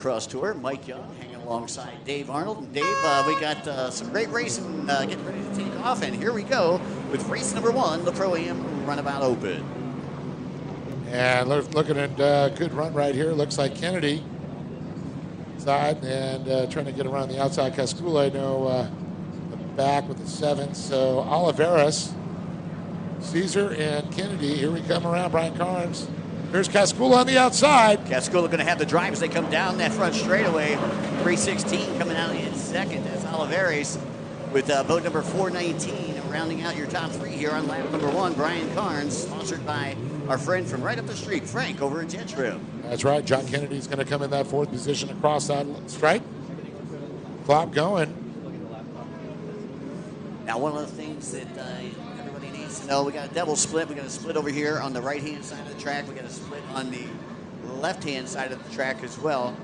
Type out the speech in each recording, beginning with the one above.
Cross Tour. Mike Young hanging alongside Dave Arnold. And Dave, we got some great racing getting ready to take off, and here we go with race number 1, the Pro-Am Runabout Open. And looking at good run right here. Looks like Kennedy side and trying to get around the outside. Cascula, I know, the back with the 7. So Oliveras, Caesar, and Kennedy. Here we come around Brian Carnes. Here's Cascula on the outside. Cascula going to have the drive as they come down that front straightaway. 316 coming out in second. That's Oliveras with boat number 419 rounding out your top 3 here on lap number 1. Brian Carnes, sponsored by our friend from right up the street, Frank, over at Jet Trim. That's right. John Kennedy's going to come in that 4th position across that stripe. Clock going. Now, one of the things that everybody needs to know, we got a double split. We got a split over here on the right-hand side of the track. We got a split on the left-hand side of the track as well.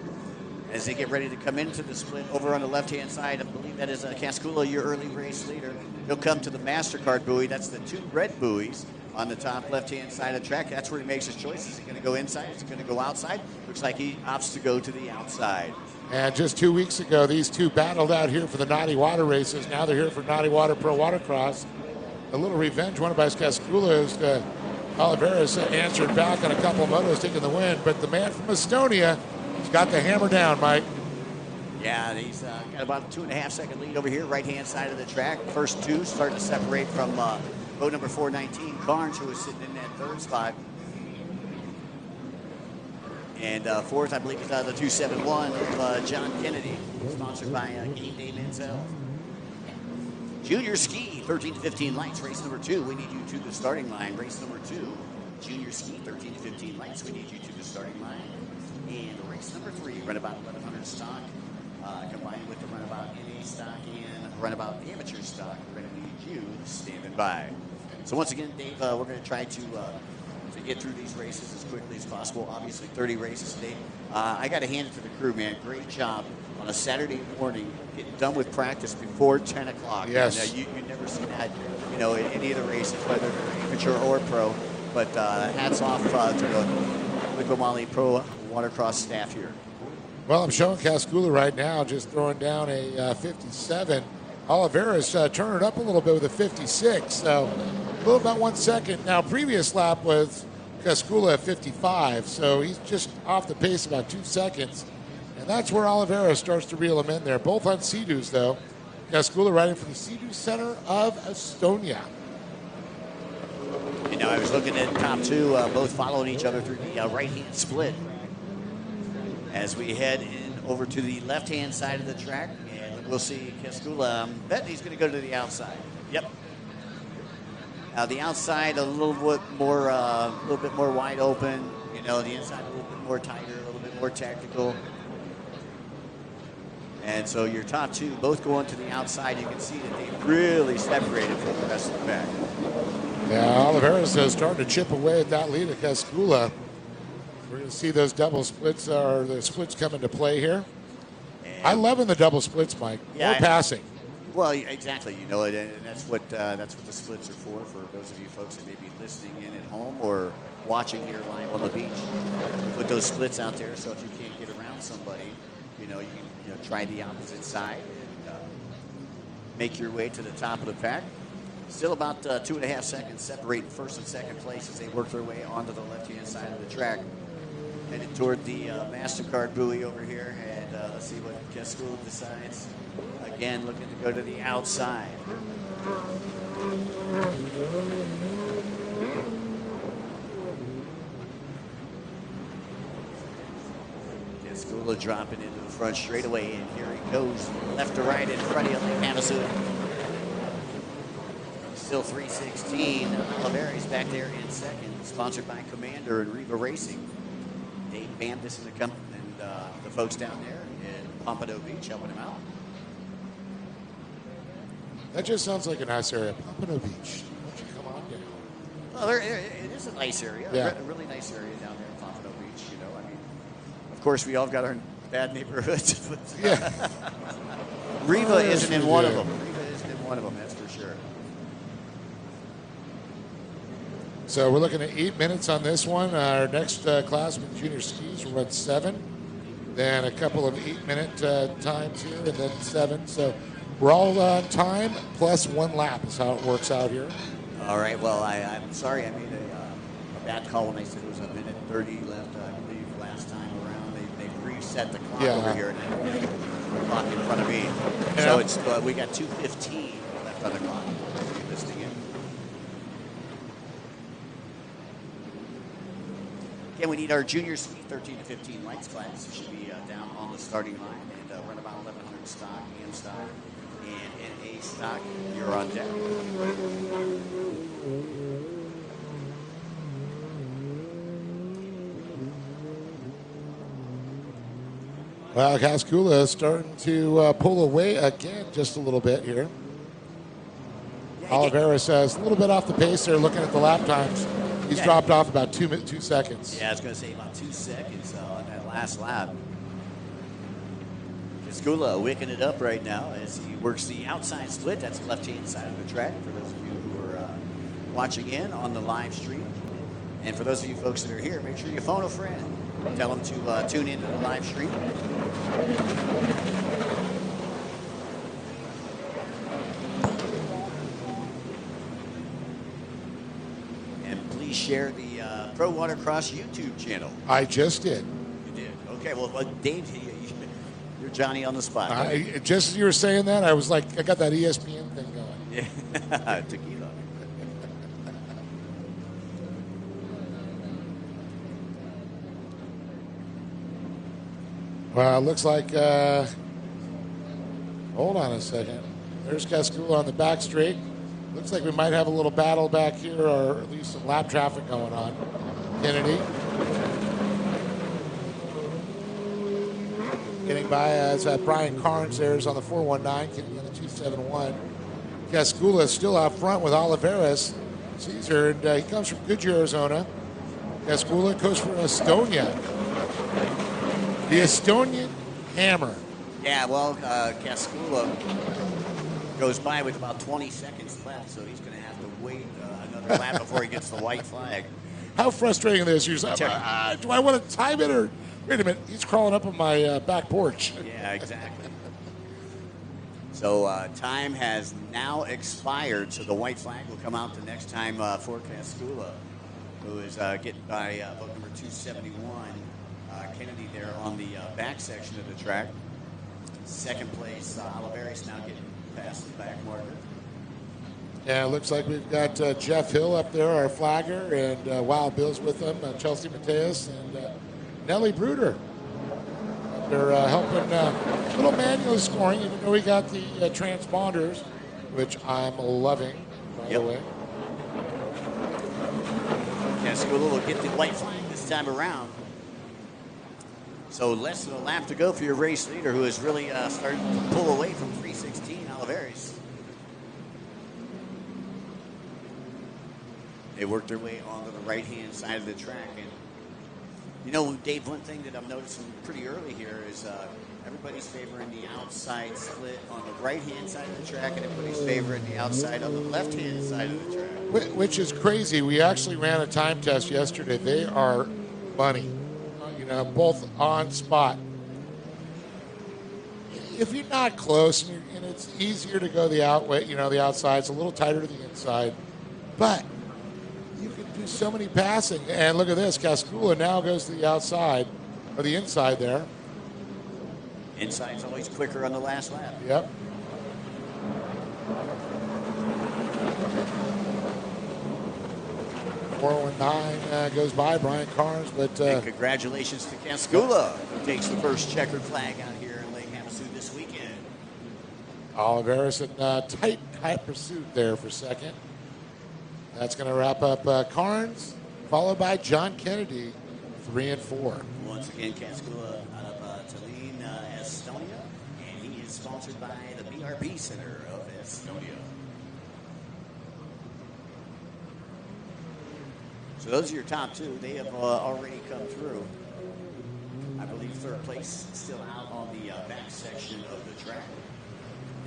As they get ready to come into the split over on the left-hand side, I believe that is Cascula, your early race leader. He'll come to the MasterCard buoy. That's the 2 red buoys on the top left-hand side of the track. That's where he makes his choice. Is he going to go inside? Is he going to go outside? Looks like he opts to go to the outside. And just 2 weeks ago, these two battled out here for the Naughty Water races. Now they're here for Naughty Water Pro Watercross. A little revenge won by Cascula as Oliveras answered back on a couple of motos taking the win. But the man from Estonia has got the hammer down, Mike. Yeah, he's got about a 2.5 second lead over here, right-hand side of the track. First 2 starting to separate from boat number 419, Carnes, who was sitting in that 3rd spot. And 4th, I believe, is the 271 of John Kennedy, sponsored by Game Day Men's Health. Junior Ski, 13 to 15 lights, race number 2. We need you to the starting line. Race number 2, Junior Ski, 13 to 15 lights. We need you to the starting line. And race number 3, Runabout 1100 stock, combined with the Runabout NA stock and Runabout amateur stock. We're going to need you standing by. So once again, Dave, we're going to try to get through these races as quickly as possible. Obviously, 30 races today. I got to hand it to the crew, man. Great job on a Saturday morning, getting done with practice before 10 o'clock. Yes. And, you never see that, in any of the races, whether they're amateur or pro. But hats off to the Liqui Moly Pro Watercross staff here. Well, I'm showing Cascula right now, just throwing down a 57. Oliveras turning it up a little bit with a 56, so a little about 1 second. Now, previous lap was Cascula at 55, so he's just off the pace about 2 seconds. And that's where Oliveras starts to reel him in there. Both on Sea-Doos, though. Cascula riding from the Sea-Doo Center of Estonia. And now I was looking at top 2, both following each other through the right-hand split. As we head in over to the left-hand side of the track, and we'll see Cascula. I'm betting he's going to go to the outside. Yep. Now the outside a little bit more wide open. The inside a little bit more tighter, a little bit more tactical. And so your top 2 both going to the outside. You can see that they've really separated from the rest of the pack. Yeah, Oliveras is starting to chip away at that lead of Cascula. We're going to see those double splits, or the splits come into play here. And I love in the double splits, Mike. Yeah, more passing. Well, exactly. And that's what the splits are for those of you folks that may be listening in at home or watching here live on the beach. We put those splits out there, so if you can't get around somebody, you can try the opposite side and make your way to the top of the pack. Still about 2.5 seconds separating first and second place as they work their way onto the left-hand side of the track. Headed toward the MasterCard buoy over here, and let's see what Cascula decides. Again, looking to go to the outside. Cascula dropping into the front straightaway, and here he goes, left to right in front of you, Lake Havasu. Still 316. Oliveras back there in second, sponsored by Commander and Reba Racing. Dave Bambus and the folks down there in Pompano Beach helping him out. That just sounds like a nice area. Pompano Beach. Why don't you come on down? Well, it is a nice area. Yeah. A really nice area down there in Pompano Beach. Of course, we all got our bad neighborhoods. But, yeah. Reba isn't in one of them. Reba isn't in one of them, that's for sure. So we're looking at 8 minutes on this one. Our next class with junior skis will run 7. then a couple of 8-minute times here, and then 7. So we're all on time plus 1 lap is how it works out here. All right. Well, I'm sorry I made a bad call when they said it was a minute 30 left. I believe last time around they reset the clock over here and then the clock in front of me. Yeah. So it's we got 2:15 left on the clock. Listening in. Again, we need our junior ski 13 to 15 lights class. It should be down on the starting line and run about 1100 stock, AM stock, and NA stock. You're on deck. Well, Cascula is starting to pull away again just a little bit here. Oliveira says a little bit off the pace there looking at the lap times. He's dropped off about 2 seconds. Yeah, I was going to say about 2 seconds on that last lap. Cascula wicking it up right now as he works the outside split. That's the left-hand side of the track for those of you who are watching in on the live stream. And for those of you folks that are here, make sure you phone a friend. Tell them to tune into the live stream. And please share the Pro Watercross YouTube channel. I just did. You did? Okay, well Dave, you're Johnny on the spot. Just as you were saying that, I was like, I got that ESPN thing going. Yeah, tequila. Well, it looks like, hold on a second. There's Cascula on the back straight. Looks like we might have a little battle back here, or at least some lap traffic going on. Kennedy. Getting by as Brian Carnes there is on the 419, Kennedy on the 271. Cascula is still out front with Oliveras. Caesar, and he comes from Goodyear, Arizona. Cascula goes for Estonia. The Estonian Hammer. Yeah, well, Cascula goes by with about 20 seconds left, so he's going to have to wait another lap before he gets the white flag. How frustrating this is. Do I want to time it, or wait a minute, he's crawling up on my back porch. Yeah, exactly. So time has now expired, so the white flag will come out the next time for Cascula, who is getting by boat number 271. Kennedy there on the back section of the track. Second place, Oliveris now getting past the back marker. Yeah, it looks like we've got Jeff Hill up there, our flagger, and Wild Bill's with them, Chelsea Mateus, and Nellie Bruder. They're helping little manual scoring, even though we got the transponders, which I'm loving, by the way. Cascula will get the white flag this time around. So less than a lap to go for your race leader, who is really starting to pull away from 316, Oliveris. They work their way onto the right-hand side of the track. And, you know, Dave, one thing that I'm noticing pretty early here is everybody's favoring the outside split on the right-hand side of the track, and everybody's favoring the outside on the left-hand side of the track. Which is crazy. We actually ran a time test yesterday. They are money. Both on spot. If you're not close, and it's easier to go the the outside, it's a little tighter to the inside, but you can do so many passing. And look at this, Cascula now goes to the outside, or the inside there. Inside's always quicker on the last lap. Yep. Goes by Brian Carnes, but and congratulations to Cascula, who takes the first checkered flag out here in Lake Havasu this weekend. Oliveris in tight pursuit there for second. That's going to wrap up Carnes, followed by John Kennedy, 3 and 4. Once again, Cascula out of Tallinn, Estonia, and he is sponsored by the BRP Center of Estonia. So those are your top two. They have already come through. I believe third place still out on the back section of the track.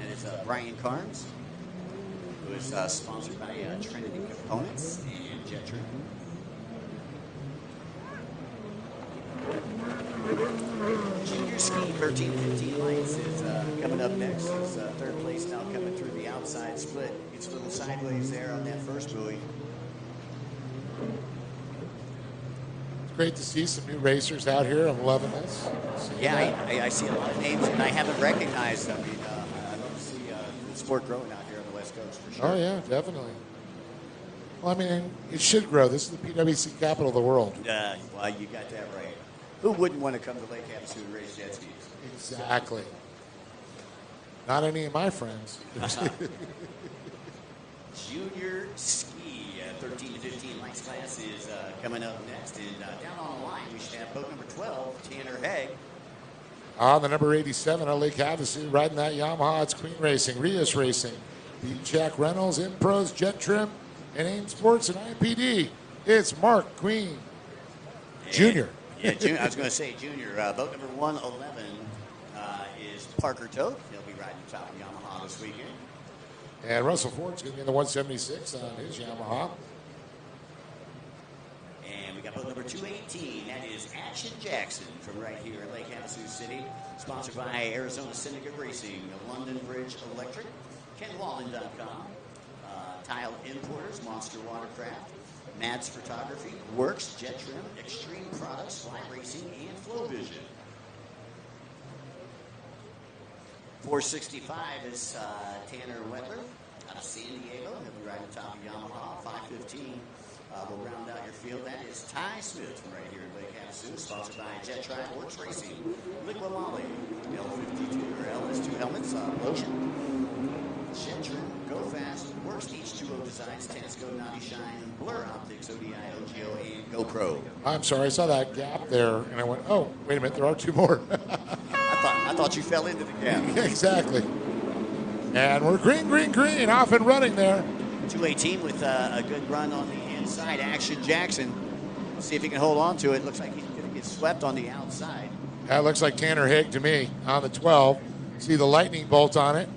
And it's Brian Carnes, who is sponsored by Trinity Components and Jet Trim. Junior ski, 13 to 15 lights is coming up next. Is third place now coming through the outside split. Gets a little sideways there on that first buoy. It's great to see some new racers out here. I'm loving this. Yeah, I see a lot of names, and I haven't recognized them. I mean, I love to see the sport growing out here on the West Coast for sure. Oh, yeah, definitely. Well, I mean, it should grow. This is the PWC capital of the world. Well, you got that right. Who wouldn't want to come to Lake Havasu and race jet skis? Exactly. Not any of my friends. Junior ski, 13 to 15 lights class is coming up next. And down on the line, we should have boat number 12, Tanner Haig. On the number 87 on Lake Havasu, riding that Yamaha. It's Queen Racing, Rios Racing, the Jack Reynolds, Impros, Jet Trim, and AIM Sports and IPD. It's Mark Queen, Jr. Yeah, I was going to say Junior. Boat number 111 is Parker Toth. He'll be riding top of Yamaha this weekend. And Russell Ford's going to be in the 176 on his Yamaha. And we got boat number 218. That is Action Jackson from right here in Lake Havasu City. Sponsored by Arizona Syndicate Racing, London Bridge Electric, KenWallen.com, Tile Importers, Monster Watercraft, Mads Photography, Works, Jet Trim, Extreme Products, Fly Racing, and Flow Vision. 465 is Tanner Wetler out of San Diego. He'll be riding top of Yamaha. 515 will round out your field. That is Ty Smith from right here in Lake Havasu, sponsored by Jet Tri Works Racing, Liqui Moly, L52 or L is 2 helmets, lotion, Jet Trim, Go Fast, Works H2O Designs, Tansco, Naughty Shine, Blur Optics, ODI, OGO, and GoPro. I'm sorry, I saw that gap there, and I went, oh, wait a minute, there are 2 more. I thought you fell into the gap. Exactly. And we're green, off and running there. 218 with a good run on the inside. Action Jackson. See if he can hold on to it. Looks like he's going to get swept on the outside. That looks like Tanner Haig to me on the 12. See the lightning bolt on it.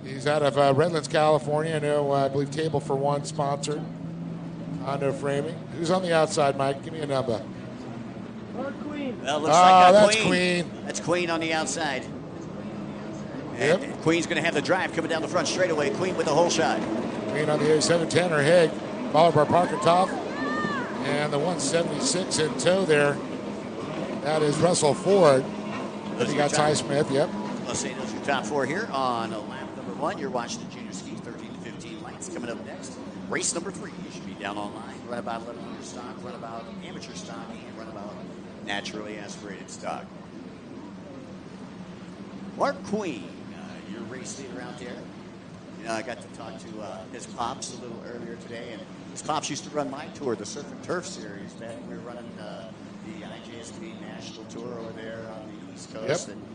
He's out of Redlands, California. I know, I believe Table for One sponsored. Hondo Framing. Who's on the outside, Mike? Give me a number. Queen. Well, looks like that's Queen. That's Queen on the outside. Yep. And Queen's going to have the drive coming down the front straightaway. Queen with the whole shot. Queen on the 87, Tanner Haig, followed by Parker Toth. And the 176 in tow there. That is Russell Ford. You got Ty Smith, yep. Let's say those are your top 4 here on lap number 1. You're watching the Junior Ski, 13 to 15 lights. Coming up next, race number 3. You should be down online. Run about 1100 stock, run about amateur stock, and run about naturally aspirated stock. Mark Queen, your race leader out there. You know, I got to talk to his pops a little earlier today, and his pops used to run my tour, the Surf and Turf Series. Back when we were running the IJSB National Tour over there on the East Coast. Yep. And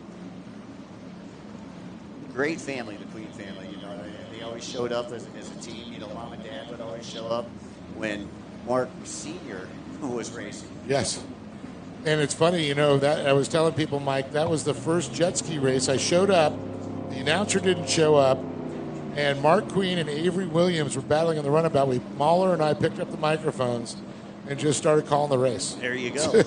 great family, the Queen family. You know, they always showed up as a team. You know, Mom and Dad would always show up when Mark Sr. was racing. Yes. And it's funny, you know, that I was telling people, Mike, that was the first jet ski race. I showed up, the announcer didn't show up, and Mark Queen and Avery Williams were battling on the runabout. Mahler and I picked up the microphones and just started calling the race. There you go.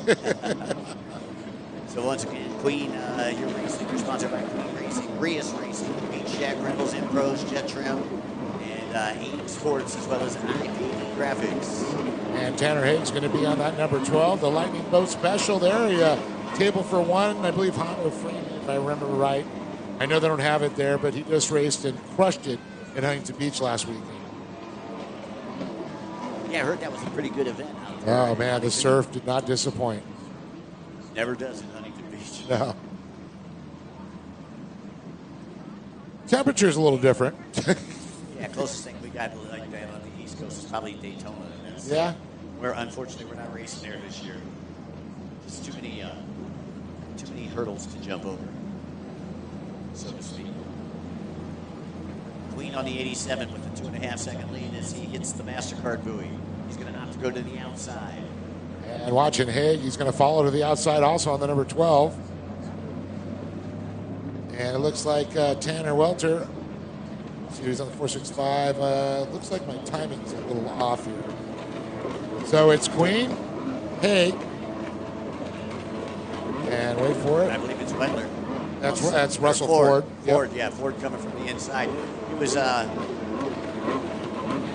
So once again, Queen, your racing, you're sponsored by Queen Racing, Rios Racing, H. Jack Reynolds, Impros, Jet Trim, and AIM Sports, as well as IPD Graphics. And Tanner Haig's going to be on that number 12, the Lightning Boat Special there. Table for One, I believe Hondo Framing, if I remember right. I know they don't have it there, but he just raced and crushed it in Huntington Beach last weekend. Yeah, I heard that was a pretty good event out there. Oh, man, the surf did not disappoint. Never does in Huntington Beach. No. Temperature's a little different. Yeah, closest thing we got like that on the East Coast is probably Daytona. Yeah. Where unfortunately we're not racing there this year. Just too many hurdles to jump over, so to speak. Queen on the 87 with the 2.5 second lead as he hits the MasterCard buoy. He's going to opt to go to the outside. And watching Haig, he's going to follow to the outside also on the number 12. And it looks like Tanner Welter. See who's on the 465. Looks like my timing's a little off here. So it's Queen, Haig, And wait for it. I believe it's Wendler. That's Russell Ford. Ford, yeah, Ford coming from the inside. It was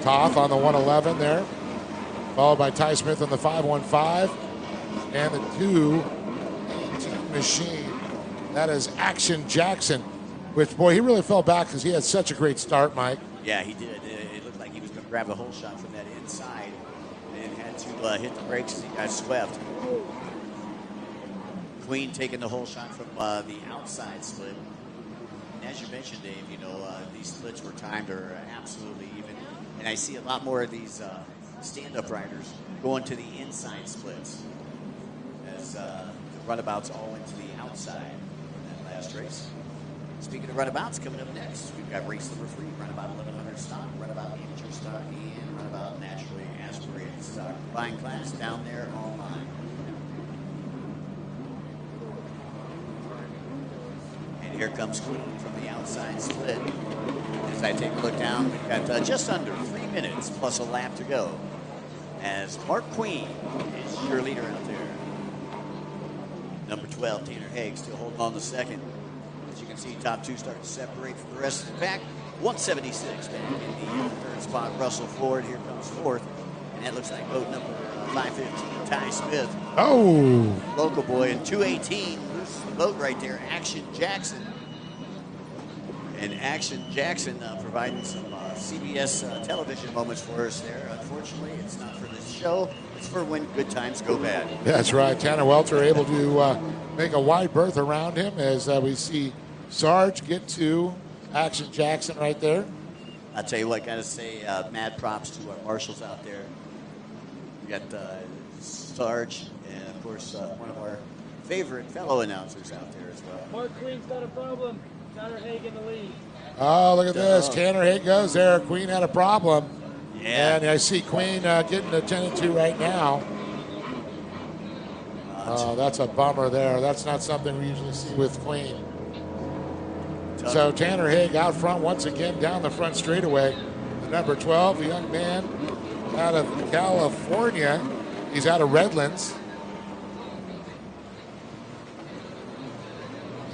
Toth on the 111 there, followed by Ty Smith on the 515, and the 218 machine. That is Action Jackson, which, boy, he really fell back because he had such a great start, Mike. Yeah, he did. It looked like he was going to grab the whole shot from that inside and had to hit the brakes as he got swept. Queen taking the whole shot from the outside split. And as you mentioned, Dave, these splits were timed or absolutely even. And I see a lot more of these stand-up riders going to the inside splits as the runabouts all went to the outside in that last race. Speaking of runabouts, coming up next, we've got race number 3, runabout 1100 stock, runabout amateur stock, and runabout naturally aspirated stock. Combined class down there online. And here comes Queen from the outside split. As I take a look down, we've got just under 3 minutes plus a lap to go. As Mark Queen is your leader out there. Number 12, Tanner Haig, still holding on the second. As you can see, top 2 starting to separate from the rest of the pack. 176 back in the third spot. Russell Ford, here comes fourth. And that looks like boat number 515, Ty Smith. Oh! Local boy in 218. Loses the boat right there. Action Jackson. And Action Jackson providing some CBS television moments for us there. Unfortunately, it's not for this show. It's for when good times go bad. That's right. Tanner Welter able to make a wide berth around him as we see Sarge get to Action Jackson right there. I'll tell you what, got to say mad props to our marshals out there. We got Sarge and, of course, one of our favorite fellow announcers out there as well. Mark Queen's got a problem. Tanner Haig in the lead. Oh, look at this. Tanner Haig goes there. Queen had a problem. Yeah. And I see Queen getting attended to right now. Oh, that's a bummer there. That's not something we usually see with Queen. So Tanner Haig out front once again down the front straightaway. The number 12, the young man out of California. He's out of Redlands.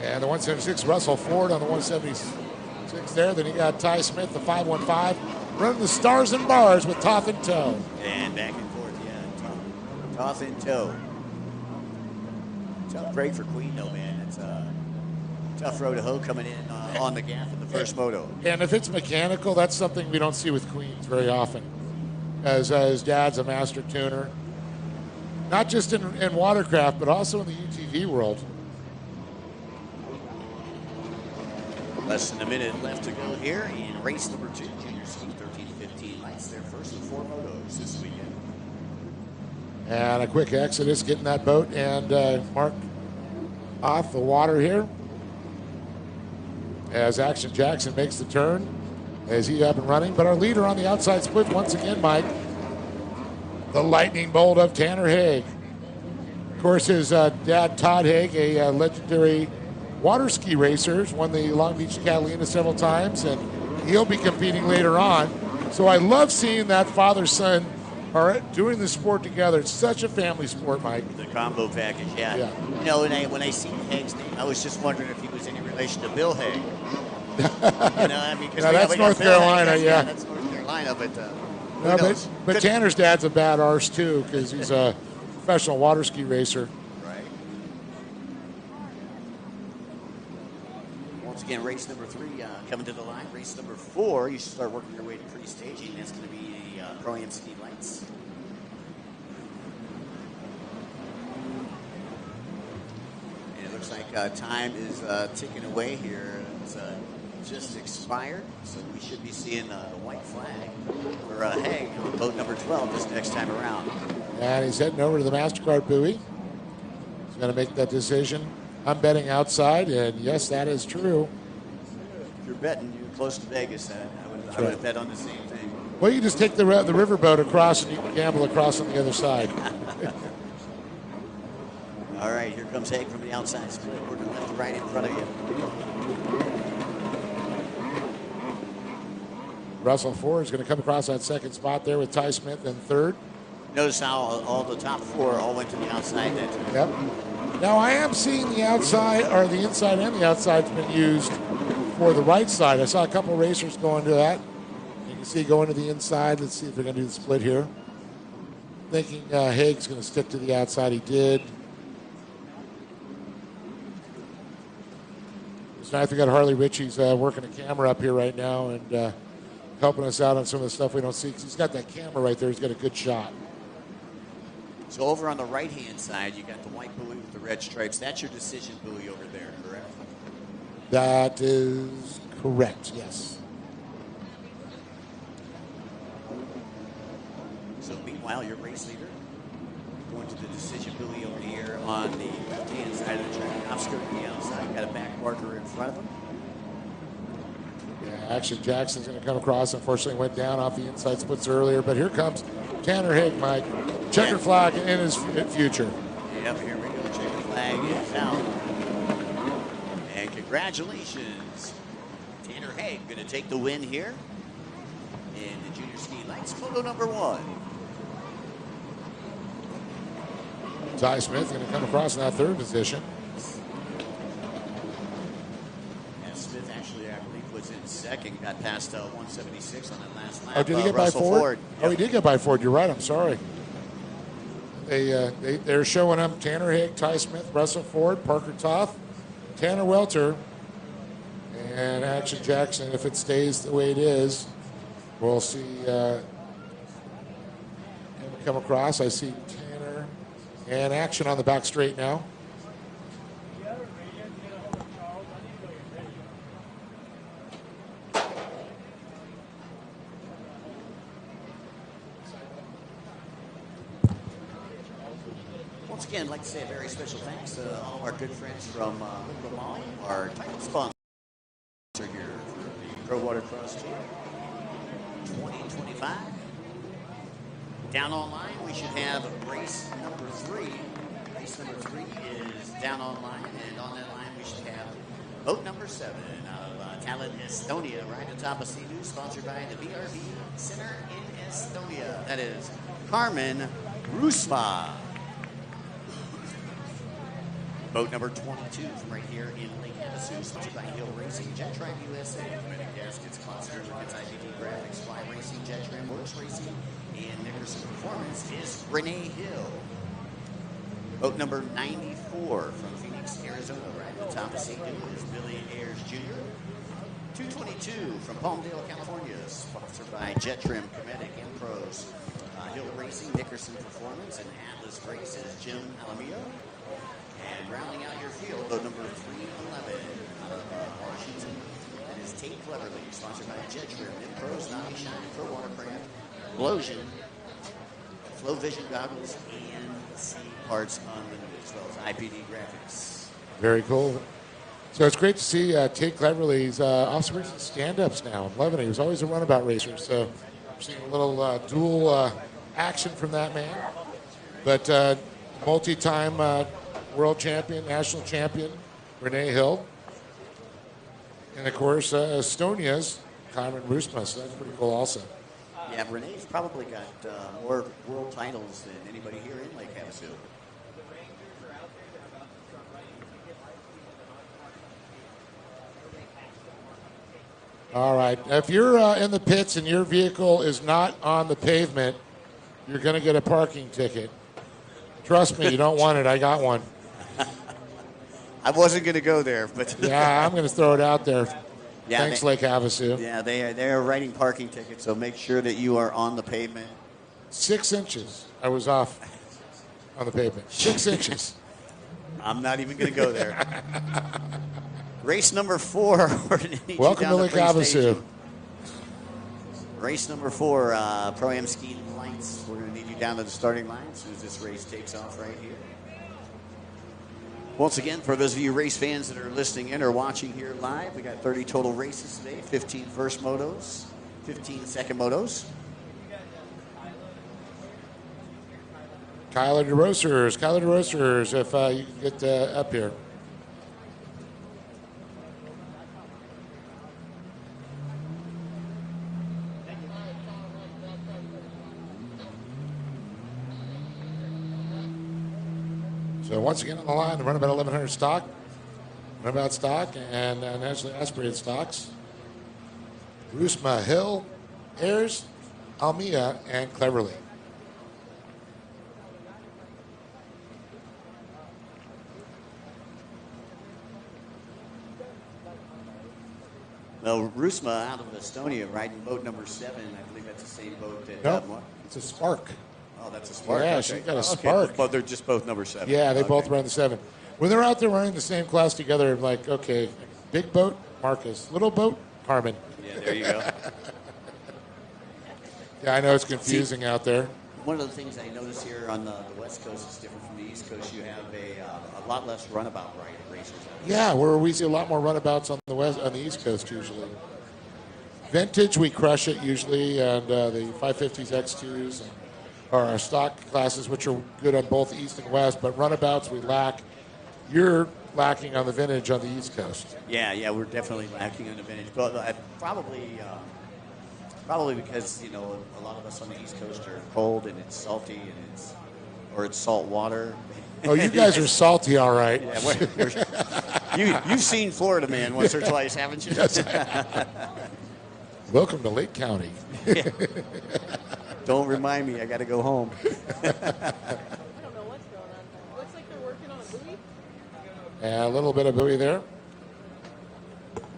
And the 176, Russell Ford on the 176 there. Then you got Ty Smith, the 515, running the stars and bars with Toth in tow. And back and forth, yeah. Toth in tow. Tough break for Queen, though, man. It's a tough row to hoe coming in on the gaff in the first moto. And if it's mechanical, that's something we don't see with Queens very often. As his dad's a master tuner. Not just in watercraft, but also in the UTV world. Less than a minute left to go here in race number 2. Junior Ski 13-15 lights, their first of 4 motos this weekend. And a quick exodus, getting that boat and Mark off the water here. As Action Jackson makes the turn, as he up and running. But our leader on the outside split once again, Mike, the lightning bolt of Tanner Haig. Of course, his dad, Todd Haig, a legendary water ski racers, won the Long Beach Catalina several times, and he'll be competing later on. So I love seeing that father-son are doing the sport together. It's such a family sport, Mike. The combo package, yeah. When I seen Haig's name, I was just wondering if he was any relation to Bill Haig. That's North Carolina, yeah. That's North Carolina, but but Tanner's dad's a bad arse, too, because he's a professional water ski racer. Again, race number 3 coming to the line. Race number 4, you should start working your way to pre-staging. That's going to be the Pro-Am City Lights. And it looks like time is ticking away here. It's just expired, so we should be seeing the white flag for Haig on boat number 12 this next time around. And he's heading over to the MasterCard buoy. He's going to make that decision. I'm betting outside, and yes, that is true. If you're betting, you're close to Vegas. I would have bet on the same thing. Well, you just take the riverboat across, and you can gamble across on the other side. All right, here comes Haig from the outside split. Working left to right in front of you. Russell Ford is going to come across that second spot there with Ty Smith in third. Notice how all the top 4 all went to the outside that time. Yep. Now I am seeing the outside, or the inside and the outside's been used for the right side. I saw a couple racers going to that. You can see going to the inside. Let's see if they're going to do the split here. Thinking Haig's going to stick to the outside. He did. Tonight we got Harley Ritchie's working a camera up here right now and helping us out on some of the stuff we don't see, because he's got that camera right there. He's got a good shot. So over on the right-hand side, you got the white buoy with the red stripes. That's your decision buoy over there, correct? That is correct, yes. So meanwhile, your race leader going to the decision buoy over here on the left-hand side of the track. Oscar on the outside. Got a back marker in front of him. Yeah, Action Jackson's going to come across. Unfortunately, went down off the inside splits earlier. But here comes Tanner Haig, Mike. Checker flag in his future. Yep, here we go. Checker flag is out. And congratulations. Tanner Haig going to take the win here in the junior ski lights. Photo number 1. Ty Smith going to come across in that third position. And Smith actually, I believe, was in second. Got past 176 on that last lap. Oh, did he get Russell by Ford? Ford. Oh, he did get by Ford. You're right. I'm sorry. They're showing him Tanner Haig, Ty Smith, Russell Ford, Parker Toth, Tanner Welter, and Action Jackson. If it stays the way it is, we'll see him come across. I see Tanner and Action on the back straight now. Once again, I'd like to say a very special thanks to all of our good friends from Liqui Moly, our title sponsor here for the Pro Watercross Tour 2025. Down online, we should have race number 3. Race number 3 is down online, and on that line we should have boat number 7 out of Tallinn, Estonia, right atop of Sea-Doo, sponsored by the BRV Center in Estonia. That is Carmen Rusva. Boat number 22 from right here in Lake Havasu, sponsored by Hill Racing, Jet Trim USA, Dominic Gaskets, Monster Lubricants, IGT Graphics, Fly Racing, Jet Trim, Motos Racing, and Nickerson Performance is Renee Hill. Boat number 94 from Phoenix, Arizona, right at the top of Sea-Doo is Billy Ayers Jr. 222 from Palmdale, California, sponsored by Jet Trim, Chromatic, and Pros. Hill Racing, Nickerson Performance, and Atlas Race is Jim Alamillo. And rounding out your field, boat number 311 out of Washington. That is Tate Cleverly, sponsored by Jet Trim, Pros, Naughty Shine, Pro Watercraft, Blowsion, Flow Vision Goggles, and C Parts Unlimited, as well as IPD Graphics. Very cool. So it's great to see Tate Cleverly's also racing stand-ups now. I'm loving it. He was always a runabout racer, so I'm seeing a little dual action from that man. But multi-time world champion, national champion, Renee Hill. And, of course, Estonia's Carmen Rusma, so that's pretty cool also. Yeah, Renee's probably got more world titles than anybody here in Lake Havasu. All right. If you're in the pits and your vehicle is not on the pavement, you're going to get a parking ticket. Trust me, you don't want it. I got one. I wasn't going to go there, but yeah, I'm going to throw it out there. Yeah, Thanks, Lake Havasu. Yeah, they are writing parking tickets, so make sure that you are on the pavement. 6 inches. I was off on the pavement. 6 inches. I'm not even going to go there. Race number 4. Welcome to Lake Havasu. Race number 4, Pro-Am Ski Lights. We're going to need you down to the starting line as soon as this race takes off right here. Once again, for those of you race fans that are listening in or watching here live, we got 30 total races today, 15 first motos, 15 second motos. Kyler DeRosers, if you can get up here. So once again on the line, the runabout 1100 stock, runabout stock, and nationally aspirated stocks. Rusma, Hill, Ayers, Almia, and Cleverly. Well, Rusma out of Estonia riding boat number 7. I believe that's the same boat that. Nope, it's a Spark. Oh, that's a Spark. Yeah, okay. she got a Spark. Okay. But they're just both number 7. Yeah, they both ran the 7. When they're out there running the same class together, like, okay, big boat, Marcus. Little boat, Carmen. Yeah, there you go. Yeah, I know it's confusing out there. One of the things I notice here on the West Coast is different from the East Coast. You have a lot less runabout racers. Yeah, where we see a lot more runabouts on the East Coast usually. Vintage, we crush it usually, and the 550s, X2s are our stock classes, which are good on both East and West, but runabouts we lack. You're lacking on the vintage on the East Coast. Yeah, we're definitely lacking on the vintage. But probably because, you know, a lot of us on the East Coast are cold and it's salty and it's salt water. Oh, you guys are salty, all right. Yeah, you've seen Florida Man once or twice, haven't you? Yes. Welcome to Lake County. Yeah. Don't remind me, I got to go home. I don't know what's going on. Looks like they're working on a buoy. Yeah, a little bit of buoy there.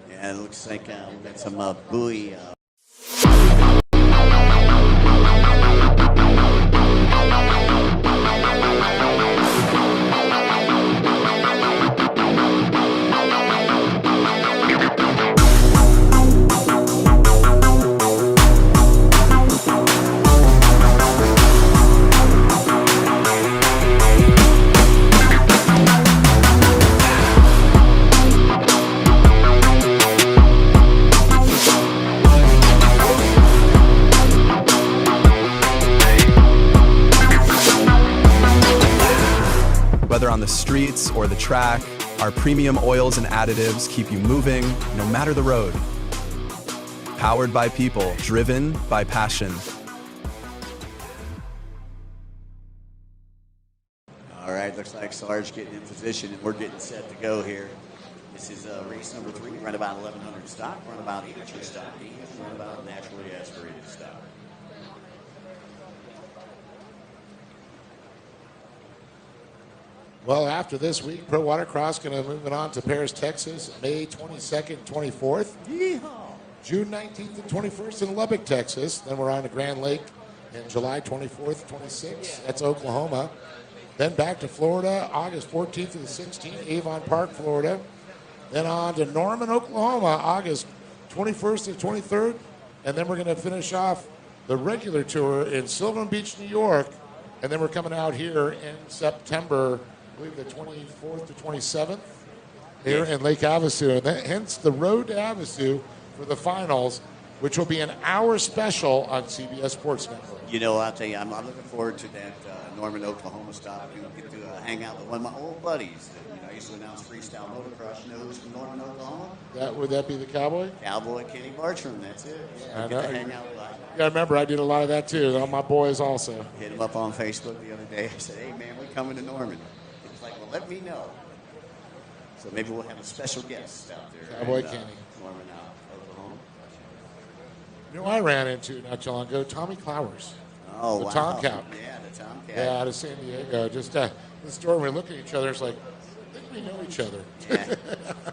Yeah, it looks like we've got some buoy. Whether on the streets or the track, our premium oils and additives keep you moving no matter the road. Powered by people, driven by passion. All right, looks like Sarge getting in position and we're getting set to go here. This is race number 3, runabout 1100 stock, runabout amateur stock, and runabout naturally aspirated stock. Well, after this week, Pro Watercross going to move it on to Paris, Texas, May 22nd, 24th. Yeehaw! June 19th and 21st in Lubbock, Texas. Then we're on to Grand Lake in July 24th, 26th. That's Oklahoma. Then back to Florida, August 14th to the 16th, Avon Park, Florida. Then on to Norman, Oklahoma, August 21st to 23rd. And then we're going to finish off the regular tour in Sylvan Beach, New York. And then we're coming out here in September, I believe the 24th to 27th, here in Lake Havasu. And hence the road to Havasu for the finals, which will be an hour special on CBS Sports Network. You know, I'll tell you, I'm looking forward to that Norman, Oklahoma stop. You get to hang out with one of my old buddies. I used to announce freestyle motocross. You know who's from Norman, Oklahoma? Would that be the Cowboy? Cowboy Kenny Bartram, that's it. I Get know. to hang out with Yeah, I remember I did a lot of that too. All my boys also. Hit him up on Facebook the other day. I said, hey, man, we're coming to Norman. He was like, well, let me know. So maybe we'll have a special guest out there. Cowboy in, Kenny. Norman, Oklahoma. You know, I ran into not too long ago Tommy Clowers. Oh, the wow. Tomcat. Yeah, the Tomcat. Yeah, out of San Diego. Just the store, we look at each other, it's like, I think we know each other. Yeah.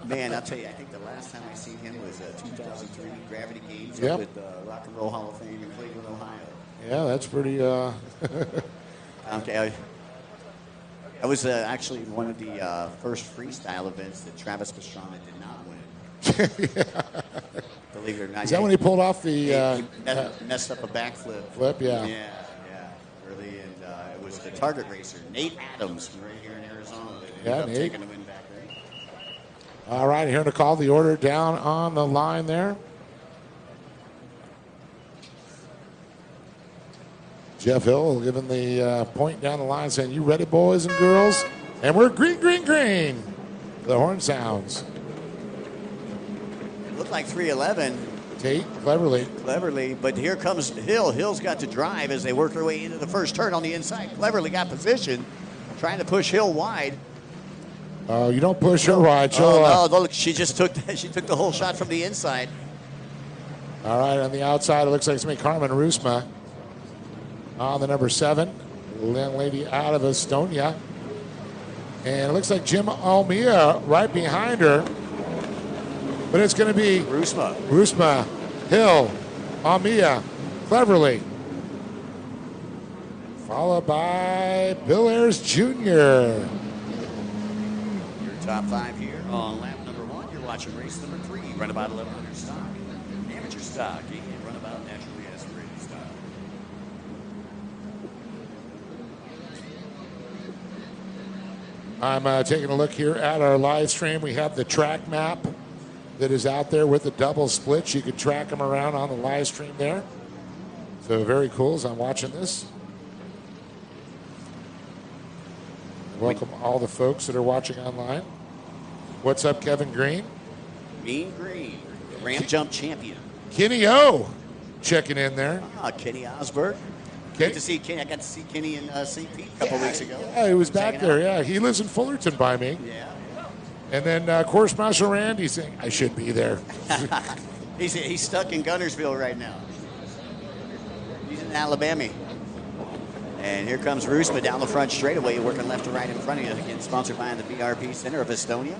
Man, I'll tell you, I think the last time I seen him was 2003 Gravity Games Yep. with Rock and Roll Hall of Fame in Cleveland, Ohio. Yeah, that's pretty. Okay. That was actually one of the first freestyle events that Travis Pastrana did not win. Believe it or not. Is that when he pulled off the he messed up a backflip? flip? Yeah. Yeah. Early, and it was the target racer, Nate Adams, from right here in Arizona. That ended up Nate. taking the win back there. All right, here to call the order down on the line there. Jeff Hill giving the point down the line saying, you ready, boys and girls? And we're green, green, green. The horn sounds. Looked like 311. Tate, cleverly. But here comes Hill. Hill's got to drive as they work their way into the first turn on the inside. Cleverly got position. Trying to push Hill wide. Oh, you don't push her wide. Oh, no, look, she just took the whole shot from the inside. All right, on the outside, it looks like it's going to be Carmen Rusma. On the number 7, landlady out of Estonia. And it looks like Jim Almia right behind her. But it's going to be Rusma, Hill, Almia, Cleverly. Followed by Bill Ayers Jr. Your top 5 here on lap number 1. You're watching race number 3. Run about 1100 stock. Amateur stock. You can run about naturally aspirated stock. I'm taking a look here at our live stream. We have the track map that is out there with the double splits. You can track them around on the live stream there. So very cool as I'm watching this. Welcome all the folks that are watching online. What's up, Kevin Green? Mean Green, ramp jump champion. Kenny O checking in there. Kenny Osberg. Good to see Kenny. I got to see Kenny in St. Pete a couple weeks ago. Yeah, he was back there. Yeah, he lives in Fullerton by me. Yeah. And then course marshal Randy saying, I should be there. He's stuck in Gunnersville right now. He's in Alabama. And here comes Rusma down the front straightaway, working left to right in front of you. Again, sponsored by the BRP Center of Estonia.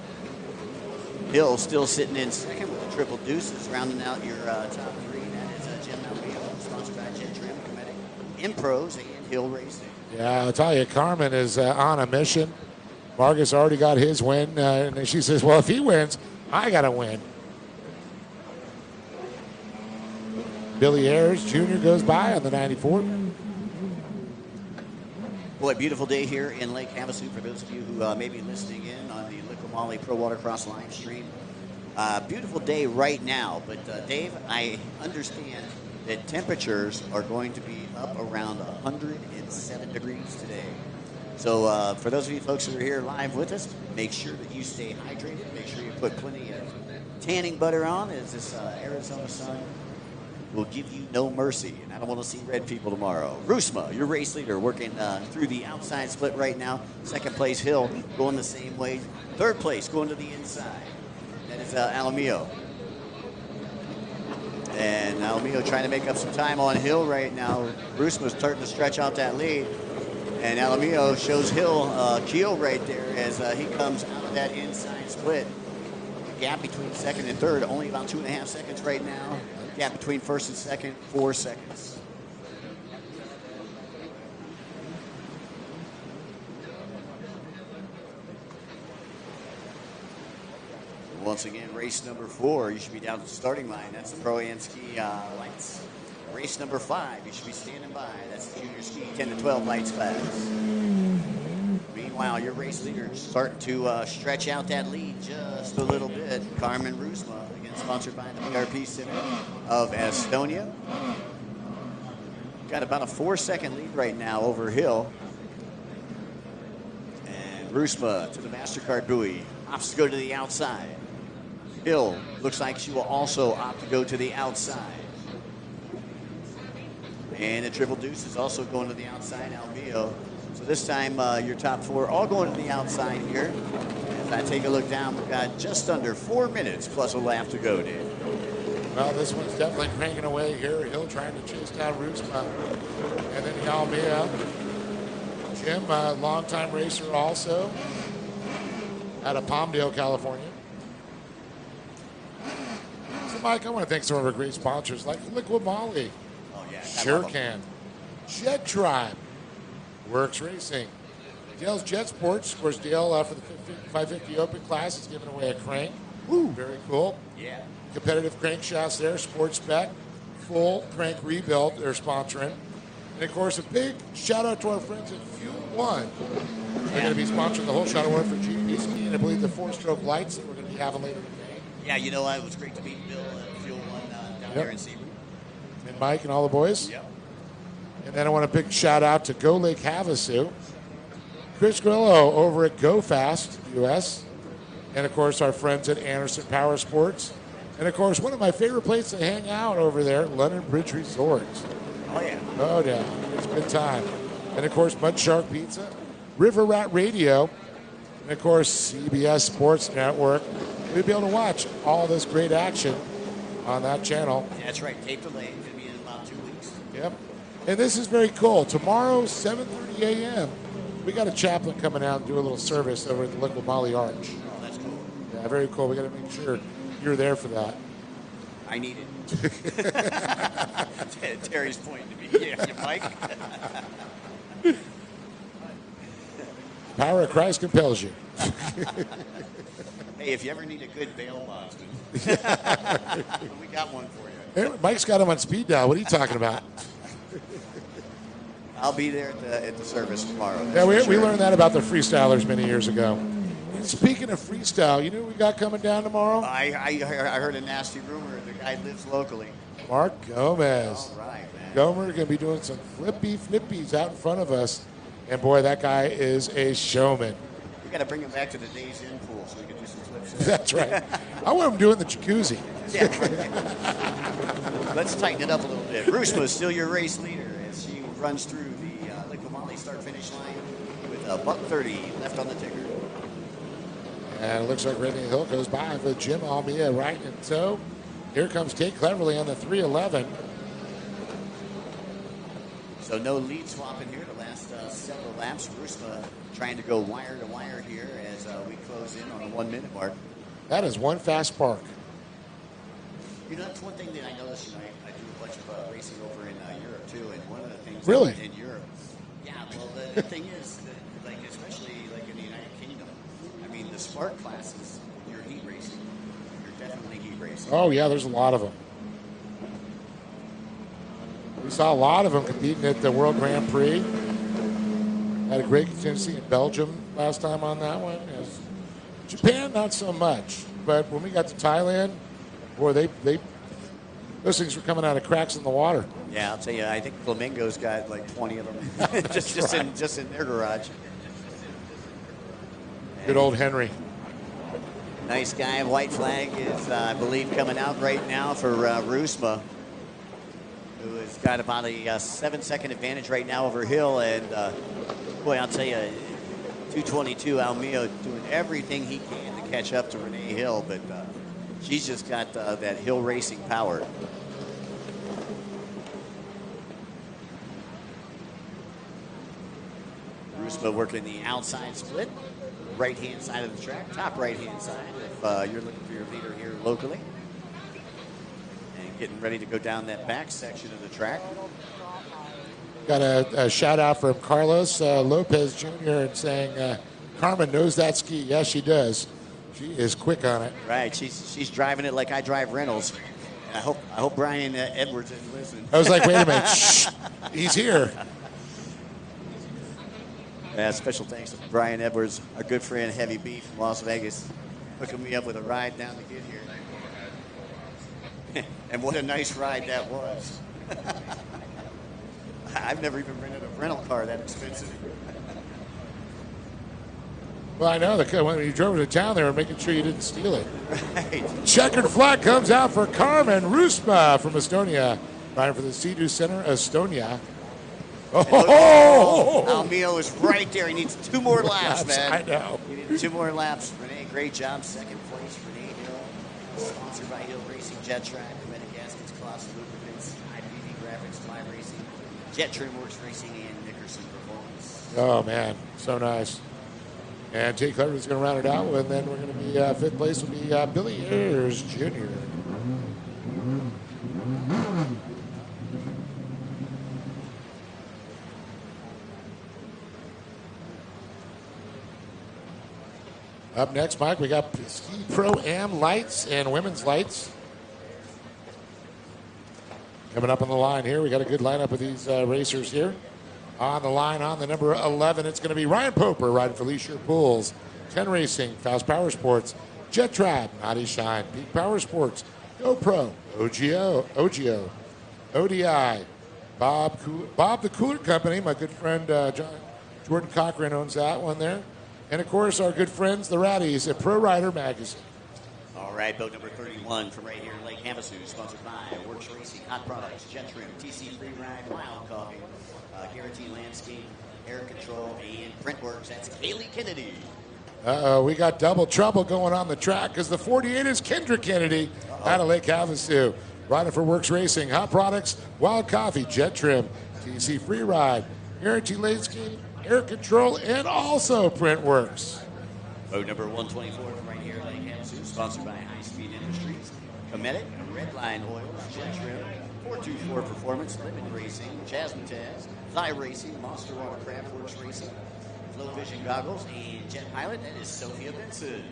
Hill still sitting in second with the triple deuces, rounding out your top 3. That is Jim Almia, sponsored by Jet Trim Committee, Impros, and Hill Racing. Yeah, I'll tell you, Carmen is on a mission. Marcus already got his win, and then she says, well, if he wins, I got to win. Billy Ayers Jr. goes by on the 94. Boy, beautiful day here in Lake Havasu for those of you who may be listening in on the Liqui Moly Pro Watercross live stream. Beautiful day right now, but Dave, I understand that temperatures are going to be up around 107 degrees today. So for those of you folks who are here live with us, make sure that you stay hydrated. Make sure you put plenty of tanning butter on, as this Arizona sun will give you no mercy. And I don't want to see red people tomorrow. Rusma, your race leader, working through the outside split right now. Second place, Hill, going the same way. Third place, going to the inside. That is Alamillo. And Alamillo trying to make up some time on Hill right now. Rusma's starting to stretch out that lead. And Alamillo shows Hill keel right there as he comes out of that inside split. The gap between second and third, only about 2.5 seconds right now. Gap between first and second, 4 seconds. Once again, race number 4, you should be down at the starting line. That's the Pro-Am ski lights. Race number 5, you should be standing by. That's the junior ski 10 to 12 lights class. Meanwhile, your race leader is starting to stretch out that lead just a little bit. Carmen Rusma, again sponsored by the BRP Center of Estonia. Got about a 4-second lead right now over Hill. And Rusma to the MasterCard buoy. Opts to go to the outside. Hill looks like she will also opt to go to the outside. And the triple deuce is also going to the outside, Almillo. So this time your top 4 all going to the outside here. As I take a look down, we've got just under 4 minutes plus a lap to go, Dave. Well, this one's definitely cranking away here. Hill trying to chase down Rusma. And then Almia. Jim, longtime racer also out of Palmdale, California. So, Mike, I want to thank some of our great sponsors like Liqui Moly. Oh, yeah. Sure can. Jet Tribe. Works Racing. Dale's Jet Sports. Of course, Dale for the 550 Open class is giving away a crank. Woo. Very cool. Yeah. Competitive crankshafts there. Sports Spec. Full crank rebuild they're sponsoring. And, of course, a big shout-out to our friends at Fuel One. They're going to be sponsoring the whole shot award for GP ski and I believe the 4-stroke lights that we're going to be having later today. Yeah, you know, it was great to meet Bill at Fuel One down there in Sebring. And Mike and all the boys. Yep. And then I want a big shout-out to Go Lake Havasu. Chris Grillo over at Go Fast US. And, of course, our friends at Anderson Power Sports. And, of course, one of my favorite places to hang out over there, London Bridge Resort. Oh, yeah. Oh, yeah. It's a good time. And, of course, Mud Shark Pizza. River Rat Radio, and of course CBS Sports Network. You'll be able to watch all this great action on that channel. That's right. Tape delay. It's going to be in about 2 weeks. Yep. And this is very cool. Tomorrow, 7:30 a.m., we got a chaplain coming out and do a little service over at the Liqui Moly Arch. Oh, that's cool. Yeah, very cool. We got to make sure you're there for that. I need it. Terry's pointing to me. Yeah, Mike. Power of Christ compels you. Hey, if you ever need a good bail bondsman, we got one for you. Hey, Mike's got him on speed dial. What are you talking about? I'll be there at the service tomorrow. Yeah, we learned that about the freestylers many years ago. And speaking of freestyle, you know what we got coming down tomorrow? I heard a nasty rumor. The guy lives locally. Mark Gomez. All right, man. Gomer going to be doing some flippies out in front of us. And boy, that guy is a showman. We got to bring him back to the Days Inn pool so we can do some flips. That's right. I want him doing the jacuzzi. Yeah. Let's tighten it up a little bit. Rusma is still your race leader as she runs through the Liqui Moly start-finish line with a $1:30 left on the ticker. And it looks like Renee Hill goes by with Jim Almia right in tow. Here comes Tate Cleverly on the 311. So no lead swap in here the last several laps. Rusma trying to go wire to wire here as we close in on the 1 minute mark. That is one fast spark. You know, that's one thing that I noticed. You know, I do a bunch of racing over in Europe too, and one of the things Really? in Europe, yeah. Well, the thing is, that, like especially like in the United Kingdom, I mean, the spark classes, you're heat racing. You're definitely heat racing. Oh, yeah, there's a lot of them. We saw a lot of them competing at the World Grand Prix. Had a great contingency in Belgium last time on that one. Yes. Japan, not so much. But when we got to Thailand, boy, those things were coming out of cracks in the water. Yeah, I'll tell you, I think Flamingo's got like 20 of them just in their garage. Good old Henry. Nice guy. White flag is, I believe, coming out right now for Rusma, who has got about a 7-second advantage right now over Hill. And boy, I'll tell you, 222 Almio doing everything he can to catch up to Renee Hill, but she's just got that hill racing power. Rusma working the outside split, right-hand side of the track, top right-hand side, if you're looking for your leader here locally. And getting ready to go down that back section of the track. Got a shout out from Carlos Lopez Jr. and saying, Carmen knows that ski. Yes, she does. She is quick on it. Right, she's driving it like I drive Reynolds. I hope Brian Edwards isn't listening. I was like, wait a minute, shh, he's here. Special thanks to Brian Edwards, our good friend Heavy B from Las Vegas, hooking me up with a ride down to get here. And what a nice ride that was. I've never even rented a rental car that expensive. Well, I know. When you drove to town, they were making sure you didn't steal it. Right. Checkered flag comes out for Carmen Rusma from Estonia. Riding for the Sea-Doo Center, Estonia. Oh! Almio is right there. He needs 2 more laps, man. I know. He needs 2 more laps. Renee, great job. Second place, Renee Hill. Sponsored by Hill Racing, Jet Track, Cometa Gaskets, Colossal Lubricants, IPD Graphics, Fly Racing, Jet Trimworks Racing, and Nickerson Performance. Oh, man. So nice. And Jake Clever is going to round it out, and then we're going to be 5th place will be Billy Ayers Jr. Up next, Mike, we got Ski Pro-Am lights and women's lights. Coming up on the line here, we got a good lineup of these racers here. On the line, on the number 11, it's going to be Ryan Poper riding for Leisure Pools, 10 Racing, Fast Power Sports, Jet Tribe, Naughty Shine, Peak Power Sports, GoPro, OGO, ODI, Bob the Cooler Company, my good friend Jordan Cochran owns that one there. And, of course, our good friends, the Ratties at Pro Rider Magazine. All right, boat number 31 from right here in Lake Havasu, sponsored by Works Racing, Hot Products, Jet Trim, TC Free Ride, Wild Coffee, Guaranteed Landscape, Air Control, and Printworks. That's Kaylee Kennedy. We got double trouble going on the track because the 48 is Kendra Kennedy out of Lake Havasu. Riding for Works Racing, Hot Products, Wild Coffee, Jet Trim, TC Free Ride, Guarantee Late Scheme, Air Control, and also Printworks. Boat number 124 from right here, Lake Havasu, sponsored by High Speed Industries, Cometic, Redline Oils, Jet Trim, 424 Performance, Lemon Racing, Jazzmatazz, Fly Racing, Monster Watercraft, Works Racing, Flow Vision Goggles, and Jet Pilot. That is Sophia Benson.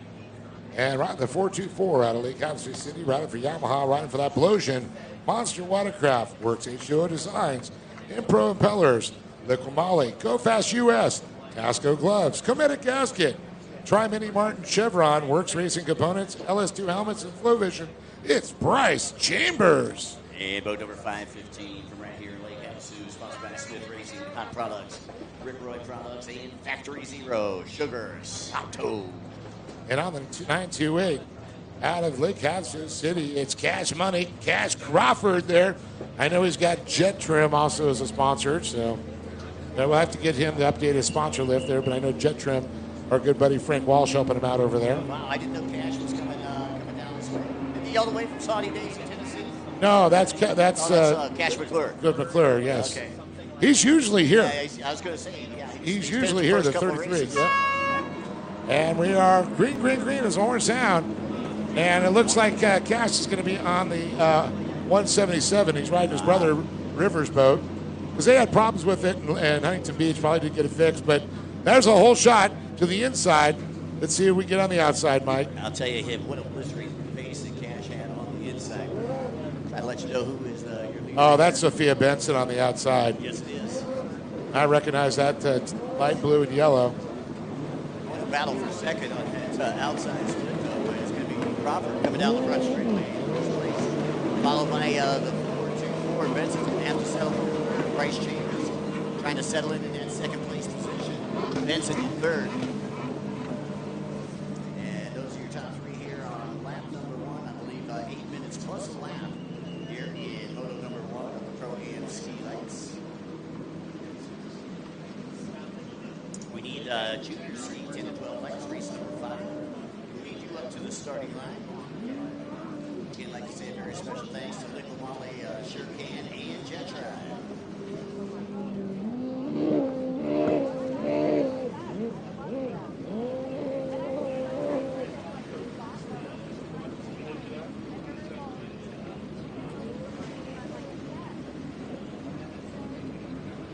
And riding the 424 out of Lake Havasu City, riding for Yamaha, riding for that Blosian, Monster Watercraft, Works H2O Designs, Impro Impellers, Liqui Moly, Go Fast US, Casco Gloves, Cometic Gasket, Tri-Mini Martin Chevron, Works Racing Components, LS2 Helmets, and Flow Vision. It's Bryce Chambers. And boat number 515 from right here in Lake Havasu, sponsored by Smith Racing, Hot Products, Rick Roy Products, and Factory Zero, Sugar, Sato. And on the 928 out of Lake Havasu City, it's Cash Money, Cash Crawford there. I know he's got Jet Trim also as a sponsor, so we'll have to get him to update his sponsor list there, but I know Jet Trim, our good buddy Frank Walsh, helping him out over there. Wow, I didn't know Cash was coming down this way. Is he all the way from Saudi Days in Tennessee? No, that's Cash McClure. Good McClure, yes. Okay. He's usually here. Yeah, I was going to say, yeah. He's usually here, the 33. Yep. And we are green, green, green as orange sound. And it looks like Cash is going to be on the 177. He's riding his brother River's boat because they had problems with it in Huntington Beach. Probably didn't get it fixed. But there's a whole shot to the inside. Let's see if we get on the outside, Mike. I'll tell you, what a blistering face that Cash had on the inside. Try to let you know who is your leader. Oh, that's Sophia Benson on the outside. Yes, it is. I recognize that light blue and yellow. The battle for second on that outside split, though, is going to be Crawford coming down the front straightaway. Followed by the 424. Benson's going to have to settle for Bryce Chambers, trying to settle in that second place position. Benson in third. And those are your top three here on lap number one. I believe 8 minutes plus a lap here in Moto number one of the Pro-Am Ski Lights. We need junior ski 10 to 12 lights, race number 5. We need you up to the starting line. Again, I'd like to say a very special thanks to Liqui Moly, Sure Can, and Jet Drive.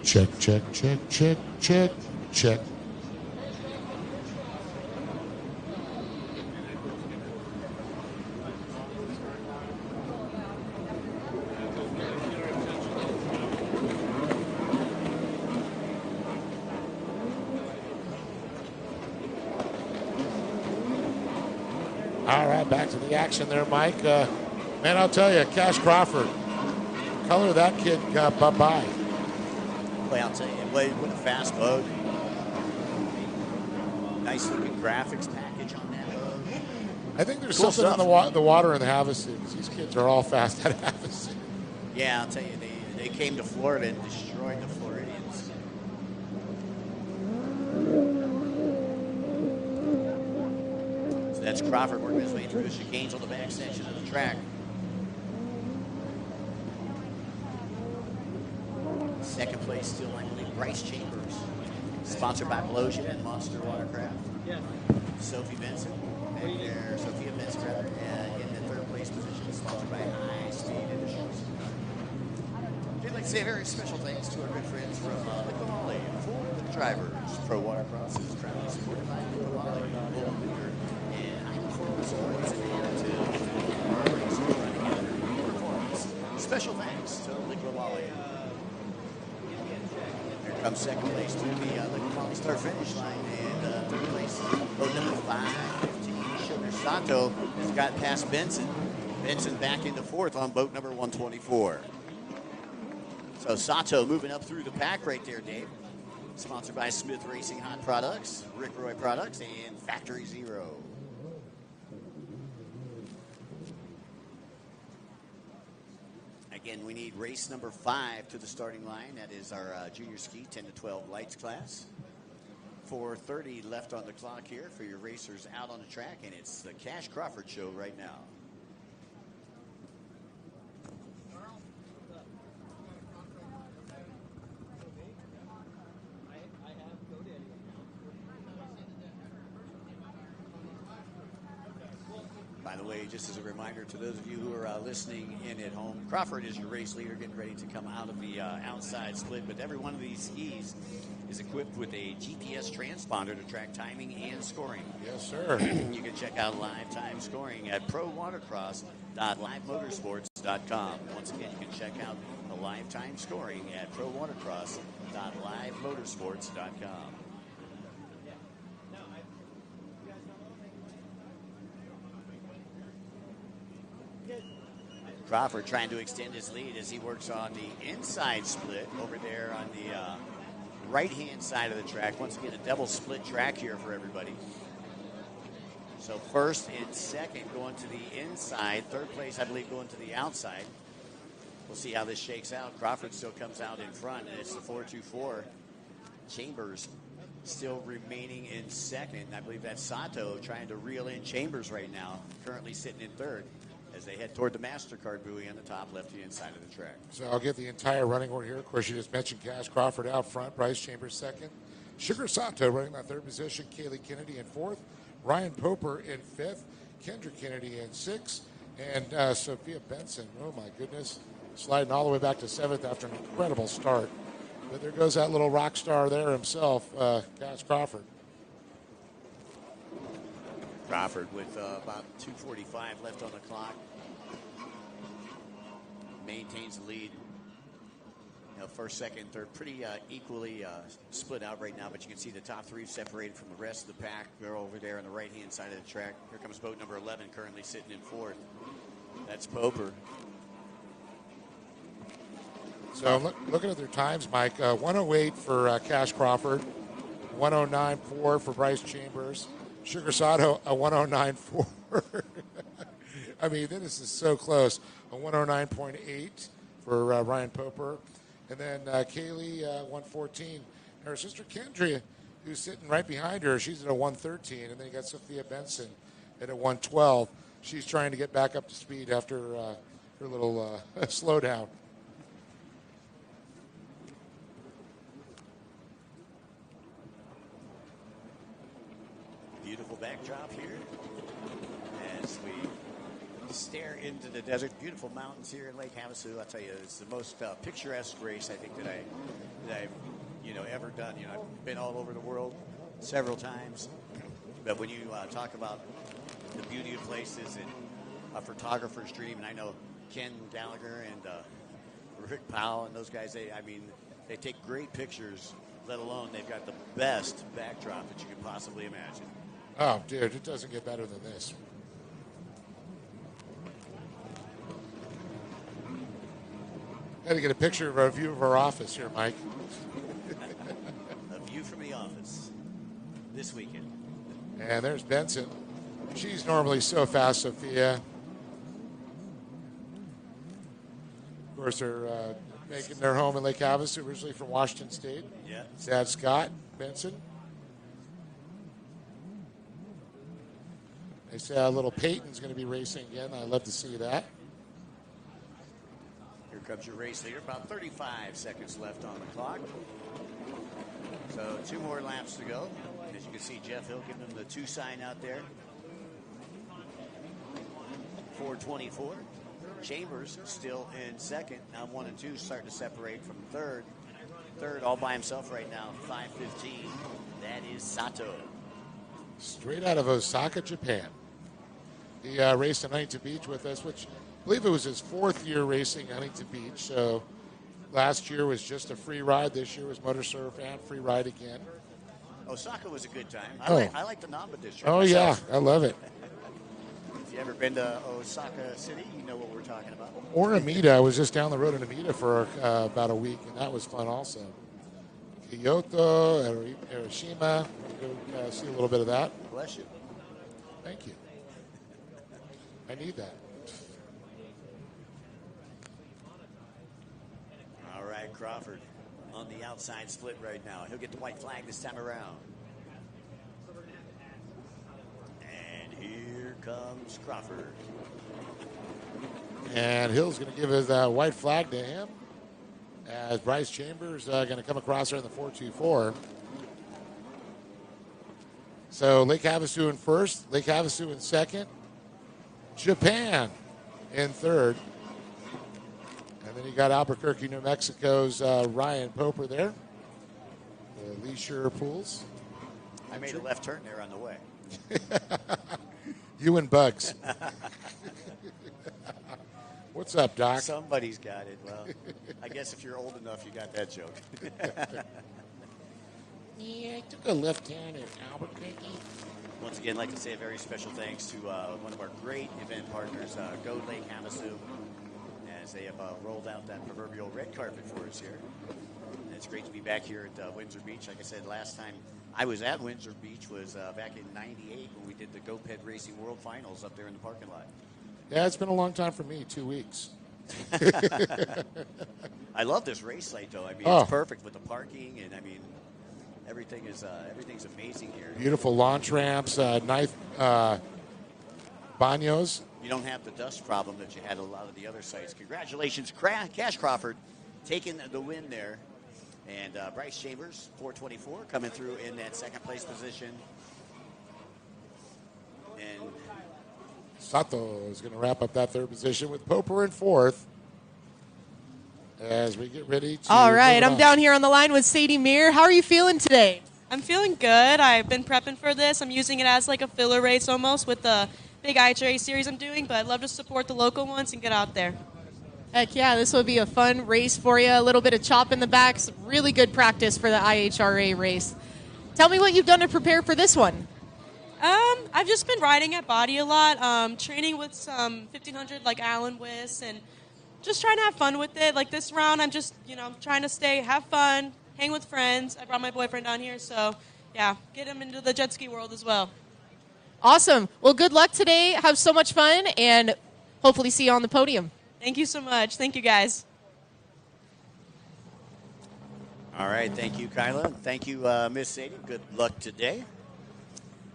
Check, check, check, check, check, check. All right, back to the action there, Mike. Man, I'll tell you, Cash Crawford, color that kid bye-bye. Boy, I'll tell you, what a fast boat. Nice looking graphics package on that boat. I think there's Cool something stuff. in the water in the Havasu. These kids are all fast at Havasu. Yeah, I'll tell you, they came to Florida and destroyed the Floridians. So that's Crawford working his way through the chicanes on the back section of the track. Second place still, I believe, Bryce Chambers. Sponsored by Blosian and Monster Watercraft. Yes. Sophia Benson, in the third place position, sponsored by High Speed Industries. I'd like to say a very special thanks to our good friends from Liqui Moly for the drivers. Pro Watercross is proudly supported by Liqui Moly, and high performance sports and attitude. Our racers running under performance. Special thanks to Liqui Moly. Here comes second place to the Liqui Moly start finish line, and third place, boat number 515, Sugar Sato has got past Benson. Benson back into fourth on boat number 124. So Sato moving up through the pack right there, Dave. Sponsored by Smith Racing Hot Products, Rick Roy Products, and Factory Zero. Again, we need race number 5 to the starting line. That is our junior ski 10 to 12 lights class. 4:30 left on the clock here for your racers out on the track, and it's the Cash Crawford show right now. By the way, just as a reminder to those of you who are listening in at home, Crawford is your race leader getting ready to come out of the outside split. But every one of these skis is equipped with a GPS transponder to track timing and scoring. Yes, sir. You can check out live time scoring at prowatercross.livemotorsports.com. Once again, you can check out the live time scoring at prowatercross.livemotorsports.com. Crawford trying to extend his lead as he works on the inside split over there on the right-hand side of the track. Once again, a double split track here for everybody. So first and second going to the inside. Third place, I believe, going to the outside. We'll see how this shakes out. Crawford still comes out in front, and it's the 4-2-4. Chambers still remaining in second. I believe that's Sato trying to reel in Chambers right now, currently sitting in third, as they head toward the MasterCard buoy on the top left-hand side of the track. So I'll get the entire running order here. Of course, you just mentioned Cash Crawford out front, Bryce Chambers second, Sugar Sato running that third position, Kaylee Kennedy in fourth, Ryan Poper in fifth, Kendra Kennedy in sixth, and Sophia Benson, oh my goodness, sliding all the way back to seventh after an incredible start. But there goes that little rock star there himself, Cash Crawford. Crawford with about 2:45 left on the clock. Maintains the lead. You know, first, second, third, pretty equally split out right now, but you can see the top three separated from the rest of the pack. They're over there on the right-hand side of the track. Here comes boat number 11, currently sitting in fourth. That's Poper. So looking at their times, Mike, 108 for Cash Crawford, 109.4 for Bryce Chambers, Sugar Sato, a 109.4. I mean, this is so close. A 109.8 for Ryan Poper. And then Kaylee, 114. And her sister Kendra, who's sitting right behind her, she's at a 113. And then you got Sophia Benson at a 112. She's trying to get back up to speed after her little slowdown. Beautiful backdrop here as we stare into the desert. Beautiful mountains here in Lake Havasu. I'll tell you, it's the most picturesque race I think that I've ever done. You know, I've been all over the world several times, but when you talk about the beauty of places and a photographer's dream, and I know Ken Gallagher and Rick Powell and those guys, they take great pictures, let alone they've got the best backdrop that you could possibly imagine. Oh, dude, it doesn't get better than this. Got to get a picture of a view of our office here, Mike. A view from the office this weekend. And there's Benson. She's normally so fast, Sophia. Of course, they're making their home in Lake Havasu, originally from Washington State. Yeah. Dad Scott Benson. They say little Peyton's going to be racing again. I'd love to see that. Here comes your race leader. About 35 seconds left on the clock. So 2 more laps to go. As you can see, Jeff Hill giving them the 2 sign out there. 4:24. Chambers still in second. Now 1 and 2 starting to separate from third. Third all by himself right now, 5:15. That is Sato. Straight out of Osaka, Japan. He raced in Huntington Beach with us, which I believe it was his 4th year racing Huntington Beach. So last year was just a free ride. This year was motor surf and free ride again. Osaka was a good time. I like the Namba district. Oh, myself. yeah. I love it. If you ever been to Osaka City, you know what we're talking about. Or Amida. I was just down the road in Amida for about a week, and that was fun also. Kyoto, Hiroshima. Go see a little bit of that. Bless you. Thank you. I need that. Crawford on the outside split right now. He'll get the white flag this time around. And here comes Crawford. And Hill's going to give his white flag to him as Bryce Chambers going to come across there in the 4.24. So Lake Havasu in first, Lake Havasu in second, Japan in third. And then you got Albuquerque, New Mexico's Ryan Poper there. The Leisure Pools. I made a left turn there on the way. You and Bugs. What's up, Doc? Somebody's got it. Well, I guess if you're old enough, you got that joke. Yeah, I took a left hand at Albuquerque. Once again, I'd like to say a very special thanks to one of our great event partners, Go Lake Havasu, as they have rolled out that proverbial red carpet for us here. And it's great to be back here at Windsor Beach. Like I said, last time I was at Windsor Beach was back in '98 when we did the GoPed Racing World Finals up there in the parking lot. Yeah, it's been a long time for me, 2 weeks. I love this race site, though. I mean, Oh. it's perfect with the parking, and I mean, everything's amazing here. Beautiful launch ramps, nice baños. You don't have the dust problem that you had at a lot of the other sites. Congratulations, Cash Crawford, taking the win there. And Bryce Chambers, 424, coming through in that second place position. And Sato is going to wrap up that third position with Poper in fourth as we get ready to. All right, move I'm on. down here on the line with Sadie Meir. How are you feeling today? I'm feeling good. I've been prepping for this. I'm using it as like a filler race almost with the big IHRA series I'm doing, but I'd love to support the local ones and get out there. Heck yeah, this will be a fun race for you. A little bit of chop in the back. Some really good practice for the IHRA race. Tell me what you've done to prepare for this one. I've just been riding at Body a lot, training with some 1500 like Alan Wiss, and just trying to have fun with it. Like this round, I'm just, trying to have fun, hang with friends. I brought my boyfriend down here, so yeah, get him into the jet ski world as well. Awesome. Well, good luck today. Have so much fun, and hopefully see you on the podium. Thank you so much. Thank you, guys. all right, thank you, Kyla. Thank you, Miss Sadie. Good luck today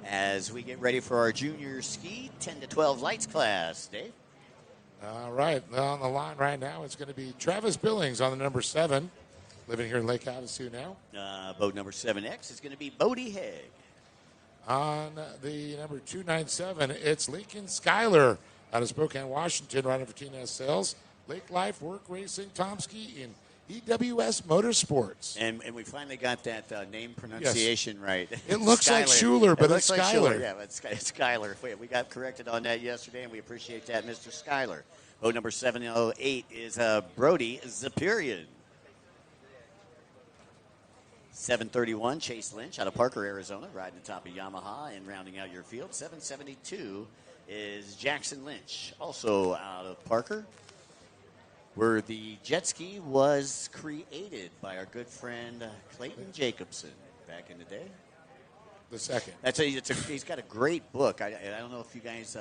as we get ready for our junior ski 10 to 12 lights class. Dave? All right, on the line right now, it's going to be Travis Billings on the number 7, living here in Lake Havasu now. Boat number 7X is going to be Bodie Haig. On the number 297, it's Lincoln Schuyler out of Spokane, Washington, riding for T&S Sales. Lake Life Work Racing, Tomsky in EWS Motorsports. And we finally got that name pronunciation right. It looks like Schuler, but it's like Schuyler. Schuler. Yeah, it's Schuyler. We got corrected on that yesterday, and we appreciate that, Mr. Schuyler. Boat number 708 is Brody Zapirian. 731, Chase Lynch out of Parker, Arizona, riding the top of Yamaha and rounding out your field. 772 is Jackson Lynch, also out of Parker, where the jet ski was created by our good friend Clayton Jacobson back in the day. The second. He's got a great book. I don't know if you guys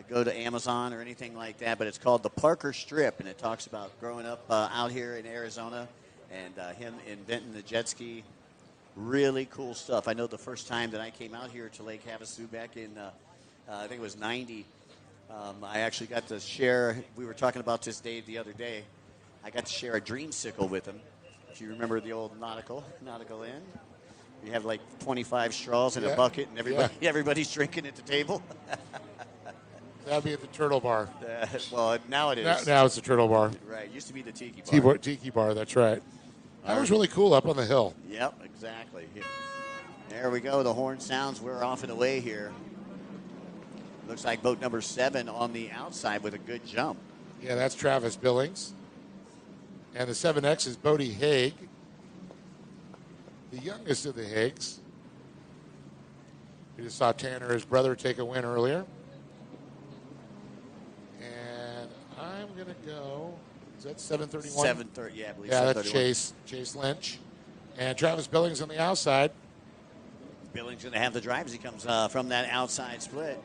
go to Amazon or anything like that, but it's called The Parker Strip, and it talks about growing up out here in Arizona and him inventing the jet ski. Really cool stuff. I know the first time that I came out here to Lake Havasu back in, I think it was 90, I actually got to share, we were talking about this, Dave, the other day. I got to share a dreamsicle with him. If you remember the old nautical inn. You have like 25 straws in a bucket, and everybody's drinking at the table. That'd be at the Turtle Bar. Well, now it is. Now it's the Turtle Bar. Right. It used to be the Tiki Bar. Tiki Bar, that's right. That was really cool up on the hill. Yep, exactly. There we go. The horn sounds. We're off and away here. Looks like boat number 7 on the outside with a good jump. Yeah, that's Travis Billings. And the 7X is Bodie Haig, the youngest of the Haigs. We just saw Tanner, his brother, take a win earlier. And I'm going to go, is that 731? 730, yeah, I believe. Yeah, that's Chase Lynch. And Travis Billings on the outside. Billings going to have the drive as he comes from that outside split.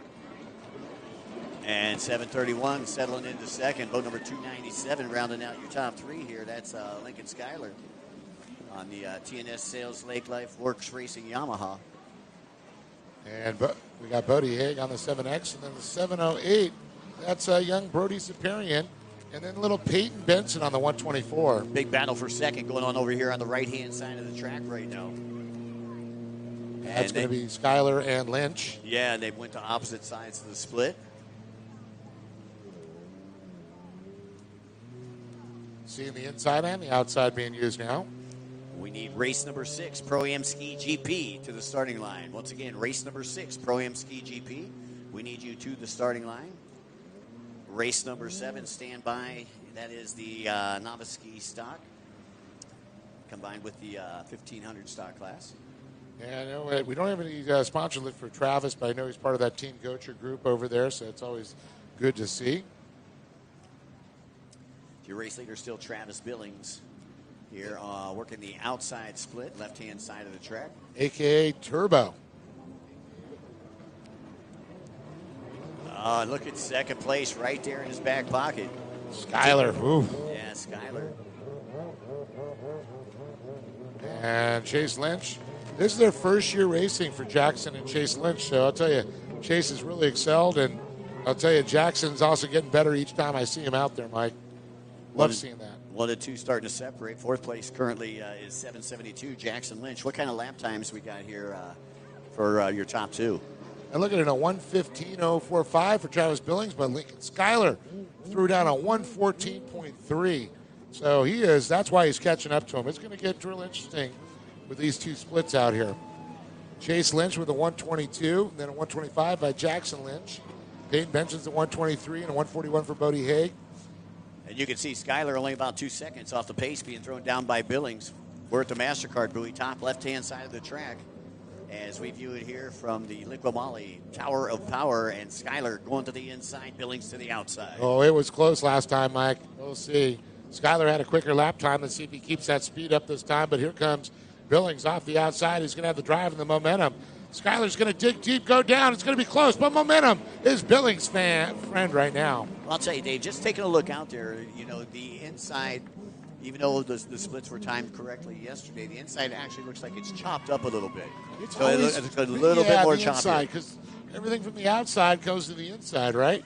And 7:31 settling into second. Boat number 297 rounding out your top three here. That's Lincoln Schuyler on the TNS Sales Lake Life Works Racing Yamaha. And we got Bodie Haig on the 7X, and then the 708. That's young Brody Saparian. And then little Peyton Benson on the 124. Big battle for second going on over here on the right-hand side of the track right now. That's going to be Schuyler and Lynch. Yeah, they went to opposite sides of the split. Seeing the inside and the outside being used now. We need race number 6, Pro-Am Ski GP, to the starting line. Once again, race number 6, Pro-Am Ski GP. We need you to the starting line. Race number 7, stand by. That is the novice ski stock, combined with the 1500 stock class. Yeah, I know we don't have any sponsor list for Travis, but I know he's part of that Team Gocher group over there, so it's always good to see. Your race leader still Travis Billings here, working the outside split, left-hand side of the track. A.K.A. Turbo. Look at second place right there in his back pocket. Schuyler. Ooh. Yeah, Schuyler. And Chase Lynch. This is their first year racing for Jackson and Chase Lynch. So I'll tell you, Chase has really excelled. And I'll tell you, Jackson's also getting better each time I see him out there, Mike. Love seeing that. 1 and 2 starting to separate. Fourth place currently is 7:72, Jackson Lynch. What kind of lap times we got here for your top two? And look at it, a 1:15.045 for Travis Billings, but Lincoln Schuyler threw down a 1:14.3. So that's why he's catching up to him. It's going to get real interesting with these two splits out here. Chase Lynch with a 1:22, and then a 1:25 by Jackson Lynch. Peyton Benson's a 1:23 and a 1:41 for Bodie Haig. And you can see Schuyler only about 2 seconds off the pace being thrown down by Billings. We're at the MasterCard buoy, top left-hand side of the track, as we view it here from the Liqui Moly Tower of Power, and Schuyler going to the inside, Billings to the outside. Oh, it was close last time, Mike. We'll see. Schuyler had a quicker lap time. Let's see if he keeps that speed up this time, but here comes Billings off the outside. He's going to have the drive and the momentum. Schuyler's going to dig deep, go down. It's going to be close, but momentum is Billings' friend right now. Well, I'll tell you, Dave, just taking a look out there, the inside, even though the splits were timed correctly yesterday, the inside actually looks like it's chopped up a a little bit. It's a little bit more choppy. Because everything from the outside goes to the inside, right?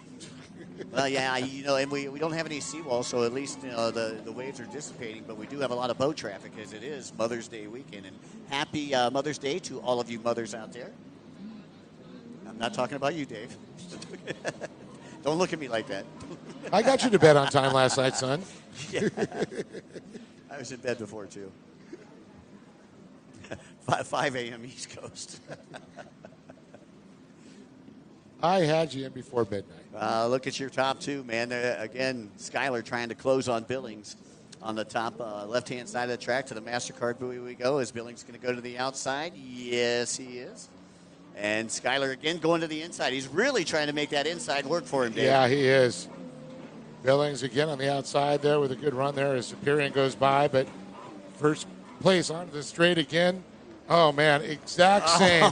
Well, yeah, and we don't have any seawall, so at least the waves are dissipating, but we do have a lot of boat traffic as it is Mother's Day weekend. And happy Mother's Day to all of you mothers out there. I'm not talking about you, Dave. Don't look at me like that. I got you to bed on time last night, son. Yeah. I was in bed before, too. 5 a.m. East Coast. I had you in before midnight. Look at your top two, man. Again, Schuyler trying to close on Billings on the top left-hand side of the track. To the MasterCard buoy we go. Is Billings going to go to the outside? Yes, he is. And Schuyler again going to the inside. He's really trying to make that inside work for him, Dave. Yeah, he is. Billings again on the outside there with a good run there as Superior goes by, but first place onto the straight again. Oh, man, exact same.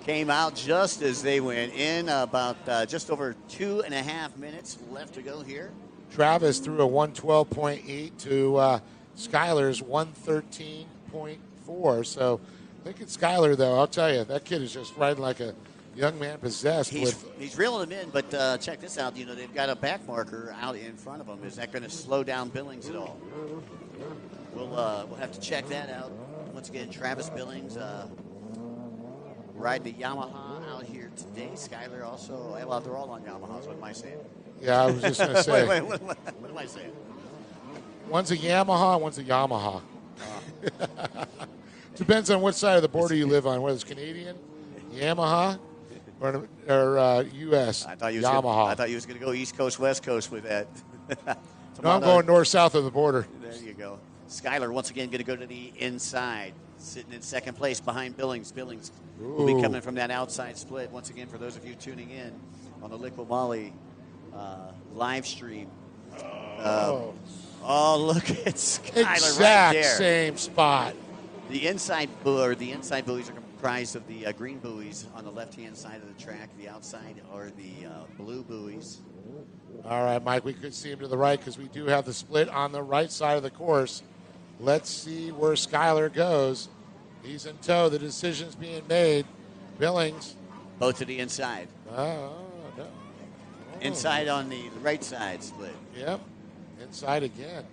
Came out just as they went in, about just over 2.5 minutes left to go here. Travis threw a 112.8 to Schuyler's 113.4. So look at Schuyler, though. I'll tell you, that kid is just riding like a young man possessed. He's reeling them in, but check this out. They've got a back marker out in front of them. Is that going to slow down Billings at all? We'll have to check that out. Once again, Travis Billings ride the Yamaha out here today. Schuyler also, well, they're all on Yamahas. What am I saying? Yeah, I was just going to say. Wait, what am I saying? One's a Yamaha, one's a Yamaha. Depends on what side of the border you live on, whether it's Canadian, Yamaha, or U.S. Yamaha. I thought you was going to go East Coast, West Coast with that. No, I'm going north-south of the border. There you go. Schuyler once again going to go to the inside, sitting in second place behind Billings. Billings will be coming from that outside split. Once again, for those of you tuning in on the Liqui Moly live stream. Look at Schuyler right there. Same spot. The inside buoys are comprised of the green buoys on the left-hand side of the track. The outside are the blue buoys. All right, Mike, we could see him to the right because we do have the split on the right side of the course. Let's see where Skyler goes. He's in tow. The decision's being made. Billings. Both to the inside. No. Inside on the right side split. Yep. Inside again.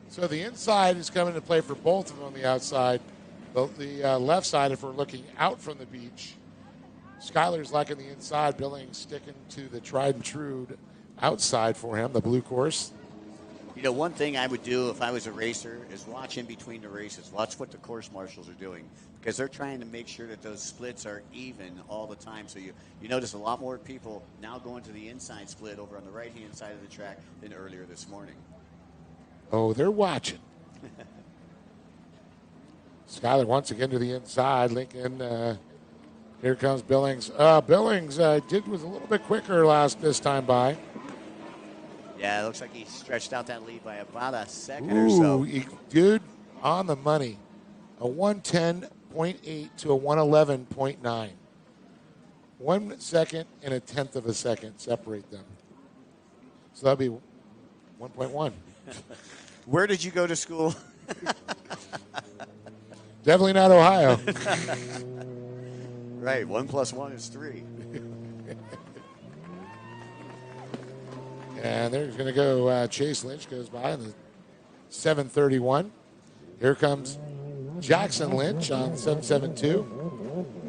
So the inside is coming to play for both of them on the outside. The left side, if we're looking out from the beach, Skyler's liking the inside. Billings sticking to the tried and true outside for him, the blue course. You know, one thing I would do if I was a racer is watch in between the races. Watch what the course marshals are doing because they're trying to make sure that those splits are even all the time. So you notice a lot more people now going to the inside split over on the right-hand side of the track than earlier this morning. Oh, they're watching. Skyler once again to the inside. Lincoln, here comes Billings. Billings was a little bit quicker this time by. Yeah, it looks like he stretched out that lead by about a second or so. Dude, on the money. A 110.8 to a 111.9. 1 second and a tenth of a second separate them. So that'd be 1.1. Where did you go to school? Definitely not Ohio. Right, 1 + 1 is 3. And there's going to go Chase Lynch goes by in the 731. Here comes Jackson Lynch on 772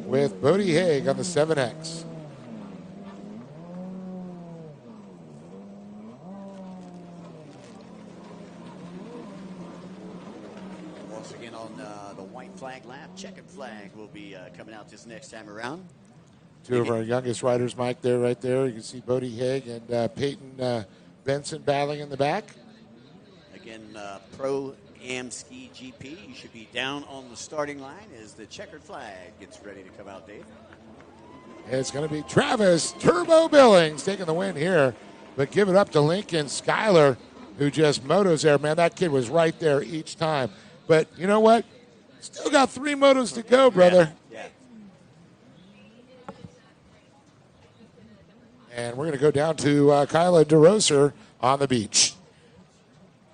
with Bodie Haig on the 7X. Once again on the white flag lap, checkered flag will be coming out this next time around. Two of our youngest riders, Mike, there, right there. You can see Bodie Haig and Peyton Benson battling in the back. Again, Pro-Am Ski GP. You should be down on the starting line as the checkered flag gets ready to come out, Dave. It's going to be Travis Turbo Billings taking the win here. But give it up to Lincoln Schuyler, who just motos there. Man, that kid was right there each time. But you know what? Still got 3 motos to go, brother. Yeah. And we're going to go down to Kyla DeRoser on the beach.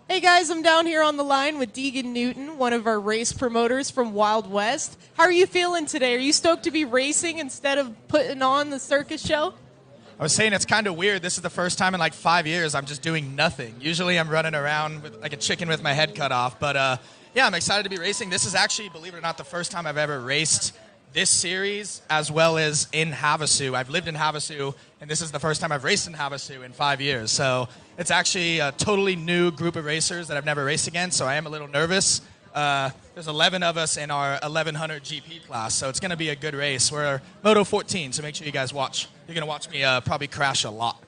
Hey guys, I'm down here on the line with Deegan Newton, one of our race promoters from Wild West. How are you feeling today? Are you stoked to be racing instead of putting on the circus show? I was saying it's kind of weird. This is the first time in like 5 years I'm just doing nothing. Usually I'm running around with, like a chicken with my head cut off. But yeah, I'm excited to be racing. This is actually, believe it or not, the first time I've ever raced this series as well as in Havasu. I've lived in Havasu, and this is the first time I've raced in Havasu in 5 years. So it's actually a totally new group of racers that I've never raced against, so I am a little nervous. There's 11 of us in our 1100 GP class, so it's going to be a good race. We're Moto 14, so make sure you guys watch. You're going to watch me probably crash a lot.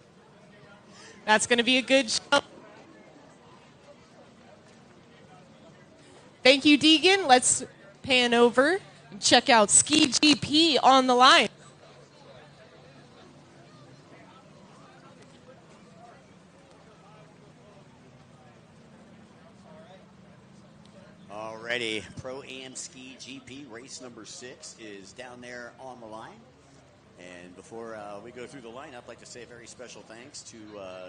That's going to be a good show. Thank you, Deegan. Let's pan over and check out Ski GP on the line. Alrighty, Pro-Am Ski GP race number 6 is down there on the line. And before we go through the lineup, I'd like to say a very special thanks to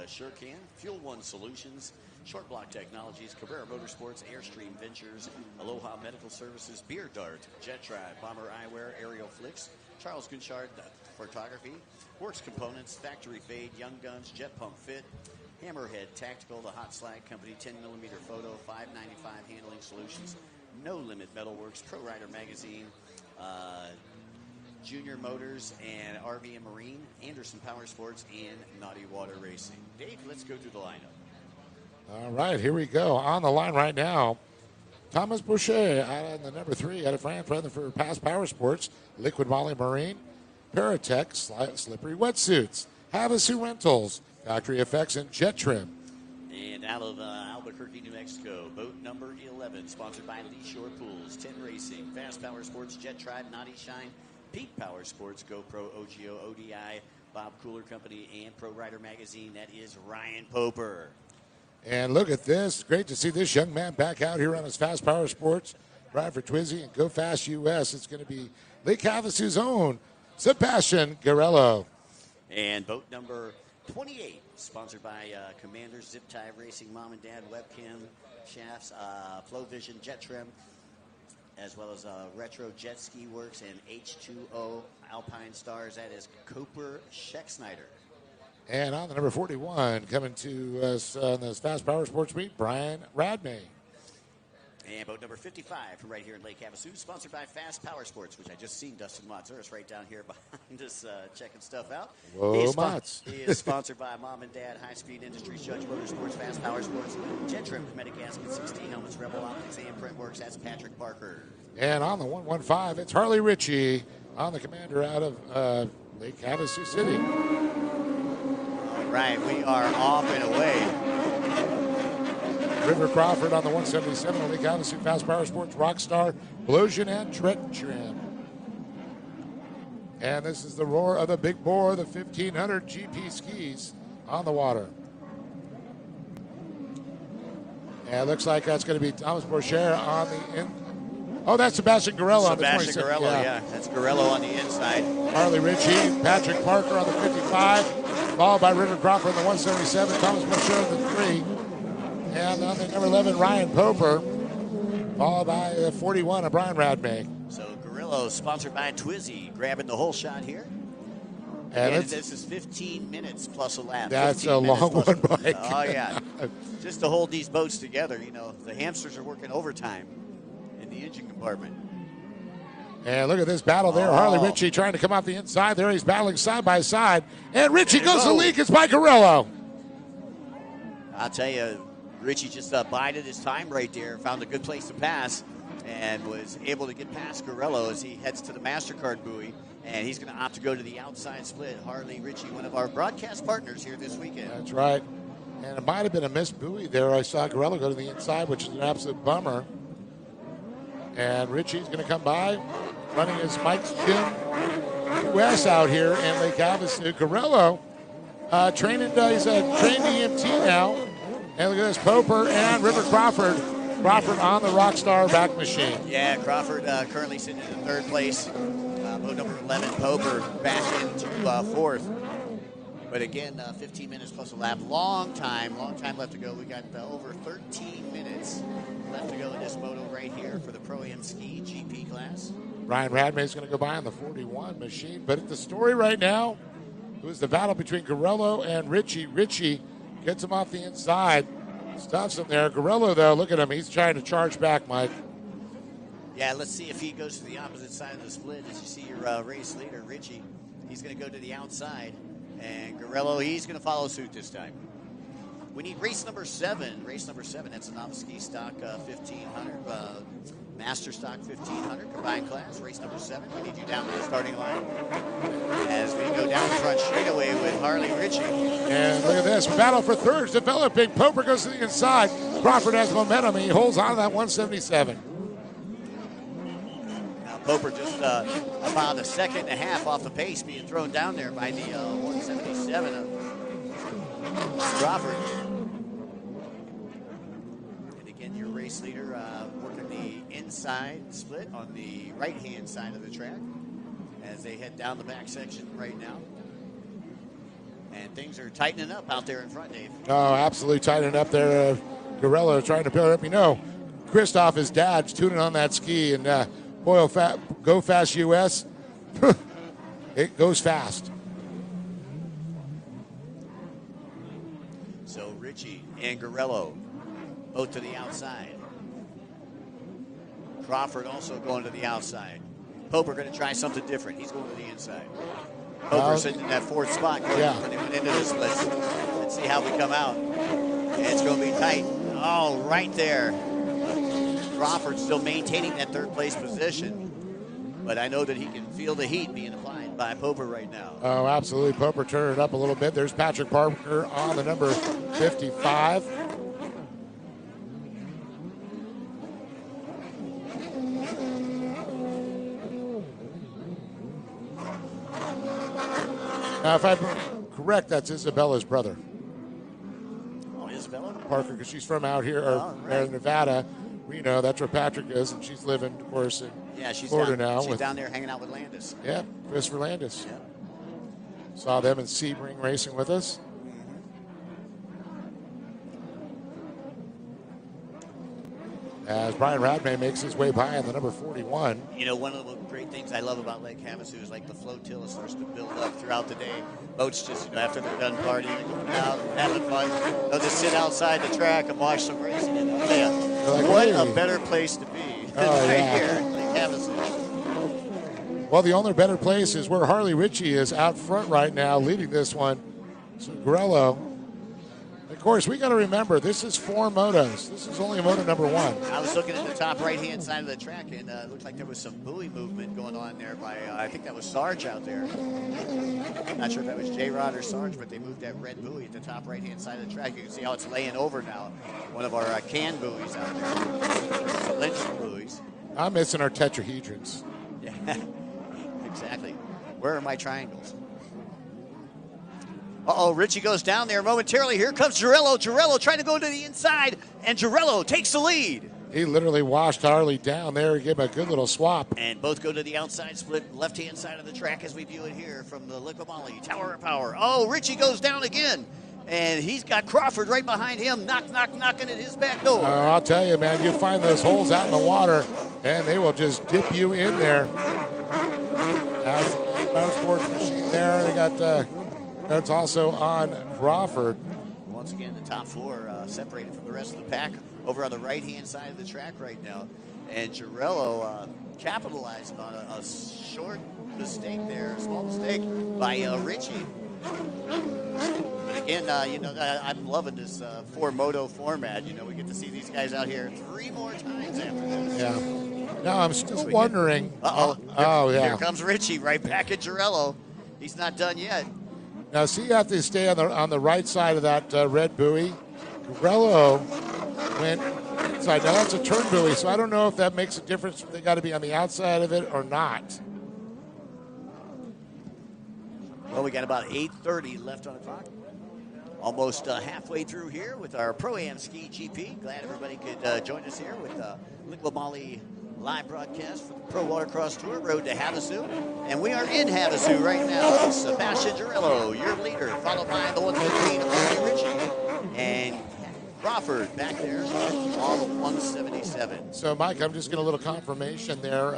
SureCan, Fuel One Solutions, Short Block Technologies, Cabrera Motorsports, Airstream Ventures, Aloha Medical Services, Beer Dart, Jet Tribe, Bomber Eyewear, Aerial Flicks, Charles Gunchard Photography, Works Components, Factory Fade, Young Guns, Jet Pump Fit, Hammerhead Tactical, The Hot Slag Company, 10mm Photo, 595 Handling Solutions, No Limit Metalworks, Pro Rider Magazine, Junior Motors and RV and Marine, Anderson Power Sports, and Naughty Water Racing. Dave, let's go through the lineup. All right, here we go. On the line right now, Thomas Boucher out of the number 3 out of France, running for Past Power Sports, Liquid Moly Marine, Paratech, Slippery Wetsuits, Havasu Rentals, Factory Effects, and Jet Trim. And out of Albuquerque, New Mexico, boat number 11, sponsored by Lee Shore Pools, 10 Racing, Fast Power Sports, Jet Tribe, Naughty Shine, Peak Power Sports, GoPro, OGO, ODI, Bob Cooler Company, and Pro Rider Magazine. That is Ryan Poper. And look at this. Great to see this young man back out here on his Fast Power Sports. Right for Twizzy and Go Fast US. It's going to be Lake Havasu's own Sebastian Garello. And boat number 28, sponsored by Commanders, Zip Tie Racing, Mom and Dad, Webcam, Shafts, Flow Vision, Jet Trim, as well as Retro Jet Ski Works and H2O Alpine Stars. That is Cooper Scheck-Snyder. And on the number 41, coming to us on this Fast Power Sports Meet, Brian Radney. And boat number 55 from right here in Lake Havasu, sponsored by Fast Power Sports, which I just seen Dustin Motz right down here behind us checking stuff out. Whoa, Motz. He is sponsored by Mom and Dad, High Speed Industries, Judge Motorsports, Fast Power Sports, Jet Trim, Comedic Gasket, 16 Helmets, Rebel Optics, and Printworks. That's Patrick Barker. And on the 115, it's Harley Ritchie on the Commander out of Lake Havasu City. All right, we are off and away. River Crawford on the 177, Lake Havasu Fast Power Sports, Rockstar, Blosian, and Trent Trim. And this is the roar of the big bore, the 1500 GP skis on the water. And it looks like that's going to be Thomas Bourchier on the in. Oh, that's Sebastian Garello on the 27. Sebastian Garello, yeah. That's Garello on the inside. Harley Ritchie, Patrick Parker on the 55, followed by River Crawford on the 177, Thomas Bourchier on the 3. And on the number 11, Ryan Poper, followed by 41, Brian Radney. So Garello, sponsored by Twizzy, grabbing the whole shot here. And this is 15 minutes plus a lap. That's a long one, Mike. Oh, yeah. Just to hold these boats together, you know, the hamsters are working overtime in the engine compartment. And look at this battle there. Harley Ritchie trying to come off the inside there. He's battling side by side. And Ritchie goes to the leak. It's by Garello. I'll tell you, Ritchie just bided his time right there, found a good place to pass, and was able to get past Garello as he heads to the MasterCard buoy. And he's going to opt to go to the outside split. Harley Ritchie, one of our broadcast partners here this weekend. That's right. And it might have been a missed buoy there. I saw Garello go to the inside, which is an absolute bummer. And Ritchie's going to come by, running his Mike's Gym US out here in Lake Havasu. Garello, he's a trained EMT now. And look at this, Poper and River Crawford. Crawford on the Rockstar back machine. Yeah, Crawford currently sitting in third place. Boat number 11, Poper, back into fourth. But again, 15 minutes plus a lap. Long time left to go. We got over 13 minutes left to go in this moto right here for the Pro-Am Ski GP class. Ryan Radmay is going to go by on the 41 machine. But the story right now, it was the battle between Garello and Ritchie. Ritchie gets him off the inside, stuffs him there. Garello, though, look at him. He's trying to charge back, Mike. Yeah, let's see if he goes to the opposite side of the split. As you see your race leader, Ritchie, he's going to go to the outside. And Garello, he's going to follow suit this time. We need race number 7. Race number 7, that's a novice ski stock 1500, master stock 1500 combined class. Race number 7, we need you down to the starting line as we go down the front straightaway with Harley Ritchie. And look at this, battle for thirds developing. Poper goes to the inside. Crawford has momentum, and he holds on to that 177. Poper just about a second and a half off the pace, being thrown down there by the 177 of Crawford. And again, your race leader working the inside split on the right-hand side of the track as they head down the back section right now. And things are tightening up out there in front, Dave. Oh, absolutely tightening up there. Garello trying to build it up. You know, Christoph, his dad's tuning on that ski, and Go Fast US, it goes fast. So Ritchie and Garello both to the outside. Crawford also going to the outside. Poper going to try something different. He's going to the inside. Poper sitting in that fourth spot when they went into this split. Let's see how we come out. And it's going to be tight. Oh, right there. Crawford still maintaining that third place position, but I know that he can feel the heat being applied by Poper right now. Oh, absolutely. Poper turning it up a little bit. There's Patrick Parker on the number 55. Now, if I'm correct, that's Isabella's brother. Oh, Isabella? Parker, because she's from out here, or Nevada. Reno. That's where Patrick is, and she's living, of course, in she's Florida down, now. She's down there hanging out with Landis. Yeah, Christopher Landis. Yeah. Saw them in Sebring racing with us. As Brian Radman makes his way by on the number 41. You know, one of the great things I love about Lake Havasu is like the flotilla starts to build up throughout the day. Boats just, after they're done partying, going out and having fun, they'll just sit outside the track and watch some racing. And I'll tell you, what a better place to be than here at Lake Havasu. Well, the only better place is where Harley Ritchie is out front right now, leading this one. So Grello. Of course, we got to remember, this is 4 motos. This is only moto number 1. I was looking at the top right-hand side of the track, and it looked like there was some buoy movement going on there by, I think that was Sarge out there. Not sure if that was J-Rod or Sarge, but they moved that red buoy at the top right-hand side of the track. You can see how it's laying over now. One of our can buoys out there. Lynch buoys. I'm missing our tetrahedrons. Yeah, exactly. Where are my triangles? Uh-oh, Ritchie goes down there momentarily. Here comes Girello. Girello trying to go to the inside, and Girello takes the lead. He literally washed Harley down there, gave him a good little swap. And both go to the outside split, left-hand side of the track as we view it here from the Liqui Moly Tower of Power. Oh, Ritchie goes down again, and he's got Crawford right behind him, knocking at his back door. I'll tell you, man, you find those holes out in the water, and they will just dip you in there. As the sports machine there, they got... That's also on Crawford. Once again, the top 4 separated from the rest of the pack over on the right-hand side of the track right now. And Girello capitalizing on a short mistake there, a small mistake by Ritchie. But again, I'm loving this 4-moto format. We get to see these guys out here 3 more times after this. Yeah. Now, I'm still wondering. Here comes Ritchie right back at Girello. He's not done yet. Now, see, you have to stay on the right side of that red buoy. Grello went inside. Now, that's a turn buoy, so I don't know if that makes a difference if they got to be on the outside of it or not. Well, we got about 8:30 left on the clock. Almost halfway through here with our Pro-Am Ski GP. Glad everybody could join us here with Liqui Moly live broadcast for the Pro Watercross Tour, Road to Havasu. And we are in Havasu right now. Sebastian Girello, your leader, followed by the 115 of Harley Ritchie. And Crawford back there on the 177. So, Mike, I'm just getting a little confirmation there.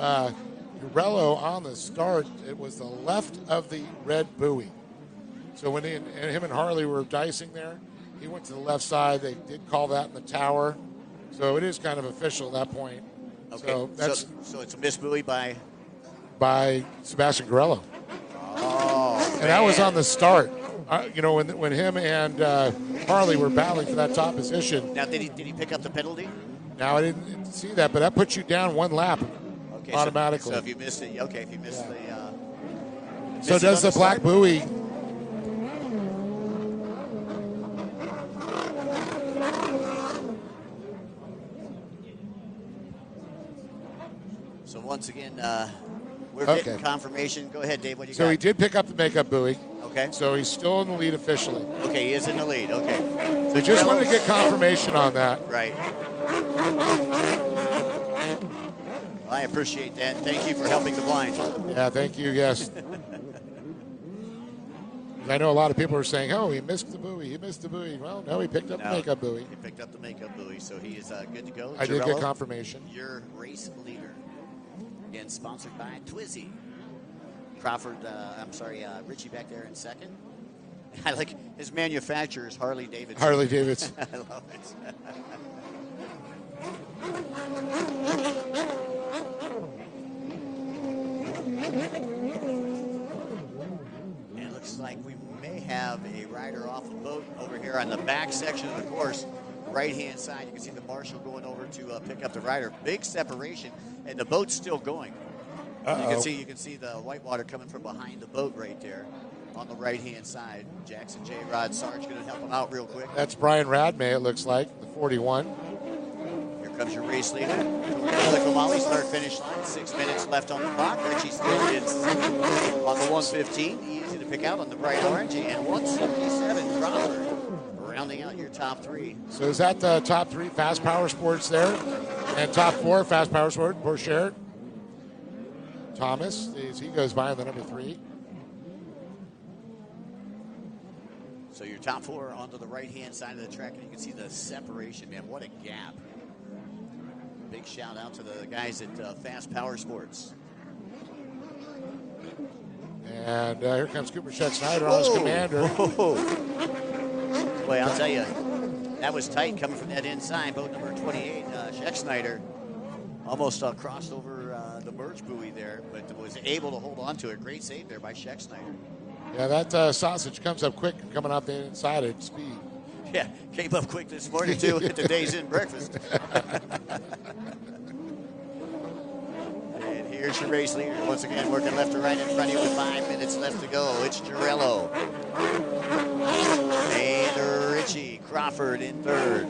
Girello on the start, it was the left of the red buoy. So when him and Harley were dicing there, he went to the left side. They did call that in the tower. So it is kind of official at that point. Okay, so it's a missed buoy by Sebastian Girello. Oh, and that was on the start. When him and Harley were battling for that top position. Now, did he pick up the penalty? No, I didn't see that, but that puts you down 1 lap automatically. So if you missed it, if you missed the. So does the black buoy? So once again, we're getting confirmation. Go ahead, Dave. What do you got? So he did pick up the makeup buoy. Okay. So he's still in the lead officially. Okay, he is in the lead. Okay. So just wanted to get confirmation on that. Right. Well, I appreciate that. Thank you for helping the blind. Yeah, thank you. Yes. I know a lot of people are saying, "Oh, he missed the buoy. He missed the buoy." Well, no, he picked up the makeup buoy. He picked up the makeup buoy, so he is good to go. I did get confirmation. Your race leader. Again, sponsored by Twizy. Crawford, Ritchie back there in second. I like his manufacturer is Harley Davidson. Harley Davidson. I love it. And it looks like we may have a rider off the boat over here on the back section of the course. Right-hand side, you can see the marshal going over to pick up the rider. Big separation, and the boat's still going. You can see the whitewater coming from behind the boat right there on the right-hand side. Jackson J. Rod Sarge going to help him out real quick. That's Brian Radmay, it looks like, the 41. Here comes your race leader. Liqui Moly start-finish line. 6 minutes left on the clock. Ritchie still is on the 115. Easy to pick out on the bright orange. And 177, Crawford. Rounding out your top 3. So is that the top 3 Fast Power Sports there? And top 4, fast power sport, Borchardt. Thomas, as he goes by on the number 3. So your top 4 onto the right-hand side of the track, and you can see the separation, man. What a gap. Big shout out to the guys at Fast Power Sports. And here comes Cooper Scheck-Snyder on his commander. Boy, I'll tell you, that was tight coming from that inside. Boat number 28, Scheck-Snyder, almost crossed over the merge buoy there, but was able to hold on to it. Great save there by Scheck-Snyder. Yeah, that sausage comes up quick coming off the inside at speed. Yeah, came up quick this morning, too, at the Days In breakfast. And here's your race leader. Once again, working left to right in front of you with 5 minutes left to go. It's Girello. And Richie Crawford in third.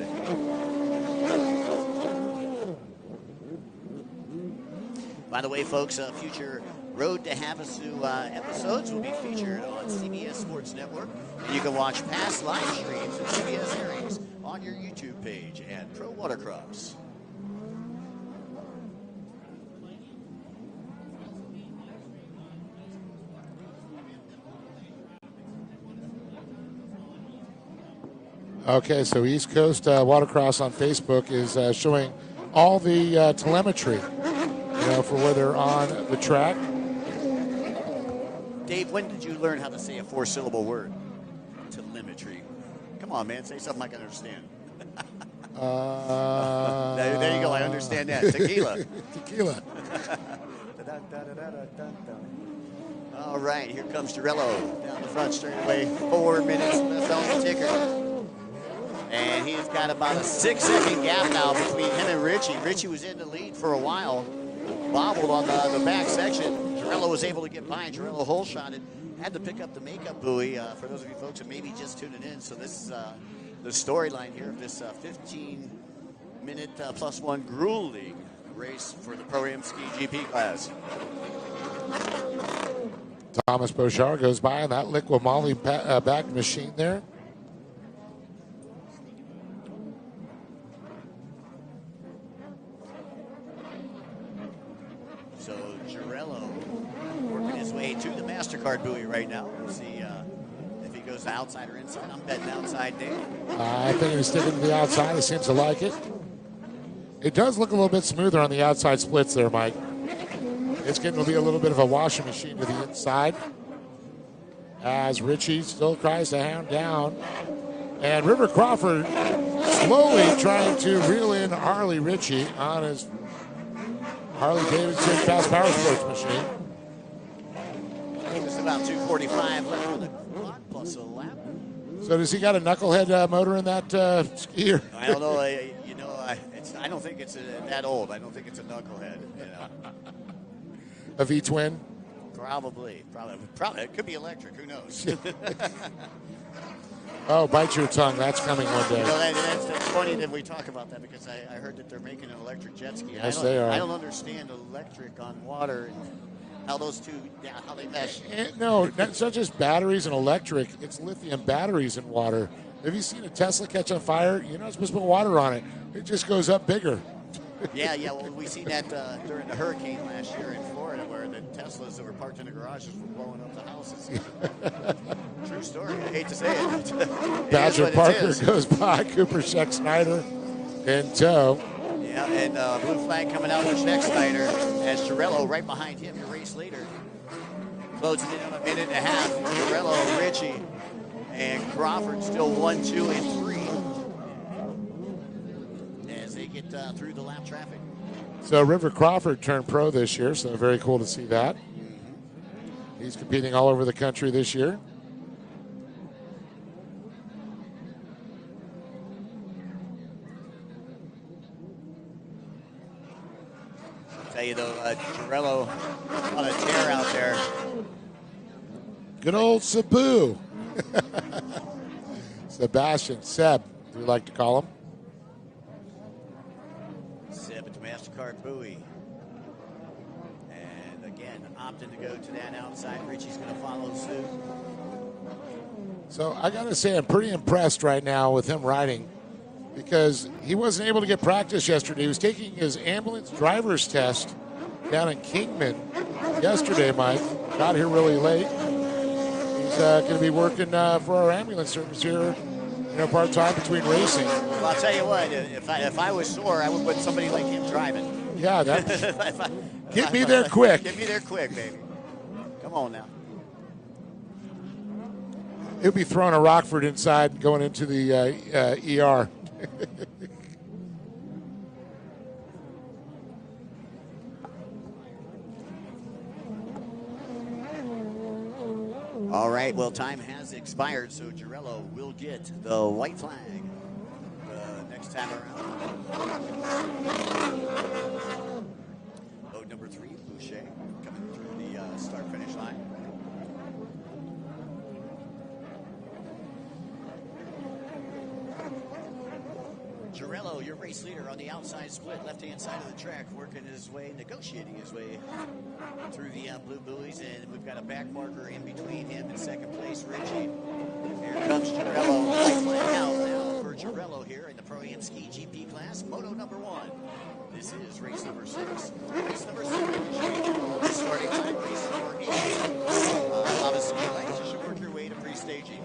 By the way, folks, future Road to Havasu episodes will be featured on CBS Sports Network. And you can watch past live streams of CBS areas on your YouTube page at Pro Watercross. Okay, so East Coast Watercross on Facebook is showing all the telemetry, for where they're on the track. Dave, when did you learn how to say a 4-syllable word? Telemetry. Come on, man. Say something I can understand. There you go. I understand that. Tequila. Tequila. All right. Here comes Girello down the front straightaway. 4 minutes left on the ticker. And he's got about a 6-second gap now between him and Richie. Richie was in the lead for a while. Bobbled on the back section. Girello was able to get by. Girello hole shotted. Had to pick up the makeup buoy for those of you folks who may be just tuning in. So this is the storyline here of this 15-minute +1 grueling race for the Pro-Am Ski GP class. Thomas Borchardt goes by on that Liqui Moly back machine there. So Girello working his way to the MasterCard buoy right now. We'll see if he goes to outside or inside. I'm betting outside, Dave. I think he's sticking to the outside. He seems to like it. It does look a little bit smoother on the outside splits there, Mike. It's getting to be a little bit of a washing machine to the inside. As Richie still tries to hound down. And River Crawford slowly trying to reel in Harley Richie on his Harley Davidson Fast Power Sports machine. Just about 2:45 left on the clock, plus a lap. So does he got a knucklehead motor in that skier? I don't know. I don't think it's that old. I don't think it's a knucklehead. A V-twin? Probably. It could be electric. Who knows? Oh, bite your tongue. That's coming one day. That's funny that we talk about that because I heard that they're making an electric jet ski. Yes, they are. I don't understand electric on water and how those two, how they mesh. No, it's not just batteries and electric. It's lithium batteries in water. Have you seen a Tesla catch on fire? You're not supposed to put water on it. It just goes up bigger. Yeah. Well, we seen that during the hurricane last year in Florida where the Teslas that were parked in the garages were blowing up the houses. True story. I hate to say it. Badger Parker goes by. Cooper Scheck-Snyder in tow. Yeah, and blue flag coming out for Scheck-Snyder as Girello right behind him, your race leader. Closing in on a minute and a half. Girello, Richie, and Crawford still 1, 2, and 3 as they get through the lap traffic. So River Crawford turned pro this year, so very cool to see that. He's competing all over the country this year. I'll tell you though, Girello on a tear out there. Good old Cebu. Sebastian, Seb, we like to call him. Seb at the MasterCard buoy. And again, opting to go to that outside. Richie's going to follow suit. So I got to say, I'm pretty impressed right now with him riding because he wasn't able to get practice yesterday. He was taking his ambulance driver's test down in Kingman yesterday, Mike. Got here really late. He's going to be working for our ambulance service here, part-time between racing. Well, I'll tell you what, if I was sore, I would put somebody like him driving. Yeah, get me there quick. Get me there quick, baby. Come on now. He'll be throwing a Rockford inside and going into the ER. All right, well, time has expired, so Girello will get the white flag next time around. Boat number 3, Boucher, coming through the start-finish line. Girello, your race leader on the outside split, left-hand side of the track, working his way, negotiating his way through the blue buoys, and we've got a back marker in between him and second place, Richie. Here comes Girello, white flag out now for Girello here in the Pro-Am Ski GP class, Moto number 1. This is race number 6. Race number 7, starting line, race number 8. Havasu City, you should work your way to pre-staging.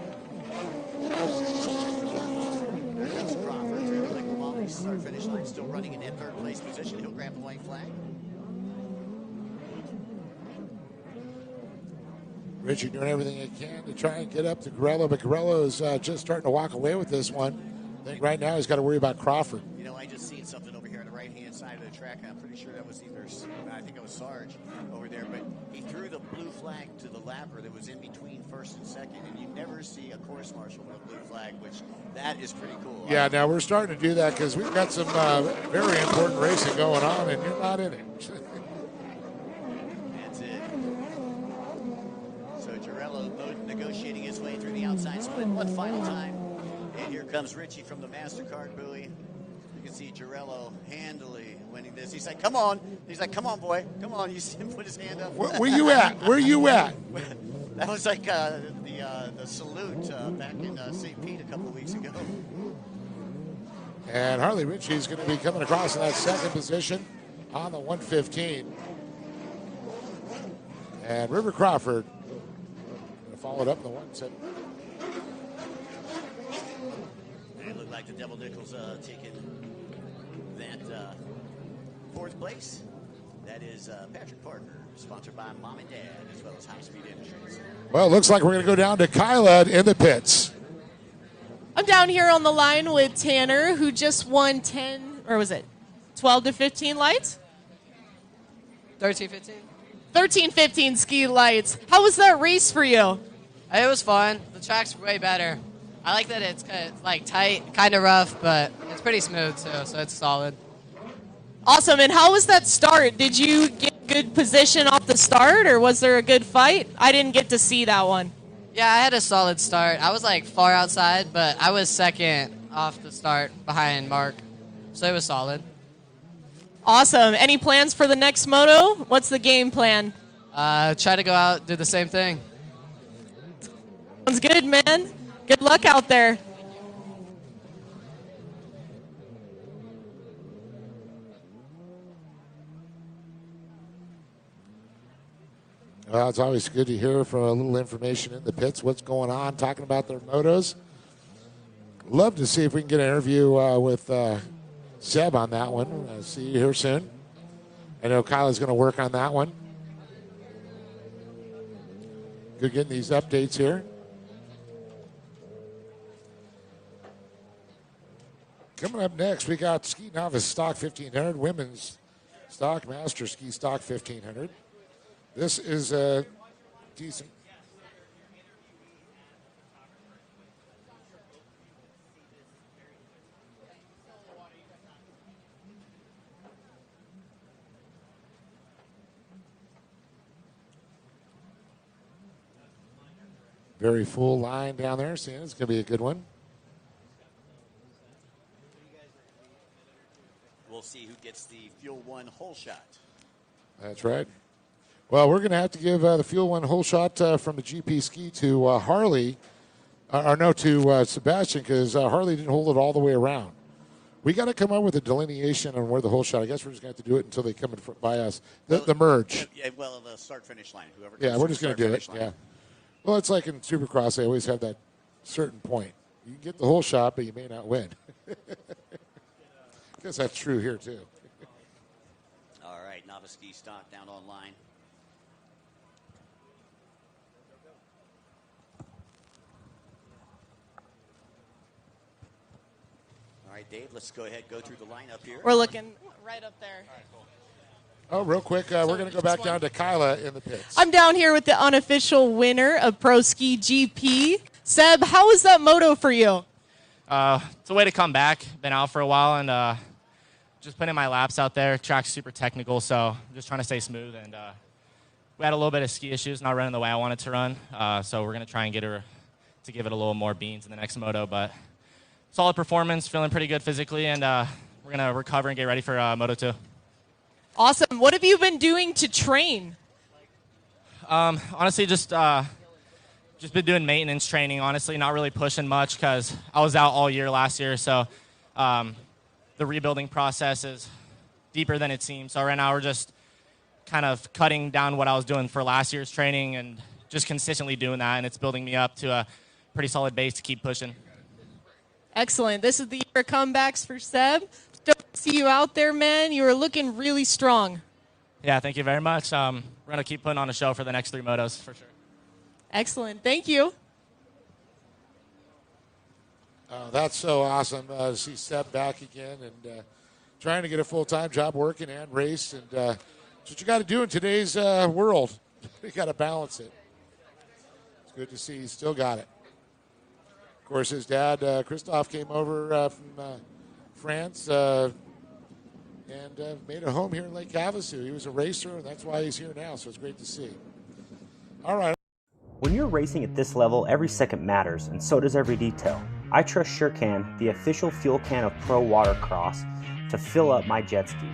There comes Crawford through the Moly start-finish line, still running in that third-place position. He'll grab the white flag. Richie doing everything he can to try and get up to Girello, but Girello is just starting to walk away with this one. I think right now he's got to worry about Crawford. I just seen something over here on the right-hand side of the track, and I'm pretty sure that was I think it was Sarge over there, but he threw the blue flag to the lapper that was in between first and second, and you never see a course marshal with a blue flag, which that is pretty cool. Yeah, now we're starting to do that because we've got some very important racing going on, and you're not in it. That's it. So Girello negotiating his way through the outside split one final time. And here comes Richie from the MasterCard buoy. You can see Girello handily winning this. He's like, come on. He's like, come on, boy. Come on. You see him put his hand up. Where you at? Where you at? That was like the salute back in St. Pete a couple of weeks ago. And Harley Ritchie's going to be coming across in that second position on the 115. And River Crawford followed up in the 117. It looked like the Devil Nickels taking that fourth place. That is Patrick Parker, sponsored by Mom and Dad, as well as High Speed Industries. Well, it looks like we're going to go down to Kyla in the pits. I'm down here on the line with Tanner, who just won 12 to 15 lights? 13, 15. 13, 15 ski lights. How was that race for you? It was fun. The track's way better. I like that it's like tight, kind of rough, but it's pretty smooth too, so it's solid. Awesome. And how was that start? Did you get good position off the start, or was there a good fight? I didn't get to see that one. Yeah, I had a solid start. I was like far outside, but I was second off the start behind Mark, so it was solid. Awesome. Any plans for the next moto? What's the game plan? Try to go out, do the same thing. Sounds good, man. Good luck out there. Well, it's always good to hear from a little information in the pits, what's going on, talking about their motos. Love to see if we can get an interview with Seb on that one. I'll see you here soon. I know Kyla's going to work on that one. Good getting these updates here. Coming up next, we got Ski Novice Stock 1500, Women's Stock Master Ski Stock 1500. This is a decent. Very full line down there. Seeing it's going to be a good one. We'll see who gets the Fuel One hole shot. That's right. Well, we're going to have to give the Fuel One hole shot from the GP ski to Harley, to Sebastian, because Harley didn't hold it all the way around. We got to come up with a delineation on where the hole shot. I guess we're just going to have to do it until they come in by us. The merge. Yeah, well, the start-finish line. Whoever. Yeah, we're just going to do it. Line. Yeah. Well, it's like in Supercross, they always have that certain point. You can get the whole shot, but you may not win. I guess that's true here, too. All right, novice ski stock down on line. All right, Dave, let's go ahead, go through the lineup here. We're looking right up there. Oh, real quick, we're going to go back down to Kyla in the pits. I'm down here with the unofficial winner of Pro Ski GP. Seb, how was that moto for you? It's a way to come back. Been out for a while and just putting in my laps out there. Track's super technical, so I'm just trying to stay smooth. And we had a little bit of ski issues, not running the way I wanted to run. So we're going to try and get her to give it a little more beans in the next moto. But solid performance, feeling pretty good physically, and we're going to recover and get ready for Moto 2. Awesome. What have you been doing to train? Honestly, just been doing maintenance training, honestly, not really pushing much because I was out all year last year. So the rebuilding process is deeper than it seems. So right now we're just kind of cutting down what I was doing for last year's training and just consistently doing that. And it's building me up to a pretty solid base to keep pushing. Excellent. This is the year of comebacks for Seb. Stoked to see you out there, man. You are looking really strong. Yeah, thank you very much. We're going to keep putting on a show for the next 3 motos for sure. Excellent. Thank you. That's so awesome to see Seb back again and trying to get a full-time job working and race. And that's what you got to do in today's world. You got to balance it. It's good to see he's still got it. Of course, his dad, Christophe, came over from France and made a home here in Lake Havasu. He was a racer, and that's why he's here now, so it's great to see. All right. When you're racing at this level, every second matters, and so does every detail. I trust SureCan, the official fuel can of Pro Watercross, to fill up my jet ski.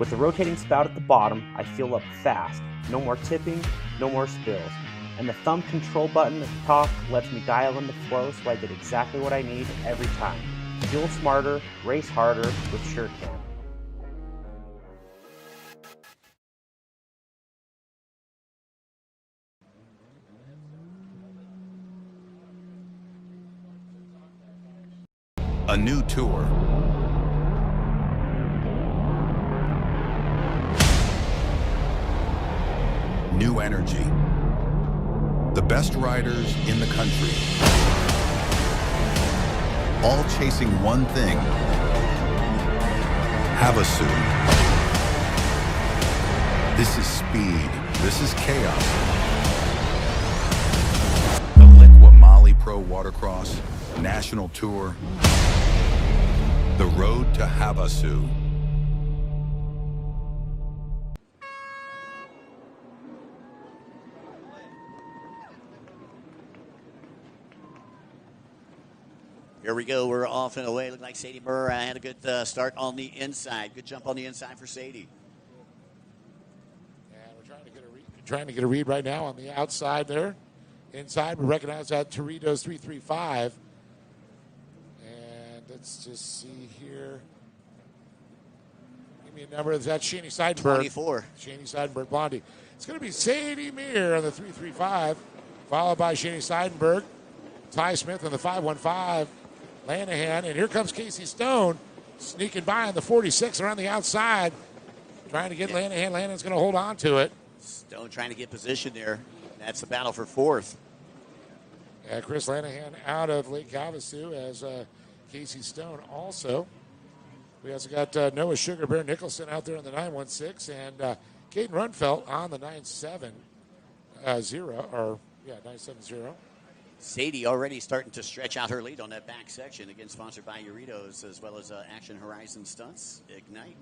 With the rotating spout at the bottom, I fuel up fast. No more tipping, no more spills. And the thumb control button at the top lets me dial in the flow so I get exactly what I need every time. Fuel smarter, race harder with SureCan. A new tour. New energy. The best riders in the country. All chasing one thing. Havasu. This is speed. This is chaos. The Liqui Moly Pro Watercross National Tour. The road to Havasu. Here we go. We're off and away. Looked like Sadie Murr had a good start on the inside. Good jump on the inside for Sadie. And we're trying to get a read right now on the outside there. Inside, we recognize that Torito's 335. And let's just see here. Give me a number. Is that Shani Seidenberg? 24. Shani Seidenberg, Blondie. It's going to be Sadie Meir on the 335, followed by Shani Seidenberg. Ty Smith on the 515. Lanahan, and here comes Casey Stone sneaking by on the 46 around the outside, trying to get Lanahan. Lanahan's going to hold on to it. Stone trying to get position there. That's the battle for fourth. Yeah, Chris Lanahan out of Lake Havasu as Casey Stone also. We also got Noah Sugar Bear Nicholson out there on the 916 and Caden Runfelt on the 970. 970. Sadie already starting to stretch out her lead on that back section, again sponsored by Uritos as well as Action Horizon Stunts, Ignite,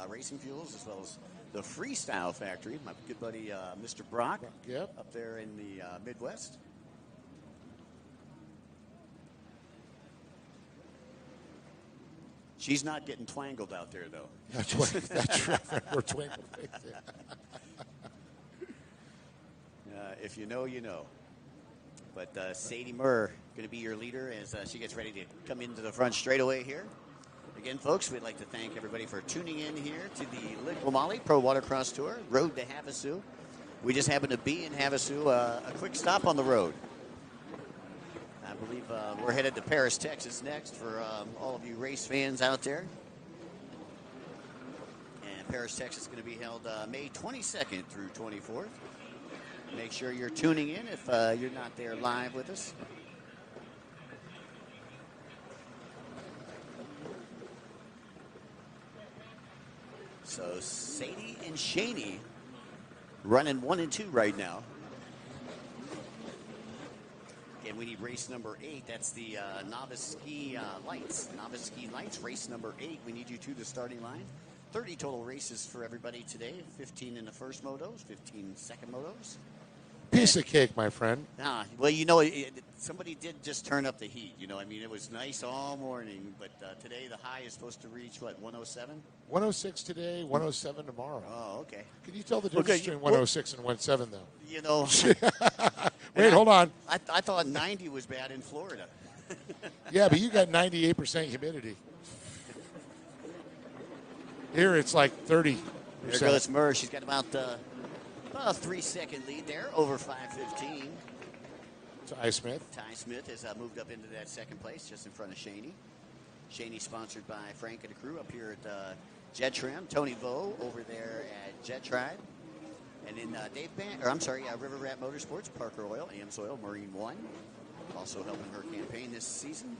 Racing Fuels, as well as the Freestyle Factory. My good buddy Mr. Brock up there in the Midwest. She's not getting twangled out there, though. That's right. We're twangled. If you know, you know. But Sadie Murr going to be your leader as she gets ready to come into the front straightaway here. Again, folks, we'd like to thank everybody for tuning in here to the Liqui Moly Pro Watercross Tour, Road to Havasu. We just happened to be in Havasu, a quick stop on the road. I believe we're headed to Paris, Texas next for all of you race fans out there. And Paris, Texas is going to be held May 22nd through 24th. Make sure you're tuning in if you're not there live with us. So Sadie and Shaney running 1 and 2 right now. Again, we need race number 8. That's the novice ski lights. Novice ski lights, race number 8. We need you to the starting line. 30 total races for everybody today. 15 in the first motos, 15 second motos. Piece of cake, my friend. Well, you know, somebody did just turn up the heat. You know, I mean, it was nice all morning, but today the high is supposed to reach, what, 107? 106 today, 107 tomorrow. Oh, okay. Can you tell the difference between 106 and 107, though? You know. Wait, hold on. I thought 90 was bad in Florida. Yeah, but you got 98% humidity. Here it's like 30%. There goes Murr. She's got about a 3-second lead there over 5:15. Ty Smith. Ty Smith has moved up into that second place just in front of Shaney. Shaney sponsored by Frank and the crew up here at Jet Trim. Tony Vo over there at Jet Tribe. And in River Rat Motorsports, Parker Oil, Ames Oil, Marine One. Also helping her campaign this season.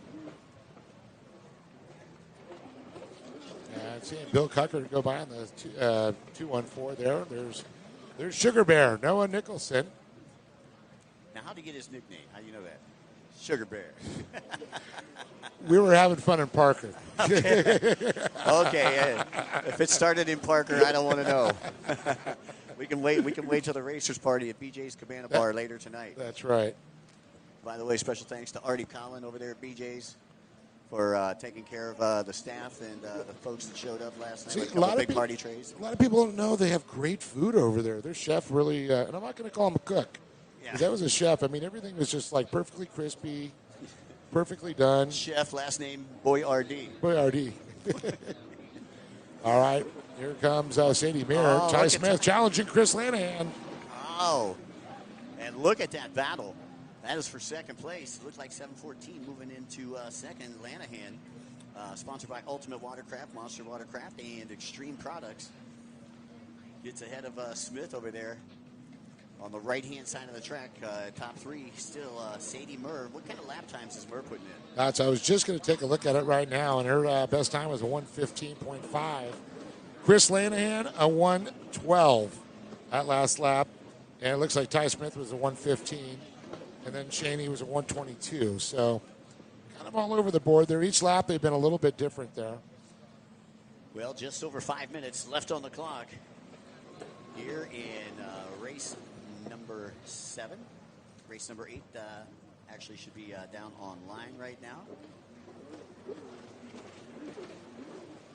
Seeing Bill Cucker go by on the 214 there. There's Sugar Bear, Noah Nicholson. Now, how'd he get his nickname? How do you know that? Sugar Bear. We were having fun in Parker. Okay. If it started in Parker, I don't want to know. We can wait till the racers party at BJ's Cabana Bar later tonight. That's right. By the way, special thanks to Artie Collin over there at BJ's for taking care of the staff and the folks that showed up last night. See, with a couple big party trays. A lot of people don't know they have great food over there. Their chef really, and I'm not going to call him a cook. Yeah. That was a chef. I mean, everything was just like perfectly crispy, perfectly done. Chef, last name Boyardee. Boyardee. All right, here comes Sadie Mir. Ty Smith challenging Chris Lanahan. Oh, and look at that battle. That is for second place. It looks like 714 moving into second. Lanahan, sponsored by Ultimate Watercraft, Monster Watercraft, and Extreme Products. Gets ahead of Smith over there. On the right-hand side of the track, top 3, still Sadie Murr. What kind of lap times is Murr putting in? I was just going to take a look at it right now, and her best time was a 1:15.5. Chris Lanahan, a 1:12 that last lap. And it looks like Ty Smith was a 1:15. And then Shaney was a 1:22. So kind of all over the board there. Each lap they've been a little bit different there. Well, just over 5 minutes left on the clock here in race number 7. Race number 8 actually should be down online right now.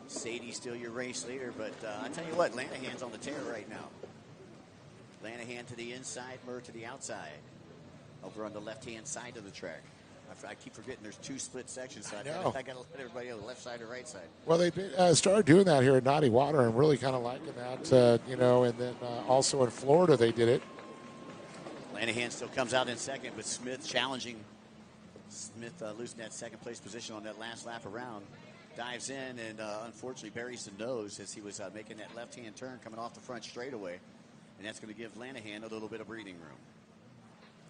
Sadie's still your race leader, but I tell you what, Lanahan's on the tear right now. Lanahan to the inside, Murr to the outside. Over on the left-hand side of the track. I keep forgetting there's 2 split sections, so I got to let everybody on the left side or right side. Well, they started doing that here at Naughty Water and really kind of liking that, and then also in Florida they did it. Lanahan still comes out in second, but Smith challenging. Smith losing that second place position on that last lap around. Dives in and unfortunately buries the nose as he was making that left-hand turn coming off the front straightaway. And that's going to give Lanahan a little bit of breathing room.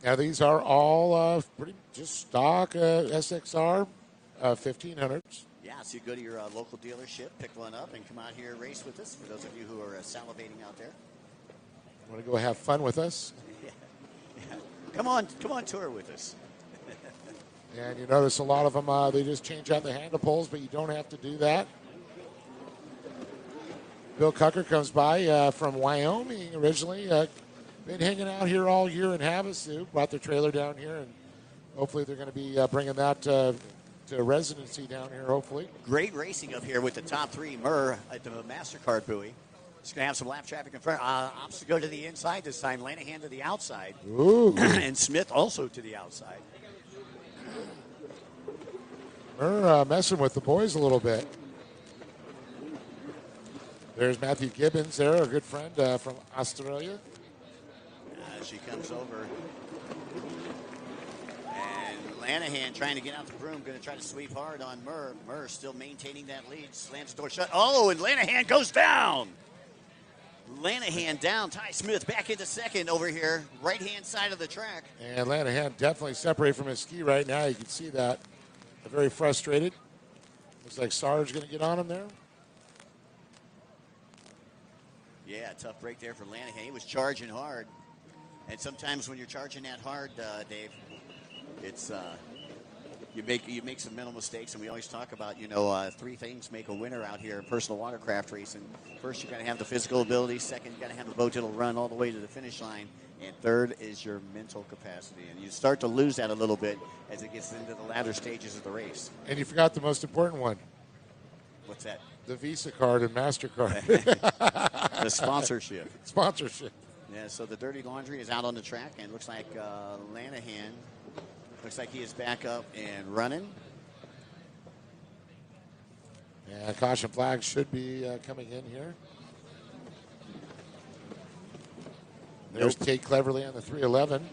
Now, these are all pretty just stock SXR 1500s. Yeah, so you go to your local dealership, pick one up, and come out here and race with us. For those of you who are salivating out there. Want to go have fun with us? Yeah. Come on tour with us. And you notice a lot of them, they just change out the handle poles, but you don't have to do that. Bill Cucker comes by from Wyoming originally. Been hanging out here all year in Havasu. Brought their trailer down here, and hopefully they're going to be bringing that to residency down here, hopefully. Great racing up here with the top 3. Murr at the MasterCard buoy. Just going to have some lap traffic in front. Opts to go to the inside this time. Lanahan to the outside. Ooh. And Smith also to the outside. Murr messing with the boys a little bit. There's Matthew Gibbons there, a good friend from Australia. She comes over. And Lanahan trying to get out the broom, going to try to sweep hard on Murr. Murr still maintaining that lead, slams the door shut. Oh, and Lanahan goes down. Lanahan down. Ty Smith back into second over here, right-hand side of the track. And Lanahan definitely separated from his ski right now. You can see that. They're very frustrated. Looks like Sarge going to get on him there. Yeah, tough break there for Lanahan. He was charging hard. And sometimes when you're charging that hard, Dave, it's you make some mental mistakes. And we always talk about, three things make a winner out here in personal watercraft racing. First, you got to have the physical ability. Second, you got to have a boat that'll run all the way to the finish line. And third is your mental capacity. And you start to lose that a little bit as it gets into the latter stages of the race. And you forgot the most important one. What's that? The Visa card and MasterCard. The sponsorship. Sponsorship. Yeah, so the Dirty Laundry is out on the track, and it looks like Lanahan, looks like he is back up and running. Yeah, caution flag should be coming in here. There's Tate Cleverly on the 311.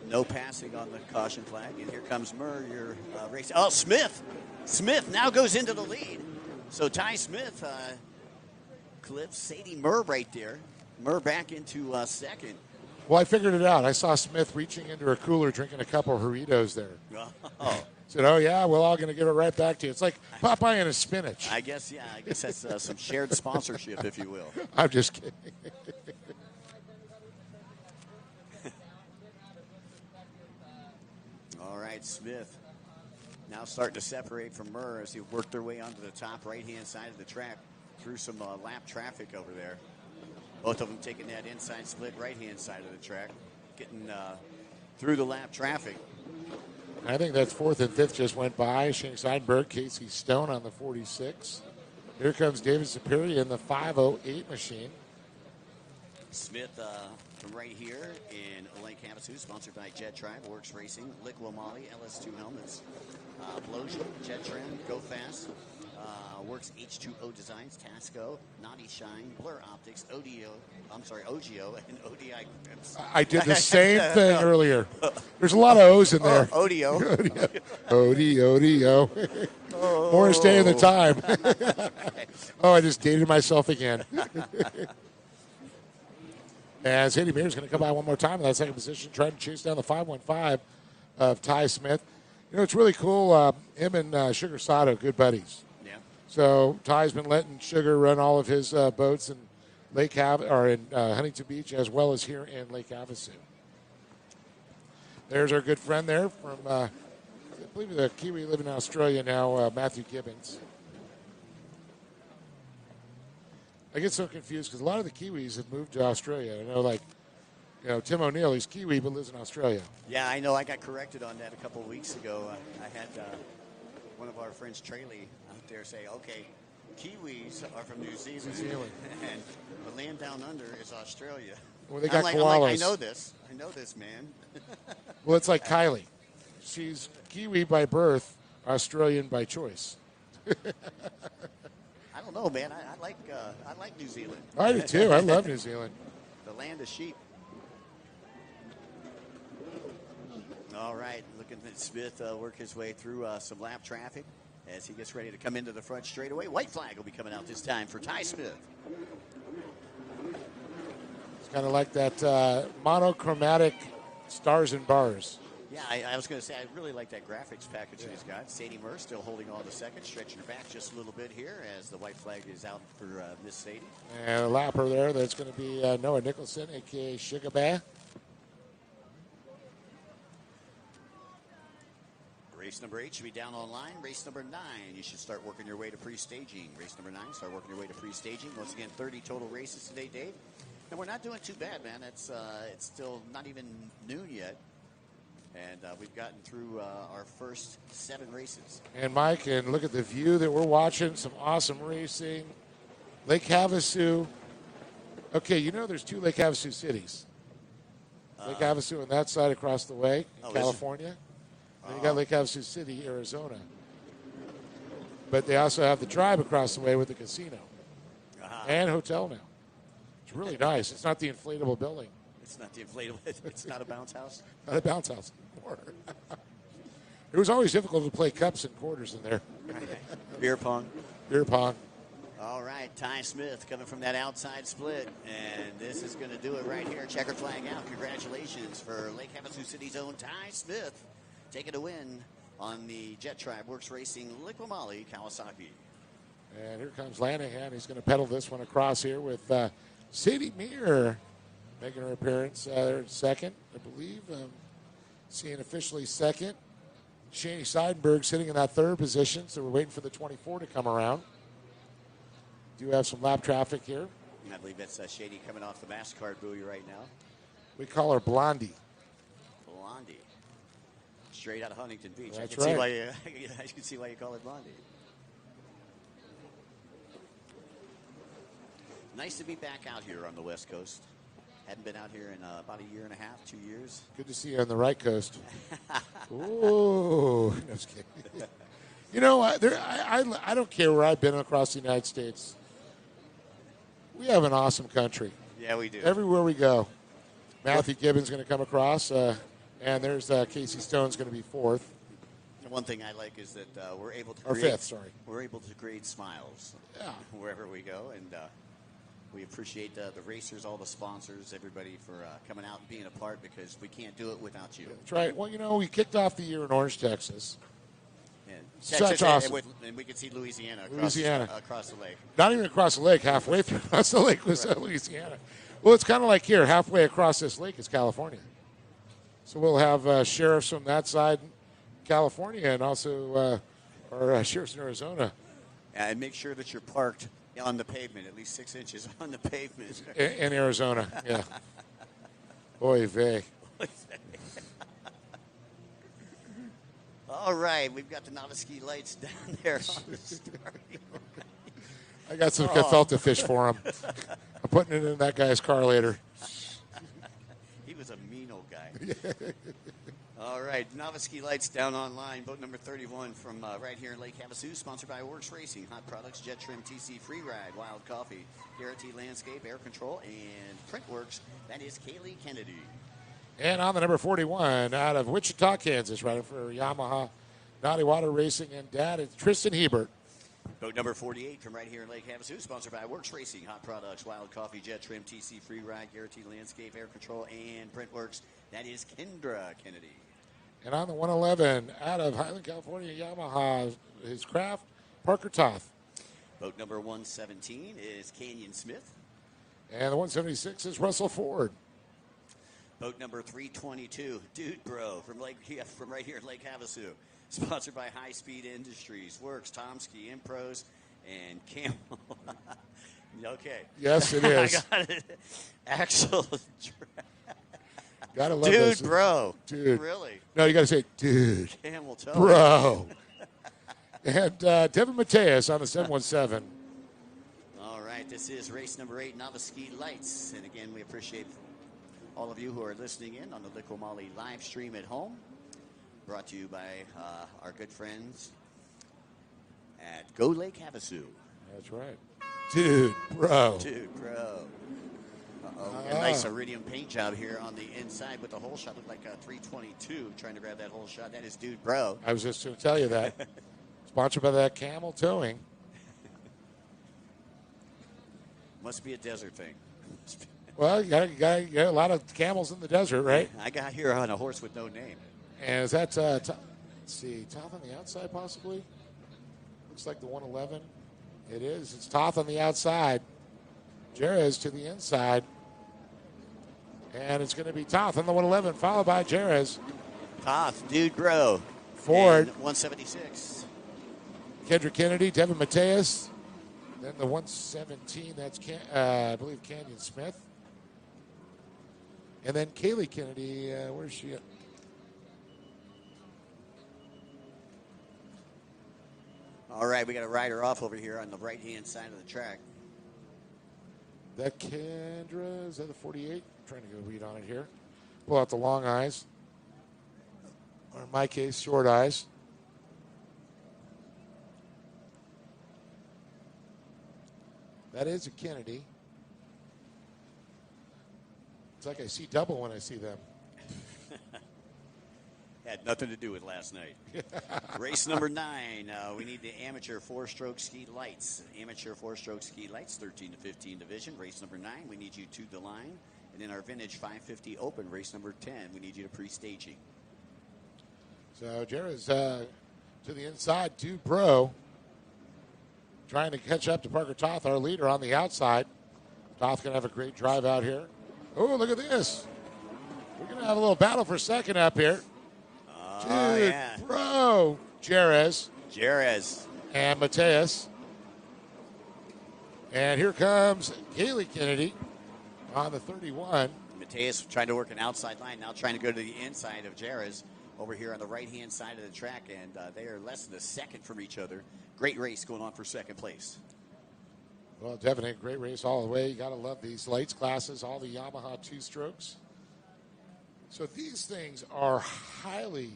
No passing on the caution flag, and here comes Murr, your race. Oh, Smith! Smith now goes into the lead. So Ty Smith clips Sadie Murr right there. Murr back into second. Well, I figured it out. I saw Smith reaching into her cooler, drinking a couple of Doritos there. Oh. Said, oh, yeah, we're all going to give it right back to you. It's like Popeye and his spinach. I guess that's some shared sponsorship, if you will. I'm just kidding. All right, Smith now starting to separate from Murr as he worked their way onto the top right-hand side of the track through some lap traffic over there. Both of them taking that inside split right-hand side of the track, getting through the lap traffic. I think that's fourth and fifth just went by. Shane Seidenberg, Casey Stone on the 46. Here comes David Superior in the 508 machine. Smith from right here in Lake Havasu, sponsored by Jet Tribe, Works Racing, Liqui Moly, LS2 helmets, Blosion, Jet Trend, Go Fast, Works H2O Designs, Tasco, Naughty Shine, Blur Optics, OGO, and ODI grips. I did the same thing earlier. There's a lot of O's in there. ODO. ODO. More to stay in the time. Oh, I just dated myself again. As Sadie Mears is going to come by one more time in that second position, trying to chase down the 515 of Ty Smith. It's really cool. Him and Sugar Sato, good buddies. Yeah. So Ty's been letting Sugar run all of his boats in in Huntington Beach as well as here in Lake Havasu. There's our good friend there from, I believe, the Kiwi living in Australia now, Matthew Gibbons. I get so confused because a lot of the Kiwis have moved to Australia. I know, Tim O'Neill, he's Kiwi but lives in Australia. Yeah, I know. I got corrected on that a couple of weeks ago. I had one of our friends, Traley, out there say, okay, Kiwis are from New Zealand. And the land down under is Australia. Well, they got I'm koalas. like, I know this, man. Well, it's like Kylie. She's Kiwi by birth, Australian by choice. I don't know, man. I like New Zealand. I do too. I love New Zealand. The land of sheep. All right, looking at Smith work his way through some lap traffic as he gets ready to come into the front straightaway. White flag will be coming out this time for Ty Smith. It's kind of like that monochromatic stars and bars. Yeah, I was going to say, I really like that graphics package that he's got. Sadie Murr still holding on to second, stretching her back just a little bit here as the white flag is out for Miss Sadie. And a lapper there, that's going to be Noah Nicholson, a.k.a. Sugar Bear. Race number 8 should be down online. Race number 9, you should start working your way to pre-staging. Race number 9, start working your way to pre-staging. Once again, 30 total races today, Dave. And we're not doing too bad, man. It's still not even noon yet. And we've gotten through our first 7 races. And Mike, and look at the view that we're watching. Some awesome racing. Lake Havasu. Okay, there's 2 Lake Havasu cities. Lake Havasu on that side across the way, California. Then you got Lake Havasu City, Arizona. But they also have the tribe across the way with the casino. and hotel now. It's really nice. It's not the inflatable building. It's not the inflatable. It's not a bounce house. Not a bounce house anymore. It was always difficult to play cups and quarters in there. Beer pong. Beer pong. All right, Ty Smith coming from that outside split, and this is going to do it right here. Checker flag out. Congratulations for Lake Havasu City's own Ty Smith, taking a win on the Jet Tribe Works Racing Liqui Moly Kawasaki. And here comes Lanahan. He's going to pedal this one across here with Sadie Meir making her appearance there in second, I believe. Seeing officially second. Shani Seidenberg sitting in that third position, so we're waiting for the 24 to come around. Do have some lap traffic here. I believe that's Shady coming off the MasterCard buoy right now. We call her Blondie. Blondie. Straight out of Huntington Beach. That's I right. can see why you call it Blondie. Nice to be back out here on the West Coast. Hadn't been out here in about a year and a half, 2 years. Good to see you on the right coast. Ooh. No, just kidding. You know, I don't care where I've been across the United States. We have an awesome country. Yeah, we do. Everywhere we go. Matthew Gibbons going to come across, and there's Casey Stone's going to be fourth. One thing I like is that we're able to Or create, fifth, sorry. We're able to create smiles wherever we go, and we appreciate the racers, all the sponsors, everybody for coming out and being a part, because we can't do it without you. That's right. Well, you know, we kicked off the year in Orange, Texas. And Such Texas, awesome. and we can see Louisiana across the lake. Not even across the lake. Halfway through across the lake was Louisiana. Well, it's kind of like here. Halfway across this lake is California. So we'll have sheriffs from that side, California, and also our sheriffs in Arizona. And make sure that you're parked on the pavement, at least 6 inches on the pavement. In Arizona, yeah. Oy vey. All right, we've got the Noviski lights down there on the starting line. I got some gefilte fish for him. I'm putting it in that guy's car later. He was a mean old guy. All right, Noviski lights down online. Boat number 31 from right here in Lake Havasu, sponsored by Works Racing, Hot Products, Jet Trim, TC Free Ride, Wild Coffee, Guarantee Landscape, Air Control, and Printworks. That is Kaylee Kennedy. And on the number 41 out of Wichita, Kansas, right for Yamaha, Naughty Water Racing, and Dad, it's Tristan Hebert. Boat number 48 from right here in Lake Havasu, sponsored by Works Racing, Hot Products, Wild Coffee, Jet Trim, TC Free Ride, Guaranteed Landscape, Air Control, and Printworks. That is Kendra Kennedy. And on the 111 out of Highland, California, Yamaha, his craft, Parker Toth. Boat number 117 is Canyon Smith. And the 176 is Russell Ford. Boat number 322, Dude Bro, from right here in Lake Havasu. Sponsored by High Speed Industries, Works, Tomsky, Impros, and Camel. Okay. Yes, it is. I got it. Axel. Gotta love Dude this. Bro. Dude. Really? No, you got to say, dude. Camel toe. Bro. And Devin Mateus on the 717. All right, this is race number 8, Noviski Lights. And again, we appreciate all of you who are listening in on the Liqui Moly live stream at home. Brought to you by our good friends at Go Lake Havasu. That's right. Dude, bro. Dude, bro. A nice iridium paint job here on the inside with the hole shot. Looked like a 322 trying to grab that hole shot. That is Dude Bro. I was just going to tell you that. Sponsored by that Camel Towing. Must be a desert thing. Well, you got a lot of camels in the desert, right? I got here on a horse with no name. And is that, let's see, Toth on the outside possibly? Looks like the 111. It is. It's Toth on the outside. Jerez to the inside. And it's going to be Toth on the 111, followed by Jerez. Toth, Dude Bro. Ford. 176. Kendra Kennedy, Devin Mateus. Then the 117, that's, I believe, Canyon Smith. And then Kaylee Kennedy, where's she at? All right, we got a rider off over here on the right-hand side of the track. That Kendra, is that the 48? I'm trying to get a read on it here. Pull out the long eyes. Or in my case, short eyes. That is a Kennedy. It's like I see double when I see them. Had nothing to do with last night. Race number 9. We need the amateur 4-stroke ski lights. Amateur 4-stroke ski lights, 13 to 15 division. Race number 9, we need you to the line. And in our vintage 550 open, race number 10, we need you to pre-staging. So Jared's to the inside, to Bro. Trying to catch up to Parker Toth, our leader, on the outside. Toth going to have a great drive out here. Oh, look at this. We're going to have a little battle for second up here. Dude, yeah. Bro. Jerez. And Mateus. And here comes Kaylee Kennedy on the 31. Mateus trying to work an outside line, now trying to go to the inside of Jerez over here on the right-hand side of the track, and they are less than a second from each other. Great race going on for second place. Well, definitely a great race all the way. You got to love these lights classes, all the Yamaha 2-strokes. So these things are highly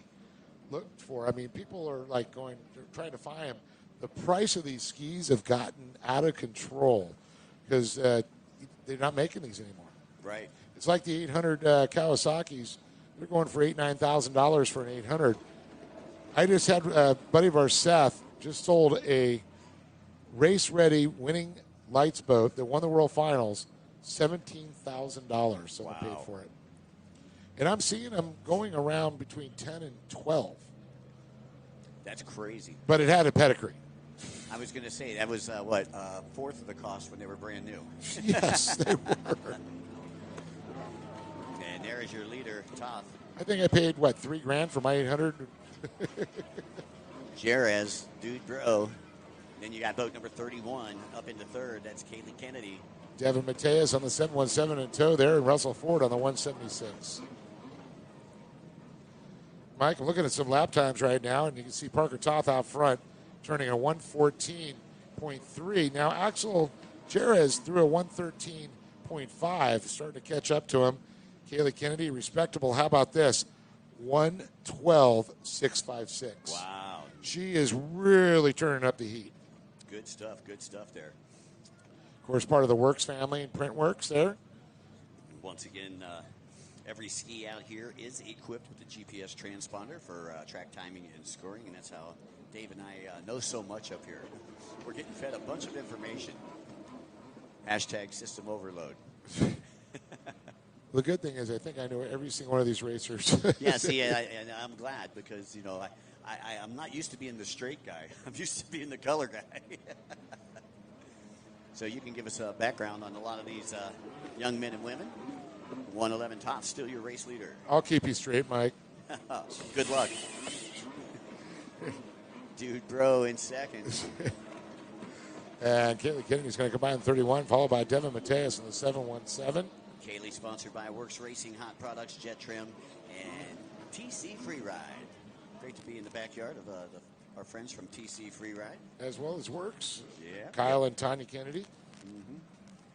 looked for. I mean, people are like they're trying to find them. The price of these skis have gotten out of control because they're not making these anymore. Right. It's like the 800 Kawasaki's. They're going for $9,000 for an 800. I just had a buddy of ours, Seth, just sold a race-ready winning lights boat that won the World Finals, $17,000 someone paid for it. And I'm seeing them going around between 10 and 12. That's crazy. But it had a pedigree. I was going to say, that was, fourth of the cost when they were brand new. Yes, they were. And there is your leader, Toth. I think I paid, $3,000 for my 800? Jerez, Dude Bro. Then you got boat number 31 up into third. That's Kaylee Kennedy. Devin Mateus on the 717 in tow there, and Russell Ford on the 176. Mike, I'm looking at some lap times right now, and you can see Parker Toth out front turning a 114.3. Now, Axel Jerez threw a 113.5, starting to catch up to him. Kaylee Kennedy, respectable. How about this? 112.656. Wow. She is really turning up the heat. Good stuff there. Of course, part of the Works family and Printworks there. Once again, every ski out here is equipped with a GPS transponder for track timing and scoring, and that's how Dave and I know so much up here. We're getting fed a bunch of information. Hashtag system overload. The good thing is I think I know every single one of these racers. Yeah, see, and I'm glad because, I'm not used to being the straight guy. I'm used to being the color guy. So you can give us a background on a lot of these young men and women. 111 Toth, still your race leader. I'll keep you straight, Mike. Good luck. Dude Bro in second. And Kaylee Kennedy's going to combine 31, followed by Devin Mateus in the 717. Kaylee sponsored by Works Racing, Hot Products, Jet Trim, and TC Free Ride. Great to be in the backyard of our friends from TC Free Ride. As well as Works. Yeah. Kyle and Tanya Kennedy. Mm-hmm.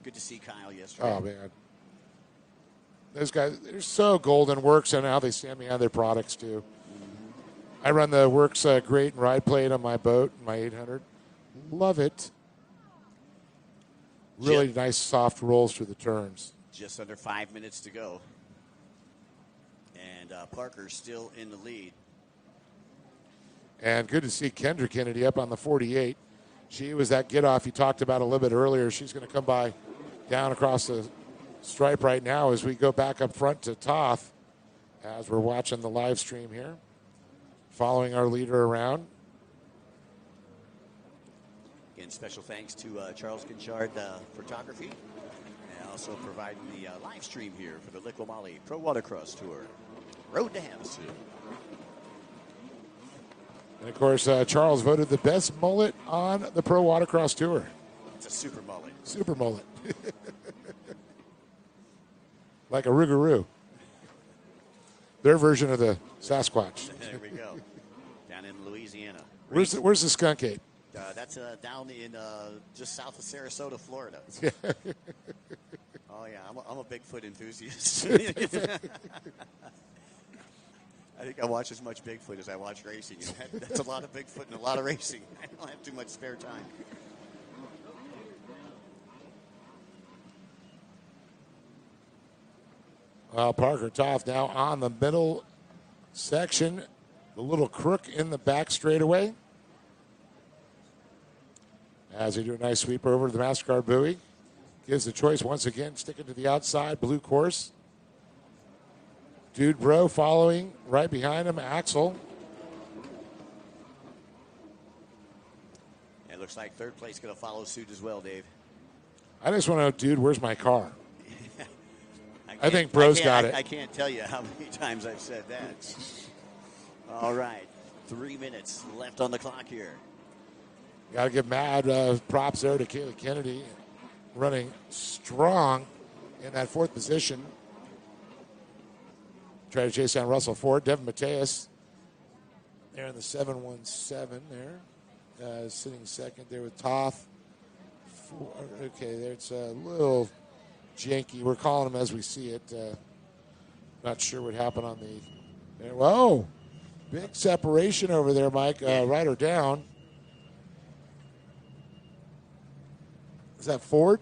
Good to see Kyle yesterday. Oh, man. Those guys, they're so golden. Works and how they send me on their products, too. Mm-hmm. I run the Works grate and ride plate on my boat, my 800. Love it. Really nice, soft rolls through the turns. Just under 5 minutes to go. And Parker's still in the lead. And good to see Kendra Kennedy up on the 48. She was that get-off you talked about a little bit earlier. She's going to come by down across the stripe right now as we go back up front to Toth as we're watching the live stream here, following our leader around. Again, special thanks to Charles Ginchard Photography, and also providing the live stream here for the Liqui Moly Pro Watercross Tour. Road to Havasu. And, of course, Charles voted the best mullet on the Pro Watercross Tour. It's a super mullet. Super mullet. Like a Rougarou. Their version of the Sasquatch. There we go. Down in Louisiana. Where's the skunk ape? That's down in just south of Sarasota, Florida. Oh, yeah. I'm a Bigfoot enthusiast. I think I watch as much Bigfoot as I watch racing. That's a lot of Bigfoot and a lot of racing. I don't have too much spare time. Well, Parker Toth now on the middle section. The little crook in the back straightaway. As they do a nice sweep over to the MasterCard buoy. Gives the choice once again, sticking to the outside, blue course. Dude Bro following right behind him, Axel. It looks like third place going to follow suit as well, Dave. I just want to know, dude, where's my car? I think Bro's got it. I can't tell you how many times I've said that. All right, 3 minutes left on the clock here. Got to give mad props there to Kaylee Kennedy, running strong in that fourth position. Try to chase down Russell Ford. Devin Mateus there in the 717 there. Sitting second there with Toth. Okay, there's a little janky. We're calling him as we see it. Not sure what happened on the... There. Whoa! Big separation over there, Mike. Right or down. Is that Ford?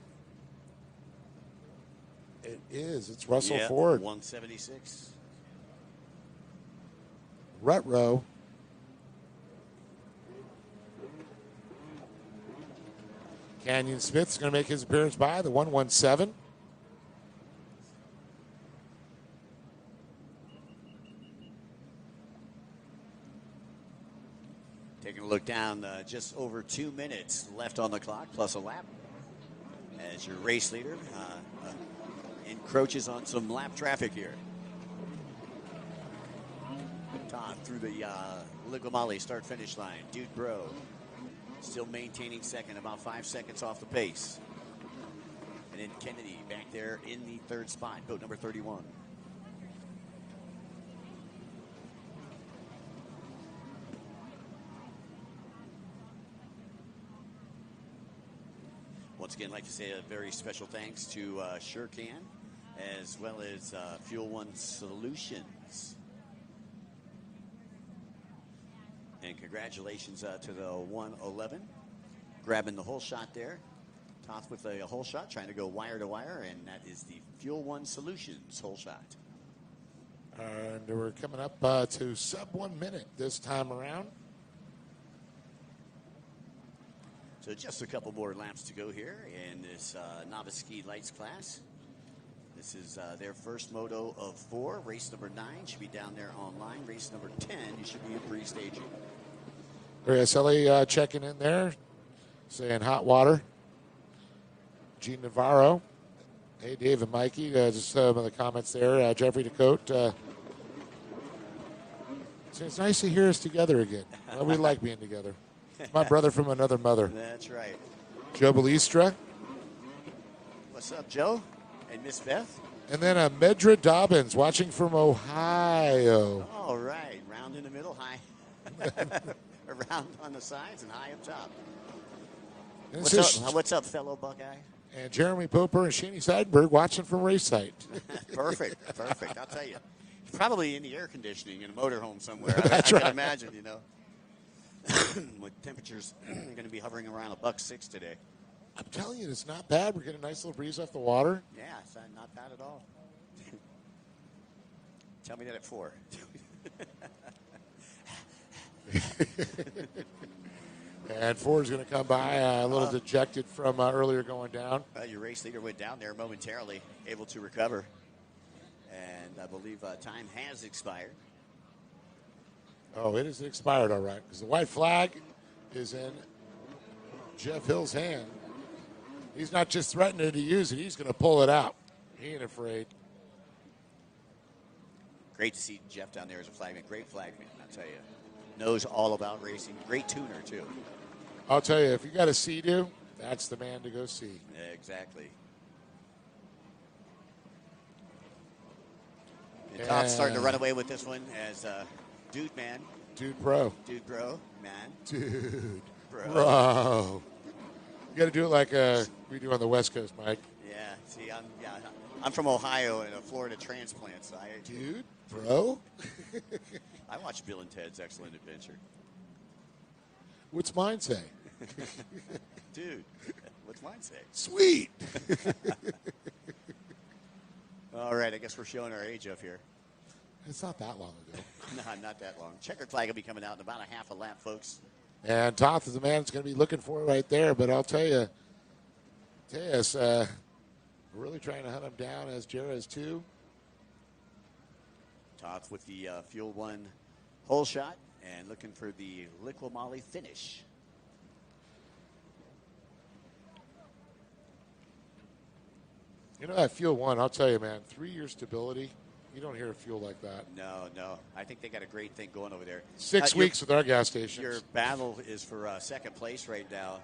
It is. It's Russell Ford. 176. Rut row. Canyon Smith's going to make his appearance by the 117. Taking a look down, just over 2 minutes left on the clock, plus a lap. As your race leader encroaches on some lap traffic here. Todd through the Liqui Moly start-finish line. Dude Bro still maintaining second, about 5 seconds off the pace. And then Kennedy back there in the third spot, boat number 31. Once again, I'd like to say a very special thanks to SureCan, as well as Fuel One Solutions. And congratulations to the 111, grabbing the whole shot there. Toth with a whole shot, trying to go wire to wire, and that is the Fuel One Solutions whole shot. And we're coming up to sub 1 minute this time around. So just a couple more laps to go here in this novice ski lights class. This is their first moto of 4. Race number 9 should be down there online. Race number 10, you should be in pre-staging. Sully checking in there, saying hot water. Gene Navarro. Hey, Dave and Mikey. Just some of the comments there. Jeffrey DeCote. It's nice to hear us together again. Well, we like being together. My brother from another mother. That's right. Joe Balistra. What's up, Joe? And Miss Beth? And then Medra Dobbins watching from Ohio. All right. Round in the middle, high. Around on the sides and high up top. What's up, fellow Buckeye? And Jeremy Poper and Shani Seidenberg watching from race site. Perfect. I'll tell you. Probably in the air conditioning in a motorhome somewhere. That's I right. can imagine, you know. With temperatures going to be hovering around $106 today. I'm telling you, it's not bad. We're getting a nice little breeze off the water. Yeah, it's not bad at all. Tell me that at 4. And Ford's going to come by a little dejected from earlier going down. Your race leader went down there momentarily, able to recover. And I believe time has expired. Oh, it is expired, all right, because the white flag is in Jeff Hill's hand. He's not just threatening to use it. He's going to pull it out. He ain't afraid. Great to see Jeff down there as a flagman. Great flagman, I'll tell you. Knows all about racing. Great tuner, too. I'll tell you, if you got a Sea-Doo, that's the man to go see. Yeah, exactly. And Todd's starting to run away with this one as Dude Man. Dude Bro. Dude Bro, man. Dude Bro. You got to do it like we do on the West Coast, Mike. Yeah, see, I'm from Ohio and a Florida transplant, so Dude Bro? I watched Bill and Ted's Excellent Adventure. What's mine say? Dude, what's mine say? Sweet. All right, I guess we're showing our age up here. It's not that long ago. No, not that long. Checkered flag will be coming out in about a half a lap, folks. And Toth is the man that's going to be looking for it right there. But I'll tell you, we're really trying to hunt him down, as Jarrah is too. Toth with the Fuel One hole shot and looking for the Liqui Moly finish. You know that Fuel One, I'll tell you, man, 3-year stability. You don't hear a fuel like that. No. I think they got a great thing going over there. 6 weeks with our gas stations. Your battle is for second place right now.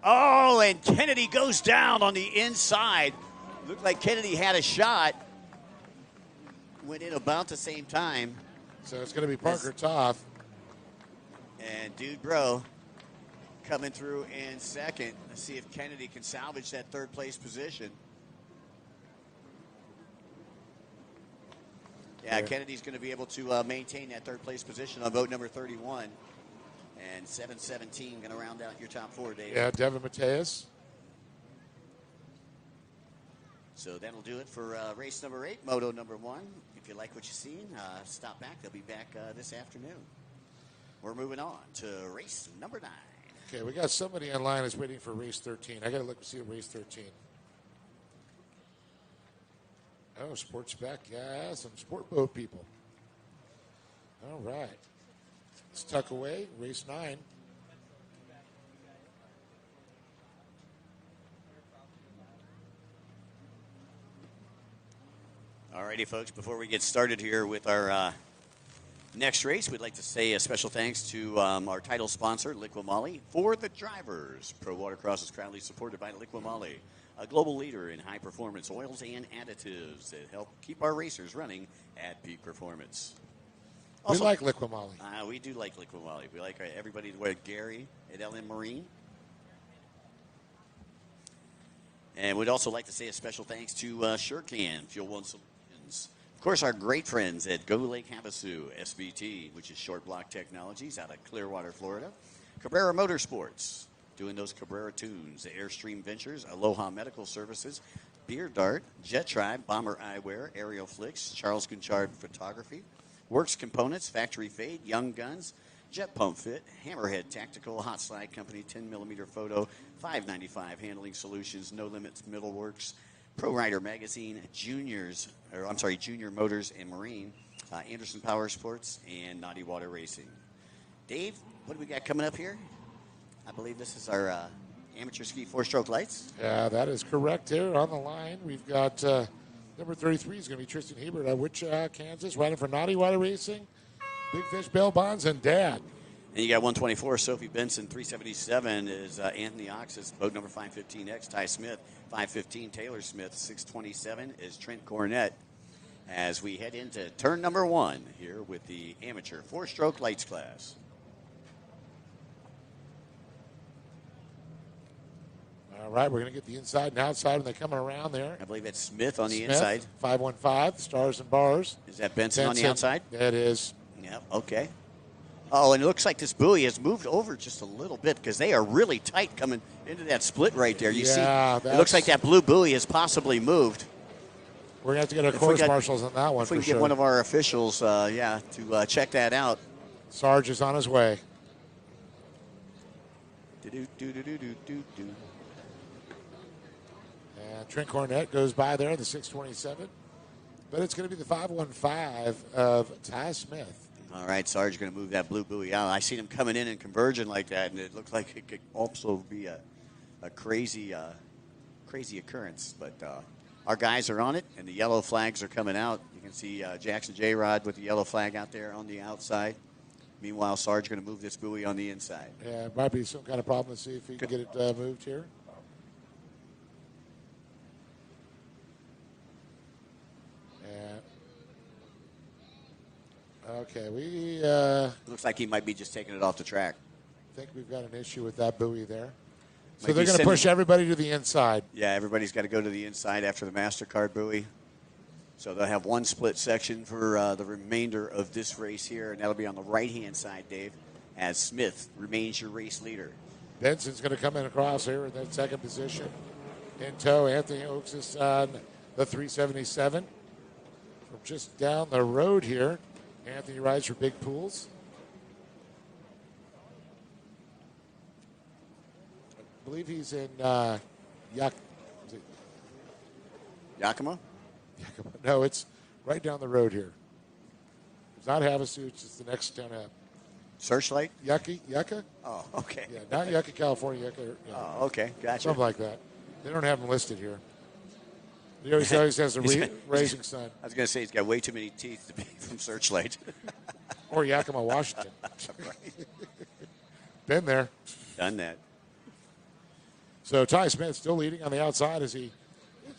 Oh, and Kennedy goes down on the inside. Looked like Kennedy had a shot. Went in about the same time. So it's going to be Parker Toth. And Dude Bro coming through in second. Let's see if Kennedy can salvage that third place position. Yeah, Kennedy's going to be able to maintain that third place position on vote number 31. And 7:17 going to round out your top four, Dave. Yeah, Devin Mateus. So that'll do it for race number 8, Moto number 1. If you like what you've seen, stop back. They'll be back this afternoon. We're moving on to race number 9. Okay, we got somebody online that's waiting for race 13. I got to look and see race 13. Oh, sports spec. Yeah, some sport boat people. All right. Let's tuck away. Race 9. All righty, folks. Before we get started here with our next race, we'd like to say a special thanks to our title sponsor, Liqui Moly, for the drivers. Pro Watercross is proudly supported by Liqui Moly, a global leader in high-performance oils and additives that help keep our racers running at peak performance. Also, we like Liqui Moly. We do like Liqui Moly. We like everybody to wear Gary at LM Marine. And we'd also like to say a special thanks to SureCan, Fuel One Solutions. Of course, our great friends at Go Lake Havasu, SBT, which is Short Block Technologies out of Clearwater, Florida. Cabrera Motorsports, doing those Cabrera tunes. The Airstream Ventures, Aloha Medical Services, Beer Dart, Jet Tribe, Bomber Eyewear, Aerial Flicks, Charles Gunchard Photography, Works Components, Factory Fade, Young Guns, Jet Pump Fit, Hammerhead Tactical, Hot Slide Company, 10mm Photo, 595 Handling Solutions, No Limits Middleworks, Pro Rider Magazine, Junior Motors and Marine, Anderson Power Sports, and Naughty Water Racing. Dave, what do we got coming up here? I believe this is our amateur ski 4-stroke lights. Yeah, that is correct here on the line. We've got number 33 is going to be Tristan Hebert out of Wichita, Kansas, riding for Naughty Water Racing, Big Fish Bail Bonds, and Dad. And you got 124, Sophie Benson. 377 is Anthony Oxis, boat number 515X, Ty Smith. 515, Taylor Smith. 627 is Trent Cornett. As we head into turn number 1 here with the amateur 4-stroke lights class. All right, we're going to get the inside and outside, and they're coming around there. I believe that's Smith on the inside. 515, Stars and Bars. Is that Benson on the outside? That is. Yep, okay. Oh, and it looks like this buoy has moved over just a little bit because they are really tight coming into that split right there. You see, it looks like that blue buoy has possibly moved. We're going to have to get our course marshals on that one if we can get one of our officials, to check that out. Sarge is on his way. And Trent Cornett goes by there, the 627. But it's going to be the 515 of Ty Smith. All right, Sarge going to move that blue buoy out. I seen him coming in and converging like that, and it looked like it could also be a crazy occurrence. But our guys are on it, and the yellow flags are coming out. You can see Jackson J-Rod with the yellow flag out there on the outside. Meanwhile, Sarge going to move this buoy on the inside. Yeah, it might be some kind of problem. Let's see if he can get it moved here. Okay, we... looks like he might be just taking it off the track. I think we've got an issue with that buoy there. So they're going to push everybody to the inside. Yeah, everybody's got to go to the inside after the MasterCard buoy. So they'll have one split section for the remainder of this race here, and that'll be on the right-hand side, Dave, as Smith remains your race leader. Benson's going to come in across here in that second position. In tow, Anthony Oaks' son, the 377 from just down the road here. Anthony rides for Big Pools. I believe he's in Yakima? No, it's right down the road here. It's not Havasu, it's just the next town up. Searchlight? Yucca? Oh, okay. Yeah, not Yucca, California. Yucca, yeah. Oh, okay. Gotcha. Something like that. They don't have him listed here. He always has a raising sun. I was going to say he's got way too many teeth to be from Searchlight. Or Yakima, Washington. Right. Been there. Done that. So Ty Smith still leading on the outside as he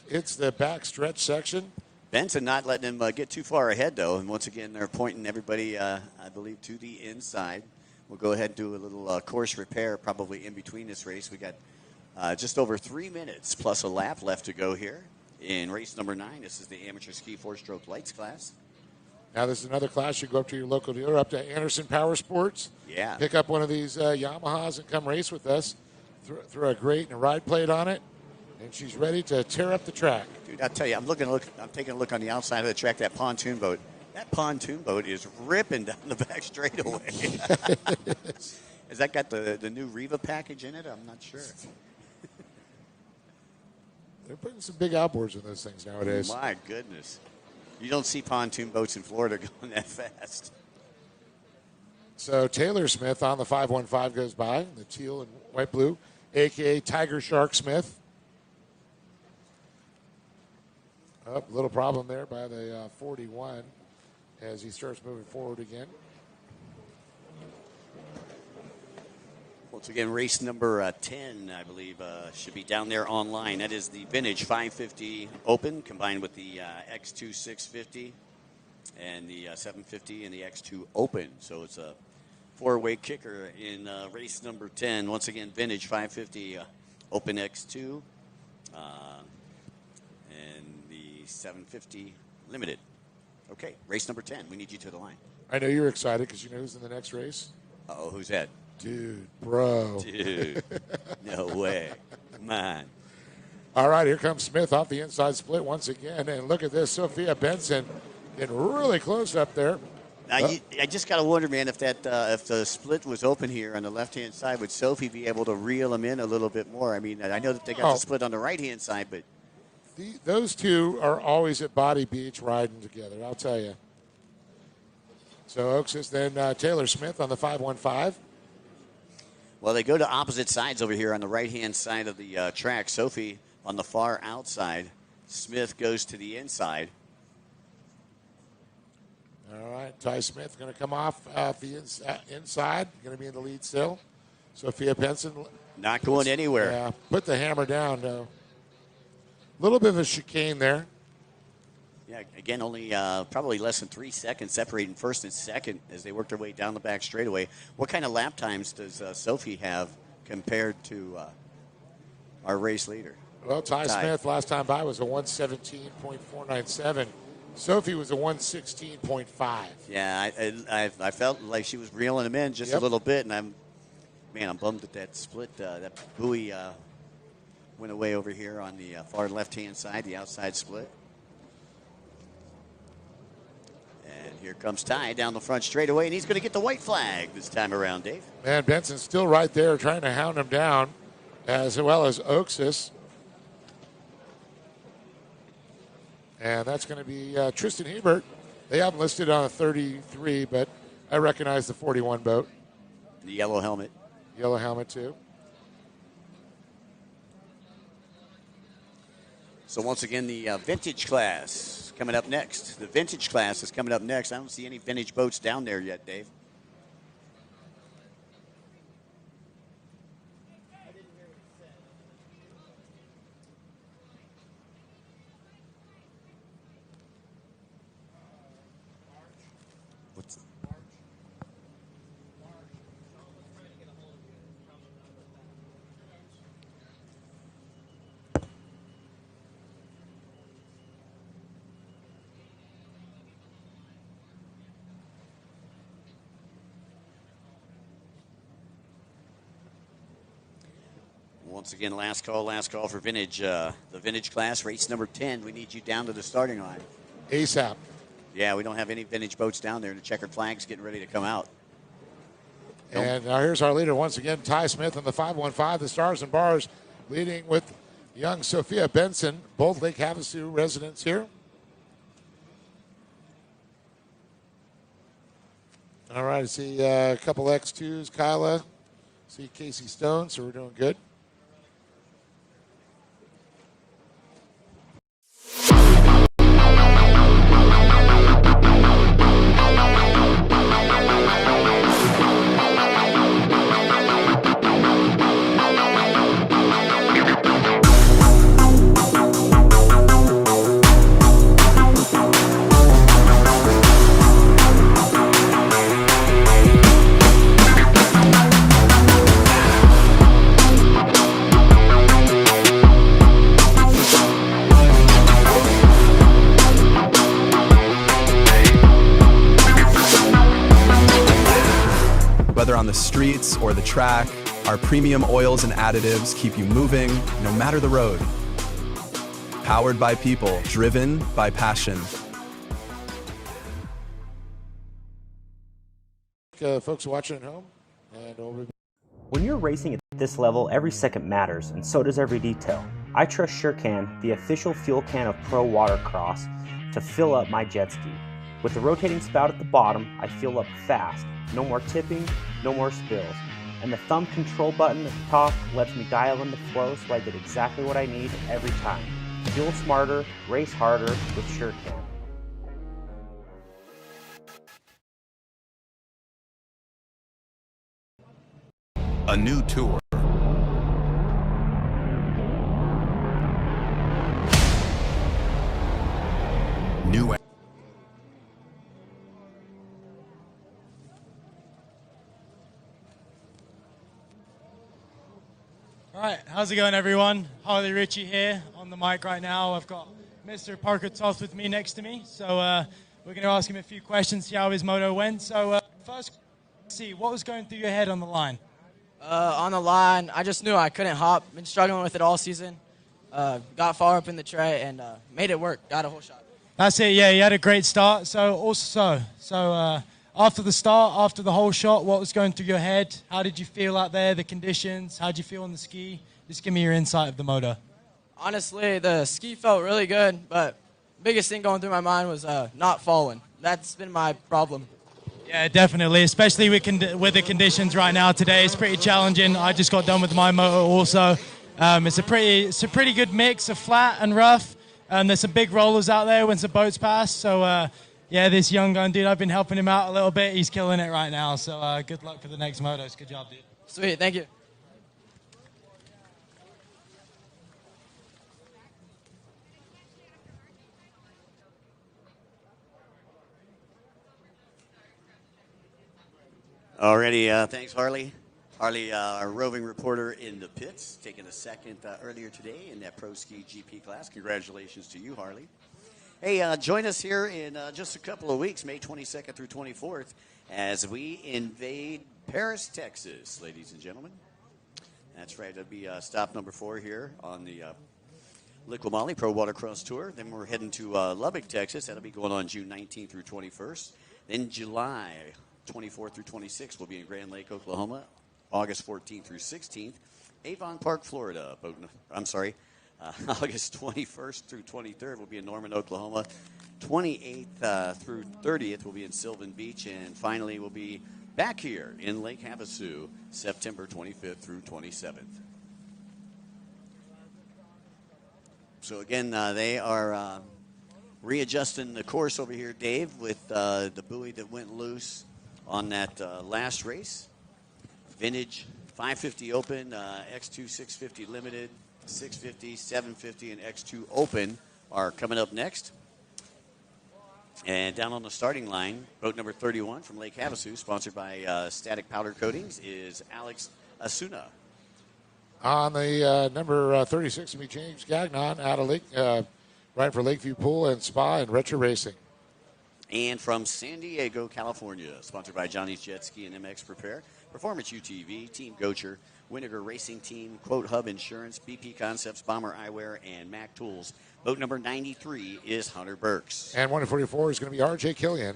hits the back stretch section. Benson not letting him get too far ahead, though. And once again, they're pointing everybody, I believe, to the inside. We'll go ahead and do a little course repair probably in between this race. We got just over 3 minutes plus a lap left to go here in race number 9. This is the amateur ski 4-stroke lights class. Now this is another class. You go up to your local dealer, up to Anderson Power Sports. Yeah. Pick up one of these Yamahas and come race with us. Throw a grate and a ride plate on it, and she's ready to tear up the track. Dude, I'll tell you, I'm taking a look on the outside of the track, that pontoon boat. That pontoon boat is ripping down the back straightaway. Has that got the new Riva package in it? I'm not sure. They're putting some big outboards in those things nowadays. My goodness. You don't see pontoon boats in Florida going that fast. So Taylor Smith on the 515 goes by, the teal and white blue, a.k.a. Tiger Shark Smith. Oh, little problem there by the 41 as he starts moving forward again. Once again, race number 10, I believe, should be down there online. That is the Vintage 550 Open combined with the X2 650 and the 750 and the X2 Open. So it's a four-way kicker in race number 10. Once again, Vintage 550 Open X2 and the 750 Limited. Okay, race number 10. We need you to the line. I know you're excited because you know who's in the next race. Uh-oh, who's that? Dude, bro. Dude, no way. Come on. All right, here comes Smith off the inside split once again. And look at this, Sophia Benson getting really close up there. Now, I just got to wonder, man, if the split was open here on the left-hand side, would Sophie be able to reel them in a little bit more? I mean, I know that they got the split on the right-hand side, but... Those two are always at Body Beach riding together, I'll tell you. So Oaksis, then Taylor Smith on the 515. Well, they go to opposite sides over here on the right-hand side of the track. Sophie on the far outside. Smith goes to the inside. All right, Ty Smith going to come off the inside. Going to be in the lead still. Sophia Benson. Not going anywhere. Yeah, put the hammer down, though. A little bit of a chicane there. Yeah, again, only probably less than 3 seconds separating first and second as they work their way down the back straightaway. What kind of lap times does Sophie have compared to our race leader? Well, Ty Smith last time by was a 117.497. Sophie was a 116.5. Yeah, I felt like she was reeling him in just a little bit, and I'm bummed that that split, that buoy went away over here on the far left-hand side, the outside split. And here comes Ty down the front straightaway, and he's going to get the white flag this time around, Dave. Man, Benson's still right there trying to hound him down, as well as Oaksis. And that's going to be Tristan Hebert. They have him listed on a 33, but I recognize the 41 boat. The yellow helmet. Yellow helmet, too. So once again, the vintage class coming up next. The vintage class is coming up next. I don't see any vintage boats down there yet, Dave. Once again, last call for vintage. The vintage class, race number 10. We need you down to the starting line. ASAP. Yeah, we don't have any vintage boats down there. The checkered flag's getting ready to come out. And now here's our leader once again, Ty Smith on the 515. The Stars and Bars leading with young Sophia Benson, both Lake Havasu residents here. All right, I see a couple X2s, Kyla. See Casey Stone, so we're doing good. Whether on the streets or the track, our premium oils and additives keep you moving no matter the road. Powered by people, driven by passion. Folks watching at home, and over. When you're racing at this level, every second matters, and so does every detail. I trust SureCan, the official fuel can of Pro Watercross, to fill up my jet ski. With the rotating spout at the bottom, I fuel up fast. No more tipping, no more spills. And the thumb control button at the top lets me dial in the flow so I get exactly what I need every time. Fuel smarter, race harder with SureCan. A new tour. New. All right, how's it going, everyone? Harley Ritchie here on the mic right now. I've got Mr. Parker Toth with me next to me, so we're going to ask him a few questions, see how his moto went. So first, see, what was going through your head on the line? On the line, I just knew I couldn't hop. Been struggling with it all season. Got far up in the tray and made it work. Got a whole shot. That's it. Yeah, you had a great start. So after the start, after the whole shot, what was going through your head? How did you feel out there? The conditions? How did you feel on the ski? Just give me your insight of the moto. Honestly, the ski felt really good, but biggest thing going through my mind was not falling. That's been my problem. Yeah, definitely, especially with the conditions right now today. It's pretty challenging. I just got done with my moto also. It's a pretty good mix of flat and rough. There's some big rollers out there when some boats pass. So, yeah, this young gun dude, I've been helping him out a little bit. He's killing it right now. So good luck for the next motos. Good job, dude. Sweet, thank you. Alrighty, thanks, Harley. Harley, our roving reporter in the pits, taking a second earlier today in that Pro Ski GP class. Congratulations to you, Harley. Hey, join us here in just a couple of weeks, May 22nd through 24th, as we invade Paris, Texas, ladies and gentlemen. That's right. That'll be stop number 4 here on the Liqui Moly Pro Watercross Tour. Then we're heading to Lubbock, Texas. That'll be going on June 19th through 21st. Then July 24th through 26th, we'll be in Grand Lake, Oklahoma. August 14th through 16th, Avon Park, Florida. August 21st through 23rd, we'll be in Norman, Oklahoma. 28th through 30th, we'll be in Sylvan Beach. And finally, we'll be back here in Lake Havasu, September 25th through 27th. So again, they are readjusting the course over here, Dave, with the buoy that went loose on that last race. Vintage 550 Open, X2 650 Limited, 650, 750, and X2 Open are coming up next. And down on the starting line, boat number 31 from Lake Havasu, sponsored by Static Powder Coatings, is Alex Asuna. On the number 36 will be James Gagnon out of Lake, right for Lakeview Pool and Spa and Retro Racing. And from San Diego, California, sponsored by Johnny's Jet Ski and MX Prepare, Performance UTV, Team Gocher, Winnegar Racing Team, Quote Hub Insurance, BP Concepts, Bomber Eyewear, and Mac Tools. Boat number 93 is Hunter Burks. And 144 is going to be R.J. Killian.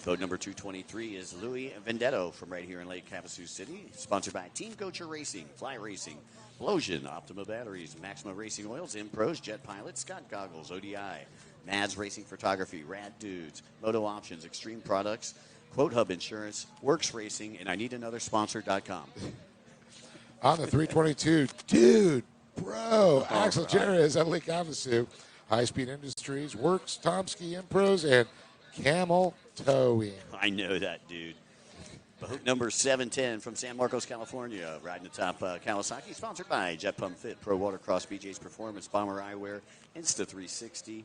Boat number 223 is Louis Vendetto from right here in Lake Havasu City. Sponsored by Team Coacher Racing, Fly Racing, Blosian, Optima Batteries, Maxima Racing Oils, Impros, Jet Pilot, Scott Goggles, ODI, Mads Racing Photography, Rad Dudes, Moto Options, Extreme Products, Quote Hub Insurance, Works Racing, and I need another sponsor.com. On the 322, dude, bro, Axel Jerez at Lake Havasu, High Speed Industries, Works, Tomsky, Impros, and Camel Towing. I know that, dude. Boat number 710 from San Marcos, California, riding atop Kawasaki, sponsored by Jet Pump Fit, Pro Watercross, BJ's Performance, Bomber Eyewear, Insta360,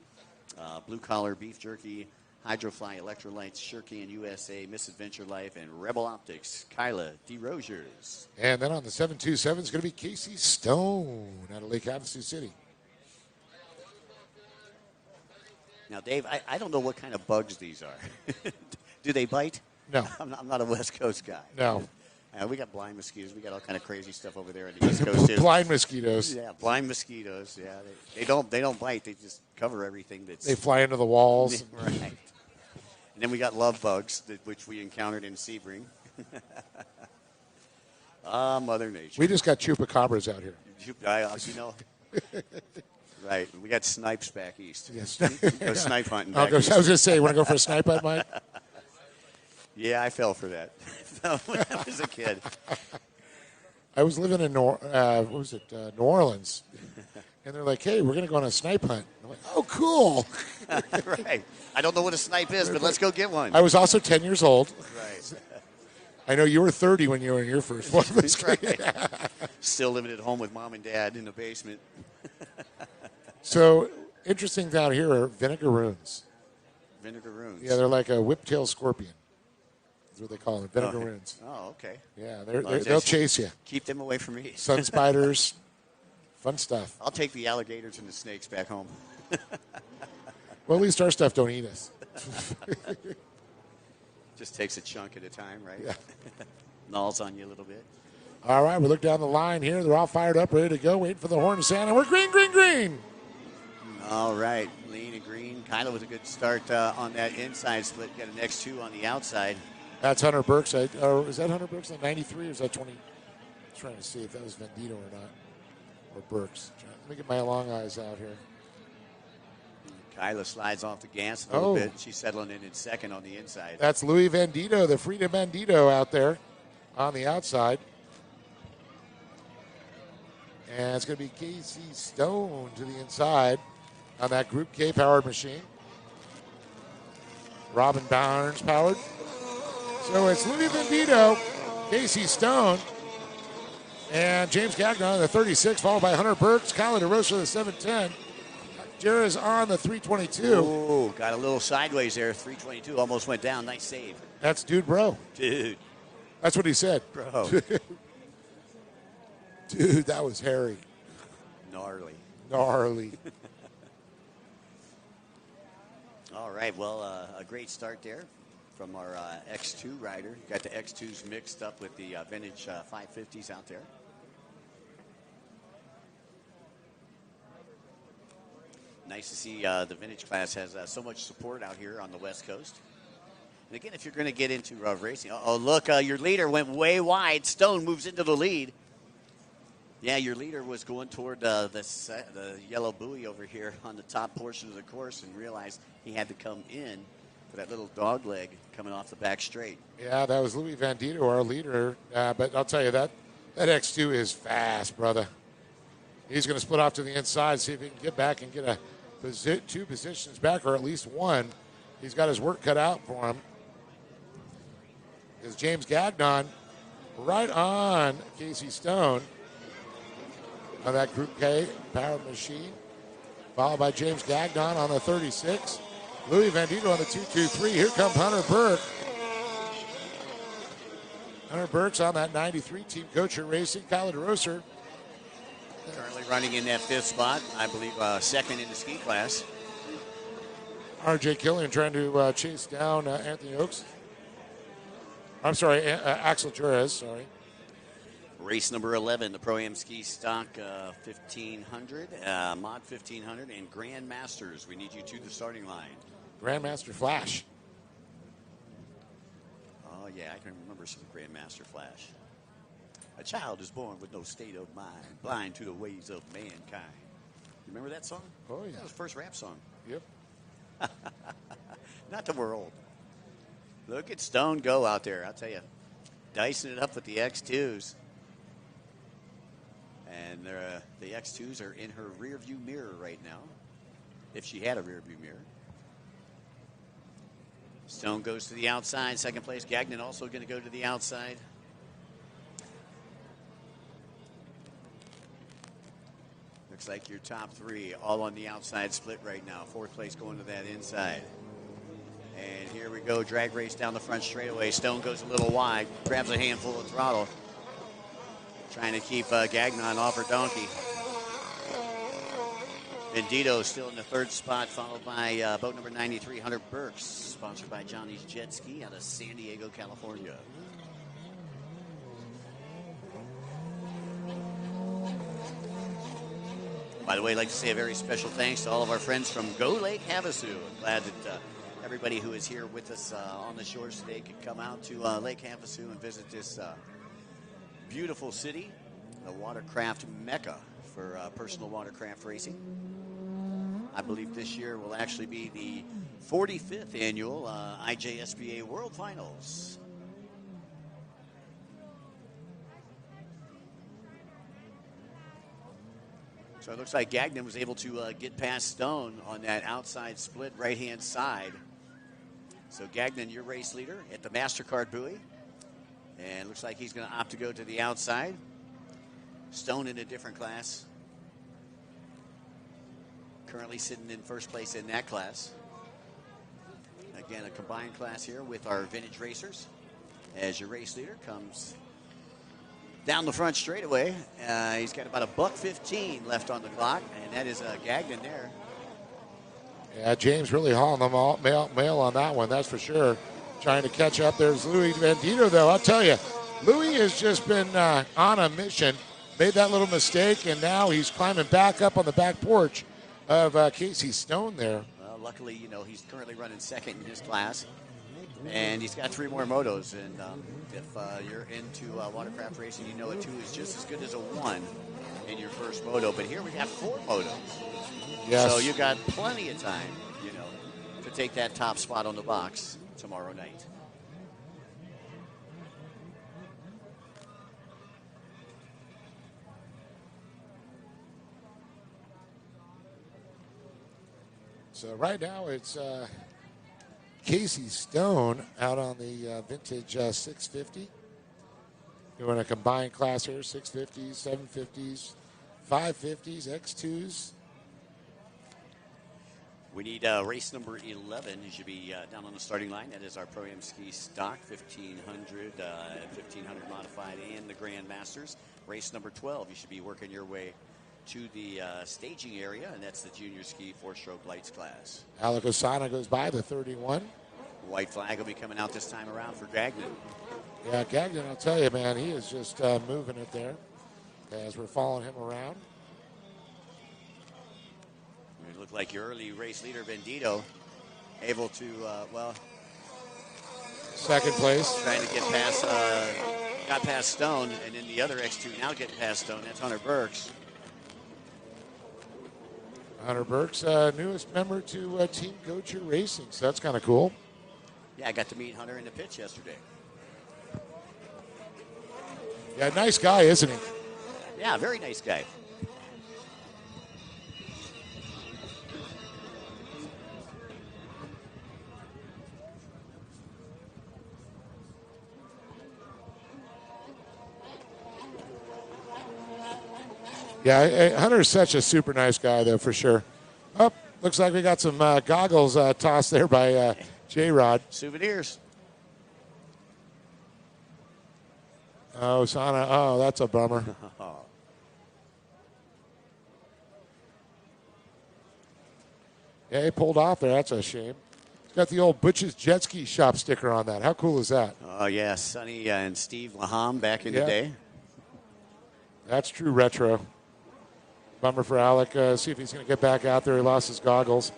Blue Collar Beef Jerky, Hydrofly Electrolytes, Shurcan USA, Misadventure Life, and Rebel Optics, Kyla DeRosiers. And then on the 727 is going to be Casey Stone out of Lake Havasu City. Now, Dave, I don't know what kind of bugs these are. Do they bite? No. I'm not a West Coast guy. No. We got blind mosquitoes. We got all kind of crazy stuff over there in the East Coast, too. Blind mosquitoes. Yeah, blind mosquitoes. Yeah, they don't bite. They just cover everything that's. They fly into the walls. Right. And then we got love bugs, which we encountered in Sebring. Mother Nature. We just got chupacabras out here. You know. Right. We got snipes back east. Yes. Go snipe hunting I back was east. going to say, you want to go for a snipe hunt, Mike? Yeah, I fell for that when I was a kid. I was living in New Orleans, and they're like, "Hey, we're going to go on a snipe hunt." I'm like, "Oh, cool!" Right. I don't know what a snipe is, but let's go get one. I was also 10 years old. Right. I know you were 30 when you were in your first one. That's right. Still living at home with mom and dad in the basement. So interesting down here are vinegaroons. Vinegaroons. Yeah, they're like a whiptail scorpion. That's what they call them, vinegaroons. Oh, okay. Yeah, they'll chase you. Keep them away from me. Sun spiders, fun stuff. I'll take the alligators and the snakes back home. Well, at least our stuff don't eat us. Just takes a chunk at a time, right? Yeah. Gnaws on you a little bit. All right, we look down the line here. They're all fired up, ready to go, waiting for the horn to sound, and we're green, green, green. All right, lean and green. Kyla with a good start on that inside split. Got an X2 on the outside. That's Hunter Burks. Is that Hunter Burks on 93 or is that 20? I'm trying to see if that was Vendito or not. Or Burks. Let me get my long eyes out here. Kyla slides off the gas a little bit. She's settling in second on the inside. That's Louis Vendito, the Frida Vendito out there on the outside. And it's going to be Casey Stone to the inside on that Group K powered machine. Robin Barnes powered. So it's Louis Vendito, Casey Stone, and James Gagnon on the 36, followed by Hunter Burks, Kyla DeRosa the 710. Jerez on the 322. Ooh, got a little sideways there. 322 almost went down. Nice save. That's dude, bro. Dude. That's what he said. Bro. Dude, that was hairy. Gnarly. All right, well, a great start there from our X2 rider. Got the X2s mixed up with the vintage 550s out there. Nice to see the vintage class has so much support out here on the West Coast. And again, if you're going to get into racing, look, your leader went way wide. Stone moves into the lead. Yeah, your leader was going toward the yellow buoy over here on the top portion of the course and realized he had to come in for that little dog leg coming off the back straight. Yeah, that was Louis Vendito, our leader. But I'll tell you, that X2 is fast, brother. He's going to split off to the inside, see if he can get back and get two positions back, or at least one. He's got his work cut out for him. Because James Gagnon right on Casey Stone on that Group K powered machine, followed by James Gagnon on the 36. Louis Vendito on the 223. Here comes Hunter Burke. Hunter Burke's on that 93. Team Coacher Racing. Kyla DeRosa Currently running in that fifth spot, I believe second in the ski class. R.J. Killian trying to chase down Anthony Oakes. I'm sorry, Axel Jerez, sorry. Race number 11, the Pro-Am Ski Stock 1500, Mod 1500, and Grand Masters. We need you to the starting line. Grandmaster Flash. Oh, yeah, I can remember some Grandmaster Flash. A child is born with no state of mind, blind to the ways of mankind. You remember that song? Oh, yeah. That was the first rap song. Yep. Not that we're old. Look at Stone go out there, I'll tell you. Dicing it up with the X2s. And the X2s are in her rear view mirror right now, if she had a rear view mirror. Stone goes to the outside, second place. Gagnon also going to go to the outside. Looks like your top three all on the outside split right now. Fourth place going to that inside. And here we go, drag race down the front straightaway. Stone goes a little wide, grabs a handful of throttle. Trying to keep Gagnon off her donkey. Bendito still in the third spot, followed by boat number 93, Hunter Burks, sponsored by Johnny's Jet Ski out of San Diego, California. By the way, I'd like to say a very special thanks to all of our friends from Go Lake Havasu. I'm glad that everybody who is here with us on the shores today could come out to Lake Havasu and visit this beautiful city, the watercraft mecca for personal watercraft racing. I believe this year will actually be the 45th annual IJSBA World Finals. So it looks like Gagnon was able to get past Stone on that outside split right-hand side. So Gagnon, your race leader at the MasterCard buoy. And looks like he's going to opt to go to the outside. Stone in a different class. Currently sitting in first place in that class. Again, a combined class here with our vintage racers. As your race leader comes down the front straightaway. He's got about $1:15 left on the clock, and that is Gagnon there. Yeah, James really hauling them all mail on that one, that's for sure. Trying to catch up. There's Louis Bendito, though. I'll tell you, Louis has just been on a mission. Made that little mistake, and now he's climbing back up on the back porch of Casey Stone there. Well, luckily, you know, he's currently running second in his class, and he's got 3 more motos. And if you're into watercraft racing, you know a 2 is just as good as a 1 in your first moto. But here we got 4 motos. Yes. So you got plenty of time, you know, to take that top spot on the box tomorrow night. So right now it's Casey Stone out on the vintage 650. Doing a combined class here, 650s, 750s, 550s, X2s. We need race number 11. It should be down on the starting line. That is our Pro-Am Ski Stock 1500, 1500 modified, and the Grand Masters. Race number 12. You should be working your way to the staging area, and that's the Junior Ski 4-stroke lights class. Alec Osana goes by the 31. White flag will be coming out this time around for Gagnon. Yeah, Gagnon, I'll tell you, man, he is just moving it there as we're following him around. It looked like your early race leader, Bendito, able to, second place. Trying to get past, got past Stone, and then the other X2 now getting past Stone. That's Hunter Burks. Hunter Burks, newest member to Team Gocher Racing, so that's kind of cool. Yeah, I got to meet Hunter in the pits yesterday. Yeah, nice guy, isn't he? Yeah, very nice guy. Yeah, Hunter's such a super nice guy, though, for sure. Oh, looks like we got some goggles tossed there by J-Rod. Souvenirs. Oh, Sana. Oh, that's a bummer. Yeah, he pulled off there. That's a shame. It's got the old Butch's Jet Ski Shop sticker on that. How cool is that? Oh, yeah. Sonny and Steve Laham back in the day. That's true retro. Bummer for Alec. See if he's going to get back out there. He lost his goggles.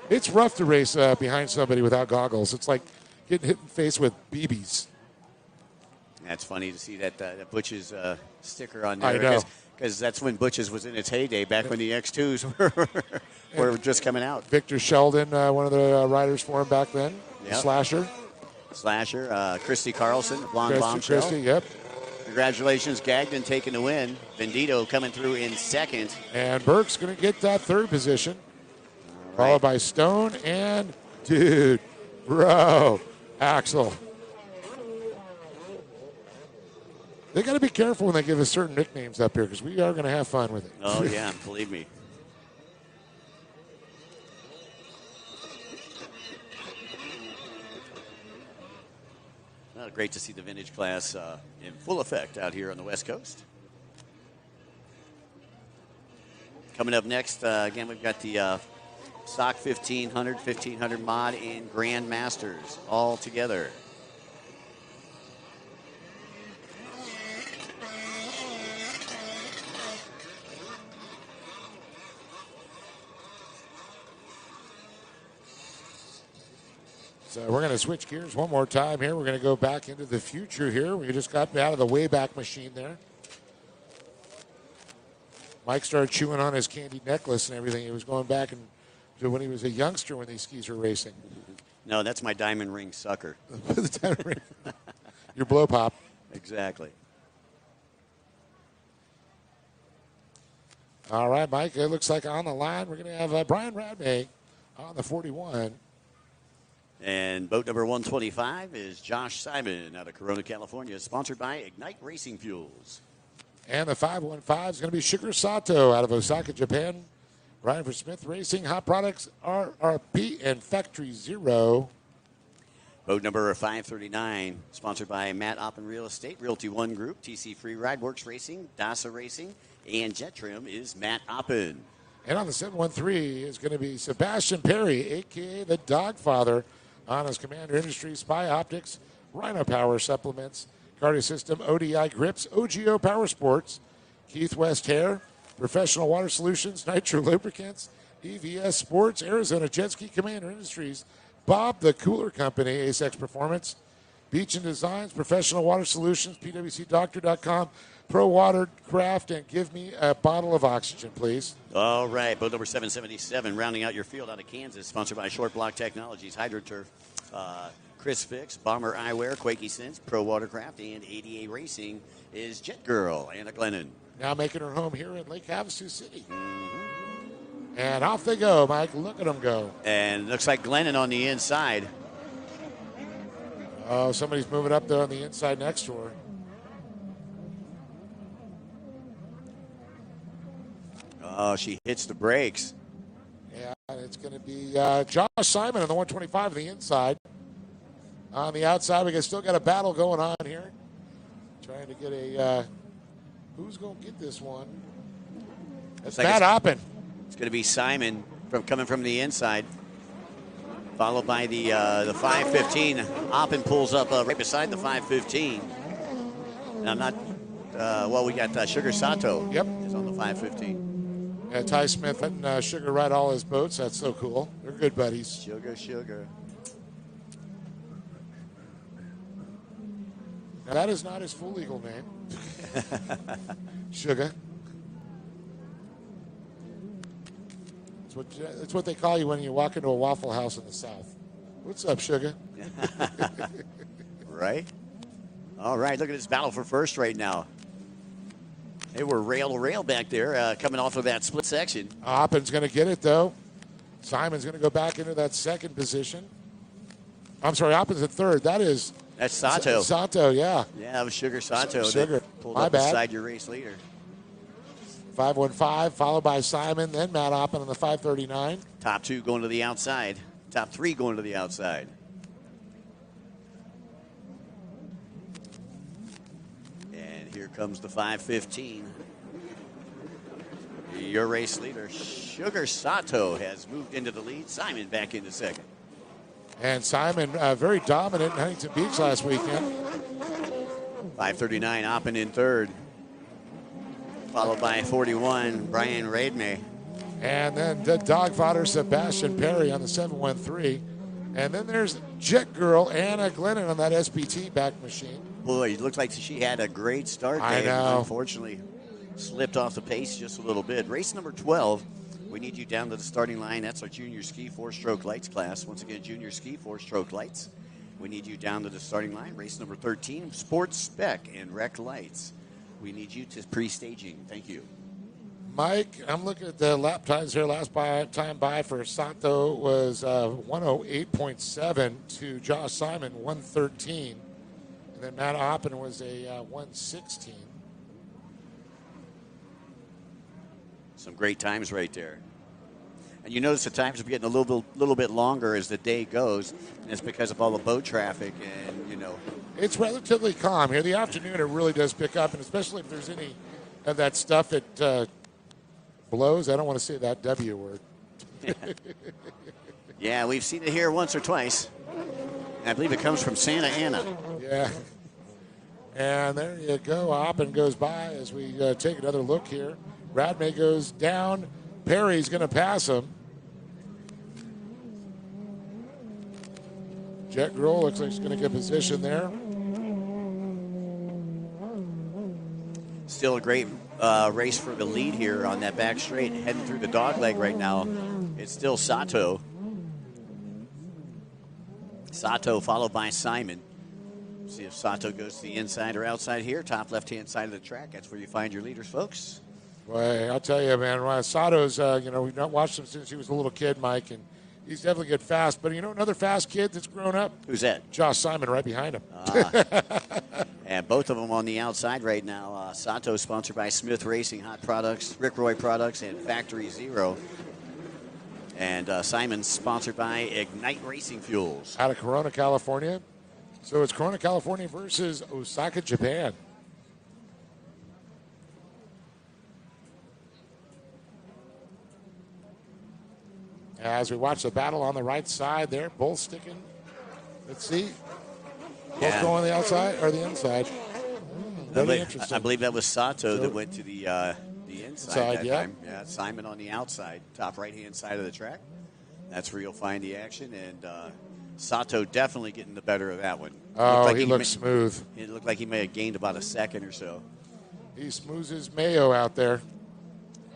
It's rough to race behind somebody without goggles. It's like getting hit in the face with BBs. That's funny to see that Butch's sticker on there. I know. Because that's when Butch's was in its heyday, back when the X2s were just coming out. Victor Sheldon, one of the riders for him back then. Yep. Slasher. Christy Carlson, Blonde Bombshell. Christy, yep. Congratulations, Gagnon taking the win. Vendito coming through in second. And Burke's going to get that third position. Right. Followed by Stone and, dude, bro, Axel. They got to be careful when they give us certain nicknames up here because we are going to have fun with it. Oh, yeah, believe me. Well, great to see the vintage class in full effect out here on the West Coast. Coming up next, again, we've got the stock 1500 mod and Grandmasters all together. So we're going to switch gears one more time here. We're going to go back into the future here. We just got out of the Wayback Machine there. Mike started chewing on his candy necklace and everything. He was going back to when he was a youngster when these skis were racing. No, that's my diamond ring sucker. The diamond ring. Your blow pop. Exactly. All right, Mike. It looks like on the line we're going to have Brian Radmay on the 41. And boat number 125 is Josh Simon out of Corona, California, sponsored by Ignite Racing Fuels. And the 515 is going to be Sugar Sato out of Osaka, Japan. Riding for Smith Racing, Hot Products, RRP, and Factory Zero. Boat number 539, sponsored by Matt Oppen Real Estate, Realty One Group, TC Free Ride Works Racing, DASA Racing, and Jet Trim is Matt Oppen. And on the 713 is going to be Sebastian Perry, a.k.a. the Dogfather, on his Commander Industries, Spy Optics, Rhino Power Supplements, Cardio System, ODI Grips, OGO Power Sports, Keith West Hair, Professional Water Solutions, Nitro Lubricants, EVS Sports, Arizona Jet Ski, Commander Industries, Bob the Cooler Company, ASX Performance, Beach and Designs, Professional Water Solutions, PWCDoctor.com, Pro Watercraft, and give me a bottle of oxygen, please. All right, boat number 777, rounding out your field out of Kansas, sponsored by Short Block Technologies, HydroTurf, Chris Fix, Bomber Eyewear, Quakey Sense, Pro Watercraft, and ADA Racing is Jet Girl, Anna Glennon. Now making her home here in Lake Havasu City. And off they go, Mike. Look at them go. And looks like Glennon on the inside. Oh, somebody's moving up there on the inside next to her. Oh, she hits the brakes. Yeah, it's going to be Josh Simon on the 125 on the inside. On the outside, we still got a battle going on here. Trying to get a... who's going to get this one? That's Matt Oppen. It's going to be Simon coming from the inside. Followed by the 515. Oppen pulls up right beside the 515. And I'm not... we got Sugar Sato. Yep. Is on the 515. Ty Smith and Sugar ride all his boats. That's so cool. They're good buddies. Sugar. Now, that is not his full legal name. Sugar. It's what they call you when you walk into a Waffle House in the South. What's up, Sugar? Right? All right, look at this battle for first right now. They were rail to rail back there, coming off of that split section. Oppen's going to get it, though. Simon's going to go back into that second position. I'm sorry, Oppen's at third. That's Sato. Sato, yeah. Yeah, that was Sugar Sato. Sugar. Pulled My up bad. beside your race leader. 515, followed by Simon, then Matt Oppen on the 539. Top two going to the outside. Top three going to the outside. And here comes the 515. Your race leader, Sugar Sato, has moved into the lead. Simon back into second. And Simon, very dominant in Huntington Beach last weekend. 539, Oppen in third. followed by 41, Brian Radme. And then the dog fodder, Sebastian Perry on the 713. And then there's Jet Girl, Anna Glennon on that SPT back machine. Boy, it looked like she had a great start there. I know. Unfortunately, slipped off the pace just a little bit. Race number 12, we need you down to the starting line. That's our junior ski four-stroke lights class. Once again, junior ski four-stroke lights. We need you down to the starting line. Race number 13, sports spec and rec lights. We need you to pre-staging. Thank you. Mike, I'm looking at the lap times here. Last time by for Sato was 108.7 to Josh Simon, 113. And then Matt Oppen was a 116. Some great times right there. And you notice the times are getting a little bit longer as the day goes, and it's because of all the boat traffic and, you know. It's relatively calm here. The afternoon, it really does pick up, and especially if there's any of that stuff that blows. I don't want to say that W word. Yeah, we've seen it here once or twice. I believe it comes from Santa Ana. Yeah. And there you go. Oppen goes by as we take another look here. Radme goes down. Perry's going to pass him. Jet Girl looks like she's going to get position there. Still a great race for the lead here on that back straight. Heading through the dog leg right now. It's still Sato. Sato followed by Simon. See if Sato goes to the inside or outside here. Top left-hand side of the track. That's where you find your leaders, folks. Boy, I'll tell you, man, Sato's, we've not watched him since he was a little kid, Mike, and he's definitely good fast. But, another fast kid that's grown up? Who's that? Josh Simon right behind him. And both of them on the outside right now. Sato sponsored by Smith Racing, Hot Products, Rick Roy Products, and Factory Zero. And Simon's sponsored by Ignite Racing Fuels. Out of Corona, California. So it's Corona, California versus Osaka, Japan. As we watch the battle on the right side there, both sticking. Let's see. Both going on the outside or the inside. Very interesting. I believe that was Sato that went to the inside that yeah. time. Yeah, Simon on the outside, top right-hand side of the track. That's where you'll find the action. And Sato definitely getting the better of that one. Oh, he looks smooth. It looked like he may have gained about a second or so. He smooths his mayo out there.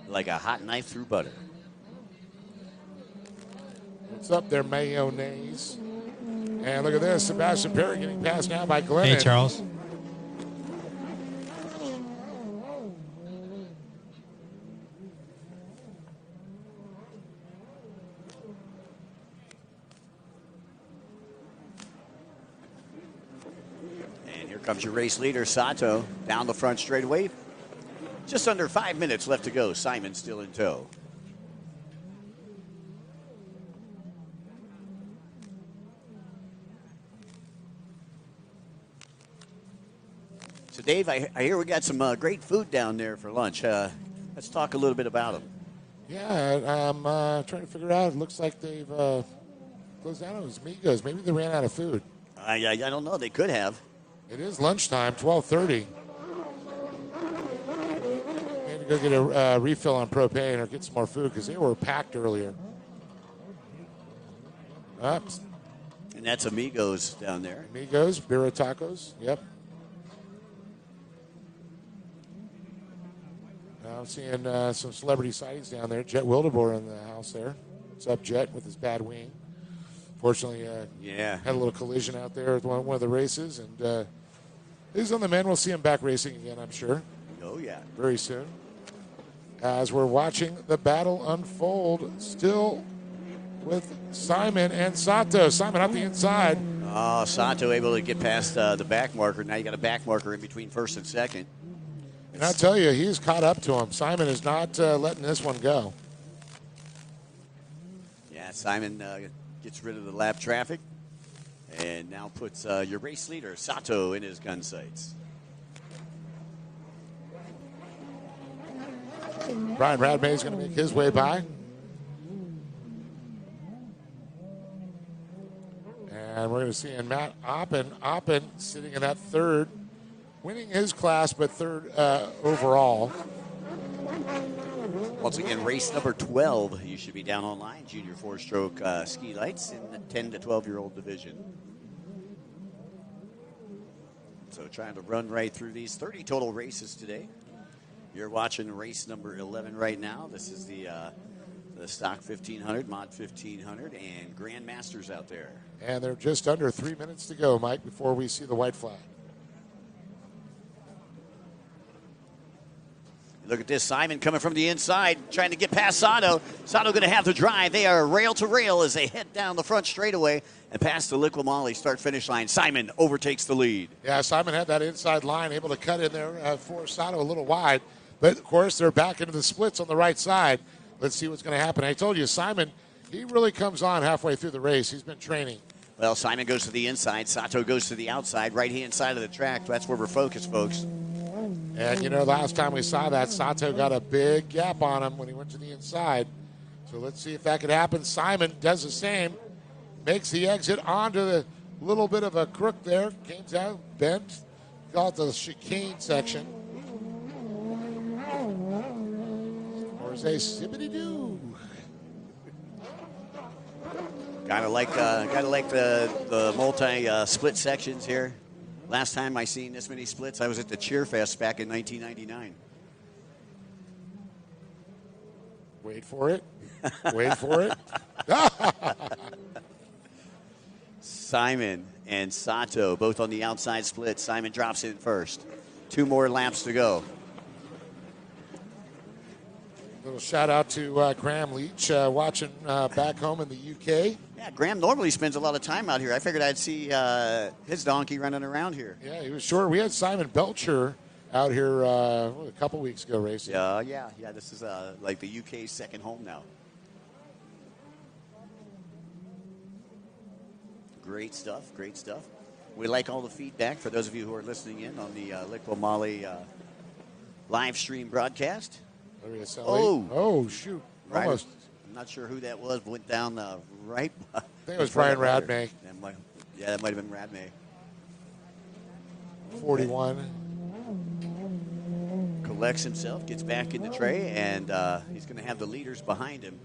Like a hot knife through butter. What's up there, mayonnaise? And look at this, Sebastian Perry getting passed now by Glennon. Hey, Charles. And here comes your race leader, Sato, down the front straightaway. Just under 5 minutes left to go. Simon still in tow. So, Dave, I hear we got some great food down there for lunch. Let's talk a little bit about them. Yeah, I'm trying to figure out. It looks like they've closed down those Migos. Maybe they ran out of food. I don't know. They could have. It is lunchtime, 12:30. Maybe go get a refill on propane or get some more food because they were packed earlier. Oops. And that's Amigos down there. Amigos, Birra Tacos. Yep. I'm seeing some celebrity sightings down there. Jet Wildeboer in the house there. What's up, Jet, with his bad wing? Fortunately, had a little collision out there at one of the races. And he's on the men. We'll see him back racing again, I'm sure. Oh, yeah. Very soon. As we're watching the battle unfold, still with Simon and Sato. Simon up the inside. Oh, Sato able to get past the back marker. Now you got a back marker in between first and second. And I'll tell you, he's caught up to him. Simon is not letting this one go. Yeah, Simon gets rid of the lap traffic and now puts your race leader, Sato, in his gun sights. Brian Radme is going to make his way by. And we're going to see Matt Oppen sitting in that third, winning his class, but third overall. Once again, race number 12. You should be down online. Junior four-stroke ski lights in the 10 to 12-year-old division. So trying to run right through these 30 total races today. You're watching race number 11 right now. This is the stock 1500, mod 1500, and Grandmasters out there. And they're just under 3 minutes to go, Mike, before we see the white flag. Look at this, Simon coming from the inside, trying to get past Sato. Sato going to have to drive. They are rail to rail as they head down the front straightaway and past the Liqui Moly start-finish line. Simon overtakes the lead. Yeah, Simon had that inside line, able to cut in there for Sato a little wide. But, of course, they're back into the splits on the right side. Let's see what's going to happen. I told you, Simon, he really comes on halfway through the race. He's been training. Well, Simon goes to the inside. Sato goes to the outside, right-hand side of the track. That's where we're focused, folks. And, you know, last time we saw that, Sato got a big gap on him when he went to the inside. So let's see if that could happen. Simon does the same, makes the exit onto the little bit of a crook there. Game's out, bent. Call it the chicane section. Or say, sippity-doo. Gotta like the multi split sections here. Last time I seen this many splits, I was at the Cheer Fest back in 1999. Wait for it. Wait for it. Simon and Sato both on the outside split. Simon drops in first. 2 more laps to go. Little shout out to Graham Leach watching back home in the UK. Yeah, Graham normally spends a lot of time out here. I figured I'd see his donkey running around here. Yeah, he was short. We had Simon Belcher out here a couple weeks ago racing. Yeah. This is like the UK's second home now. Great stuff. We like all the feedback for those of you who are listening in on the Liqui Moly live stream broadcast. Oh, shoot. Right. Almost. I'm not sure who that was, but went down right. I think it was Brian Radmay. That might have been Radmay. 41. Collects himself, gets back in the tray, and he's going to have the leaders behind him.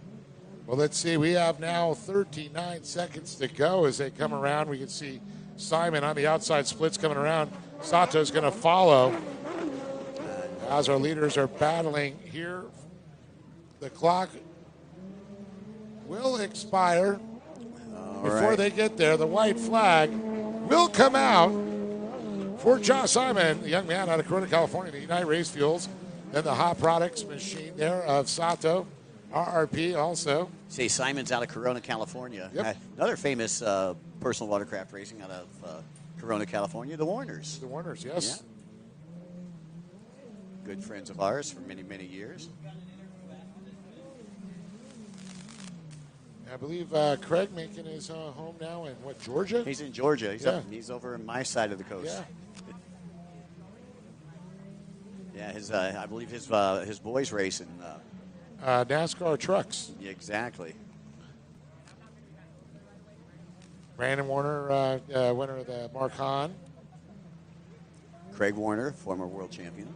Well, let's see. We have now 39 seconds to go as they come around. We can see Simon on the outside splits coming around. Sato's going to follow. As our leaders are battling here, the clock will expire before they get there. The white flag will come out for Josh Simon, the young man out of Corona, California, the United Race Fuels. Then the hot products machine there of Sato, RRP also. Say Simon's out of Corona, California. Yep. Another famous personal watercraft racing out of Corona, California, the Warners. The Warners, yes. Yeah. Good friends of ours for many, many years. I believe Craig making his home now in, Georgia? He's in Georgia. He's over on my side of the coast. Yeah, I believe his boys race in NASCAR trucks. Yeah, exactly. Brandon Warner, winner of the Mark Hahn. Craig Warner, former world champion.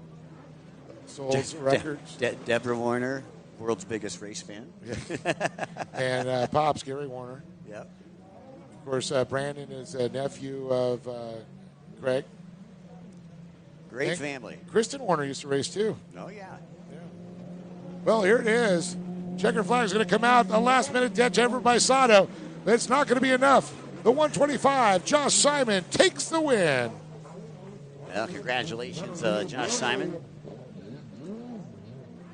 Souls records. Deborah Warner, world's biggest race fan. And Pops, Gary Warner. Yep. Of course, Brandon is a nephew of Craig. Great family. Kristen Warner used to race too. Oh, yeah. Well, here it is. Checker flag is going to come out. A last-minute ditch effort by Sato. It's not going to be enough. The 125, Josh Simon takes the win. Well, congratulations, Josh Simon.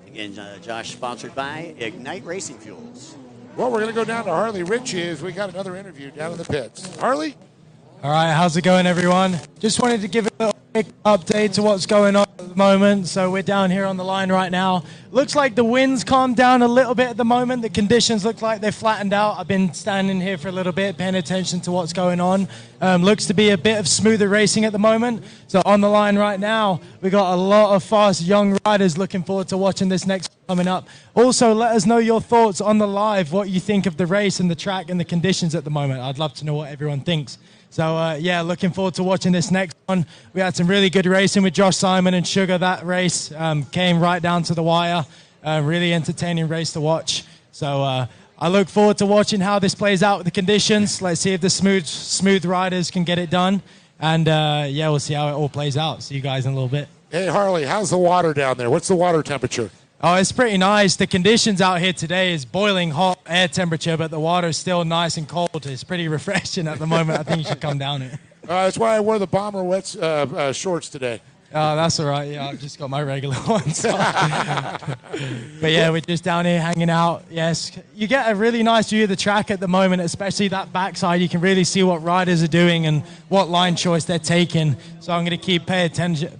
Again, Josh sponsored by Ignite Racing Fuels. Well, we're going to go down to Harley Ritchie as we got another interview down in the pits. Harley? All right, how's it going, everyone? Just wanted to give a little quick update to what's going on at the moment. So we're down here on the line right now. Looks like the wind's calmed down a little bit at the moment. The conditions look like they're flattened out. I've been standing here for a little bit, paying attention to what's going on. Looks to be a bit of smoother racing at the moment. So on the line right now, we got a lot of fast young riders. Looking forward to watching this next coming up. Also, let us know your thoughts on the live, what you think of the race and the track and the conditions at the moment. I'd love to know what everyone thinks. So, yeah, looking forward to watching this next one. We had some really good racing with Josh Simon and Sugar. That race came right down to the wire. Really entertaining race to watch. So I look forward to watching how this plays out with the conditions. Let's see if the smooth riders can get it done. And, yeah, we'll see how it all plays out. See you guys in a little bit. Hey, Harley, how's the water down there? What's the water temperature? Oh, it's pretty nice. The conditions out here today is boiling hot air temperature, but the water is still nice and cold. It's pretty refreshing at the moment. I think you should come down here. That's why I wore the bomber wets shorts today. Oh, that's all right. Yeah, I've just got my regular ones. But yeah, we're just down here hanging out. Yes, you get a really nice view of the track at the moment, especially that backside. You can really see what riders are doing and what line choice they're taking. So I'm going to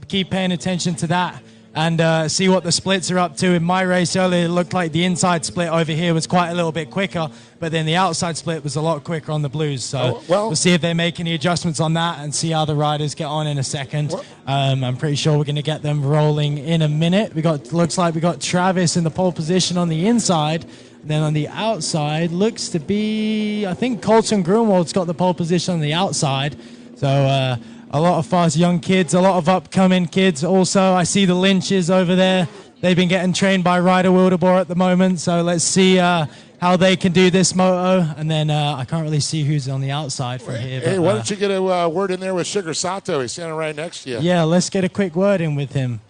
keep paying attention to that. And see what the splits are up to. In my race earlier, it looked like the inside split over here was quite a little bit quicker, but then the outside split was a lot quicker on the blues. So we'll see if they make any adjustments on that and see how the riders get on in a second. I'm pretty sure we're going to get them rolling in a minute. Looks like we got Travis in the pole position on the inside. And then on the outside, looks to be, I think Colton Grunwald's got the pole position on the outside. So a lot of fast young kids, a lot of upcoming kids also. I see the Lynches over there. They've been getting trained by Ryder Wildeboer at the moment. So let's see how they can do this moto. And then I can't really see who's on the outside from here. Hey, but, why don't you get a word in there with Sugar Sato? He's standing right next to you. Yeah, let's get a quick word in with him.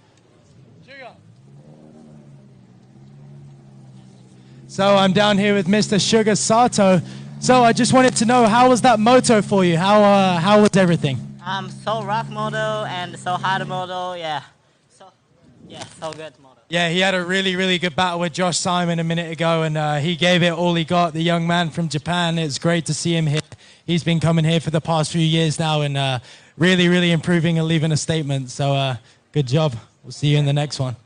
So I'm down here with Mr. Sugar Sato. So I just wanted to know, how was that moto for you? How was everything? So rock moto and so hard moto, yeah. So good moto. Yeah, he had a really, really good battle with Josh Simon a minute ago, and he gave it all he got. The young man from Japan, it's great to see him here. He's been coming here for the past few years now and really, really improving and leaving a statement. So good job. We'll see you in the next one.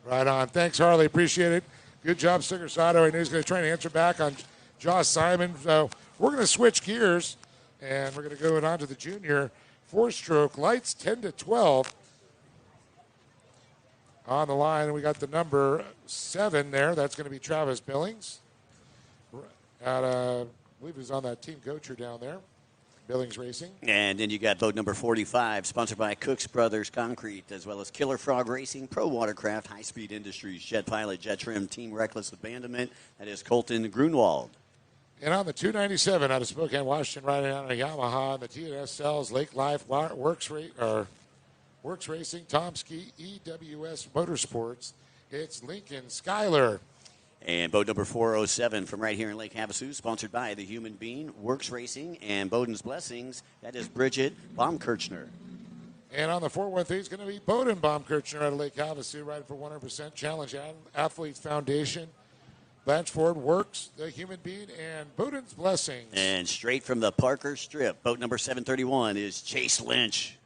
Right on. Thanks, Harley. Appreciate it. Good job, Sugar Sato. I know he's going to try and answer back on Josh Simon. So we're going to switch gears, and we're going to go on to the junior four-stroke lights, 10 to 12 on the line. And we got the number 7 there. That's going to be Travis Billings. I believe he's on that team coacher down there, Billings Racing. And then you got boat number 45, sponsored by Cooks Brothers Concrete, as well as Killer Frog Racing, Pro Watercraft, High Speed Industries, Jet Pilot, Jet Trim, Team Reckless Abandonment. That is Colton Grunwald. And on the 297 out of Spokane, Washington, riding out of Yamaha, the TNS Cells, Lake Life, Works Racing, Tomsky, EWS Motorsports. It's Lincoln Schuyler. And boat number 407 from right here in Lake Havasu, sponsored by The Human Being, Works Racing, and Bowden's Blessings. That is Bridget Baumkirchner. And on the 413 is going to be Bowden Baumkirchner out of Lake Havasu, riding for 100% Challenge Athletes Foundation. Blanchford Works, The Human Being, and Bowden's Blessings. And straight from the Parker Strip, boat number 731 is Chase Lynch.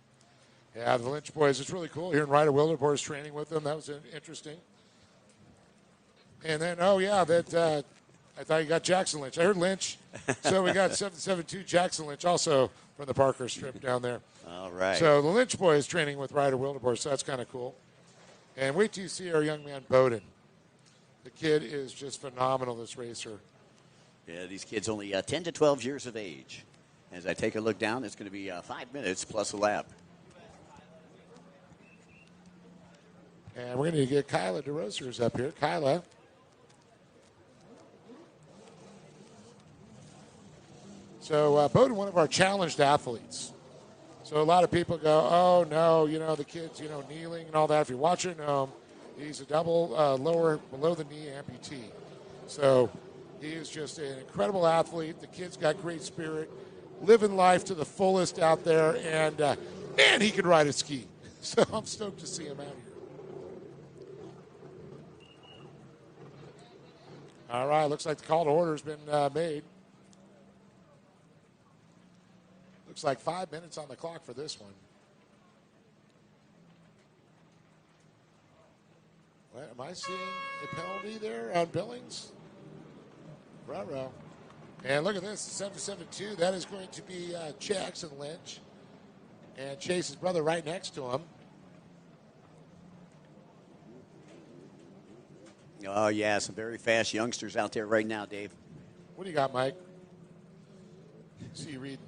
Yeah, the Lynch boys. It's really cool hearing Ryder Wildeboer's training with them. That was interesting. And then, I thought you got Jackson Lynch. I heard Lynch. So we got 772 Jackson Lynch also from the Parker Strip down there. All right. So the Lynch boys training with Ryder Wildeboer, so that's kind of cool. And wait till you see our young man Bowden. The kid is just phenomenal, this racer. Yeah, these kids only 10 to 12 years of age. As I take a look down, it's going to be 5 minutes plus a lap. And we're going to get Kyla DeRosers up here. Kyla. So Bowden, one of our challenged athletes. So a lot of people go, oh, no, the kids, kneeling and all that. If you're watching him, he's a double lower below-the-knee amputee. So he is just an incredible athlete. The kid's got great spirit, living life to the fullest out there, and, man, he can ride a ski. So I'm stoked to see him out here. All right, looks like the call to order has been made. Looks like 5 minutes on the clock for this one. What, am I seeing a penalty there on Billings? Ruh-roh. And look at this, 772. That is going to be Jackson Lynch. And Chase's brother right next to him. Oh, yeah, some very fast youngsters out there right now, Dave. What do you got, Mike? See you reading.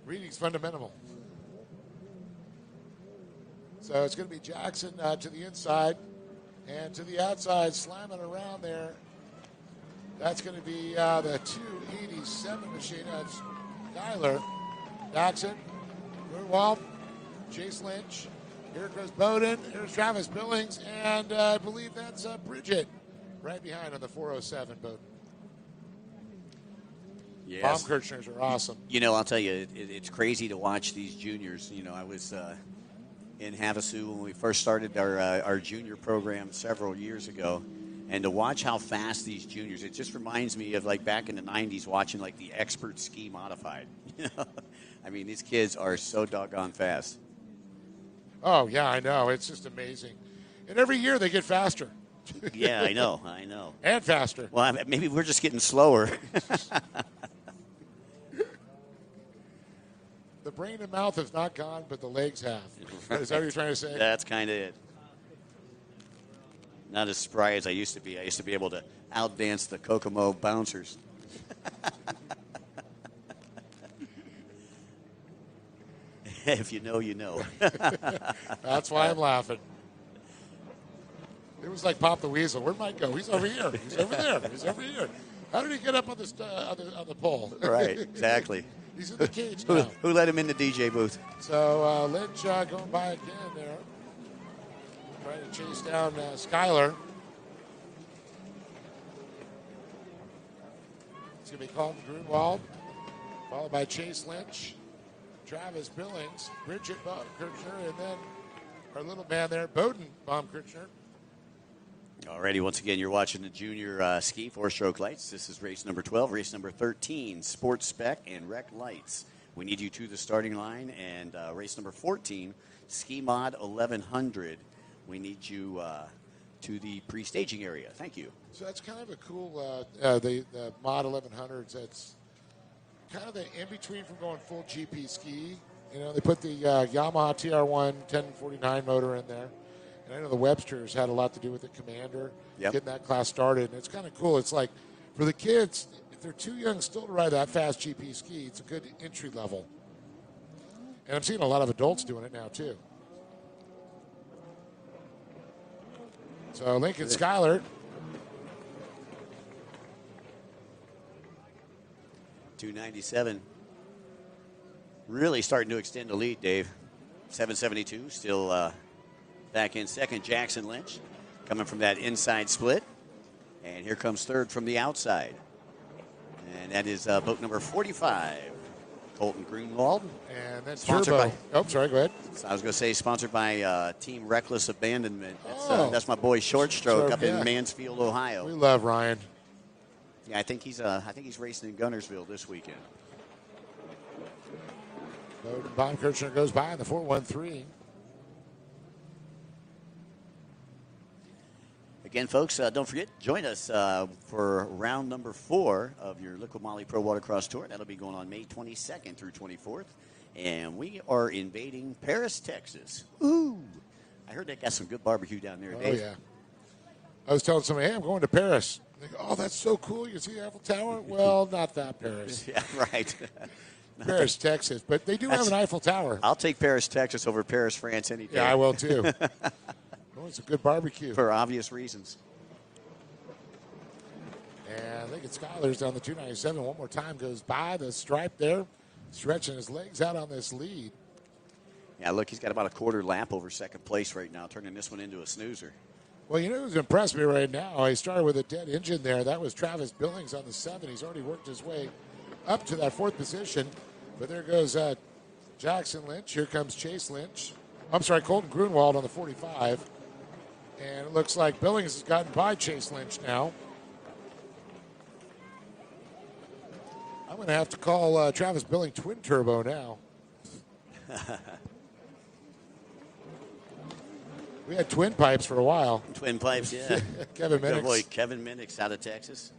Reading's fundamental. So it's going to be Jackson to the inside and to the outside, slamming around there. That's going to be the 287 machine. That's Skyler. Jackson, Grunwald, Chase Lynch. Here goes Bowden. Here's Travis Billings. And I believe that's Bridget right behind on the 407, Bowden. Yes. Baumkirchners are awesome. You know, I'll tell you, it's crazy to watch these juniors. You know, I was in Havasu when we first started our junior program several years ago. And to watch how fast these juniors, it just reminds me of like back in the 90s watching like the expert ski modified. You know? I mean, these kids are so doggone fast. Oh, yeah, I know. It's just amazing. And every year they get faster. Yeah, I know. And faster. Well, maybe we're just getting slower. The brain and mouth has not gone, but the legs have. Is that what you're trying to say? That's kind of it. Not as spry as I used to be. I used to be able to outdance the Kokomo bouncers. If you know, you know. That's why I'm laughing. It was like Pop the Weasel. Where'd Mike go? He's over here. He's over there. He's over here. How did he get up on the pole? Right, exactly. He's in the cage now. Who let him in the DJ booth? So Lynch going by again there. Trying to chase down Skyler. It's going to be Colton Grunwald, followed by Chase Lynch, Travis Billings, Bridget Baumkirchner, and then our little man there, Bowden Baumkirchner. Alrighty, once again, you're watching the junior ski four-stroke lights. This is race number 12, race number 13, sports spec and rec lights. We need you to the starting line, and race number 14, ski mod 1100. We need you to the pre-staging area. Thank you. So that's kind of a cool, the mod 1100s. That's kind of the in-between from going full GP ski. You know, they put the Yamaha TR1 1049 motor in there. And I know the Websters had a lot to do with the Commander, getting that class started. And it's kind of cool. It's like, for the kids, if they're too young still to ride that fast GP ski, it's a good entry level. And I'm seeing a lot of adults doing it now, too. So Lincoln Skyler. 297. Really starting to extend the lead, Dave. 772 still back in second. Jackson Lynch coming from that inside split. And here comes third from the outside. And that is boat number 45, Colton Grunwald. And that's sponsored Turbo. by, sorry, go ahead. I was going to say sponsored by Team Reckless Abandonment. That's my boy Short Stroke up in Mansfield, Ohio. We love Ryan. Yeah, I think he's racing in Gunnersville this weekend. Baumkirchner goes by in the 413. Again, folks, don't forget, join us for round number 4 of your Liqui Moly Pro Watercross Tour. That'll be going on May 22nd through 24th. And we are invading Paris, Texas. Ooh! I heard they got some good barbecue down there, Dave. Oh, yeah. I was telling somebody, hey, I'm going to Paris. They go, oh, that's so cool. You can see the Eiffel Tower? Well, not that Paris. Yeah, right. Paris, Texas. But they do have an Eiffel Tower. I'll take Paris, Texas over Paris, France any day. Yeah, I will, too. Oh, it's a good barbecue. For obvious reasons. And I think it's Skyler's down the 297. One more time goes by the stripe there, stretching his legs out on this lead. Yeah, look, he's got about a quarter lap over second place right now, turning this one into a snoozer. Well, you know who's impressed me right now? He started with a dead engine there. That was Travis Billings on the 7. He's already worked his way up to that 4th position. But there goes Jackson Lynch. Here comes Chase Lynch. I'm sorry, Colton Grunwald on the 45. And it looks like Billings has gotten by Chase Lynch now. I'm going to have to call Travis Billing twin turbo now. We had twin pipes for a while. Twin pipes, yeah. Kevin Minix. Good boy, Kevin Minix out of Texas.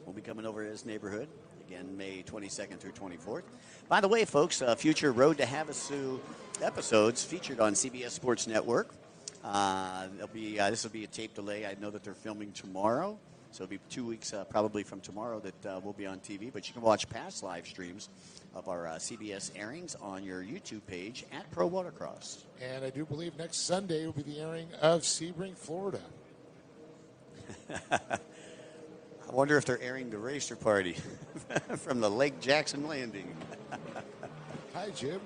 We'll be coming over his neighborhood. Again, May 22nd through 24th. By the way, folks, future Road to Havasu episodes featured on CBS Sports Network. This will be a tape delay. I know that they're filming tomorrow. So it'll be 2 weeks probably from tomorrow that we'll be on TV. But you can watch past live streams of our CBS airings on your YouTube page at Pro Watercross. And I do believe next Sunday will be the airing of Sebring, Florida. I wonder if they're airing the racer party from the Lake Jackson landing. Hi, Jim.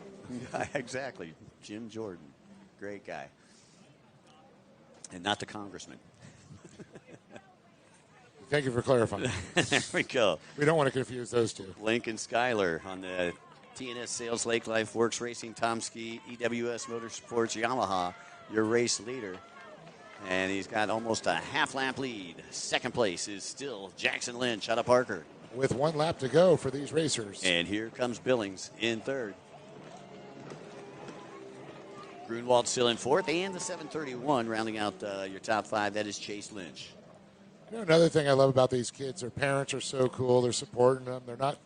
Exactly. Jim Jordan. Great guy. And not the congressman. Thank you for clarifying. There we go. We don't want to confuse those two. Lincoln Schuyler on the TNS Sales Lake Life Works Racing Tomski EWS Motorsports Yamaha, your race leader. And he's got almost a half-lap lead. Second place is still Jackson Lynch out of Parker. With 1 lap to go for these racers. And here comes Billings in third. Grunwald still in fourth. And the 731 rounding out your top 5. That is Chase Lynch. You know, another thing I love about these kids, their parents are so cool. They're supporting them. They're not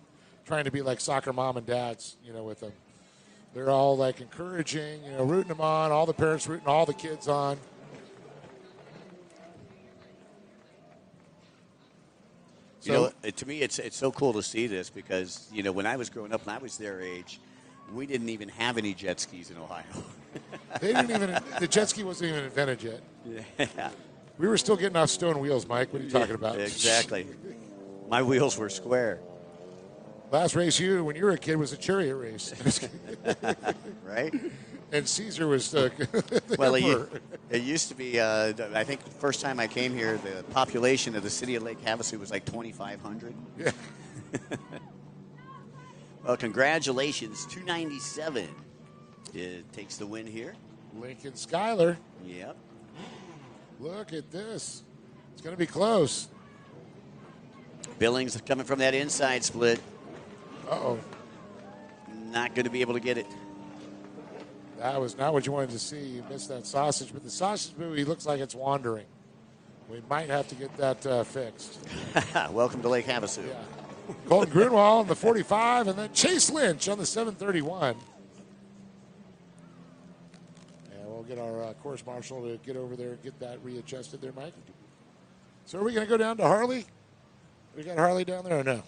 trying to be like soccer mom and dads, with them. They're all like encouraging, rooting them on. All the parents rooting all the kids on. To me, it's so cool to see this because, when I was growing up and I was their age, we didn't even have any jet skis in Ohio. The jet ski wasn't even invented yet. Yeah. We were still getting off stone wheels, Mike. What are you talking about? Exactly. My wheels were square. Last race when you were a kid was a chariot race. Right? And Caesar was well, it used to be, I think the first time I came here, the population of the city of Lake Havasu was like 2,500. Yeah. Well, congratulations. 297 takes the win here. Lincoln Schuyler. Yep. Look at this. It's going to be close. Billings coming from that inside split. Uh-oh. Not going to be able to get it. That was not what you wanted to see. You missed that sausage. But the sausage buoy looks like it's wandering. We might have to get that fixed. Welcome to Lake Havasu. Yeah. Colton Grunwald on the 45, and then Chase Lynch on the 731. And we'll get our course marshal to get over there and get that readjusted there, Mike. So are we going to go down to Harley? We got Harley down there or no?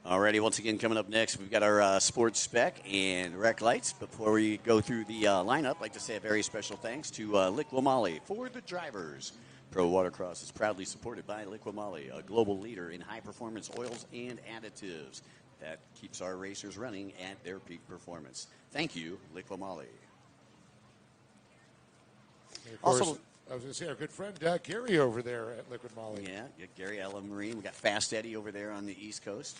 Alrighty, once again, coming up next, we've got our sports spec and rec lights. Before we go through the lineup, I'd like to say a very special thanks to Liqui Moly for the drivers. Pro Watercross is proudly supported by Liqui Moly, a global leader in high-performance oils and additives that keeps our racers running at their peak performance. Thank you, Liqui Moly. Also, I was going to say our good friend Gary over there at Liqui Moly. Yeah, Gary Allen Marine. We got Fast Eddie over there on the East Coast.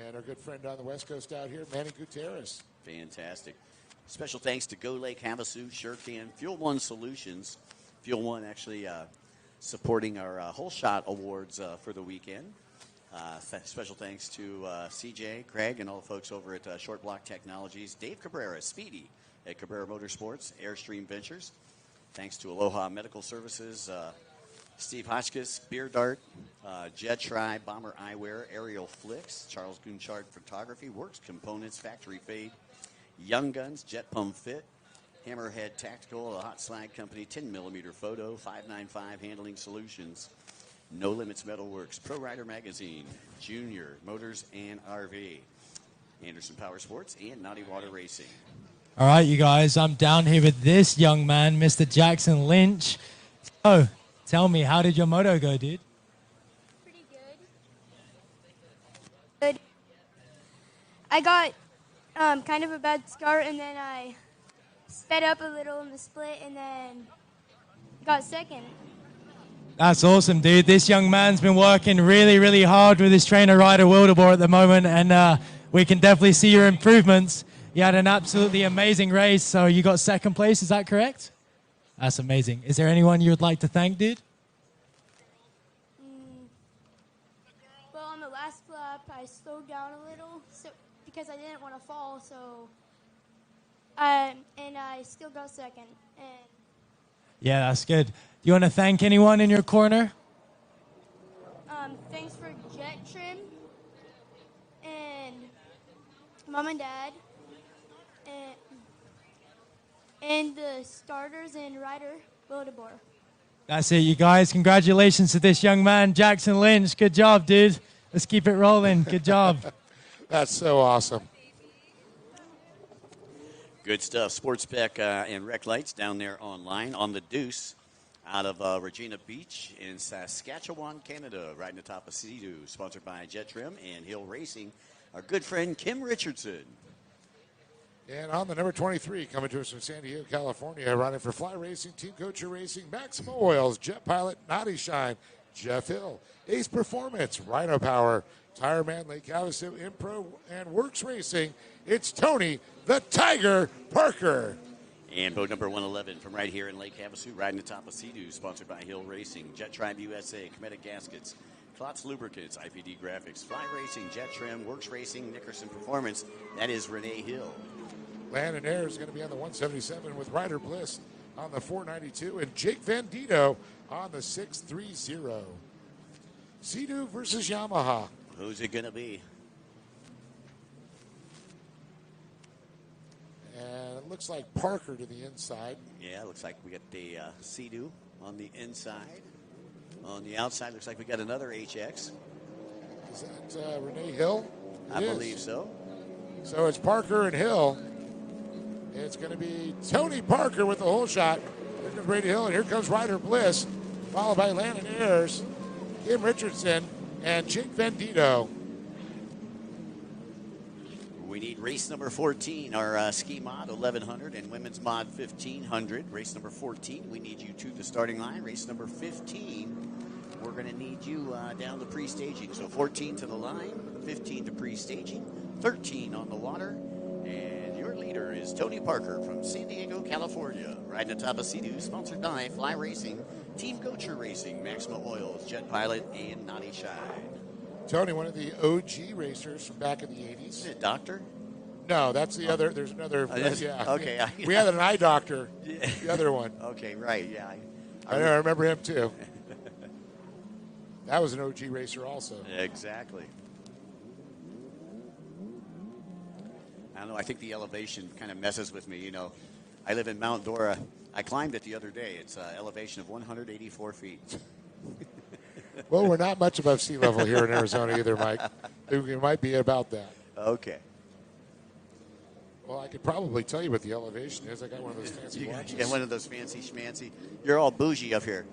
And our good friend on the West Coast out here, Manny Gutierrez. Fantastic. Special thanks to Go Lake Havasu, SureCan, Fuel One Solutions. Fuel One actually supporting our Whole Shot Awards for the weekend. Special thanks to CJ, Craig, and all the folks over at Short Block Technologies. Dave Cabrera, Speedy at Cabrera Motorsports, Airstream Ventures. Thanks to Aloha Medical Services, Steve Hotchkiss, Beer Dart, Jet Tri, Bomber Eyewear, Aerial Flicks, Charles Goonchard Photography, Works Components, Factory Fade, Young Guns, Jet Pump Fit, Hammerhead Tactical, the Hot Slide Company, 10mm Photo, 595 Handling Solutions, No Limits Metalworks, Pro Rider Magazine, Junior Motors and RV, Anderson Power Sports, and Naughty Water Racing. All right, you guys, I'm down here with this young man, Mr. Jackson Lynch. Oh, tell me, how did your moto go, dude? Pretty good. I got kind of a bad start, and then I sped up a little in the split, and then got second. That's awesome, dude. This young man's been working really, really hard with his trainer, Ryder Wildebohr, at the moment, and we can definitely see your improvements. You had an absolutely amazing race, so you got second place, is that correct? That's amazing. Is there anyone you would like to thank, dude? Well, on the last lap, I slowed down a little because I didn't want to fall, so and I still got second. And Yeah, that's good. Do you want to thank anyone in your corner? Thanks for jet trim and mom and dad and the starters and rider Bodebor. That's it, you guys. Congratulations to this young man, Jackson Lynch. Good job, dude. Let's keep it rolling. Good job. That's so awesome. Good stuff. Sports Spec and Rec Lights down there online on the Deuce out of Regina Beach in Saskatchewan, Canada, riding atop of Sea-Doo, sponsored by Jet Trim and Hill Racing. Our good friend Kim Richardson. And on the number 23, coming to us from San Diego, California, riding for Fly Racing, Team Coacher Racing, Maximo Oils, Jet Pilot, Naughty Shine, Jeff Hill, Ace Performance, Rhino Power, Tire Man, Lake Havasu, Impro, and Works Racing. It's Tony the Tiger Parker. And boat number 111 from right here in Lake Havasu, riding atop of Sea-Doo, sponsored by Hill Racing, Jet Tribe USA, Cometa Gaskets, Klotz Lubricants, IPD Graphics, Fly Racing, Jet Trim, Works Racing, Nickerson Performance. That is Renee Hill. Landon Ayers is going to be on the 177 with Ryder Bliss on the 492, and Jake Vandito on the 630. Sea-Doo versus Yamaha. Who's it going to be? And it looks like Parker to the inside. Yeah, it looks like we got the Sea-Doo on the inside. On the outside, looks like we got another HX. Is that Renee Hill? I believe so. So it's Parker and Hill. It's going to be Tony Parker with the hole shot. Here comes Brady Hill, and here comes Ryder Bliss, followed by Landon Ayers, Kim Richardson, and Jake Vendito. We need race number 14, our ski mod 1100 and women's mod 1500. Race number 14, we need you to the starting line. Race number 15, we're going to need you down to pre-staging. So 14 to the line, 15 to pre-staging, 13 on the water. And your leader is Tony Parker from San Diego, California, riding atop of Sea-Doo, sponsored by Fly Racing, Team Coacher Racing, Maximo Oils, Jet Pilot, and Naughty Shine. Tony, one of the OG racers from back in the 80s. Is it Doctor? No, that's the other. There's another. Yeah. Okay. We had an eye doctor. The other one. Okay, right. Yeah. I remember him too. That was an OG racer also. Exactly. I don't know. I think the elevation kind of messes with me. You know, I live in Mount Dora. I climbed it the other day. It's an elevation of 184 feet. Well, we're not much above sea level here in Arizona either, Mike. It might be about that. Okay. Well, I could probably tell you what the elevation is. I got one of those fancy watches. Yeah, one of those fancy schmancy. You're all bougie up here.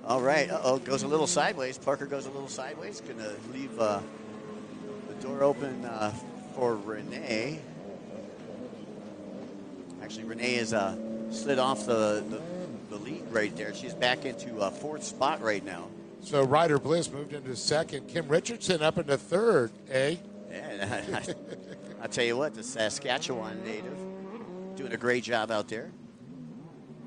All right. Uh-oh, goes a little sideways. Parker goes a little sideways. Going to leave the door open for Renee. Actually, Renee is slid off the lead right there. She's back into fourth spot right now. So Ryder Bliss moved into second. Kim Richardson up into third, eh? Yeah, I'll tell you what, the Saskatchewan native doing a great job out there.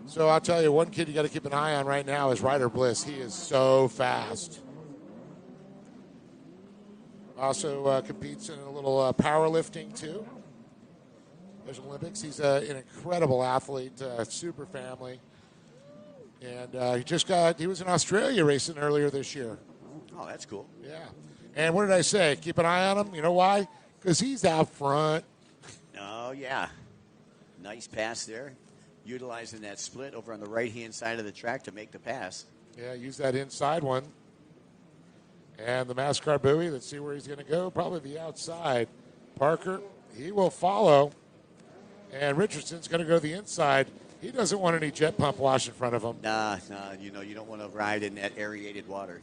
So I'll tell you, one kid you got to keep an eye on right now is Ryder Bliss. He is so fast. Also competes in a little powerlifting too. Special Olympics. He's an incredible athlete, super family. And he was in Australia racing earlier this year. Oh, that's cool. Yeah. And what did I say? Keep an eye on him. You know why? Because he's out front. Oh, yeah. Nice pass there. Utilizing that split over on the right-hand side of the track to make the pass. Yeah, use that inside one. And the MasterCard buoy, let's see where he's going to go. Probably the outside. Parker, he will follow. And Richardson's going to go the inside. He doesn't want any jet pump wash in front of him. Nah, you don't want to ride in that aerated water.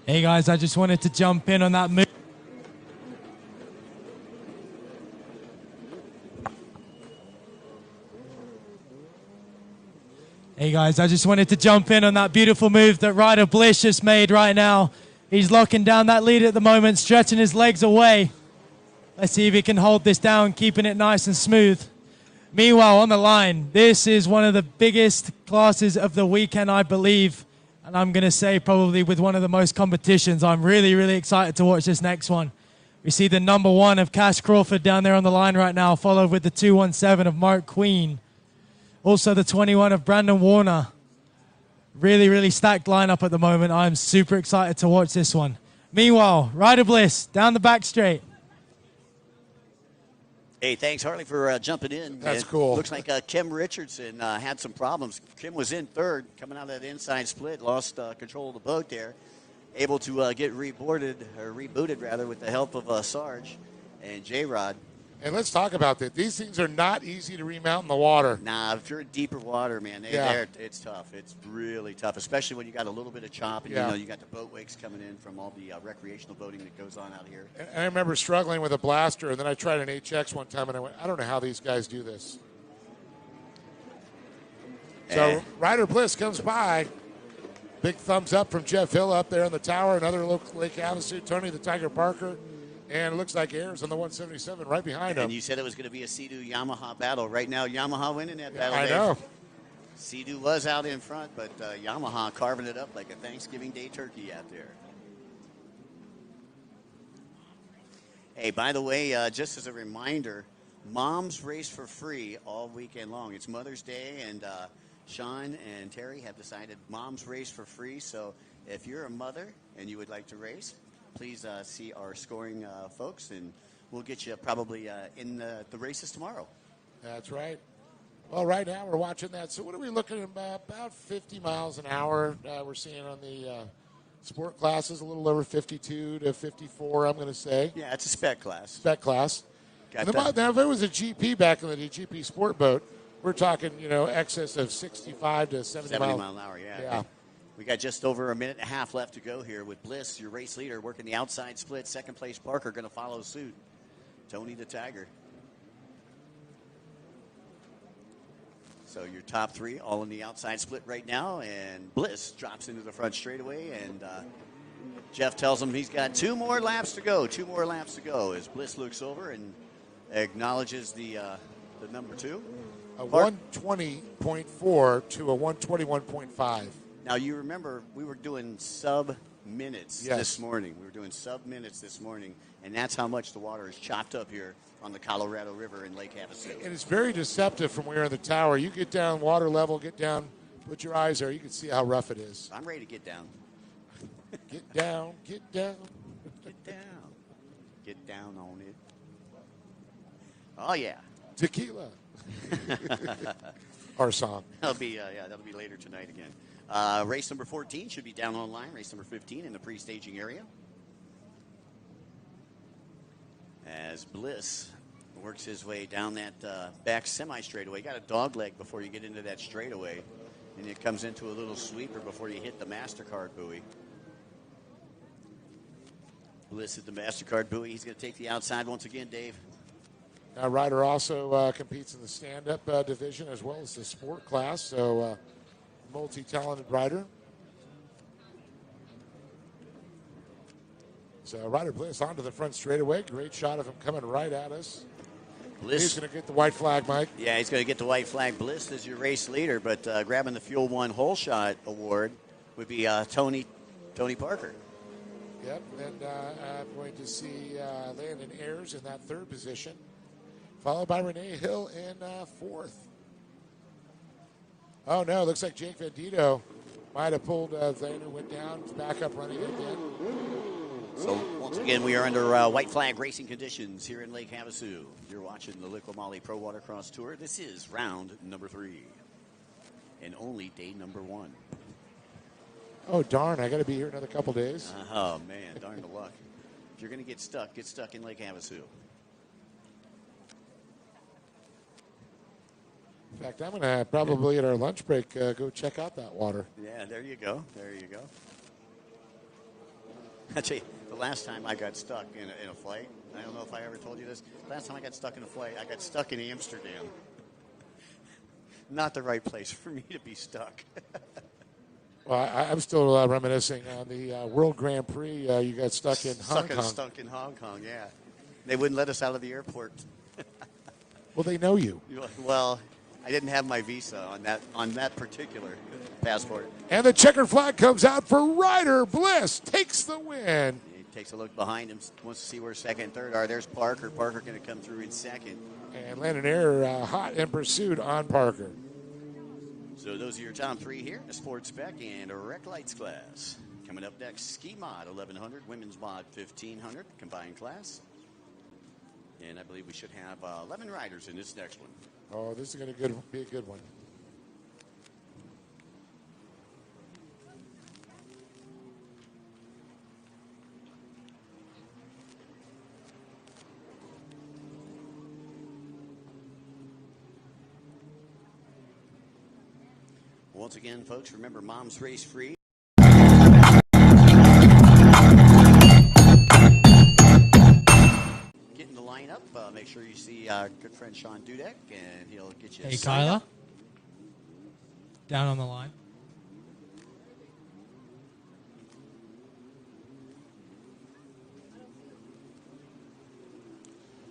Hey, guys, I just wanted to jump in on that move. Hey, guys, I just wanted to jump in on that beautiful move that Ryder Bliss just made right now. He's locking down that lead at the moment, stretching his legs away. Let's see if he can hold this down, keeping it nice and smooth. Meanwhile, on the line, this is one of the biggest classes of the weekend, I believe. And I'm going to say probably with one of the most competitions. I'm really, really excited to watch this next one. We see the number 1 of Cash Crawford down there on the line right now, followed with the 217 of Mark Queen. Also the 21 of Brandon Warner. Really, really stacked lineup at the moment. I'm super excited to watch this one. Meanwhile, Ryder Bliss down the back straight. Hey, thanks, Harley, for jumping in. That's cool. Looks like Kim Richardson had some problems. Kim was in third, coming out of that inside split, lost control of the boat there. Able to get rebooted rather, with the help of Sarge and J-Rod. And let's talk about that. These things are not easy to remount in the water. Nah, if you're in deeper water, man, it's tough. It's really tough, especially when you got a little bit of chop and you got the boat wakes coming in from all the recreational boating that goes on out here. And I remember struggling with a blaster, and then I tried an HX one time, and I went, I don't know how these guys do this. So Ryder Bliss comes by. Big thumbs up from Jeff Hill up there in the tower. Another local Lake Havasu, Tony the Tiger Parker. And it looks like Ayers on the 177 right behind him. And you said it was going to be a Sea-Doo Yamaha battle. Right now, Yamaha winning that battle. I know. Sea-Doo was out in front, but Yamaha carving it up like a Thanksgiving Day turkey out there. Hey, by the way, just as a reminder, moms race for free all weekend long. It's Mother's Day, and Sean and Terry have decided moms race for free. So if you're a mother and you would like to race, please see our scoring folks, and we'll get you probably in the races tomorrow. That's right. Well, right now we're watching that. So what are we looking at? About 50 miles an hour we're seeing on the sport classes, a little over 52 to 54, I'm going to say. Yeah, it's a spec class. Spec class. Now, if it was a GP back in the day, GP sport boat, we're talking, excess of 65 to 70 mile an hour, yeah. We got just over a minute and a half left to go here with Bliss, your race leader, working the outside split. Second place Parker going to follow suit. Tony the Tiger. So your top three all in the outside split right now, and Bliss drops into the front straightaway, and Jeff tells him he's got 2 more laps to go. 2 more laps to go as Bliss looks over and acknowledges the number 2. A 120.4 to a 121.5. Now, you remember we were doing sub-minutes this morning. We were doing sub-minutes this morning, and that's how much the water is chopped up here on the Colorado River in Lake Havasu. And it's very deceptive from where in the tower. You get down water level, get down, put your eyes there, you can see how rough it is. I'm ready to get down. Get down, get down. Get down. Get down on it. Oh, yeah. Tequila. Our song. That'll be later tonight again. Race number 14 should be down online. Race number 15 in the pre-staging area. As Bliss works his way down that back semi-straightaway. Got a dog leg before you get into that straightaway. And it comes into a little sweeper before you hit the MasterCard buoy. Bliss at the MasterCard buoy. He's going to take the outside once again, Dave. Now, Ryder also competes in the stand-up division as well as the sport class. So, multi-talented rider. So Ryder Bliss onto the front straightaway. Great shot of him coming right at us. Bliss. He's going to get the white flag, Mike. Yeah, he's going to get the white flag. Bliss is your race leader, but grabbing the Fuel One Hole Shot Award would be Tony Parker. Yep, and I'm going to see Landon Ayers in that third position, followed by Renee Hill in fourth. Oh, no, looks like Jake Vendito might have pulled Zander, went down, back up running again. So, once again, we are under white flag racing conditions here in Lake Havasu. You're watching the Liqui Moly Pro Watercross Tour. This is round number 3 and only day number 1. Oh, darn, I got to be here another couple days. Oh, man, darn the luck. If you're going to get stuck in Lake Havasu. In fact, I'm going to probably at our lunch break go check out that water. Yeah, there you go. There you go. I tell you, the last time I got stuck in a flight, I don't know if I ever told you this. Last time I got stuck in a flight, I got stuck in Amsterdam. Not the right place for me to be stuck. Well, I'm still reminiscing on the World Grand Prix. You got stuck in Hong Kong. Stuck in Hong Kong, yeah. They wouldn't let us out of the airport. Well, they know you. Well, I didn't have my visa on that particular passport. And the checkered flag comes out for Ryder Bliss. Takes the win. He takes a look behind him, wants to see where second and third are. There's Parker. Parker going to come through in second. And Landon Air hot in pursuit on Parker. So those are your top three here, the sports spec and rec lights class. Coming up next, ski mod 1100, women's mod 1500, combined class. And I believe we should have 11 riders in this next one. Oh, this is going to be a good one. Once again, folks, remember Mom's Race Free. Get in the lineup. Make sure you see our good friend Sean Dudek, and he'll get you. Hey, Kyla. Down on the line.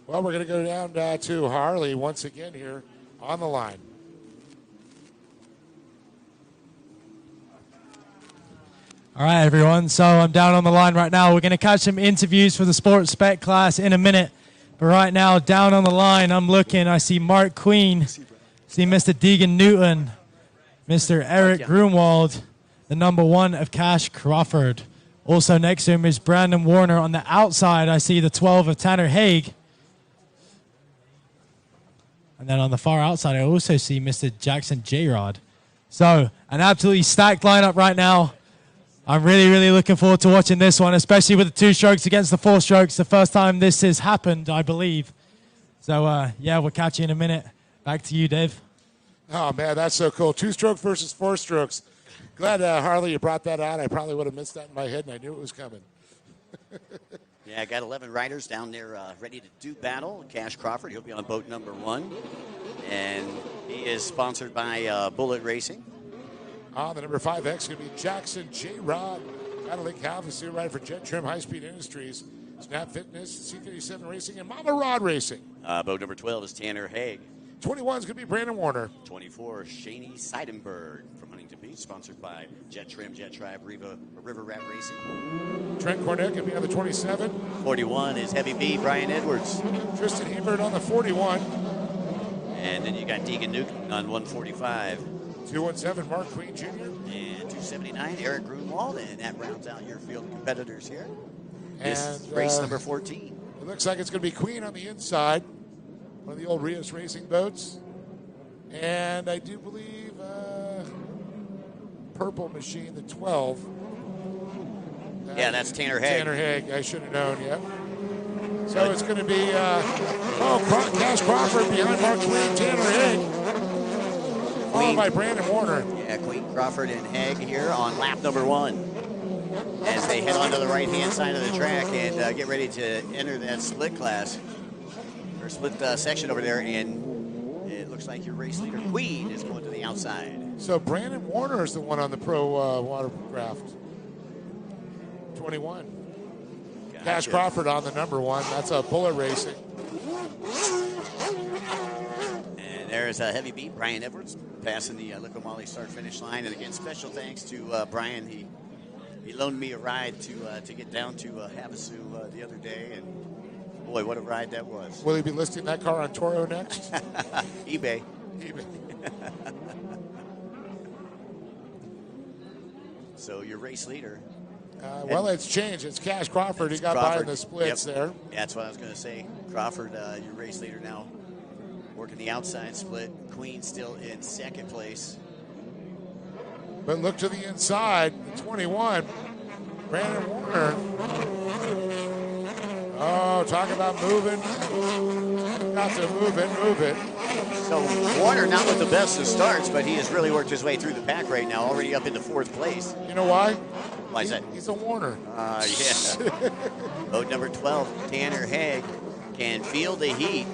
Well, we're going to go down to Harley once again here on the line. All right, everyone. So I'm down on the line right now. We're going to catch some interviews for the sports spec class in a minute. But right now, down on the line, I'm looking. I see Mark Queen. See Mr. Deegan Newton. Mr. Eric Grunwald, the number 1 of Cash Crawford. Also next to him is Brandon Warner. On the outside, I see the 12 of Tanner Haig. And then on the far outside, I also see Mr. Jackson J-Rod. So an absolutely stacked lineup right now. I'm really, really looking forward to watching this one, especially with the 2 strokes against the 4 strokes. The first time this has happened, I believe. So, yeah, we'll catch you in a minute. Back to you, Dave. Oh, man, that's so cool. 2 strokes versus 4 strokes. Glad, Harley, you brought that out. I probably would have missed that in my head, and I knew it was coming. Yeah, I got 11 riders down there ready to do battle. Cash Crawford, he'll be on boat number 1. And he is sponsored by Bullet Racing. The number 5X going to be Jackson J-Rod out of Lake Havasu, right for Jet Trim High Speed Industries, Snap Fitness, C37 Racing, and Mama Rod Racing. Boat number 12 is Tanner Haig. 21 is going to be Brandon Warner. 24, Shaney Seidenberg from Huntington Beach, sponsored by Jet Trim, Jet Tribe, River Rat Racing. Trent Cornett going to be on the 27. 41 is Heavy B, Brian Edwards. Tristan Hebert on the 41. And then you got Deegan Newton on 145. 217, Mark Queen Jr. And 279, Eric Grunwald. And that rounds out your field of competitors here. And this is race number 14. It looks like it's going to be Queen on the inside. One of the old Rios Racing boats. And I do believe Purple Machine, the 12. Yeah, that's Tanner Haig. Tanner Haig. I should have known, yep. So it's going to be Cash Crawford behind Mark Queen, Tanner Haig. Followed by Brandon Warner. Yeah, Queen, Crawford, and Haig here on lap number 1. As they head onto the right-hand side of the track and get ready to enter that split class. Or split section over there, and it looks like your race leader, Queen, is going to the outside. So Brandon Warner is the one on the pro watercraft. 21. Gotcha. Cash Crawford on the number 1. That's a Bullet Racing. And there's a heavy beat, Brian Edwards, passing the Liqui Moly start-finish line. And again, special thanks to Brian. He loaned me a ride to get down to Havasu the other day, and boy, what a ride that was. Will he be listing that car on Toro next? eBay. So your race leader. Well, it's changed. It's Cash Crawford. He got by in the splits there. Yeah, that's what I was going to say. Crawford, your race leader now, working the outside split. Queen still in second place. But look to the inside, 21, Brandon Warner. Oh, talk about moving. Got to move it. So Warner not with the best of starts, but he has really worked his way through the pack right now, already up into 4th place. You know why? Why is that? He's a Warner. Yeah. Boat number 12, Tanner Haig, can feel the heat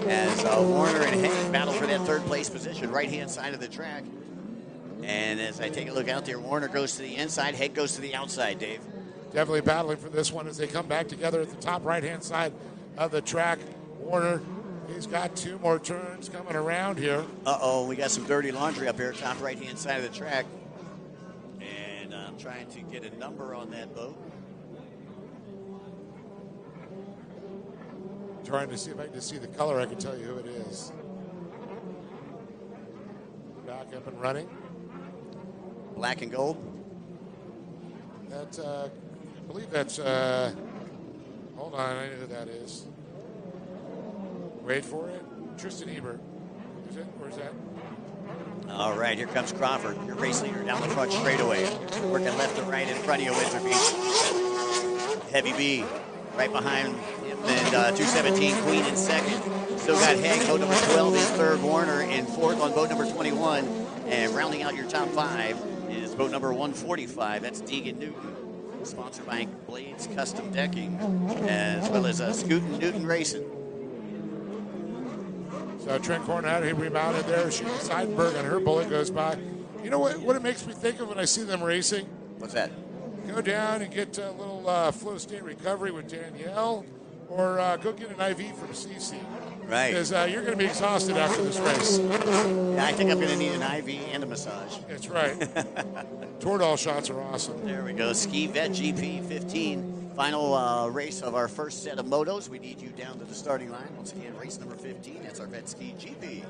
as Warner and Haig battle for that 3rd place position, right-hand side of the track. And as I take a look out there, Warner goes to the inside, Haig goes to the outside, Dave. Definitely battling for this one as they come back together at the top right-hand side of the track. Warner, he's got 2 more turns coming around here. Uh-oh, we got some dirty laundry up here, top right-hand side of the track. And I'm trying to get a number on that boat. Trying to see if I can just see the color. I can tell you who it is. Back up and running. Black and gold. That's, I believe that's, hold on, I know who that is. Wait for it. Tristan Ebert. Is it? Where's that? All right, here comes Crawford, your race leader down the front straightaway. Working left to right in front of you, Winterby. Heavy B right behind him, and 217 Queen in second. Still got Haig, boat number 12 in third, Warner in fourth on boat number 21. And rounding out your top five is boat number 145. That's Deegan Newton, sponsored by Blades Custom Decking, as well as Scootin' Newton Racing. So Trent Coronado, he rebounded there. Seidenberg on her bullet goes by. You know what it makes me think of when I see them racing? What's that? Go down and get a little flow state recovery with Danielle, or go get an IV from CC. Right. Because you're going to be exhausted after this race. Yeah, I think I'm going to need an IV and a massage. That's right. Toradol shots are awesome. There we go. Ski Vet GP 15. Final race of our first set of motos. We need you down to the starting line. Once again, race number 15. That's our Vet Ski GP.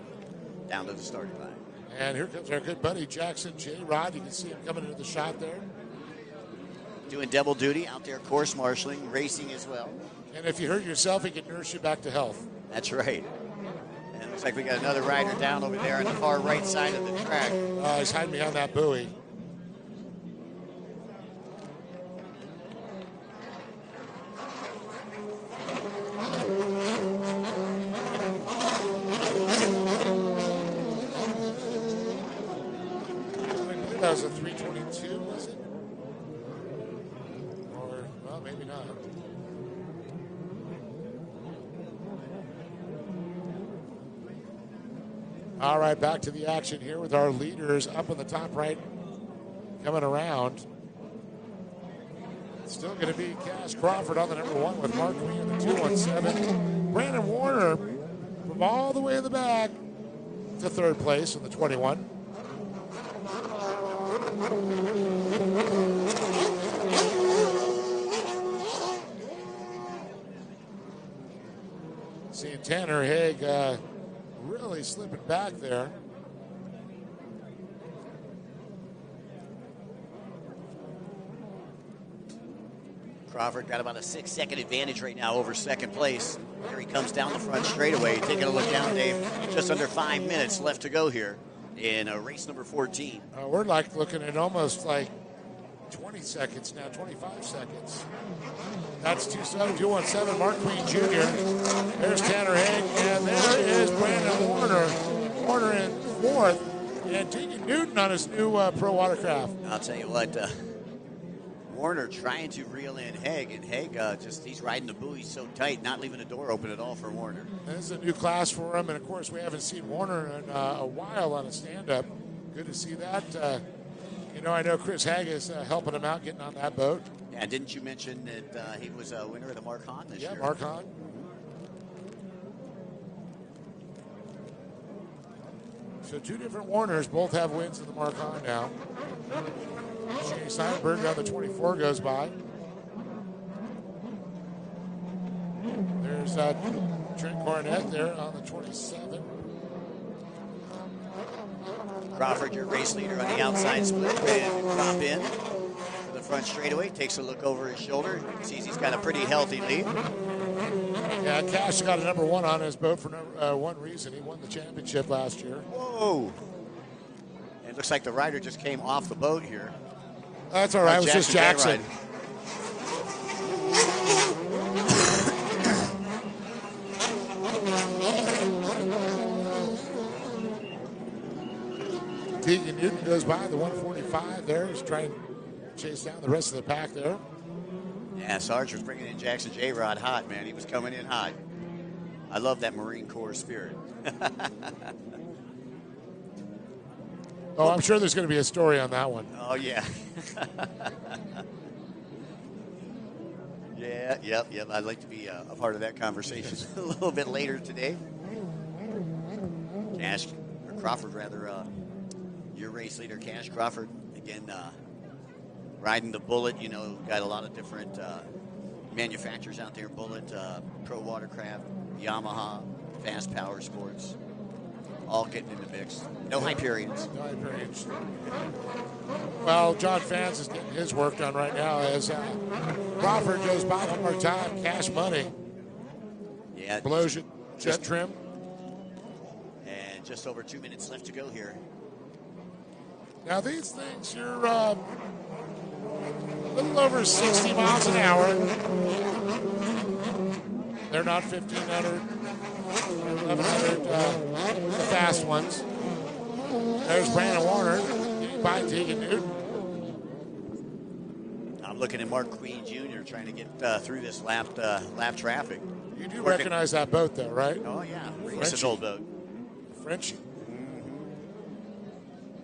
Down to the starting line. And here comes our good buddy Jackson J. Rod. You can see him coming into the shot there. Doing double duty out there, course marshaling, racing as well. And if you hurt yourself, he can nurse you back to health. That's right. And it looks like we got another rider down over there on the far right side of the track. He's hiding behind that buoy. That was a 322, was it? Or, well, maybe not. All right, back to the action here with our leaders up on the top right, coming around. It's still going to be Cash Crawford on the number one with Mark Queen in the 217. Brandon Warner from all the way in the back to third place in the 21. Seeing Tanner Haig really slipping back there. Crawford got about a 6-second advantage right now over second place. Here he comes down the front straightaway. Taking a look down, Dave. Just under 5 minutes left to go here in race number 14. We're like looking at almost like 20 seconds now, 25 seconds. That's 217 Mark Queen Jr. There's Tanner Haig, and there is Brandon Warner. Warner in fourth, and Deegan Newton on his new Pro Watercraft. I'll tell you what, Warner trying to reel in Haig, and Haig he's riding the buoy so tight, not leaving the door open at all for Warner. This is a new class for him, and of course we haven't seen Warner in a while on a stand-up. Good to see that. I know Chris Haig is helping him out getting on that boat. Yeah, didn't you mention that he was a winner of the Mark Hahn this year? Yeah, Mark Hahn. So two different Warners both have wins in the Mark Hahn now. Shane Steinberg on the 24 goes by. There's Trent Cornett there on the 27. Crawford, your race leader on the outside split, and drop in for the front straightaway. Takes a look over his shoulder. You can see he's got a pretty healthy lead. Yeah, Cash got a number one on his boat for one reason. He won the championship last year. Whoa. It looks like the rider just came off the boat here. That's all right. It was just Jackson. Deegan Newton goes by the 145 there. He's trying to chase down the rest of the pack there. Yeah, Sarge was bringing in Jackson J-Rod hot, man. He was coming in hot. I love that Marine Corps spirit. Oh, I'm sure there's going to be a story on that one. Oh, yeah. Yep. I'd like to be a part of that conversation a little bit later today. Crawford, your race leader, Cash Crawford, again, riding the Bullet. Got a lot of different manufacturers out there. Bullet, Pro Watercraft, Yamaha, Fast Power Sports, all getting in the mix. No Hyperions. No Hyperions. Well, John Fans is getting his work done right now as Crawford goes by one more time. Cash money. Yeah. Blows it. Jet trim. And just over 2 minutes left to go here. Now these things, you're a little over 60 miles an hour. They're not 1,500, 1,100, the fast ones. There's Brandon Warner getting by Tegan Newton. I'm looking at Mark Queen Jr. trying to get through this lap traffic. You do recognize that boat, though, right? Oh, yeah. It's an old boat. Frenchie.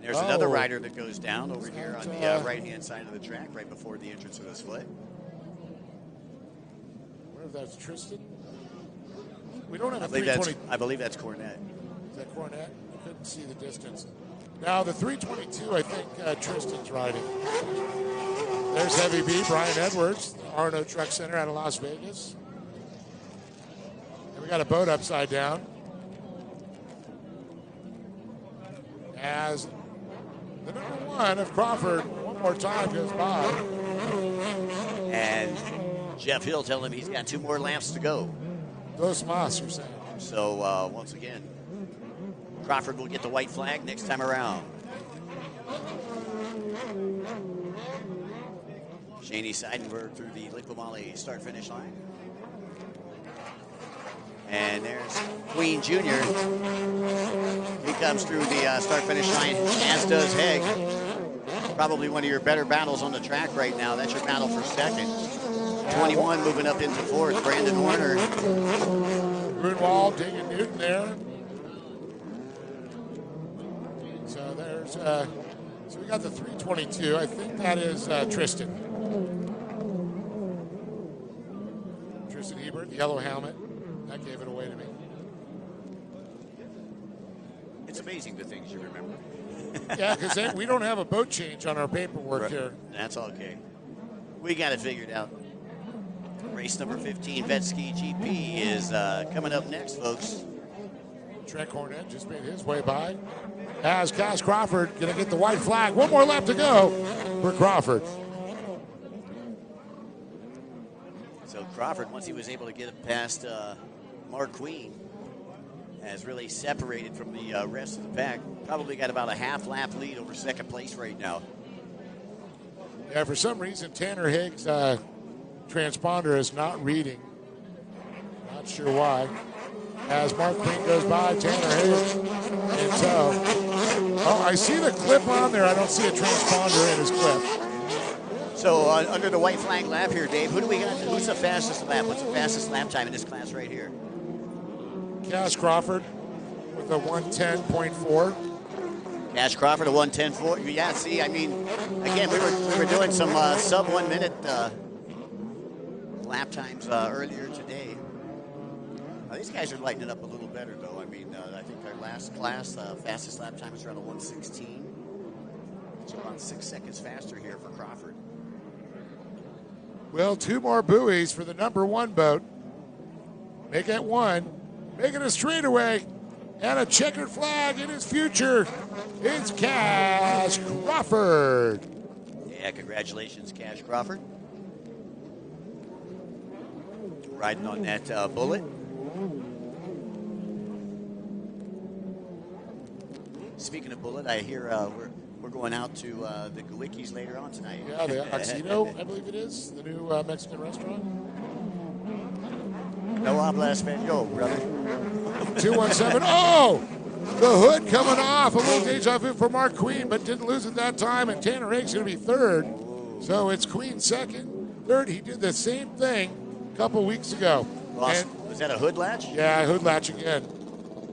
There's another rider that goes down over here on the right-hand side of the track right before the entrance of the split. I wonder if that's Tristan. We don't have a 320. I believe that's Cornette. Is that Cornette? I couldn't see the distance. Now, the 322, I think Tristan's riding. There's Heavy B, Brian Edwards, the Arno Truck Center out of Las Vegas. And we got a boat upside down. As the number one of Crawford one more time goes by. And Jeff Hill telling him he's got 2 more laps to go. Dos más, you're saying. So, once again, Crawford will get the white flag next time around. Shaney Seidenberg through the Liqui Moly start-finish line. And there's Queen Jr. He comes through the start-finish line, as does Haig. Probably one of your better battles on the track right now. That's your battle for second. 21 moving up into fourth. Brandon Warner. Grunwald, Tegan Newton there. So there's, so we got the 322. I think that is Tristan. Tristan Hebert, the yellow helmet. That gave it away to me. It's amazing the things you remember. Yeah, because we don't have a boat change on our paperwork here. That's okay. We got it figured out. Race number 15, Vetski GP, is coming up next, folks. Trent Cornette just made his way by. As Cass Crawford going to get the white flag. One more lap to go for Crawford. So Crawford, once he was able to get it past Mark Queen, has really separated from the rest of the pack. Probably got about a half lap lead over second place right now. Yeah, for some reason, Tanner Higgs' transponder is not reading. Not sure why. As Mark Queen goes by, Tanner Higgs in tow. Oh, I see the clip on there. I don't see a transponder in his clip. So under the white flag lap here, Dave, who do we got? Who's the fastest lap? What's the fastest lap time in this class right here? Cass Crawford with a 110.4. Cash Crawford, a 110.4. Yeah, see, I mean, again, we were doing some sub 1 minute lap times earlier today. These guys are lighting it up a little better, though. I mean, I think our last class, fastest lap time was around a 116. So about 6 seconds faster here for Crawford. Well, 2 more buoys for the number 1 boat. Make it 1. Making a straightaway. And a checkered flag in his future. It's Cash Crawford. Yeah, congratulations, Cash Crawford. Riding on that bullet. Speaking of bullet, I hear we're going out to the Liquis later on tonight. Yeah, the Oxino, I believe it is, the new Mexican restaurant. No habla español, brother. 217. Oh! The hood coming off. A little deja vu for Mark Queen, but didn't lose it that time. And Tanner Haig's going to be third. So it's Queen second. Third, he did the same thing a couple weeks ago. Was that a hood latch? Yeah, hood latch again.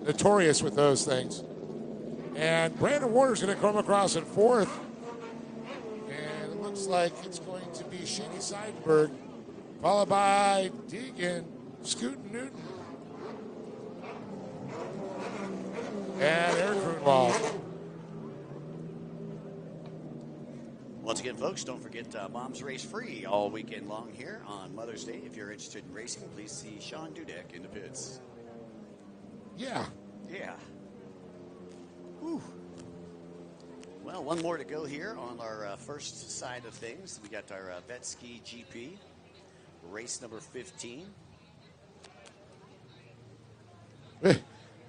Notorious with those things. And Brandon Warner's going to come across in fourth. And it looks like it's going to be Shaney Seidenberg, followed by Deegan, Scootin' Newton, and Eric Grunwald. Once again, folks, don't forget Mom's Race free all weekend long here on Mother's Day. If you're interested in racing, please see Sean Dudek in the pits. Yeah. Yeah. Whew. Well, one more to go here on our first side of things. We got our vet ski GP, race number 15.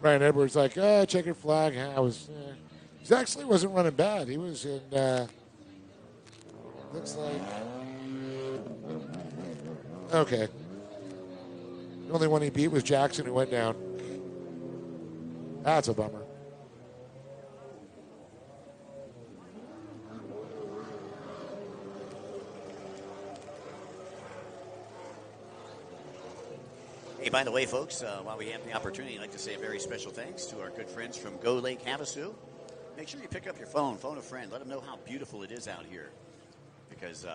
Brian Edwards like, checkered flag. He actually wasn't running bad. He was in, looks like, okay. The only one he beat was Jackson, who went down. That's a bummer. Hey, by the way, folks, while we have the opportunity, I'd like to say a very special thanks to our good friends from Go Lake Havasu. Make sure you pick up your phone a friend. Let them know how beautiful it is out here. Because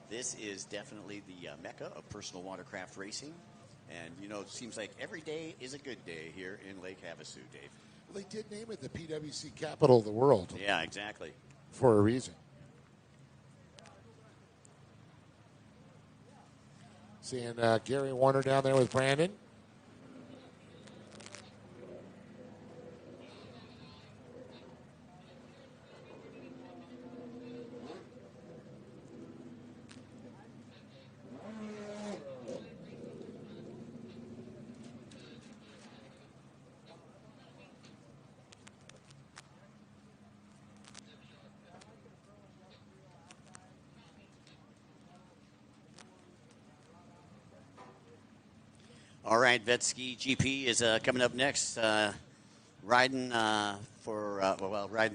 this is definitely the mecca of personal watercraft racing. And, you know, it seems like every day is a good day here in Lake Havasu, Dave. Well, they did name it the PWC capital of the world. Yeah, exactly. For a reason. Seeing Gary Warner down there with Brandon. All right, Vet Ski GP is coming up next. Riding riding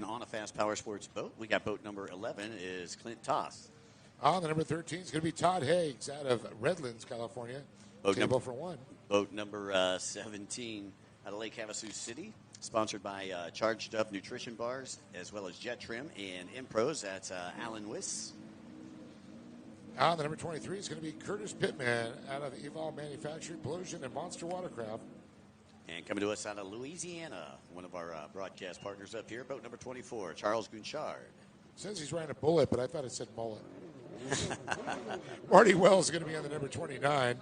on a fast power sports boat. We got boat number 11 is Clint Toss. The number 13 is going to be Todd Higgs out of Redlands, California. Table for one. Boat number 17 out of Lake Havasu City, sponsored by Charged Up Nutrition Bars, as well as Jet Trim and Impros. That's Alan Wiss. The number 23 is going to be Curtis Pittman out of Evolve Manufacturing, Blusion, and Monster Watercraft. And coming to us out of Louisiana, one of our broadcast partners up here, boat number 24, Charles Gunchard. Says he's riding a bullet, but I thought it said mullet. Marty Wells is going to be on the number 29.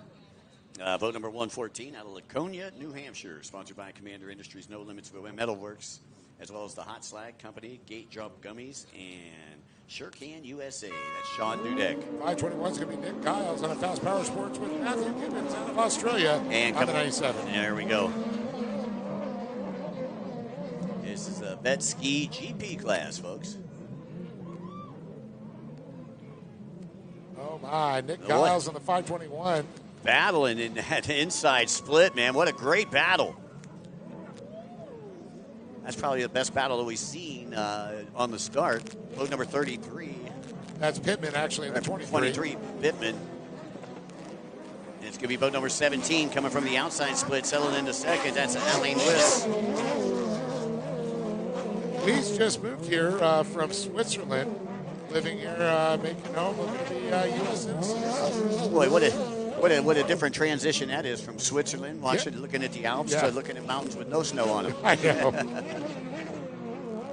Boat number 114 out of Laconia, New Hampshire, sponsored by Commander Industries, No Limits Metalworks, as well as the Hot Slag Company, Gate Drop Gummies, and Sure Can USA. That's Sean Dudek. 521 is going to be Nick Giles on a Fast Power Sports with Matthew Gibbons out of Australia and on the 97. There we go. This is a Vet Ski GP class, folks. Oh, my. Nick Giles on the 521. Battling in that inside split, man. What a great battle. That's probably the best battle that we've seen on the start. Boat number 33. That's Pittman, actually, in the 23. 23, Pittman. And it's going to be boat number 17 coming from the outside split, settling into second. That's Alain Wiss. He's just moved here from Switzerland, living here, making home, looking to be U.S. citizens. Boy, what a different transition that is from Switzerland, looking at the Alps, to looking at mountains with no snow on them. I know.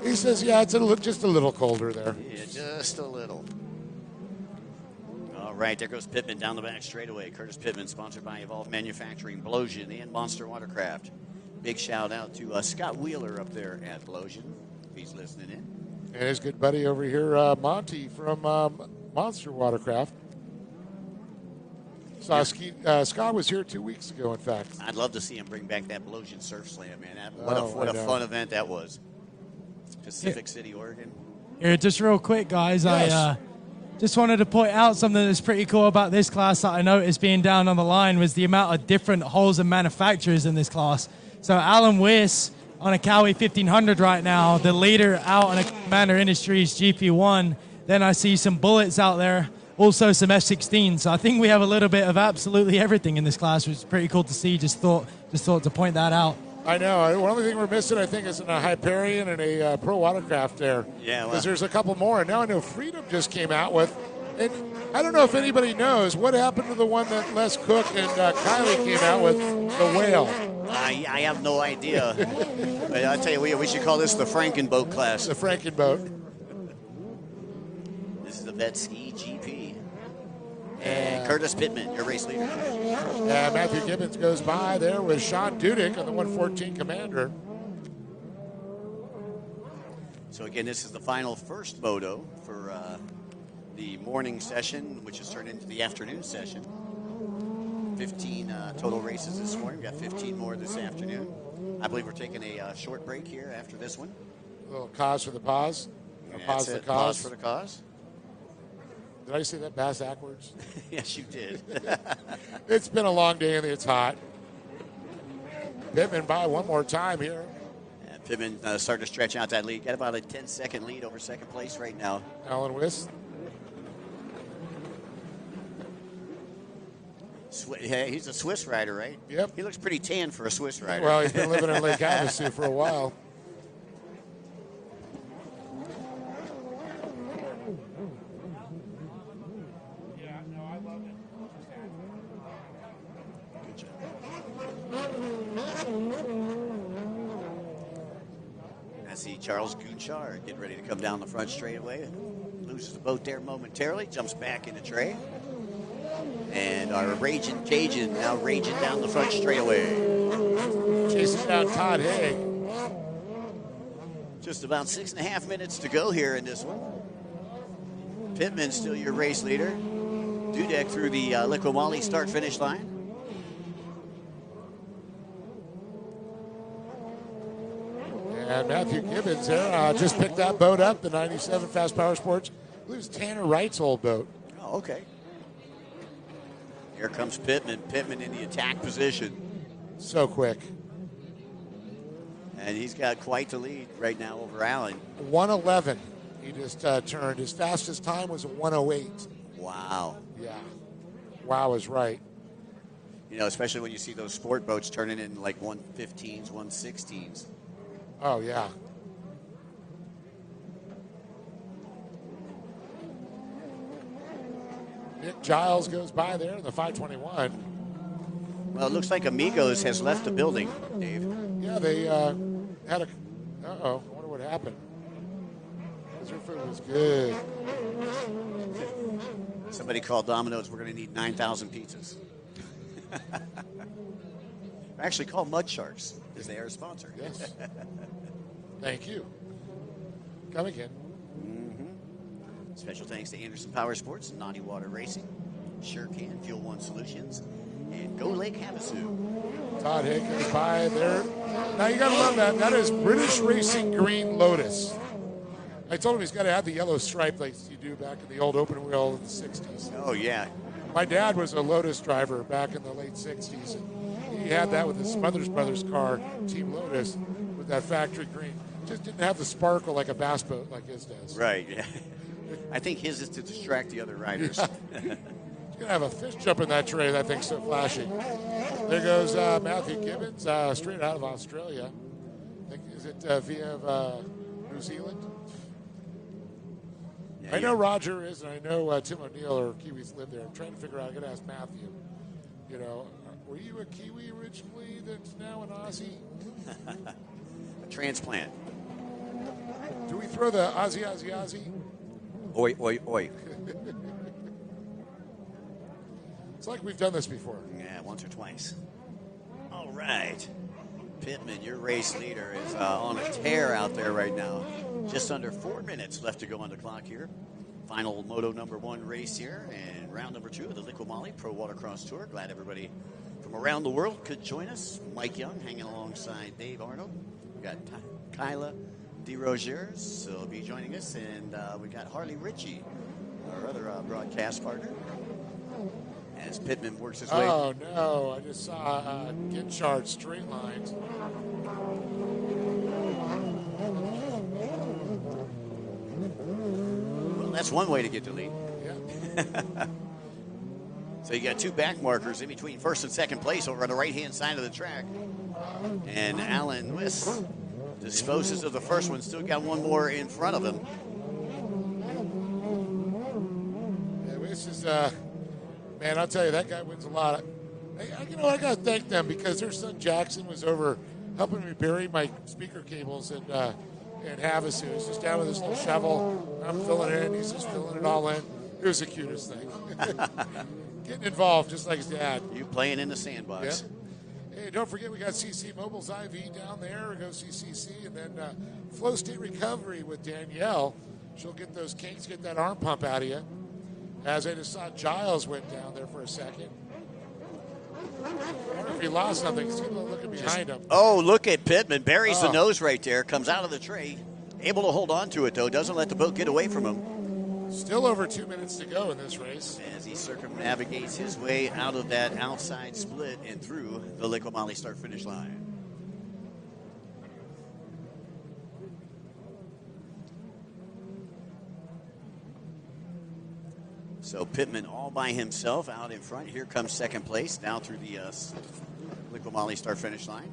He says, yeah, it's just a little colder there. Yeah, just a little. All right, there goes Pittman down the back straightaway. Curtis Pittman, sponsored by Evolve Manufacturing, Blusion, and Monster Watercraft. Big shout out to Scott Wheeler up there at Blusion. He's listening in. And his good buddy over here, Monty from Monster Watercraft. Scott was here 2 weeks ago, in fact. I'd love to see him bring back that Blusion Surf Slam, man. What a fun event that was. Pacific City, Oregon. Here, just real quick, guys. Yes. I just wanted to point out something that's pretty cool about this class that I noticed being down on the line was the amount of different hulls and manufacturers in this class. So Alan Wiss on a Cowie 1500 right now, the leader out on a Commander Industries GP1. Then I see some Bullets out there, also some F-16. So I think we have a little bit of absolutely everything in this class, which is pretty cool to see. Just thought to point that out. I know. One other thing we're missing, I think, is a Hyperion and a Pro Watercraft there. Yeah, because there's a couple more. And now I know Freedom just came out with. And I don't know if anybody knows what happened to the one that Les Cook and Kylie came out with, the Whale. I have no idea. But I'll tell you, we should call this the Frankenboat class. The Frankenboat. This is the Vet Ski GP. And Curtis Pittman, your race leader. Matthew Gibbons goes by there with Sean Dudek on the 114 Commander. So again, this is the final first moto for the morning session, which has turned into the afternoon session. 15 total races this morning. We've got 15 more this afternoon. I believe we're taking a short break here after this one. A little cause for the pause. Pause for the cause. Pause for the cause. Did I say that backwards? Yes, you did. It's been a long day and it's hot. Pittman by one more time here. Yeah, Pittman starting to stretch out that lead. Got about a 10-second lead over second place right now. Alan Wiss. Yeah, he's a Swiss rider, right? Yep. He looks pretty tan for a Swiss rider. Well, he's been living in Lake Havasu for a while. I see Charles Gounchard getting ready to come down the front straightaway. Loses the boat there momentarily, jumps back into Trey. And our Raging Cajun now raging down the front straightaway. Chasing down Todd Haig. Just about 6.5 minutes to go here in this one. Pittman still your race leader. Dudek through the Liqui Moly start-finish line. And Matthew Gibbons there just picked that boat up, the 97 Fast Power Sports. I believe it's Tanner Wright's old boat. Oh, okay. Here comes Pittman. Pittman in the attack position. So quick. And he's got quite the lead right now over Allen. 111. He just turned. His fastest time was a 108. Wow. Yeah. Wow is right. You know, especially when you see those sport boats turning in like 115s, 116s. Oh, yeah. Nick Giles goes by there in the 521. Well, it looks like Amigos has left the building, Dave. Yeah, they had a... Uh-oh, I wonder what happened. Their food was good. Somebody called Domino's. We're going to need 9,000 pizzas. Actually, call Mud Sharks because they are a sponsor. Yes. Thank you. Come again. Mm-hmm. Special thanks to Anderson Power Sports, Naughty Water Racing, Sure Can, Fuel One Solutions, and Go Lake Havasu. Todd Haig goes by there. Now you got to love that. That is British Racing Green Lotus. I told him he's got to have the yellow stripe like you do back in the old open wheel in the 60s. Oh, yeah. My dad was a Lotus driver back in the late 60s. And he had that with his Smothers Brothers car, Team Lotus, with that factory green. Just didn't have the sparkle like a bass boat like his does. Right, yeah. I think his is to distract the other riders. Yeah. He's going to have a fish jump in that tray. That thing's so flashy. There goes Matthew Gibbons, straight out of Australia. I think, is it via New Zealand? Yeah, I know Roger is, and I know Tim O'Neill or Kiwis live there. I'm trying to figure out. I'm going to ask Matthew. You know, were you a Kiwi originally that's now an Aussie? A transplant. Do we throw the Aussie? Oi, oi, oi. It's like we've done this before. Yeah, once or twice. All right. Pittman, your race leader, is on a tear out there right now. Just under 4 minutes left to go on the clock here. Final Moto number 1 race here and round number 2 of the Liqui Moly Pro Watercross Tour. Glad everybody from around the world could join us. Mike Young hanging alongside Dave Arnold. We've got Kyla DeRoziers will be joining us. And we got Harley Ritchie, our other broadcast partner. As Pittman works his way. Oh, no. I just saw Ginchard straight lines. Well, that's one way to get the lead. Yeah. So you got 2 back markers in between first and second place over on the right-hand side of the track. And Alan Wiss disposes of the first one. Still got one more in front of him. Yeah, Wiss is... Man, I'll tell you, that guy wins a lot. I got to thank them because their son Jackson was over helping me bury my speaker cables, and in Havasu. He's just down with his little shovel. I'm filling it in. He's just filling it all in. It was the cutest thing. Getting involved just like his dad. You playing in the sandbox. Yeah. Hey, don't forget we got CC Mobile's IV down there. Go see CC. And then Flow State Recovery with Danielle. She'll get those kinks, get that arm pump out of you. As I just saw Giles went down there for a second. I wonder if he lost something. He's looking behind him. Oh, look at Pittman. Buries the nose right there. Comes out of the tray. Able to hold on to it, though. Doesn't let the boat get away from him. Still over 2 minutes to go in this race. As he circumnavigates his way out of that outside split and through the Liqui Moly start-finish line. So Pittman all by himself out in front. Here comes second place down through the Liqui Moly start-finish line.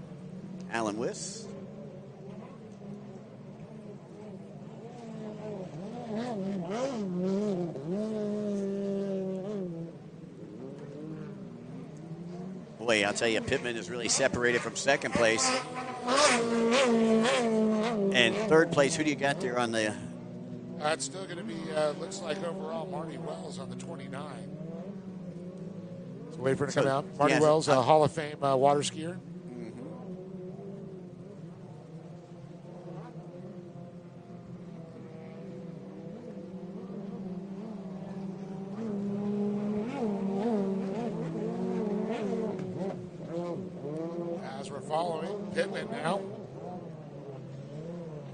Alan Wiss. Boy, I'll tell you, Pittman is really separated from second place. And third place, who do you got there on the... It's still going to be, looks like overall, Marty Wells on the 29. So wait for it to come out. Marty Wells, a Hall of Fame water skier. As we're following Pittman now.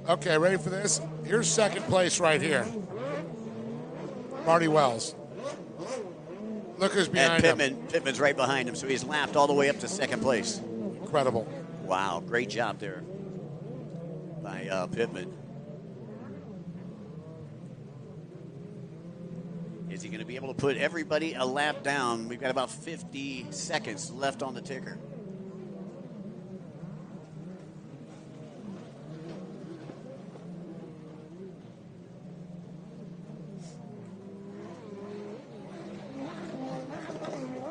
Okay, ready for this? Here's second place right here. Marty Wells. Look who's behind him. Pittman's right behind him, so he's lapped all the way up to second place. Incredible. Wow, great job there by Pittman. Is he going to be able to put everybody a lap down? We've got about 50 seconds left on the ticker.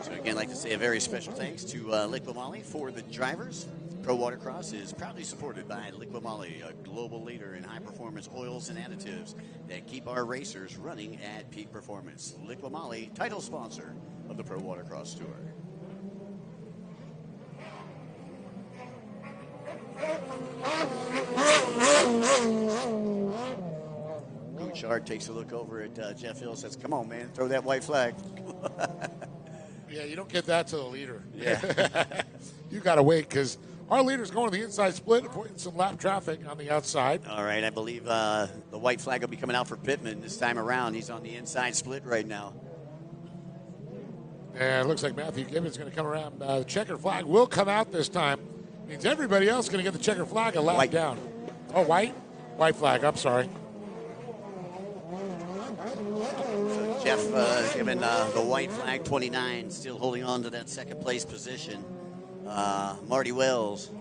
Again, I'd like to say a very special thanks to Liqui Moly for the drivers. Pro Watercross is proudly supported by Liqui Moly, a global leader in high-performance oils and additives that keep our racers running at peak performance. Liqui Moly, title sponsor of the Pro Watercross Tour. Bouchard takes a look over at Jeff Hill, says, "Come on, man, throw that white flag." Yeah, you don't get that to the leader. Yeah. You got to wait because our leader's going to the inside split, avoiding some lap traffic on the outside. All right, I believe the white flag will be coming out for Pittman this time around. He's on the inside split right now. And it looks like Matthew Gibbons is going to come around. The checker flag will come out this time. Means everybody else is going to get the checker flag a lap down. Oh, white? White flag, I'm sorry. Jeff given the white flag, 29, still holding on to that second place position. Marty Wells.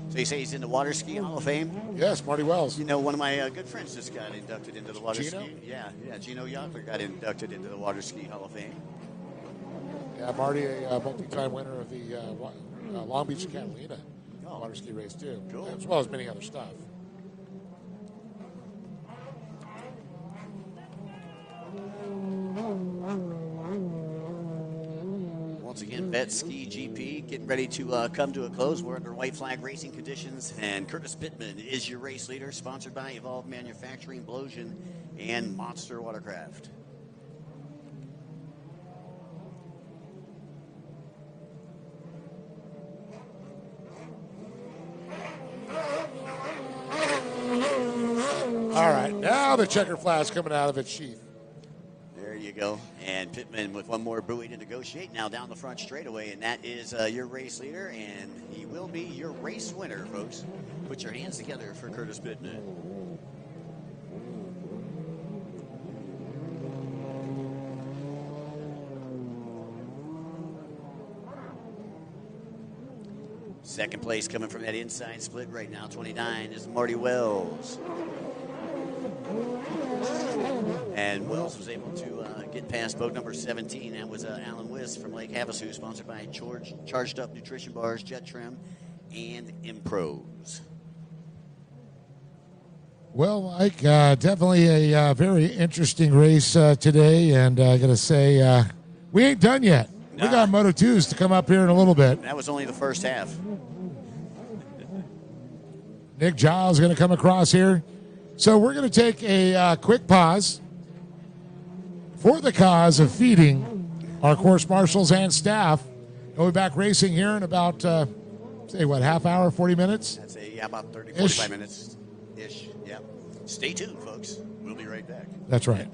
So you say he's in the Water Ski Hall of Fame? Yes, Marty Wells. You know, one of my good friends just got inducted into the Water Gino? Ski. Yeah, Gino Yockler got inducted into the Water Ski Hall of Fame. Yeah, Marty, a multi-time winner of the Long Beach Catalina water ski race, too. Cool. As well as many other stuff. Once again, Vet Ski GP getting ready to come to a close. We're under white flag racing conditions, and Curtis Pittman is your race leader, sponsored by Evolve Manufacturing, Blosian, and Monster Watercraft. All right, now the checker flag's coming out of its sheath. There you go. And Pittman with one more buoy to negotiate. Now down the front straightaway, and that is your race leader, and he will be your race winner, folks. Put your hands together for Curtis Pittman. Second place coming from that inside split right now, 29, is Marty Wells. And Wells was able to get past boat number 17. That was Alan Wiss from Lake Havasu, sponsored by Charged Up Nutrition Bars, Jet Trim, and Impros. Well, Mike, definitely a very interesting race today, and I got to say, we ain't done yet. We got Moto 2s to come up here in a little bit. That was only the first half. Nick Giles going to come across here. So we're going to take a quick pause for the cause of feeding our course marshals and staff. We'll be back racing here in about, half hour, 40 minutes? I'd say, about 30, 45 minutes-ish. Yeah. Stay tuned, folks. We'll be right back. That's right.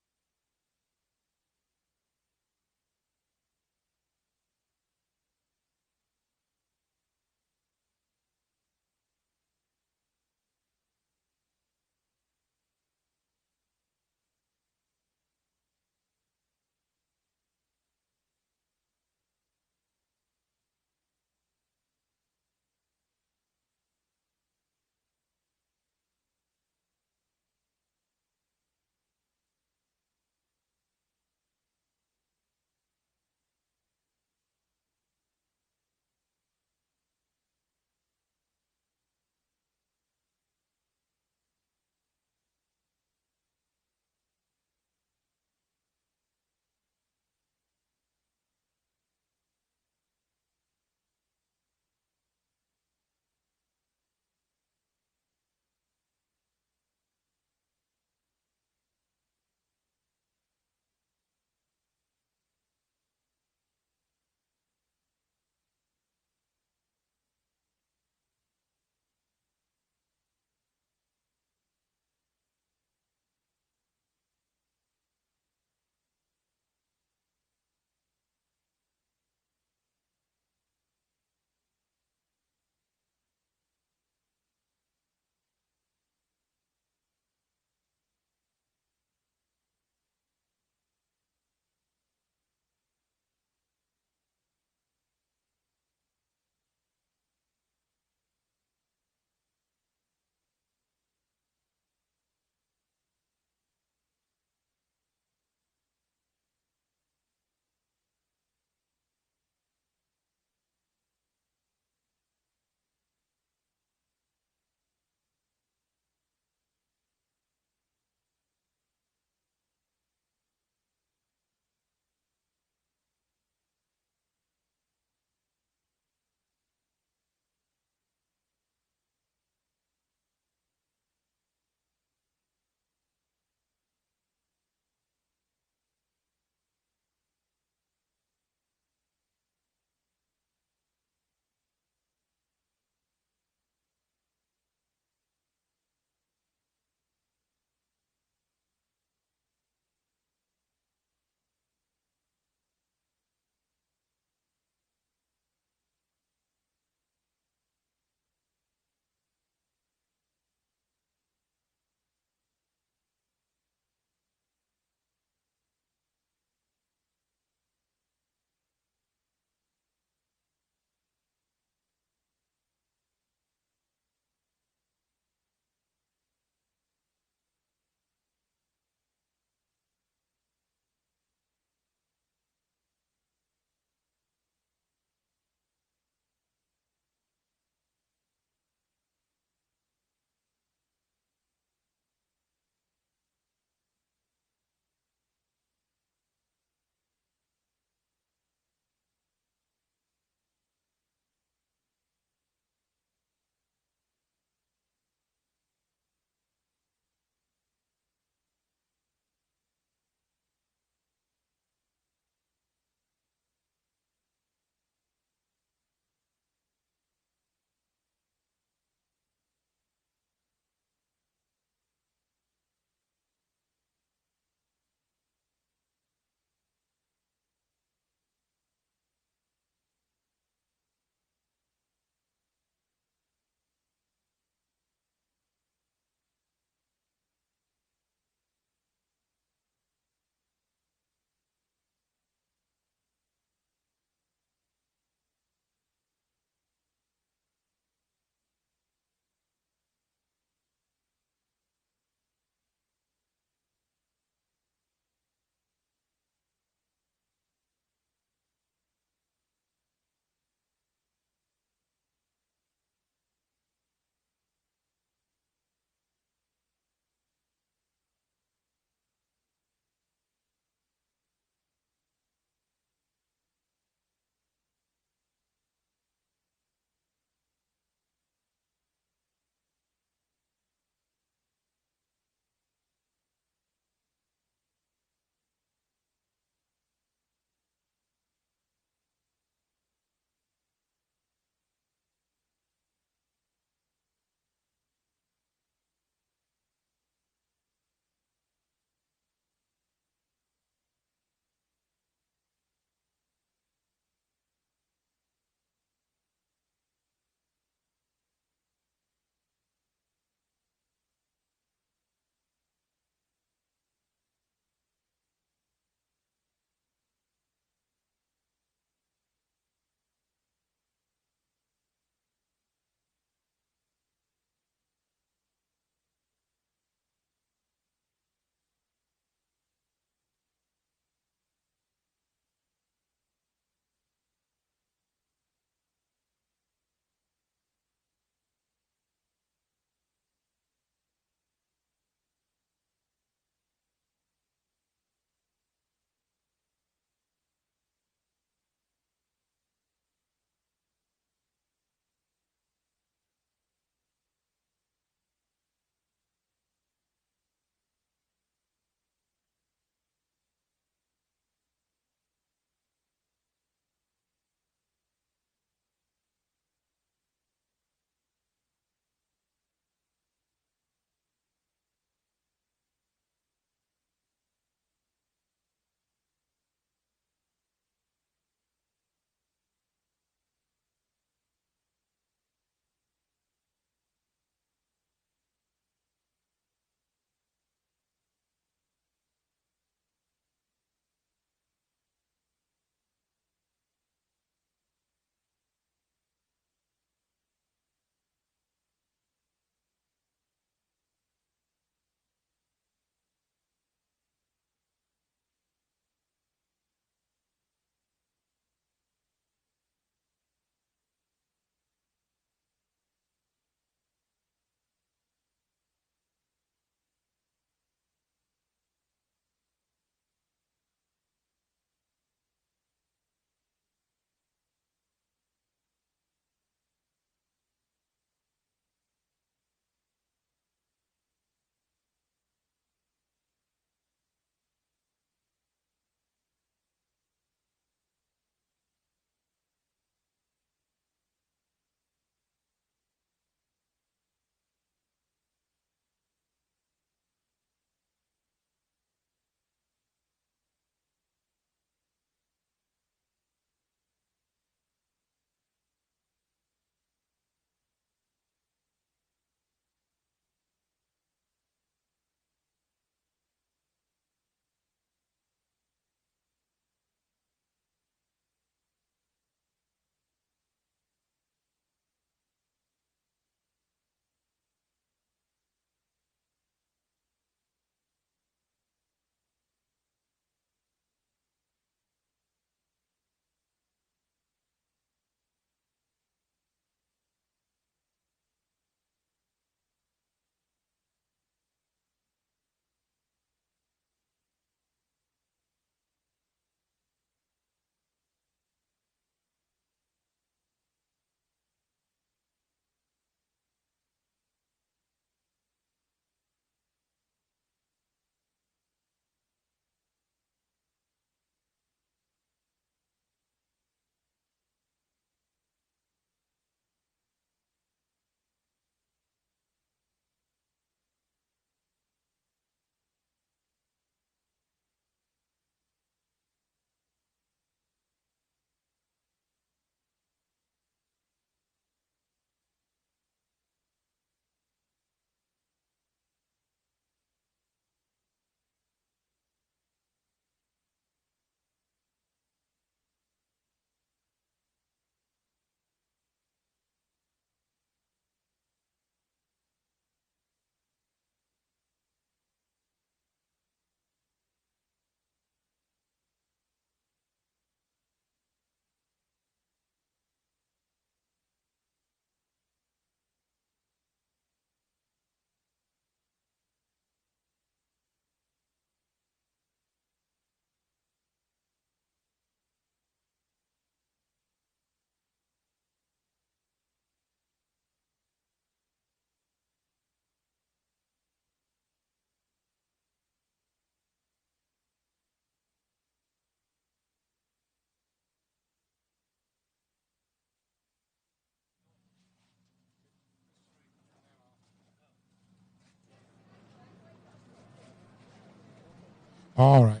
All right.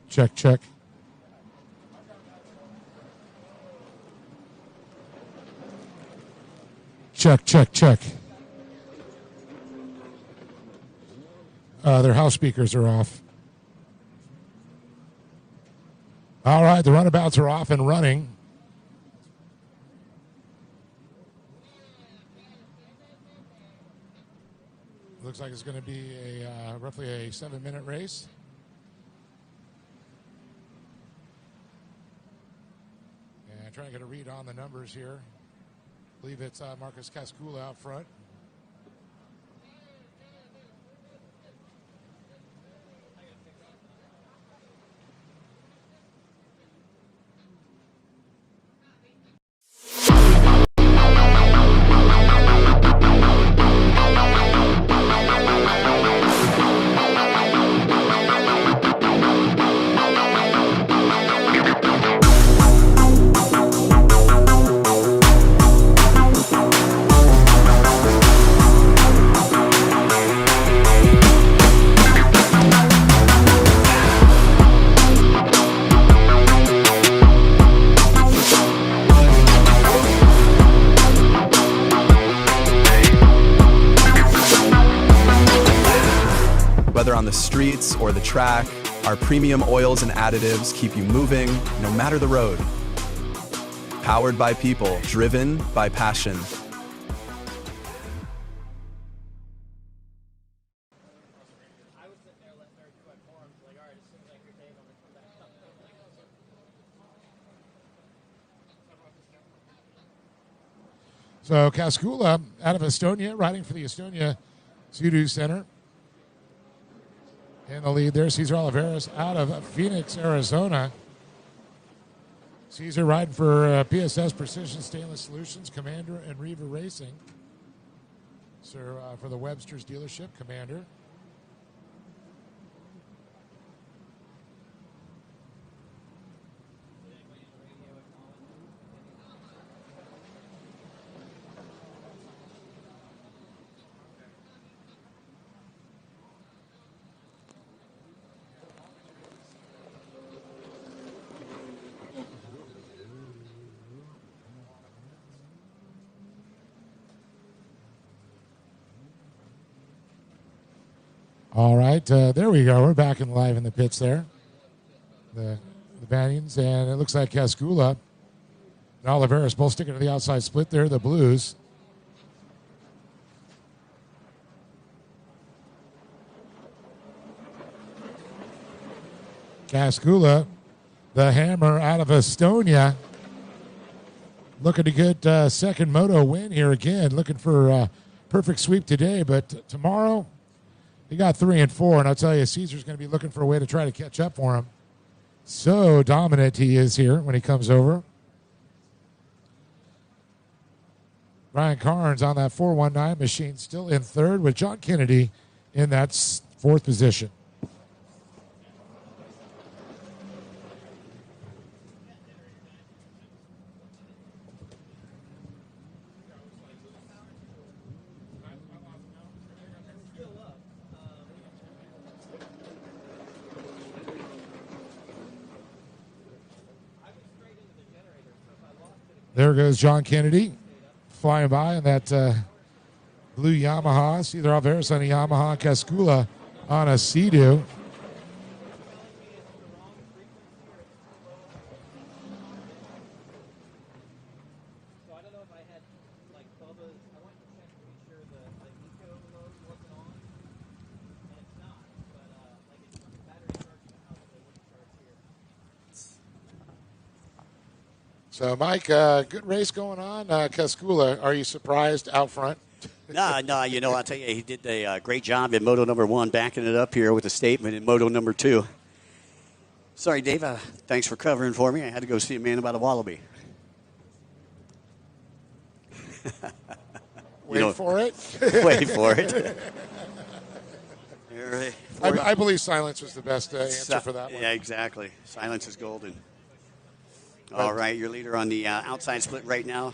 Check, check. Check, check, check. Their house speakers are off. All right, the runabouts are off and running. Looks like it's going to be a roughly a 7-minute race. And trying to get a read on the numbers here. I believe it's Marcus Cascula out front. Whether on the streets or the track, our premium oils and additives keep you moving no matter the road. Powered by people, driven by passion. So Cascula out of Estonia, riding for the Estonia Sudo Center. In the lead there, Cesar Oliveras out of Phoenix, Arizona. Cesar riding for PSS Precision Stainless Solutions, Commander and Riva Racing. Sir, for the Webster's dealership, Commander. All right, there we go. We're back in live in the pits there. The Banians, and it looks like Cascula and Oliveras both sticking to the outside split there, the Blues. Cascula, the hammer out of Estonia, looking to get second moto win here again, looking for a perfect sweep today, but tomorrow he got 3 and 4, and I'll tell you, Caesar's going to be looking for a way to try to catch up for him. So dominant he is here when he comes over. Brian Carnes on that 419 machine, still in third, with John Kennedy in that fourth position. There goes John Kennedy flying by in that blue Yamaha. Cesar Oliveras on a Yamaha, Cascula on a Sea-Doo. So, Mike, good race going on. Cascula, are you surprised out front? No, you know, I'll tell you, he did a great job in Moto number 1, backing it up here with a statement in Moto number 2. Sorry, Dave, thanks for covering for me. I had to go see a man about a wallaby. Wait for it. Wait for it. I believe silence was the best answer for that one. Yeah, exactly. Silence is golden. All right, your leader on the outside split right now,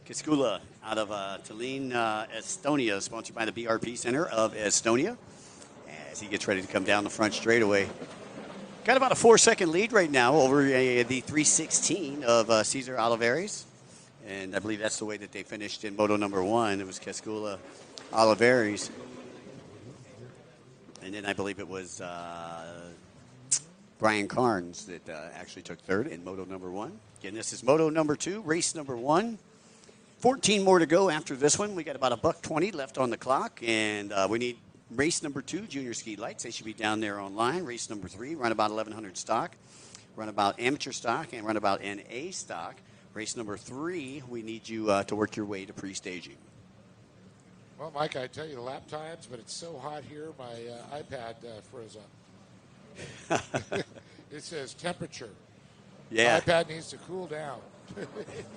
Cascula out of Tallinn, Estonia, sponsored by the BRP Center of Estonia. as he gets ready to come down the front straightaway. Got about a 4-second lead right now over the 316 of Cesar Olivares. And I believe that's the way that they finished in Moto number 1. It was Cascula Olivares. And then I believe it was Brian Carnes that actually took third in Moto number 1. Again, this is Moto number 2, race number 1. 14 more to go after this one. We got about $1:20 left on the clock, and we need race number 2, junior ski lights. They should be down there online. Race number 3, runabout 1100 stock, runabout amateur stock, and runabout NA stock. Race number 3, we need you to work your way to pre-staging. Well, Mike, I tell you the lap times, but it's so hot here, my iPad froze up. It says temperature. Yeah. The iPad needs to cool down.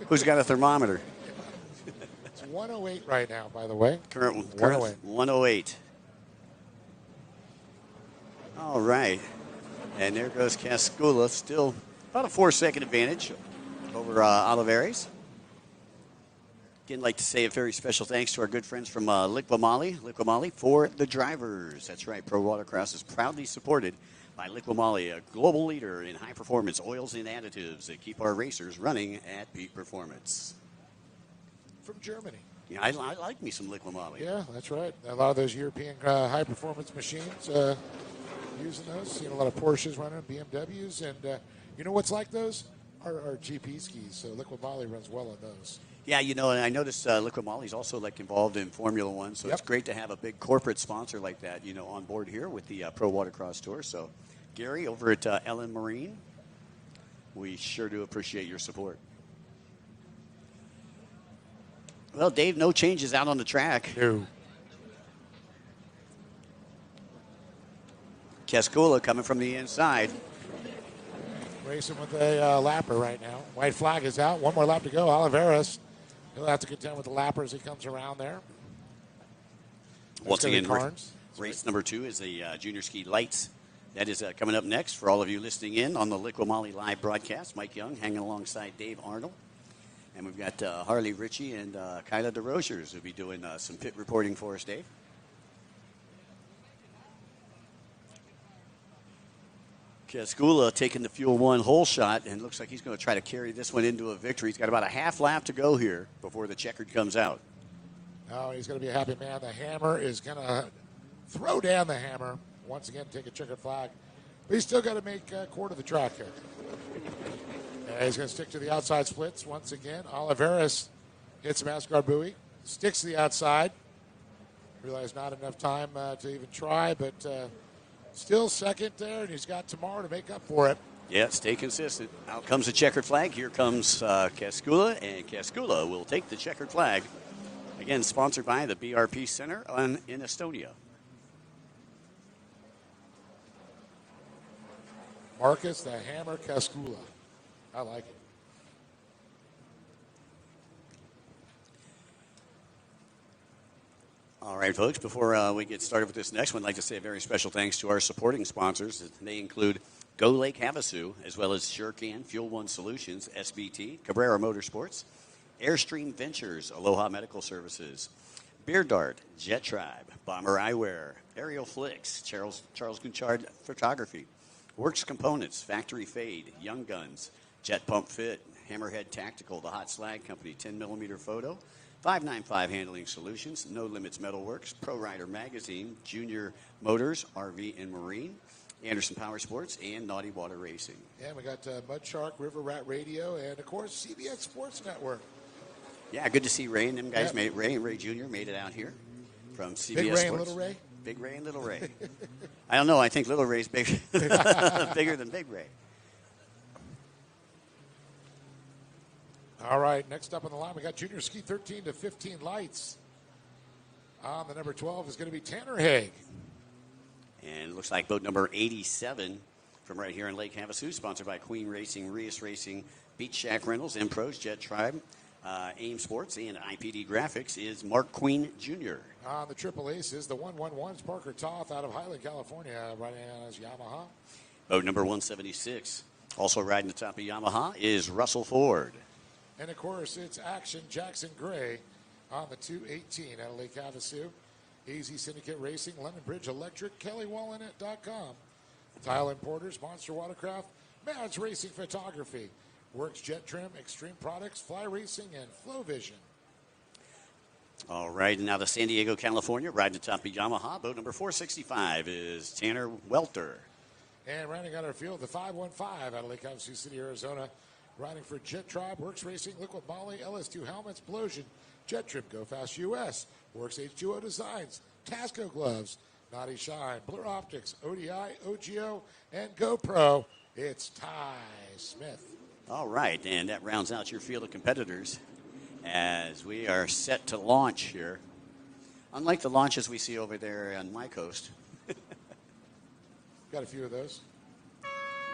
Who's got a thermometer? It's 108 right now, by the way. Current 108. 108. All right. And there goes Cascula, still about a 4-second advantage over Olivares. Again, like to say a very special thanks to our good friends from Liqui Moly for the drivers. That's right, Pro Watercross is proudly supported by Liqui Moly, a global leader in high-performance oils and additives that keep our racers running at peak performance. From Germany. Yeah, I like me some Liqui Moly. Yeah, that's right. A lot of those European high-performance machines using those. Seen a lot of Porsches running, BMWs, and you know what's like those? Our GP skis, so Liqui Moly runs well on those. Yeah, you know, and I noticed Liqui Moly is also like involved in Formula One, so It's great to have a big corporate sponsor like that, you know, on board here with the Pro Watercross Tour. So, Gary, over at Ellen Marine, we sure do appreciate your support. Well, Dave, no changes out on the track. No. Cascula coming from the inside. Racing with a lapper right now. White flag is out. One more lap to go. Olivares, he'll have to contend with the lapper as he comes around there. Once again, race number 2 is the junior ski lights. That is coming up next for all of you listening in on the Liqui Moly live broadcast. Mike Young hanging alongside Dave Arnold. And we've got Harley Ritchie and Kyla DeRosiers who'll be doing some pit reporting for us, Dave. Cascula taking the Fuel 1 hole shot, and looks like he's going to try to carry this one into a victory. He's got about a half lap to go here before the checkered comes out. Oh, he's going to be a happy man. The hammer is going to throw down the hammer. Once again, take a checkered flag. But he's still got to make a quarter of the track here. He's going to stick to the outside splits once again. Olivares hits some Asgard buoy, sticks to the outside. Realized not enough time to even try, but still second there, and he's got tomorrow to make up for it. Yeah, stay consistent. Out comes the checkered flag. Here comes Cascula, and Cascula will take the checkered flag. Again, sponsored by the BRP Center in Estonia. Marcus the Hammer Cascula. I like it. All right, folks, before we get started with this next one, I'd like to say a very special thanks to our supporting sponsors. They include Go Lake Havasu, as well as SureCan, Fuel One Solutions, SBT, Cabrera Motorsports, Airstream Ventures, Aloha Medical Services, Beer Dart, Jet Tribe, Bomber Eyewear, Aerial Flicks, Charles Gunchard Photography, Works Components, Factory Fade, Young Guns, Jet Pump Fit, Hammerhead Tactical, The Hot Slag Company, 10mm Photo, 595 Handling Solutions, No Limits Metalworks, Pro Rider Magazine, Junior Motors, RV and Marine, Anderson Power Sports, and Naughty Water Racing. Yeah, we got Mud Shark, River Rat Radio, and, of course, CBS Sports Network. Yeah, good to see Ray and them guys. Ray and Ray Jr. made it out here from CBS Big Ray Sports. and Little Ray? Big Ray and Little Ray. I don't know. I think Little Ray's bigger, bigger than Big Ray. All right, next up on the line, we got Junior Ski 13 to 15 lights. On the number 12 is going to be Tanner Haig. And it looks like boat number 87 from right here in Lake Havasu, sponsored by Queen Racing, Rios Racing, Beach Shack Rentals, M-Pros, Jet Tribe, AIM Sports, and IPD Graphics, is Mark Queen Jr. On the Triple Aces, the 111's Parker Toth out of Highland, California, riding on his Yamaha. Boat number 176, also riding the top of Yamaha, is Russell Ford. And, of course, it's Action Jackson Gray on the 218 out of Lake Havasu. Easy Syndicate Racing, London Bridge Electric, KellyWallenit.com. Tile Importers, Monster Watercraft, Mads Racing Photography, Works Jet Trim, Extreme Products, Fly Racing, and Flow Vision. All right, and now to San Diego, California, riding atop the Yamaha. Boat number 465 is Tanner Welter. And rounding out our field, the 515 out of Lake Havasu City, Arizona. Riding for Jet Tribe, Works Racing, Liquid Moly, LS2 Helmets, Explosion, Jet Trip, Go Fast US, Works H2O Designs, Tasco Gloves, Naughty Shine, Blur Optics, ODI, OGO, and GoPro. It's Ty Smith. All right, and that rounds out your field of competitors as we are set to launch here. Unlike the launches we see over there on my coast. Got a few of those.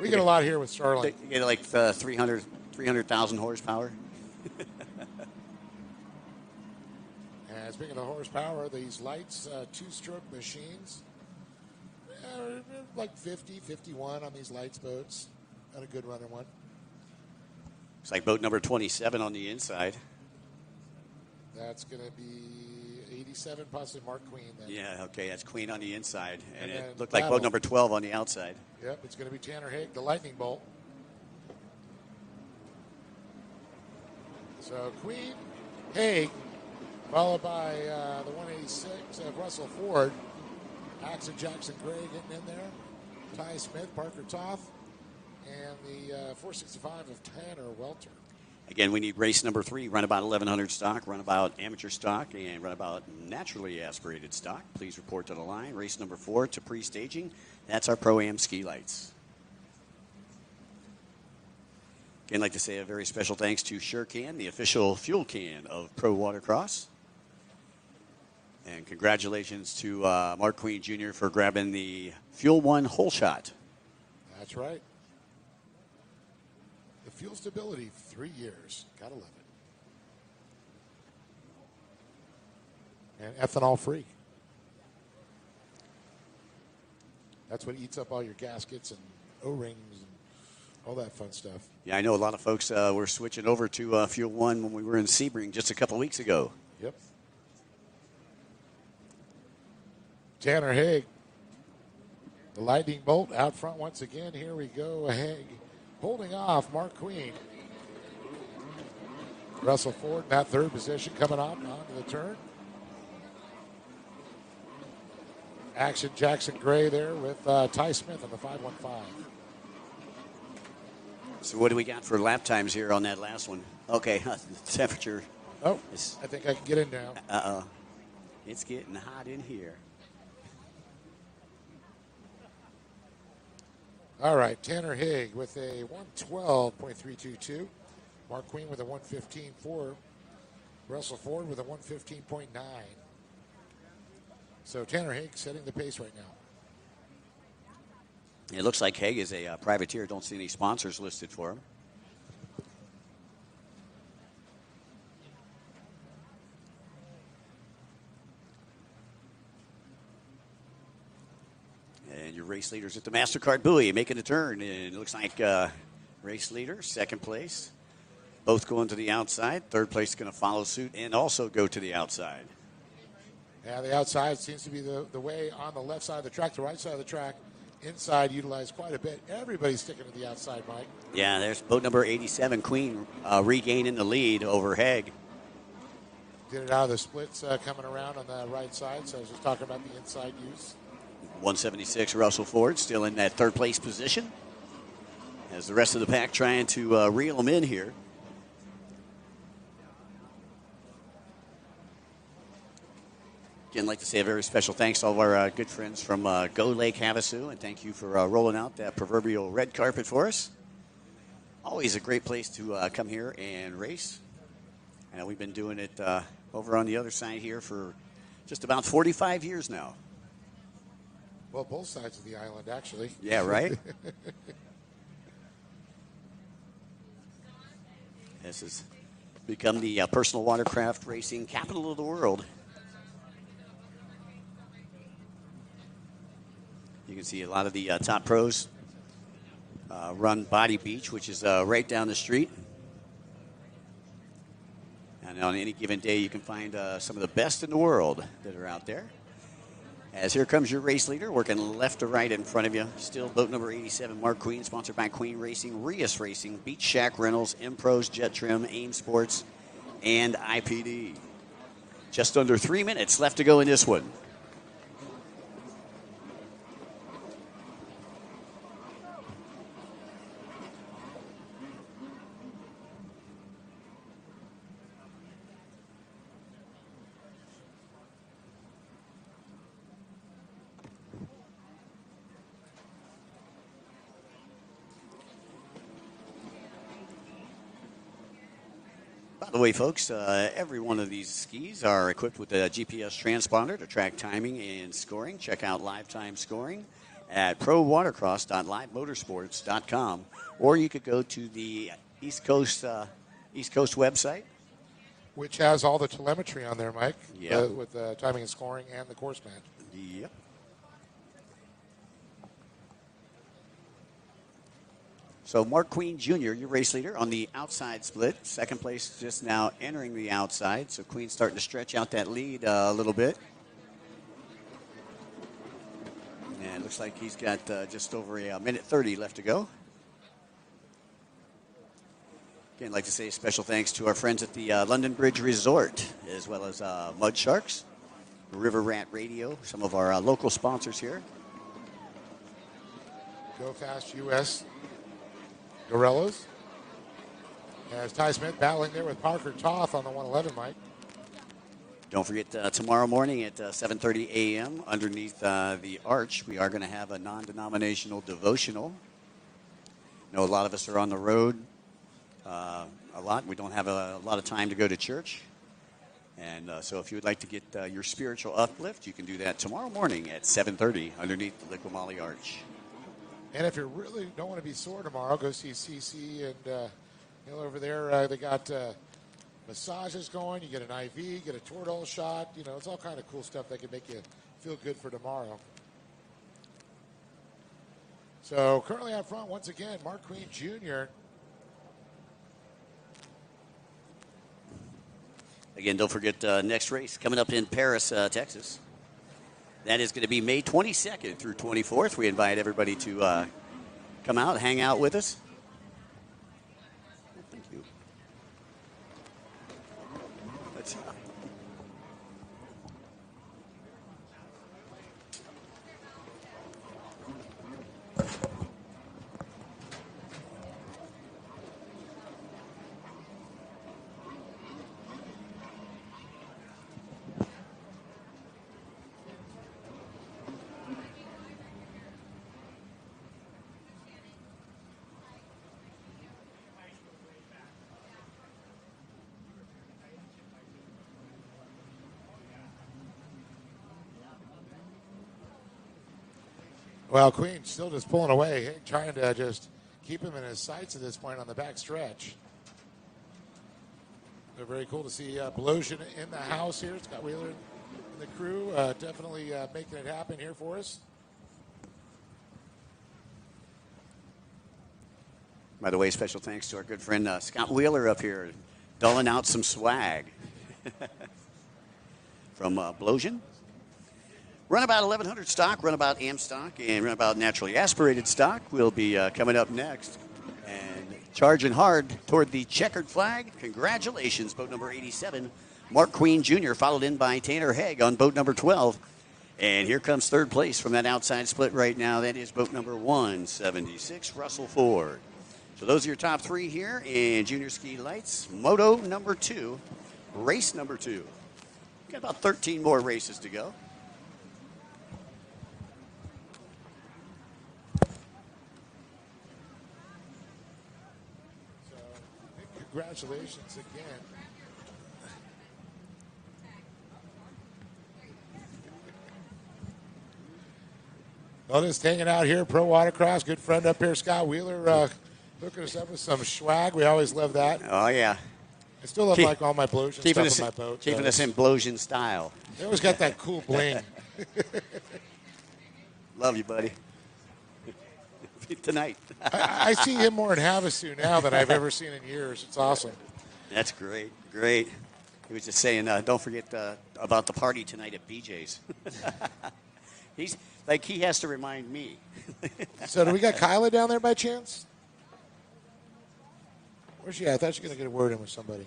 We get a lot here with Starling. You get like 300,000 horsepower. And speaking of horsepower, these lights, two-stroke machines, like 50, 51 on these lights boats. Got a good running one. Looks like boat number 27 on the inside. That's going to be 87, possibly Mark Queen. Then. Yeah, okay, that's Queen on the inside. And it looked Battle. like boat number 12 on the outside. Yep, it's going to be Tanner Haig, the Lightning Bolt. So Queen, Haig, followed by the 186 of Russell Ford. Axon Jackson Gray getting in there. Ty Smith, Parker Toth, and the 465 of Tanner Welter. Again, we need race number 3, runabout 1100 stock, runabout amateur stock, and runabout naturally aspirated stock. Please report to the line. Race number 4 to pre-staging. That's our Pro-Am ski lights. Again, I'd like to say a very special thanks to SureCan, the official fuel can of Pro Watercross. And congratulations to Mark Queen Jr. for grabbing the Fuel One hole shot. That's right. The fuel stability, 3 years. Gotta love it. And ethanol free. That's what eats up all your gaskets and O-rings and all that fun stuff. Yeah, I know a lot of folks were switching over to Fuel One when we were in Sebring just a couple weeks ago. Yep. Tanner Haig, the Lightning Bolt out front once again. Here we go. Haig holding off Mark Queen. Russell Ford in that third position coming up onto the turn. Action Jackson Gray there with Ty Smith on the 515. So what do we got for lap times here on that last one? Okay, the temperature. Oh, I think I can get in now. Uh-oh. It's getting hot in here. All right, Tanner Haig with a 112.322. Mark Queen with a 115.4. Russell Ford with a 115.9. So Tanner Haig setting the pace right now. It looks like Haig is a privateer. Don't see any sponsors listed for him. And your race leaders at the MasterCard buoy making a turn. And it looks like race leader, second place. Both going to the outside. Third place is going to follow suit and also go to the outside. Yeah, the outside seems to be the way on the left side of the track. The right side of the track, inside utilized quite a bit. Everybody's sticking to the outside, Mike. Yeah, there's boat number 87, Queen, regaining the lead over Haig. Did it out of the splits coming around on the right side, so I was just talking about the inside use. 176, Russell Ford, still in that third place position. As the rest of the pack trying to reel him in here. Again, I'd like to say a very special thanks to all of our good friends from Go Lake Havasu, and thank you for rolling out that proverbial red carpet for us. Always a great place to come here and race. And we've been doing it over on the other side here for just about 45 years now. Well, both sides of the island, actually. Yeah, right? This has become the personal watercraft racing capital of the world. You can see a lot of the top pros run Body Beach, which is right down the street. And on any given day, you can find some of the best in the world that are out there. As here comes your race leader, working left to right in front of you. Still boat number 87, Mark Queen, sponsored by Queen Racing, Rias Racing, Beach Shack Rentals, Impros, Jet Trim, AIM Sports, and IPD. Just under 3 minutes left to go in this one. By the way, folks, every one of these skis are equipped with a GPS transponder to track timing and scoring. Check out live time scoring at prowatercross.livemotorsports.com, or you could go to the East Coast website, which has all the telemetry on there, Mike. Yep. With timing and scoring and the course match. Yep. So Mark Queen Jr., your race leader, on the outside split. Second place just now entering the outside. So Queen's starting to stretch out that lead a little bit. And it looks like he's got just over a minute 30 left to go. Again, I'd like to say special thanks to our friends at the London Bridge Resort, as well as Mud Sharks, River Rat Radio, some of our local sponsors here. Go Fast US Gorillas. As Ty Smith battling there with Parker Toth on the 111, Mike. Don't forget tomorrow morning at 7:30 a.m. underneath the arch, we are going to have a non-denominational devotional. I know a lot of us are on the road a lot. We don't have a lot of time to go to church. And so if you would like to get your spiritual uplift, you can do that tomorrow morning at 7:30 underneath the Liqui Moly arch. And if you really don't want to be sore tomorrow, go see CC and over there. They got massages going. You get an IV, get a Toradol shot. It's all kind of cool stuff that can make you feel good for tomorrow. So currently out front, once again, Mark Queen Jr. Again, don't forget next race coming up in Paris, Texas. That is going to be May 22nd through 24th. We invite everybody to come out, hang out with us. Thank you. Let's Well, Queen still just pulling away, trying to just keep him in his sights at this point on the back stretch. They're very cool to see Blosian in the house here. Scott Wheeler and the crew definitely making it happen here for us. By the way, special thanks to our good friend Scott Wheeler up here, doling out some swag from Blosian. Runabout 1100 stock, Runabout AM stock, and Runabout naturally aspirated stock will be coming up next. And charging hard toward the checkered flag. Congratulations, boat number 87, Mark Queen Jr., followed in by Tanner Haig on boat number 12. And here comes third place from that outside split right now. That is boat number 176, Russell Ford. So those are your top three here in Junior Ski Lights. Moto number 2, race number 2. Got about 13 more races to go. Congratulations again. Well, just hanging out here, Pro Watercross. Good friend up here, Scott Wheeler, hooking us up with some swag. We always love that. Oh, yeah. I still love like all my Blosian stuff in my boat. Keeping us in Blosian style. They always got that cool bling. Love you, buddy. Tonight. I see him more in Havasu now than I've ever seen in years. It's awesome. That's great. Great. He was just saying, don't forget about the party tonight at BJ's. He's like he has to remind me. So do we got Kyla down there by chance? Where's she at? I thought she was going to get a word in with somebody.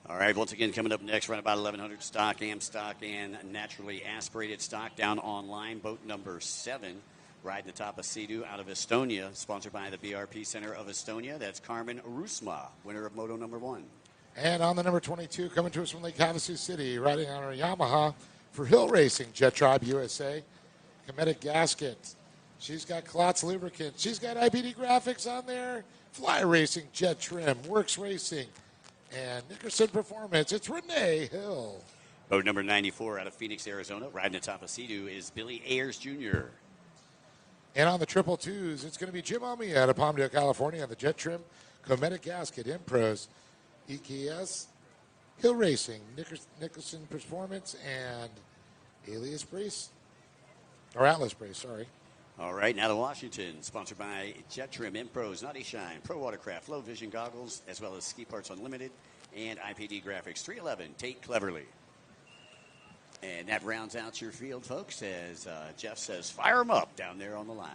All right, once again, coming up next, run about 1,100 stock, AM stock, and naturally aspirated stock down online. Boat number 7, riding the top of Sea-Doo out of Estonia, sponsored by the BRP Center of Estonia. That's Carmen Rusma, winner of Moto number 1. And on the number 22, coming to us from Lake Havasu City, riding on our Yamaha for Hill Racing, Jet Tribe USA, Cometic Gasket. She's got Klotz Lubricant. She's got IPD Graphics on there. Fly Racing, Jet Trim, Works Racing, and Nickerson Performance. It's Renee Hill. Boat number 94 out of Phoenix, Arizona, riding atop of Sea-Doo is Billy Ayers Jr. And on the triple twos, it's going to be Jim Almia out of Palmdale, California, on the Jet Trim, Cometic Gasket, Impros, EKS, Hill Racing, Nickerson Performance, and Alias Brace, or Atlas Brace, sorry. All right, now to Washington, sponsored by Jet Trim, Impros, Naughty Shine, Pro Watercraft, Low Vision Goggles, as well as Ski Parts Unlimited, and IPD Graphics. 311, Tate Cleverly. And that rounds out your field, folks, as Jeff says, fire them up down there on the line.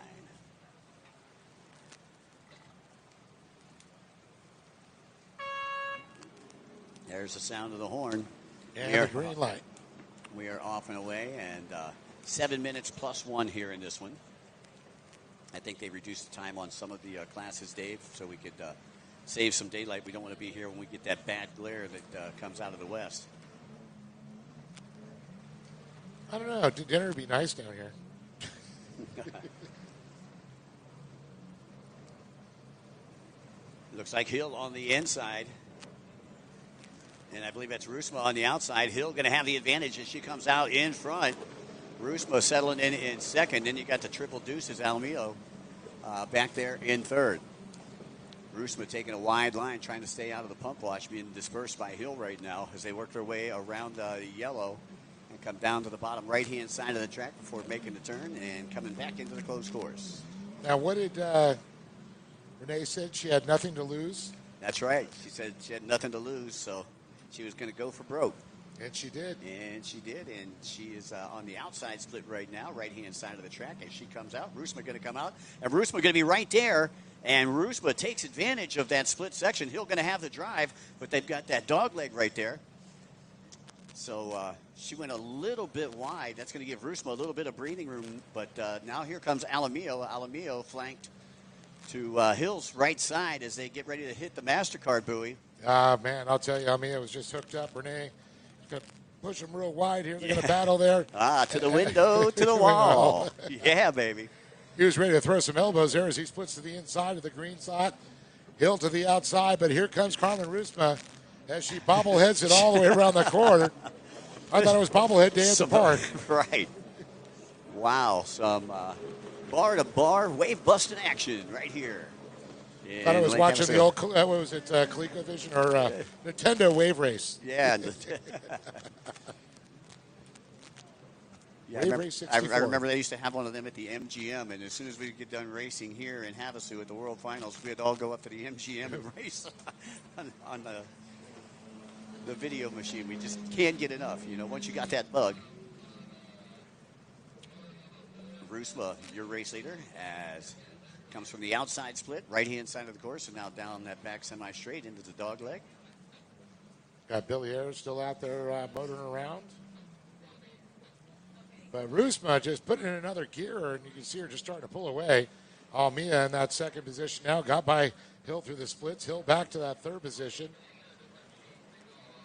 There's the sound of the horn. And the green light. We are off and away, and 7 minutes plus 1 here in this one. I think they reduced the time on some of the classes, Dave, so we could save some daylight. We don't want to be here when we get that bad glare that comes out of the west. I don't know. Dinner would be nice down here. Looks like Hill on the inside. And I believe that's Rusma on the outside. Hill going to have the advantage as she comes out in front. Rusma settling in second. Then you got the triple deuces, Almio, back there in third. Rusma taking a wide line, trying to stay out of the pump watch, being dispersed by Hill right now as they work their way around the yellow and come down to the bottom right-hand side of the track before making the turn and coming back into the closed course. Now, what did Renee said? She had nothing to lose? That's right. She said she had nothing to lose, so she was going to go for broke. And she did. And she did, and she is on the outside split right now, right-hand side of the track. As she comes out, Rusma going to come out, and Rusma going to be right there, and Rusma takes advantage of that split section. Hill going to have the drive, but they've got that dog leg right there. So she went a little bit wide. That's going to give Rusma a little bit of breathing room, but now here comes Alamio. Alamio flanked to Hill's right side as they get ready to hit the MasterCard buoy. Man, I'll tell you, Almia was just hooked up. Renee going to push them real wide here. They're going to battle there. To the window, to the wall. Yeah, baby. He was ready to throw some elbows there as he splits to the inside of the green slot. Hill to the outside, but here comes Carmen Rusma as she bobbleheads it all the way around the corner. I thought it was bobblehead day at the park. Right. Wow, some bar-to-bar wave-busting action right here. I thought I was watching the old, what was it, ColecoVision or Nintendo Wave Race. Yeah. Wave Race 64. I remember they used to have one of them at the MGM, and as soon as we get done racing here in Havasu at the World Finals, we'd all go up to the MGM and race on the video machine. We just can't get enough, once you got that bug. Rusma, your race leader, as comes from the outside split, right-hand side of the course, and now down that back semi-straight into the dog leg. Got Billy Ayers still out there motoring around. But Rusma just put in another gear, and you can see her just starting to pull away. Almia in that second position now. Got by Hill through the splits. Hill back to that third position.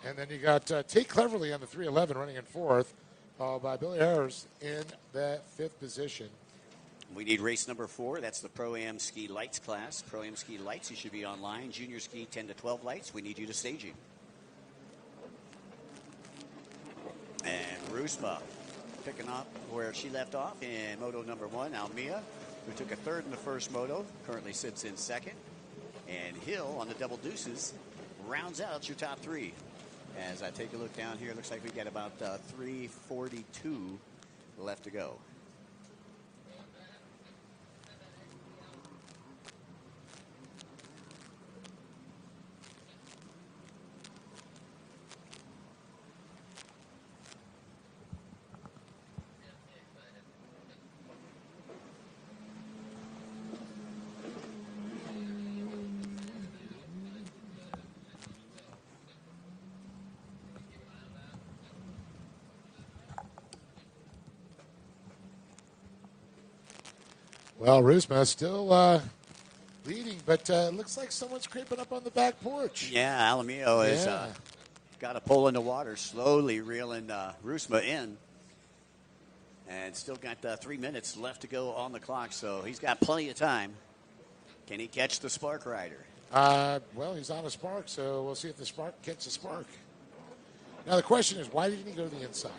And then you got Tate Cleverly on the 311 running in fourth, followed by Billy Ayers in that fifth position. We need race number 4. That's the Pro-Am Ski Lights class. Pro-Am Ski Lights, you should be online. Junior Ski 10 to 12 lights. We need you to staging. And Rusma picking up where she left off in moto number 1. Almia, who took a third in the first moto, currently sits in second. And Hill on the double deuces rounds out your top 3. As I take a look down here, it looks like we got about 3:42 left to go. Well, Rusma still leading, but looks like someone's creeping up on the back porch. Yeah, Alamillo has Yeah. got a pole in the water, slowly reeling Rusma in. And still got 3 minutes left to go on the clock, so he's got plenty of time. Can he catch the Spark Rider? Well, he's on a Spark, so we'll see if the Spark gets a Spark. Now, the question is, why didn't he go to the inside?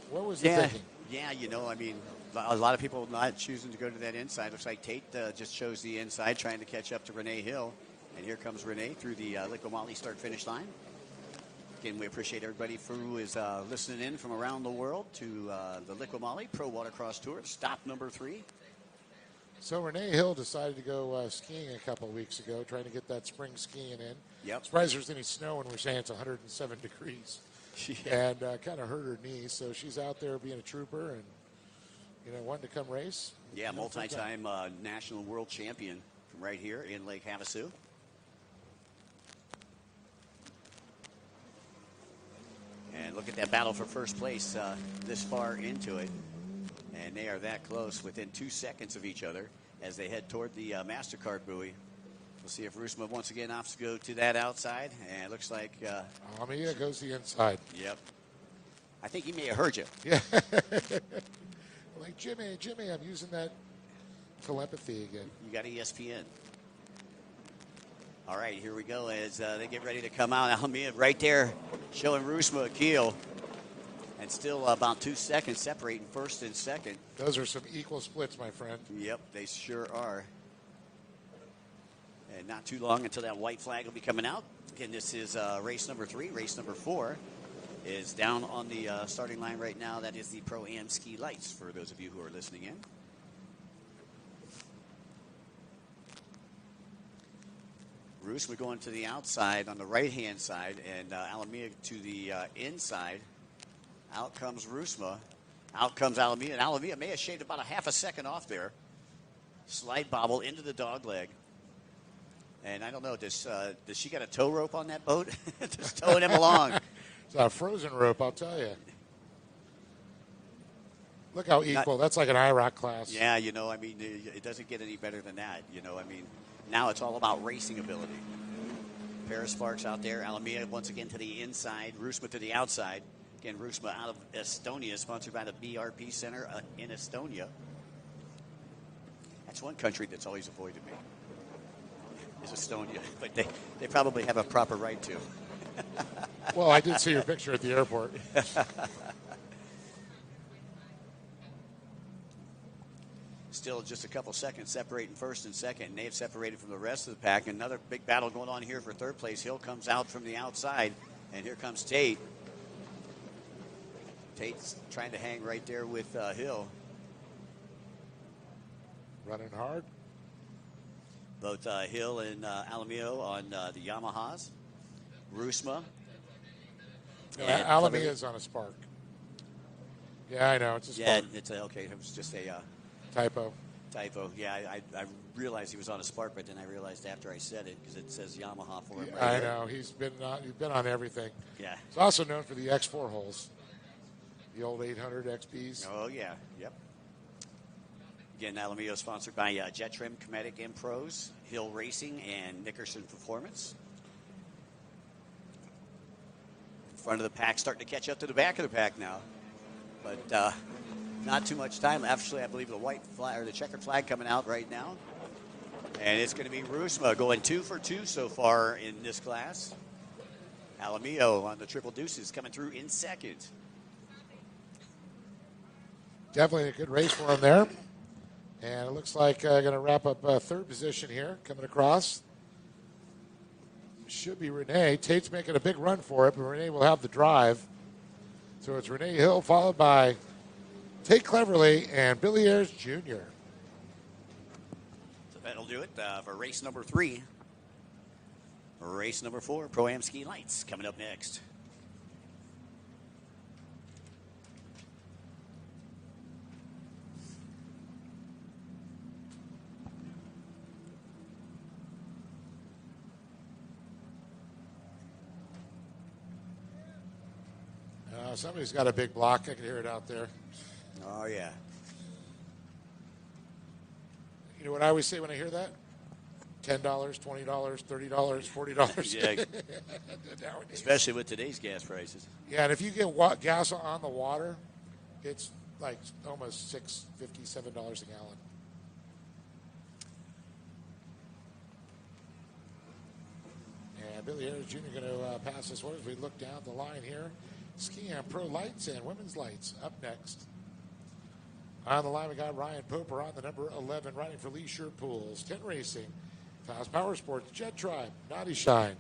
What was the thinking? Yeah, I mean, a lot of people not choosing to go to that inside. Looks like Tate just chose the inside, trying to catch up to Renee Hill. And here comes Renee through the Liqui Moly start-finish line. Again, we appreciate everybody who is listening in from around the world to the Liqui Moly Pro Watercross Tour, stop number 3. So Renee Hill decided to go skiing a couple of weeks ago, trying to get that spring skiing in. Yep. Surprised there's any snow when we're saying it's 107 degrees. Yeah. And kind of hurt her knee, so she's out there being a trooper and, wanting to come race. Yeah, multi-time national world champion from right here in Lake Havasu. And look at that battle for first place this far into it. And they are that close, within 2 seconds of each other as they head toward the MasterCard buoy. We'll see if Rusma once again opts to go to that outside. And it looks like... Alamillo goes the inside. Yep. I think he may have heard you. Yeah. Like, Jimmy, I'm using that telepathy again. You got ESPN. All right, here we go as they get ready to come out. Alamillo right there showing Rusma a keel. And still about 2 seconds separating first and second. Those are some equal splits, my friend. Yep, they sure are. And not too long until that white flag will be coming out. Again, this is race number 3. Race number 4 is down on the starting line right now. That is the Pro-Am ski lights for those of you who are listening in. Rusma going to the outside on the right-hand side, and Alamillo to the inside. Out comes Rusma. Out comes Alamillo. And Alamillo may have shaved about a half a second off there. Slide bobble into the dog leg. And I don't know, does she got a tow rope on that boat? Just towing him along. It's a frozen rope, I'll tell you. Look how equal. That's like an IROC class. Yeah, I mean, it doesn't get any better than that. I mean, now it's all about racing ability. Pair of sparks out there. Alamillo once again to the inside. Rusma to the outside. Again, Rusma out of Estonia, sponsored by the BRP Center in Estonia. That's one country that's always avoided me, is Estonia. But they probably have a proper right to. Well, I did see your picture at the airport. Still just a couple seconds separating first and second. They've separated from the rest of the pack. Another big battle going on here for third place. Hill comes out from the outside, and here comes Tate. Tate's trying to hang right there with Hill. Running hard. Both Hill and Alamillo on the Yamahas. Rusma. Alamillo's on a Spark. Yeah, I know. It's a Spark. Yeah, it's okay. It was just a typo. Yeah, I realized he was on a Spark, but then I realized after I said it because it says Yamaha for him. I know. He's been on everything. Yeah. He's also known for the X4 holes. The old 800 XPs. Oh, yeah. Yep. Again, Alamillo sponsored by Jet Trim, Cometic, and Pros, Hill Racing, and Nickerson Performance. Front of the pack starting to catch up to the back of the pack now. But not too much time. Actually, I believe the white flag or the checkered flag coming out right now. And it's going to be Rusma going 2 for 2 so far in this class. Alamillo on the triple deuces coming through in second. Definitely a good race for him there. And it looks like going to wrap up third position here, coming across. Should be Renee. Tate's making a big run for it, but Renee will have the drive. So it's Renee Hill followed by Tate Cleverly and Billy Ayers Jr. So that'll do it for race number 3. Race number 4, Pro-Am Ski Lights, coming up next. Somebody's got a big block. I can hear it out there. Oh, yeah. You know what I always say when I hear that? $10, $20, $30, $40. Yeah. Nowadays. Especially with today's gas prices. Yeah, and if you get gas on the water, it's like almost $6.50, $7 a gallon. And Billy Harris Jr. going to pass this one as we look down the line here. Ski-Am Pro Lights and Women's Lights up next. On the line, we got Ryan Poper on the number 11, riding for Lee Shirt Pools, 10 Racing, Fast Power Sports, Jet Tribe, Naughty Shine,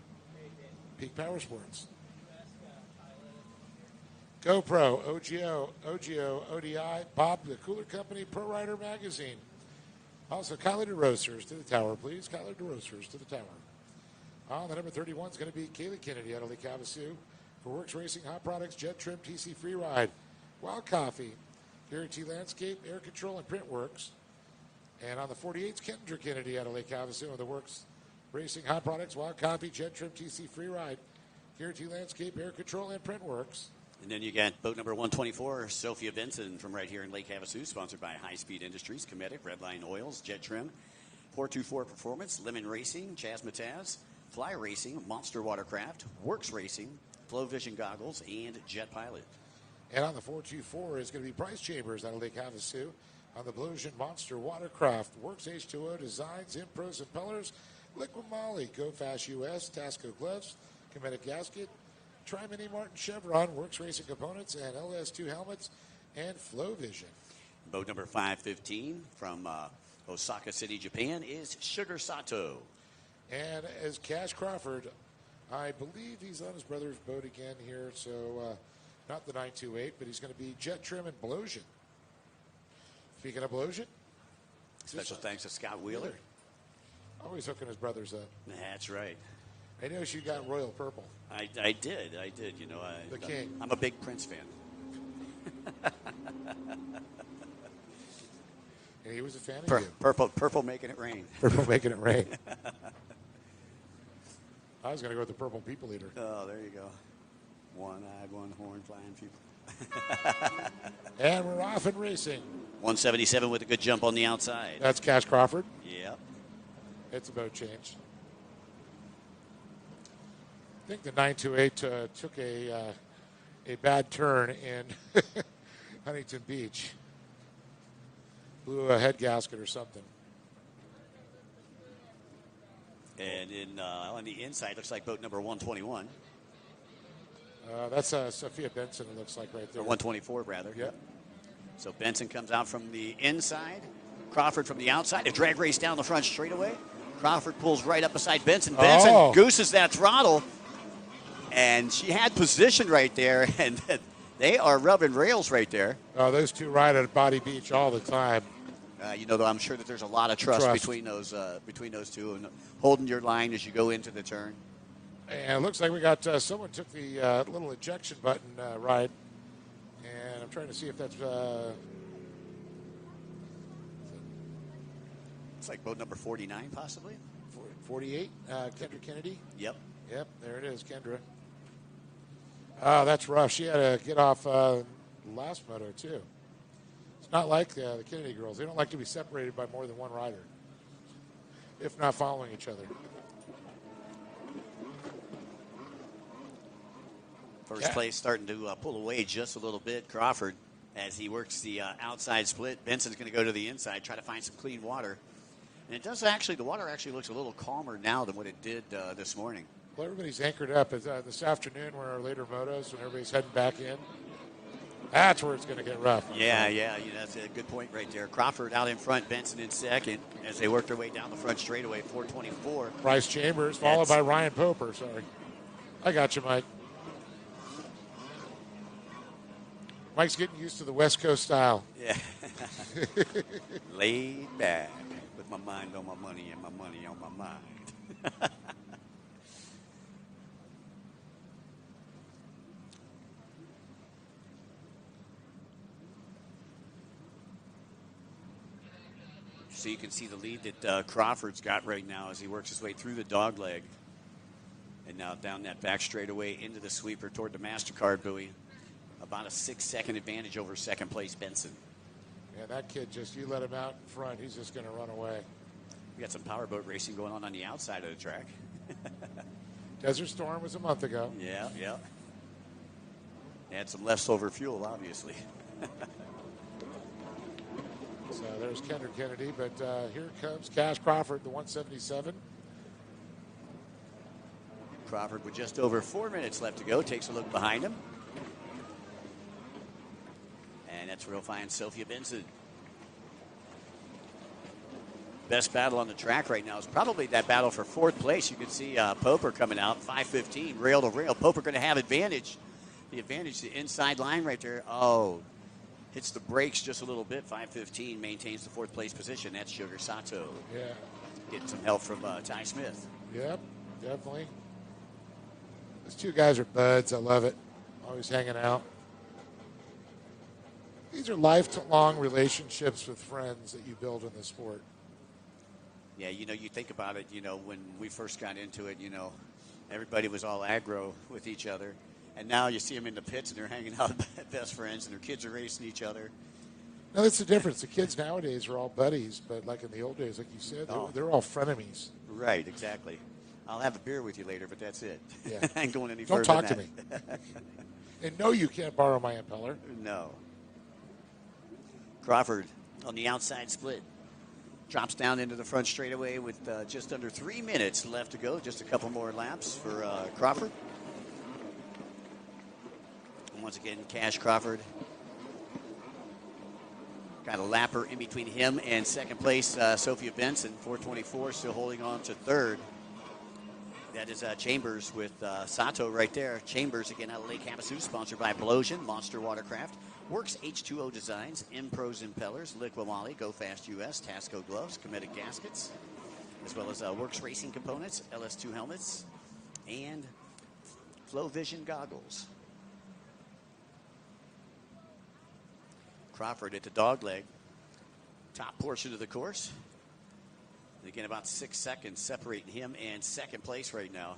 Peak Power Sports, GoPro, OGO, ODI, Bob the Cooler Company, Pro Rider Magazine. Also, Kylie DeRosers to the tower, please. Kylie DeRosers to the tower. On the number 31 is going to be Kaylee Kennedy out of Lake Havasu for Works Racing, Hot Products, Jet Trim, TC Free Ride, Wild Coffee, Guarantee Landscape, Air Control, and Printworks. And on the 48th, Kendra Kennedy out of Lake Havasu with the Works Racing, Hot Products, Wild Coffee, Jet Trim, TC Free Ride, Guarantee Landscape, Air Control, and Printworks. And then you got boat number 124, Sophia Benson from right here in Lake Havasu, sponsored by High Speed Industries, Cometic, Redline Oils, Jet Trim, 424 Performance, Lemon Racing, Chasmataz, Fly Racing, Monster Watercraft, Works Racing, Flow Vision Goggles, and Jet Pilot. And on the 424 is going to be Bryce Chambers out of Lake Havasu. On the Blue Ocean Monster Watercraft, Works H2O Designs, Impros Impellers, Liqui Moly, Go Fast US, Tasco Gloves, Cometic Gasket, Tri-Mini Martin Chevron, Works Racing Components, and LS2 Helmets, and Flow Vision. Boat number 515 from Osaka City, Japan is Sugar Sato. And as Cash Crawford, I believe he's on his brother's boat again here, so not the 928, but he's going to be Jet Trim and Blosian. Speaking of Blosian, special thanks to Scott Wheeler. Always hooking his brothers up. That's right. I noticed you got Royal Purple. I did. You know, the king. I'm a big Prince fan. And he was a fan of you. Purple making it rain. Purple making it rain. I was going to go with the Purple People Eater. Oh, there you go. One-eyed, one-horn flying people. And we're off and racing. 177 with a good jump on the outside. That's Cash Crawford. Yep. It's a boat change. I think the 928 took a bad turn in Huntington Beach. Blew a head gasket or something. And on the inside, looks like boat number 121. That's Sophia Benson, it looks like right there. Or 124, rather. Yep. So Benson comes out from the inside. Crawford from the outside. A drag race down the front straightaway. Crawford pulls right up beside Benson. Benson gooses that throttle. And she had position right there. And they are rubbing rails right there. Those two ride at Body Beach all the time. You know, though, I'm sure that there's a lot of trust. between those two and holding your line as you go into the turn. And it looks like we got someone took the little ejection button ride. And I'm trying to see if that's... It's like boat number 49, possibly. 48, Kendra Kennedy. Yep. Yep, there it is, Kendra. Oh, that's rough. She had to get off last moto, too. It's not like the Kennedy girls. They don't like to be separated by more than one rider, if not following each other. First place starting to pull away just a little bit. Crawford, as he works the outside split. Benson's going to go to the inside, try to find some clean water. And it does actually, the water actually looks a little calmer now than what it did this morning. Well, everybody's anchored up. This afternoon, when our later motos, when everybody's heading back in, that's where it's going to get rough. Yeah, that's a good point right there. Crawford out in front, Benson in second as they work their way down the front straightaway, 424. Bryce Chambers, followed by Ryan Poper. Sorry. I got you, Mike. Mike's getting used to the West Coast style. Yeah. Laid back with my mind on my money and my money on my mind. So you can see the lead that Crawford's got right now as he works his way through the dog leg. And now down that back straightaway into the sweeper toward the MasterCard buoy. About a 6-second advantage over second place Benson. Yeah, that kid you let him out in front, he's just going to run away. We got some powerboat racing going on the outside of the track. Desert Storm was a month ago. Yeah, yeah. And some leftover fuel, obviously. So there's Kendrick Kennedy, but here comes Cash Crawford, the 177. Crawford with just over 4 minutes left to go. Takes a look behind him. And that's where he'll find Sophia Benson. Best battle on the track right now is probably that battle for fourth place. You can see Poper coming out, 5:15, rail to rail. Poper going to have advantage. The advantage, the inside line right there. Oh, hits the brakes just a little bit. 5:15 maintains the fourth place position. That's Sugar Sato. Yeah. Getting some help from Ty Smith. Yep, definitely. Those two guys are buds. I love it. Always hanging out. These are lifelong relationships with friends that you build in the sport. Yeah, you think about it, when we first got into it, everybody was all aggro with each other. And now you see them in the pits and they're hanging out best friends and their kids are racing each other. No, that's the difference. The kids nowadays are all buddies, but like in the old days, like you said, they're all frenemies. Right, exactly. I'll have a beer with you later, but that's it. Yeah. I ain't going any Don't further talk than to me. that. And no, you can't borrow my impeller. No. Crawford on the outside split. Drops down into the front straightaway with just under 3 minutes left to go. Just a couple more laps for Crawford. And once again, Cash Crawford. Got a lapper in between him and second place, Sophia Benson, 4:24, still holding on to third. That is Chambers with Sato right there. Chambers, again, out of Lake Havasu, sponsored by Blosian, Monster Watercraft, Works H2O Designs, Impros Impellers, Liqui Moly, Go Fast US, Tasco Gloves, Cometic Gaskets, as well as Works Racing Components, LS2 Helmets, and Flow Vision Goggles. Crawford at the dog leg, top portion of the course. And again, about 6 seconds separating him and second place right now.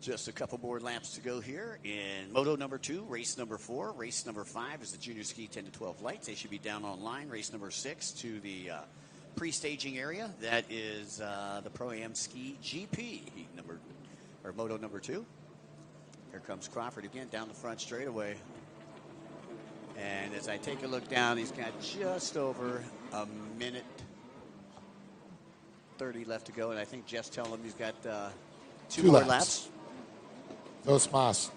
Just a couple more laps to go here in Moto number 2, race number 4. Race number 5 is the Junior Ski 10 to 12 lights. They should be down online. Race number 6 to the pre-staging area. That is the Pro-Am Ski GP Moto number 2. Here comes Crawford again down the front straightaway. And as I take a look down, he's got just over a minute 30 left to go. And I think Jeff's telling him he's got two more laps. Dos más.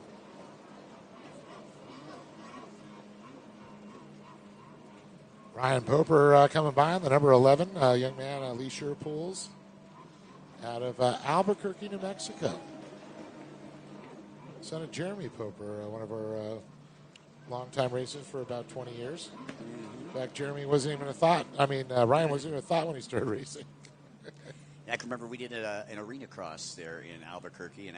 Ryan Poper coming by on the number 11, young man, Lee Pools, out of Albuquerque, New Mexico. Son of Jeremy Poper, one of our longtime racers for about 20 years. In fact, Jeremy wasn't even a thought. Ryan wasn't even a thought when he started racing. I can remember we did an arena cross there in Albuquerque, and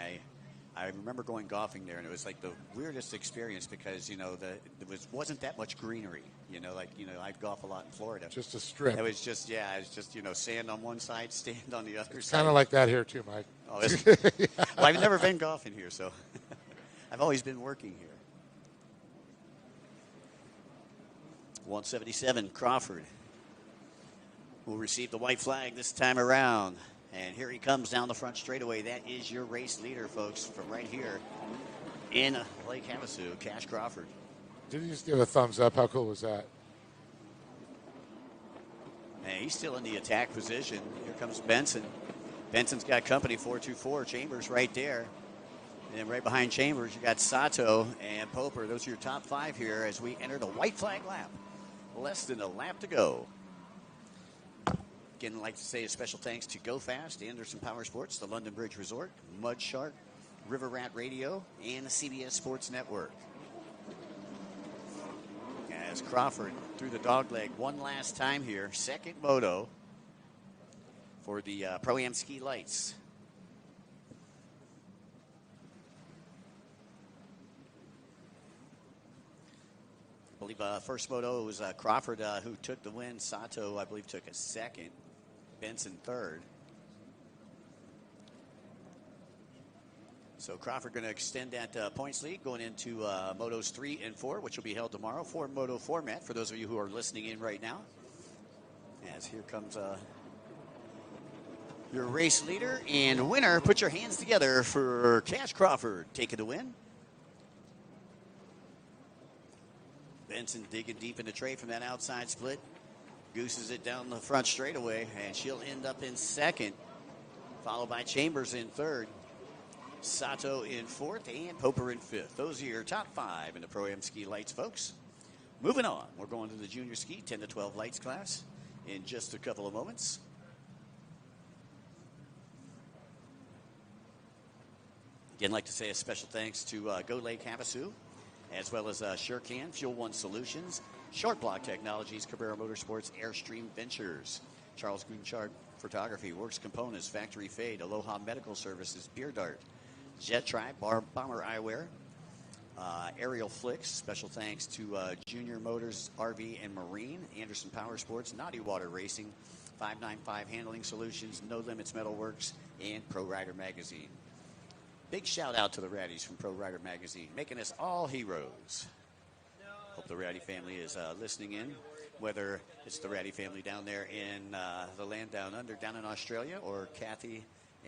I remember going golfing there, and it was like the weirdest experience because, there wasn't that much greenery. I'd golf a lot in Florida. Just a strip. It was just, sand on one side, sand on the other side. Kind of like that here too, Mike. Oh, yeah. Well, I've never been golfing here, so I've always been working here. 177, Crawford will receive the white flag this time around. And here he comes down the front straightaway. That is your race leader, folks, from right here in Lake Havasu, Cash Crawford. Did he just give a thumbs up? How cool was that? And he's still in the attack position. Here comes Benson. Benson's got company, 424. Chambers right there. And then right behind Chambers, you got Sato and Poper. Those are your top 5 here as we enter the white flag lap. Less than a lap to go. Again, I'd like to say a special thanks to Go Fast, Anderson Power Sports, the London Bridge Resort, Mud Shark, River Rat Radio, and the CBS Sports Network. As Crawford through the dog leg one last time here, second moto for the Pro-Am Ski Lights. I believe first moto was Crawford who took the win. Sato, I believe, took a second. Benson third. So Crawford going to extend that points lead going into Motos 3 and 4, which will be held tomorrow. 4-moto format for those of you who are listening in right now. As here comes your race leader and winner. Put your hands together for Cash Crawford taking the win. Benson digging deep in the tray from that outside split. Gooses it down the front straightaway, and she'll end up in second, followed by Chambers in third, Sato in fourth, and Poper in fifth. Those are your top 5 in the Pro-Am ski lights, folks. Moving on, we're going to the junior ski 10 to 12 lights class in just a couple of moments. Again, I'd like to say a special thanks to Go Lake Havasu, as well as SureCan, Fuel One Solutions, Short Block Technologies, Cabrera Motorsports, Airstream Ventures, Charles Greenchart Photography, Works Components, Factory Fade, Aloha Medical Services, Beer Dart, Jet Tribe, Bomber Eyewear, Aerial Flicks. Special thanks to Junior Motors, RV and Marine, Anderson Power Sports, Naughty Water Racing, 595 Handling Solutions, No Limits Metalworks, and Pro Rider Magazine. Big shout out to the Raddies from Pro Rider Magazine, making us all heroes. Hope the Raddy family is listening in, whether it's the Raddy family down there in the land down under, down in Australia, or Kathy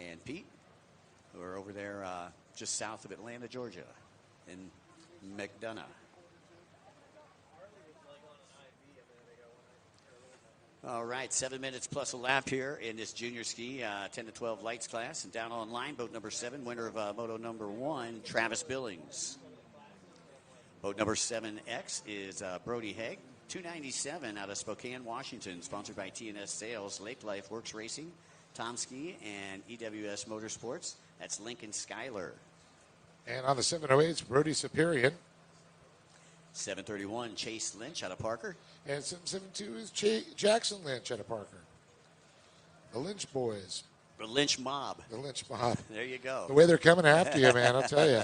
and Pete, who are over there just south of Atlanta, Georgia, in McDonough. All right, 7 minutes plus a lap here in this junior ski 10 to 12 lights class. And down on line, boat number 7, winner of moto number 1, Travis Billings. Boat number 7X is Brody Haig, 297 out of Spokane, Washington, sponsored by TNS Sales, Lake Life Works Racing, Tom Ski, and EWS Motorsports. That's Lincoln Schuyler. And on the 708s, Brody Superior. 731, Chase Lynch out of Parker. And 772 is Jackson Lynch out of Parker. The Lynch boys. The Lynch mob. The Lynch mob. There you go. The way they're coming after you, man, I'll tell you.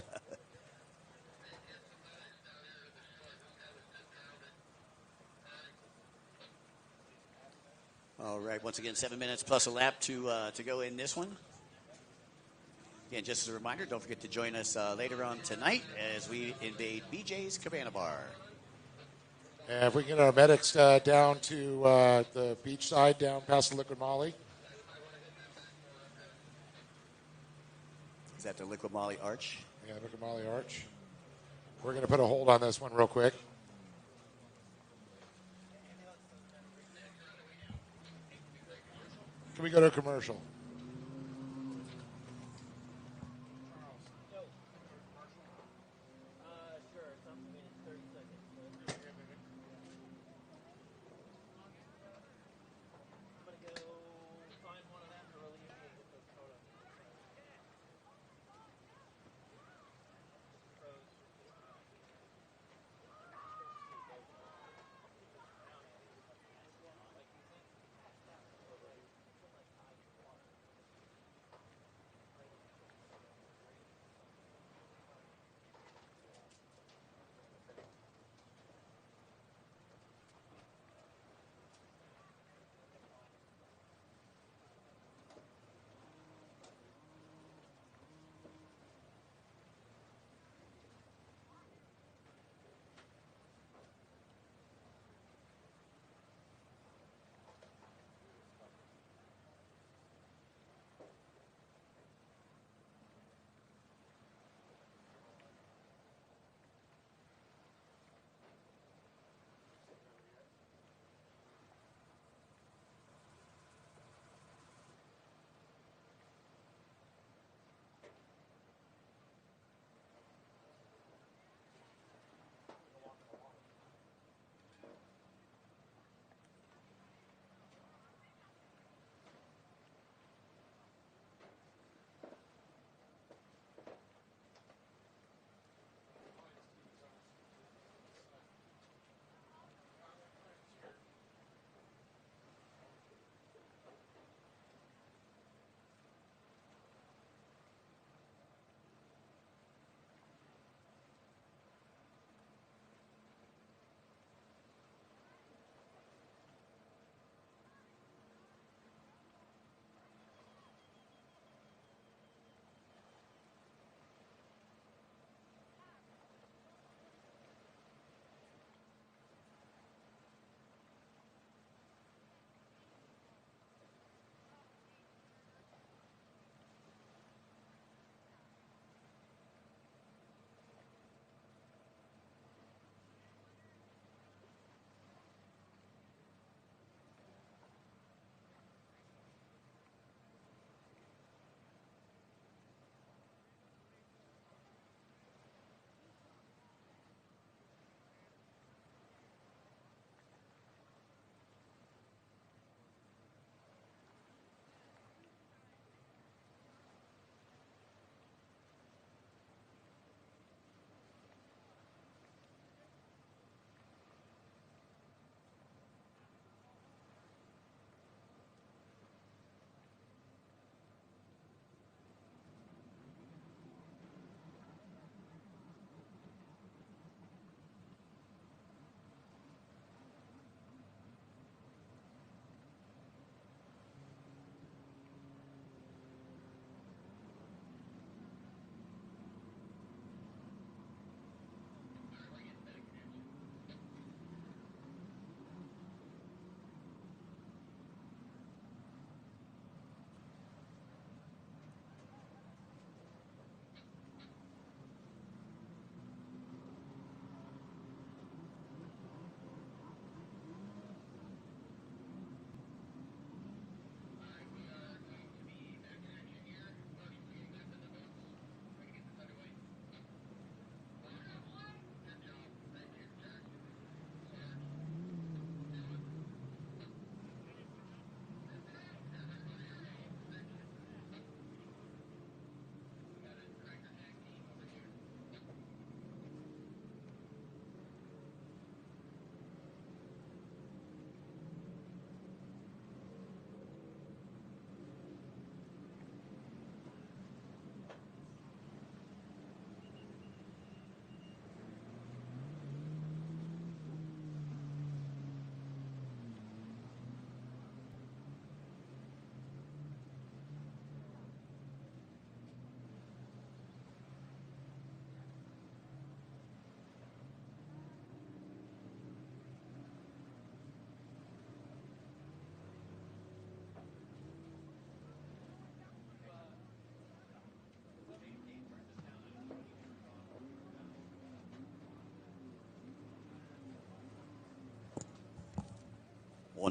All right, once again, 7 minutes plus a lap to go in this one. Again, just as a reminder, don't forget to join us later on tonight as we invade BJ's Cabana Bar. And if we can get our medics down to the beach side, down past the Liquid Moly. Is that the Liquid Moly Arch? Yeah, Liquid Moly Arch. We're going to put a hold on this one real quick. Can we go to a commercial?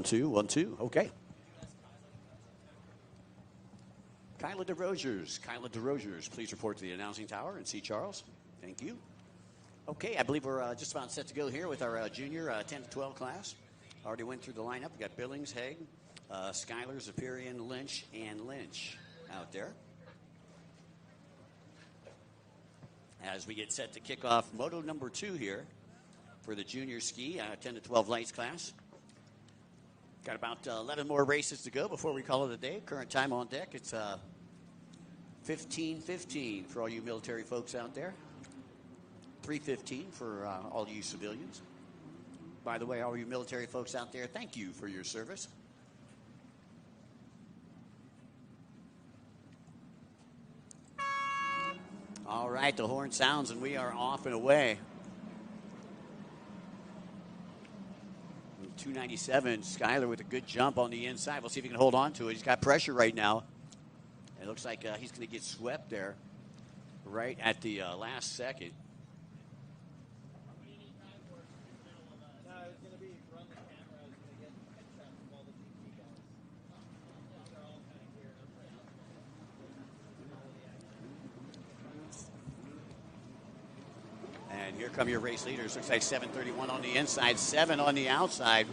1, 2, 1, 2. Okay. Kyla DeRosiers, please report to the announcing tower and see Charles. Thank you. Okay, I believe we're just about set to go here with our junior 10 to 12 class. Already went through the lineup. We got Billings, Haig, Schuyler, Zapirian, Lynch, and Lynch out there. As we get set to kick off Moto number 2 here for the junior ski 10 to 12 lights class. Got about 11 more races to go before we call it a day. Current time on deck, it's 15:15 for all you military folks out there. 3:15 for all you civilians. By the way, all you military folks out there, thank you for your service. All right, the horn sounds and we are off and away. 297, Schuyler with a good jump on the inside. We'll see if he can hold on to it. He's got pressure right now. It looks like he's going to get swept there right at the last second. And here come your race leaders. Looks like 731 on the inside, 7 on the outside.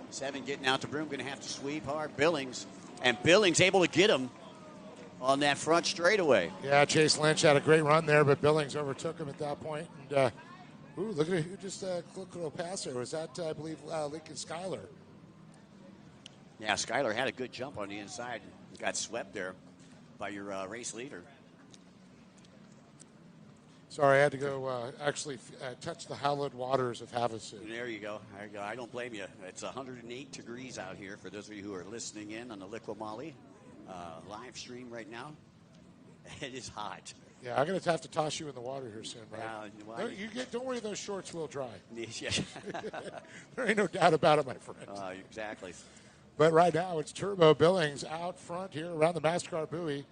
7 getting out the broom, going to have to sweep hard. Billings, and Billings able to get him on that front straightaway. Yeah, Chase Lynch had a great run there, but Billings overtook him at that point. And look at who just clicked a little pass there. Was that, I believe, Liqui Schuyler? Yeah, Schuyler had a good jump on the inside. Got swept there by your race leader. Sorry, I had to go actually touch the hallowed waters of Havasu. There you go. There you go. I don't blame you. It's 108 degrees out here for those of you who are listening in on the Liqui Moly live stream right now. It is hot. Yeah, I'm going to have to toss you in the water here soon, right? Well, don't worry, those shorts will dry. Yeah. There ain't no doubt about it, my friend. Exactly. But right now, it's Turbo Billings out front here around the MasterCard buoy.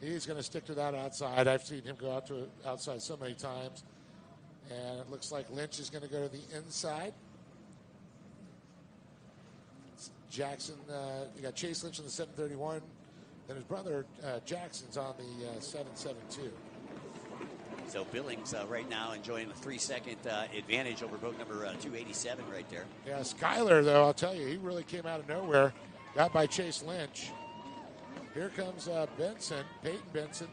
He's going to stick to that outside. I've seen him go out to outside so many times. And it looks like Lynch is going to go to the inside. Jackson, you got Chase Lynch on the 731. Then his brother Jackson's on the 772. So Billings right now enjoying a 3-second advantage over boat number 287 right there. Yeah, Schuyler, though, I'll tell you, he really came out of nowhere. Got by Chase Lynch. Here comes Peyton Benson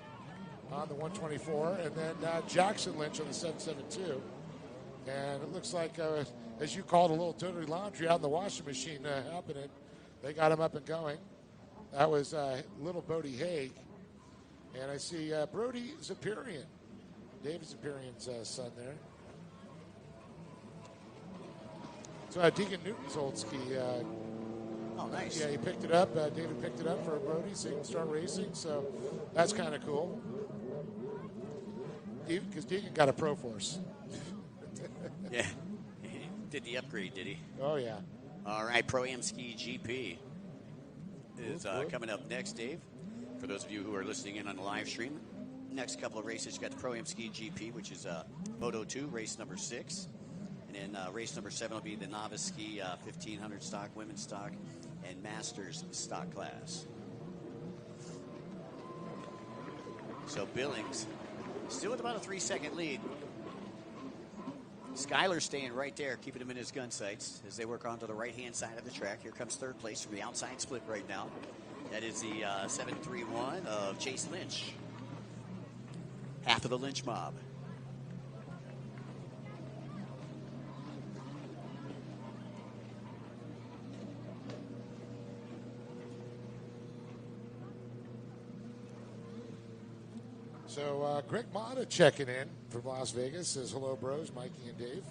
on the 124, and then Jackson Lynch on the 772. And it looks like, as you called, a little dirty laundry out in the washing machine happening. They got him up and going. That was little Bodie Haig. And I see Brody Zapirian, David Zapirian's son there. So Deegan Newton's old ski. Oh, nice. Yeah, he picked it up. David picked it up for Brody so he can start racing. So that's kind of cool. Because Deegan got a Pro Force. Yeah. He did the upgrade, did he? Oh, yeah. All right, Pro-Am Ski GP is coming up next, Dave. For those of you who are listening in on the live stream, next couple of races, you got the Pro-Am Ski GP, which is Moto 2, race number 6. And then race number 7 will be the Novice Ski 1500 stock, women's stock, and Masters stock class. So Billings still with about a 3-second lead. Schuyler staying right there, keeping him in his gun sights as they work onto the right-hand side of the track. Here comes third place from the outside split right now. That is the 731 of Chase Lynch. Half of the Lynch mob. So Greg Mata checking in from Las Vegas says, hello, bros, Mikey and Dave.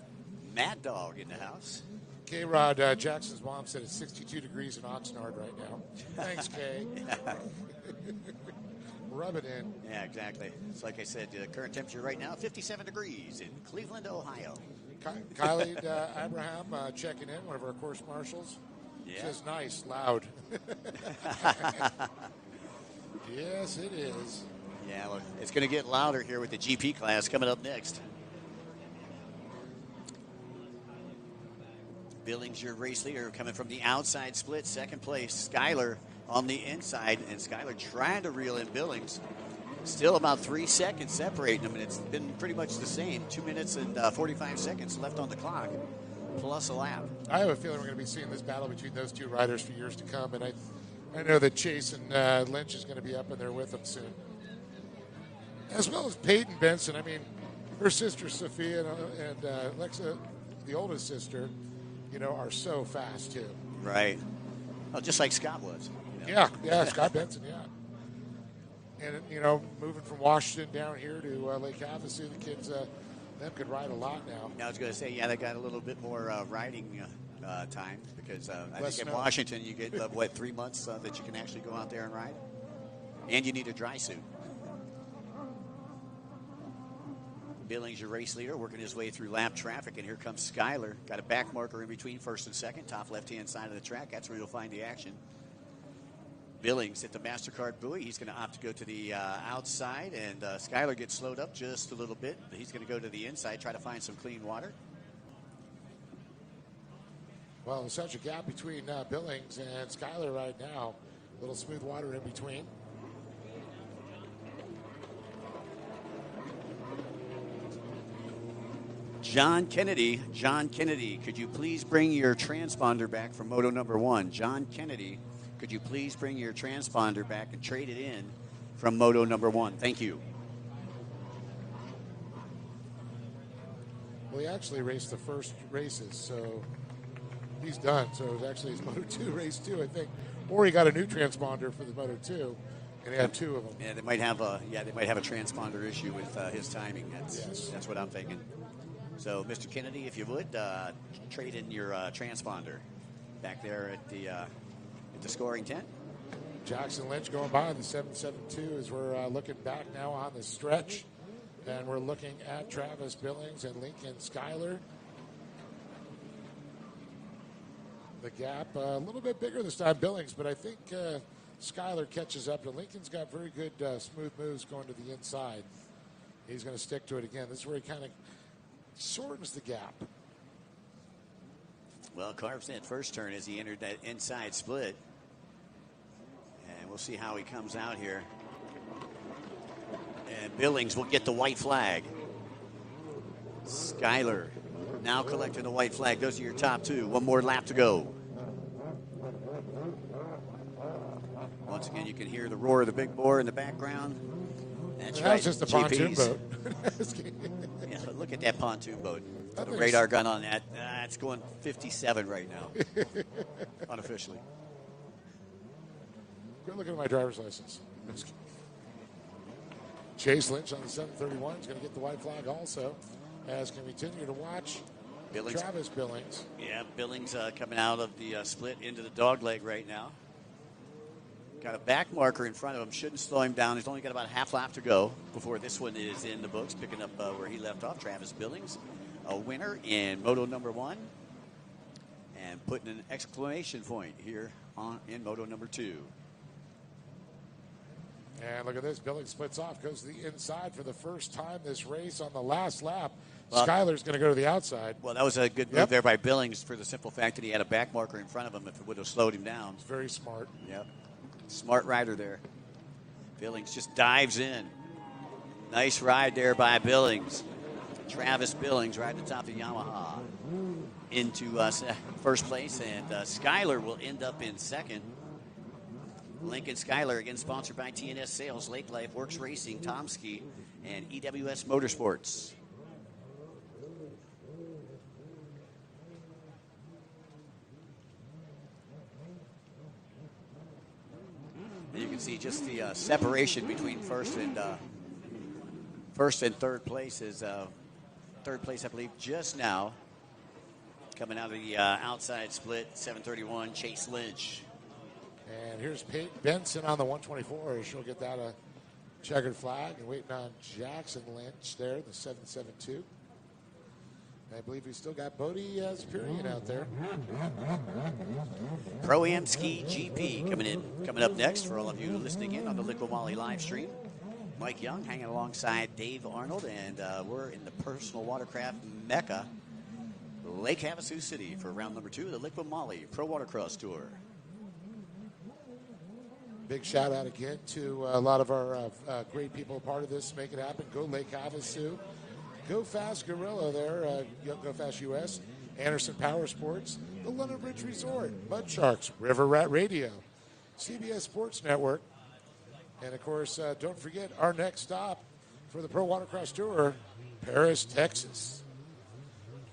Mad Dog in the house. K-Rod, Jackson's mom said it's 62 degrees in Oxnard right now. Thanks, Kay. Rub it in. Yeah, exactly. It's like I said, the current temperature right now, 57 degrees in Cleveland, Ohio. Kylie Abraham checking in, one of our course marshals. Yeah. Says nice, loud. Yes, it is. Yeah, look, it's going to get louder here with the GP class coming up next. Billings, your race leader, coming from the outside split, second place. Skyler on the inside, and Skyler trying to reel in Billings. Still about 3 seconds separating them, and it's been pretty much the same. 2 minutes and 45 seconds left on the clock, plus a lap. I have a feeling we're going to be seeing this battle between those two riders for years to come, and I know that Chase and Lynch is going to be up in there with them soon. As well as Peyton Benson. I mean, her sister Sophia and Alexa, the oldest sister, are so fast too. Right. Oh, just like Scott was. Yeah, Scott Benson, yeah. And, moving from Washington down here to Lake Havasu, the kids, them could ride a lot now. I was going to say, they got a little bit more riding time because I think in snow. Washington you get, 3 months that you can actually go out there and ride? And you need a dry suit. Billings, your race leader, working his way through lap traffic, and here comes Skyler. Got a back marker in between first and second, top left-hand side of the track. That's where you'll find the action. Billings at the MasterCard buoy. He's going to opt to go to the outside, and Skyler gets slowed up just a little bit. He's going to go to the inside, try to find some clean water. Well, there's such a gap between Billings and Skyler right now. A little smooth water in between. John Kennedy, could you please bring your transponder back from Moto number 1? John Kennedy, could you please bring your transponder back and trade it in from Moto number 1? Thank you. Well, he actually raced the first races, so he's done. So it was actually his Moto 2 race, too, I think. Or he got a new transponder for the Moto 2, and he had 2 of them. Yeah, they might have a transponder issue with his timing. That's what I'm thinking. So, Mr. Kennedy, if you would, trade in your transponder back there at the scoring tent. Jackson Lynch going by the 772 as we're looking back now on the stretch. And we're looking at Travis Billings and Lincoln Skyler. The gap a little bit bigger this time, Billings, but I think Skyler catches up. And Lincoln's got very good smooth moves going to the inside. He's going to stick to it again. This is where he kind of shortens the gap. Well, carves that first turn as he entered that inside split. And we'll see how he comes out here. And Billings will get the white flag. Skyler now collecting the white flag. Those are your top 2. One more lap to go. Once again, you can hear the roar of the big bore in the background. That's right. Just a pontoon GPs. boat. Yeah, but look at that pontoon boat. Got a radar gun on that. It's going 57 right now, unofficially. Good looking at my driver's license. Chase Lynch on the 731 is going to get the white flag also, as can continue to watch Billings. Travis Billings. Yeah, Billings coming out of the split into the dog leg right now. Got a back marker in front of him. Shouldn't slow him down. He's only got about a half lap to go before this one is in the books, picking up where he left off. Travis Billings, a winner in Moto number 1, and putting an exclamation point here in Moto number 2. And look at this. Billings splits off, goes to the inside for the first time this race on the last lap. Well, Skyler's going to go to the outside. Well, that was a good move there by Billings for the simple fact that he had a back marker in front of him if it would have slowed him down. It's very smart. Yep. Smart rider there. Billings just dives in. Nice ride there by Billings. Travis Billings right at the top of the Yamaha into first place, and Skyler will end up in second. Lincoln Skyler, again sponsored by TNS Sales, Lake Life, Works Racing, Tomsky, and EWS Motorsports. And you can see just the separation between first and third place is third place, I believe, just now. Coming out of the outside split, 731, Chase Lynch. And here's Peyton Benson on the 124. She'll get that a checkered flag. And waiting on Jackson Lynch there, the 772. I believe we still got Bodie Superior out there. Pro-Am Ski GP coming up next for all of you listening in on the Liqui Moly live stream. Mike Young hanging alongside Dave Arnold, and we're in the personal watercraft mecca Lake Havasu City for round number 2 of the Liqui Moly Pro Watercross Tour. Big shout out again to a lot of our great people part of this. Make it happen. Go Lake Havasu. Go Fast Gorilla there. Go Fast US. Anderson Power Sports. The London Bridge Resort. Mud Sharks. River Rat Radio. CBS Sports Network. And, of course, don't forget our next stop for the Pro Watercross Tour, Paris, Texas.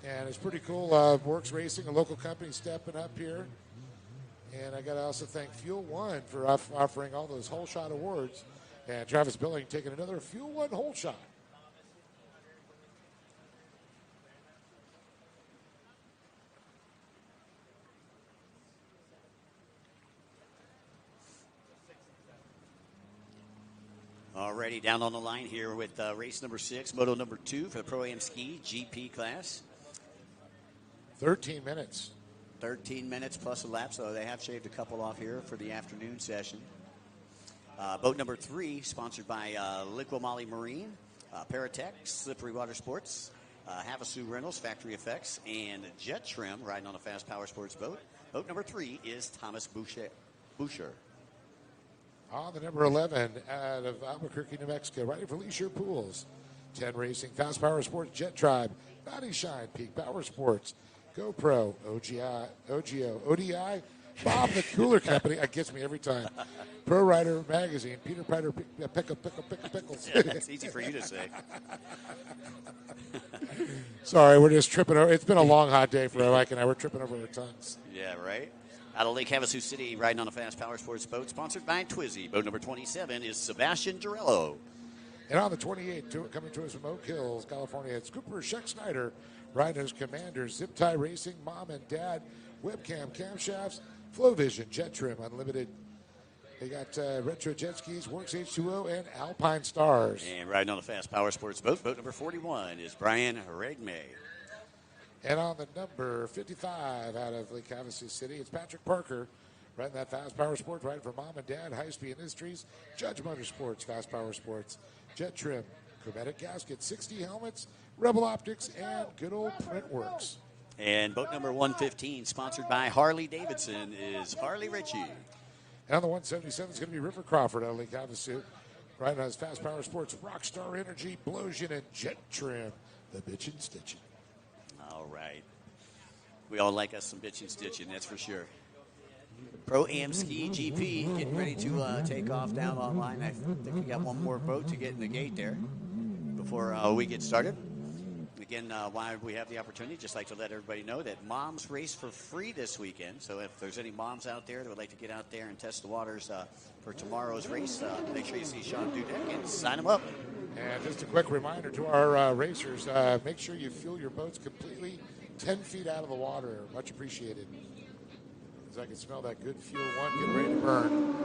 And it's pretty cool. Works Racing, a local company, stepping up here. And I got to also thank Fuel One for offering all those hole shot awards. And Travis Billing taking another Fuel One hole shot. Already down on the line here with race number 6, moto number 2 for the Pro-Am Ski GP class. 13 minutes. 13 minutes plus a lap, so they have shaved a couple off here for the afternoon session. Boat number 3, sponsored by Liqui Moly Marine, Paratech, Slippery Water Sports, Havasu Rentals, Factory Effects, and Jet Trim, riding on a fast power sports boat. Boat number 3 is Thomas Boucher. On the number 11 out of Albuquerque, New Mexico, riding for Leisure Pools. 10 Racing, Fast Power Sports, Jet Tribe, Body Shine, Peak Power Sports, GoPro, OGO, ODI, Bob the Cooler Company. That gets me every time. Pro Rider Magazine, Peter Piper, Pickles. Yeah, it's easy for you to say. Sorry, we're just tripping over. It's been a long, hot day for Mike and I. We're tripping over our tongues. Yeah, right. Out of Lake Havasu City, riding on a fast power sports boat, sponsored by Twizy. Boat number 27 is Sebastian Girillo. And on the 28, coming to us from Oak Hills, California, it's Cooper Sheck Snyder, riding as Commanders, Zip Tie Racing, Mom and Dad, Webcam, Camshafts, Flow Vision, Jet Trim, Unlimited. They got Retro Jet Skis, Works H2O, and Alpine Stars. And riding on a fast power sports boat, boat number 41 is Brian Regme. And on the number 55 out of Lake Havasu City, it's Patrick Parker, riding that fast power sports, riding for Mom and Dad, High Speed Industries, Judge Motorsports, Fast Power Sports, Jet Trim, Chromatic Gasket, 60 helmets, Rebel Optics, and good old Printworks. And boat number 115, sponsored by Harley Davidson, is Harley Ritchie. And on the 177 is going to be River Crawford out of Lake Havasu, riding on his Fast Power Sports, Rockstar Energy, Blosian, and Jet Trim, the bitchin' stitchin'. All right. We all like us some bitching stitching, that's for sure. Pro-Am Ski GP getting ready to take off down online. I think we got one more boat to get in the gate there before we get started. Again, while we have the opportunity, just like to let everybody know that moms race for free this weekend. So if there's any moms out there that would like to get out there and test the waters for tomorrow's race, make sure you see Sean Dudek and sign them up. And just a quick reminder to our racers, make sure you fuel your boats completely 10 feet out of the water. Much appreciated. Because I can smell that good fuel one getting ready to burn.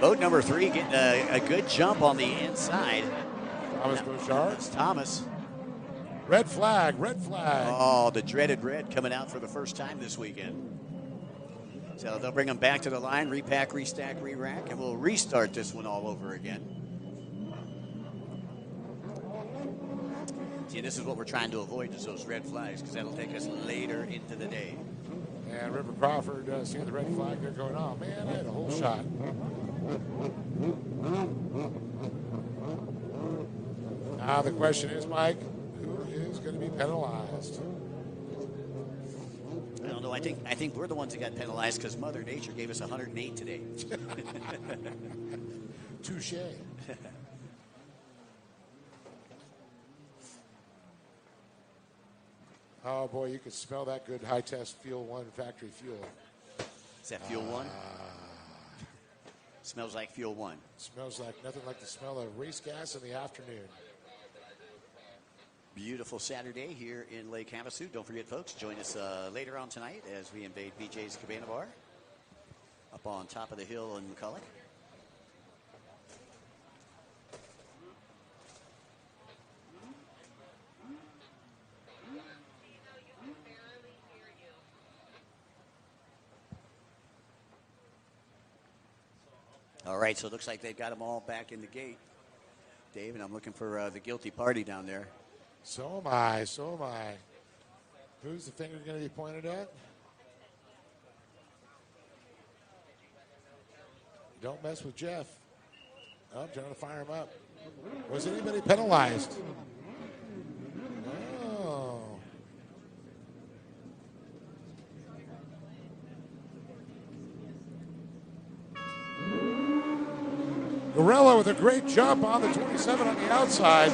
Boat number 3 getting a good jump on the inside. Thomas Bouchard. It's Thomas. Red flag, red flag. Oh, the dreaded red coming out for the first time this weekend. So they'll bring them back to the line, repack, restack, re-rack, and we'll restart this one all over again. See, this is what we're trying to avoid, is those red flags, because that'll take us later into the day. And River Crawford seeing the red flag there going, oh, man, I had a whole shot. Now the question is, Mike, who is going to be penalized? I don't know. I think we're the ones that got penalized because Mother Nature gave us 108 today. Touche. Oh, boy, you can smell that good high-test Fuel 1 factory fuel. Is that Fuel 1? Smells like Fuel 1. Smells like nothing like the smell of race gas in the afternoon. Beautiful Saturday here in Lake Havasu. Don't forget, folks, join us later on tonight as we invade BJ's Cabana Bar up on top of the hill in McCulloch. All right, so it looks like they've got them all back in the gate, Dave, and I'm looking for the guilty party down there. So am I. So am I. Who's the finger going to be pointed at? Don't mess with Jeff. Oh, trying to fire him up. Was anybody penalized? Oh. Gorilla with a great jump on the 27 on the outside.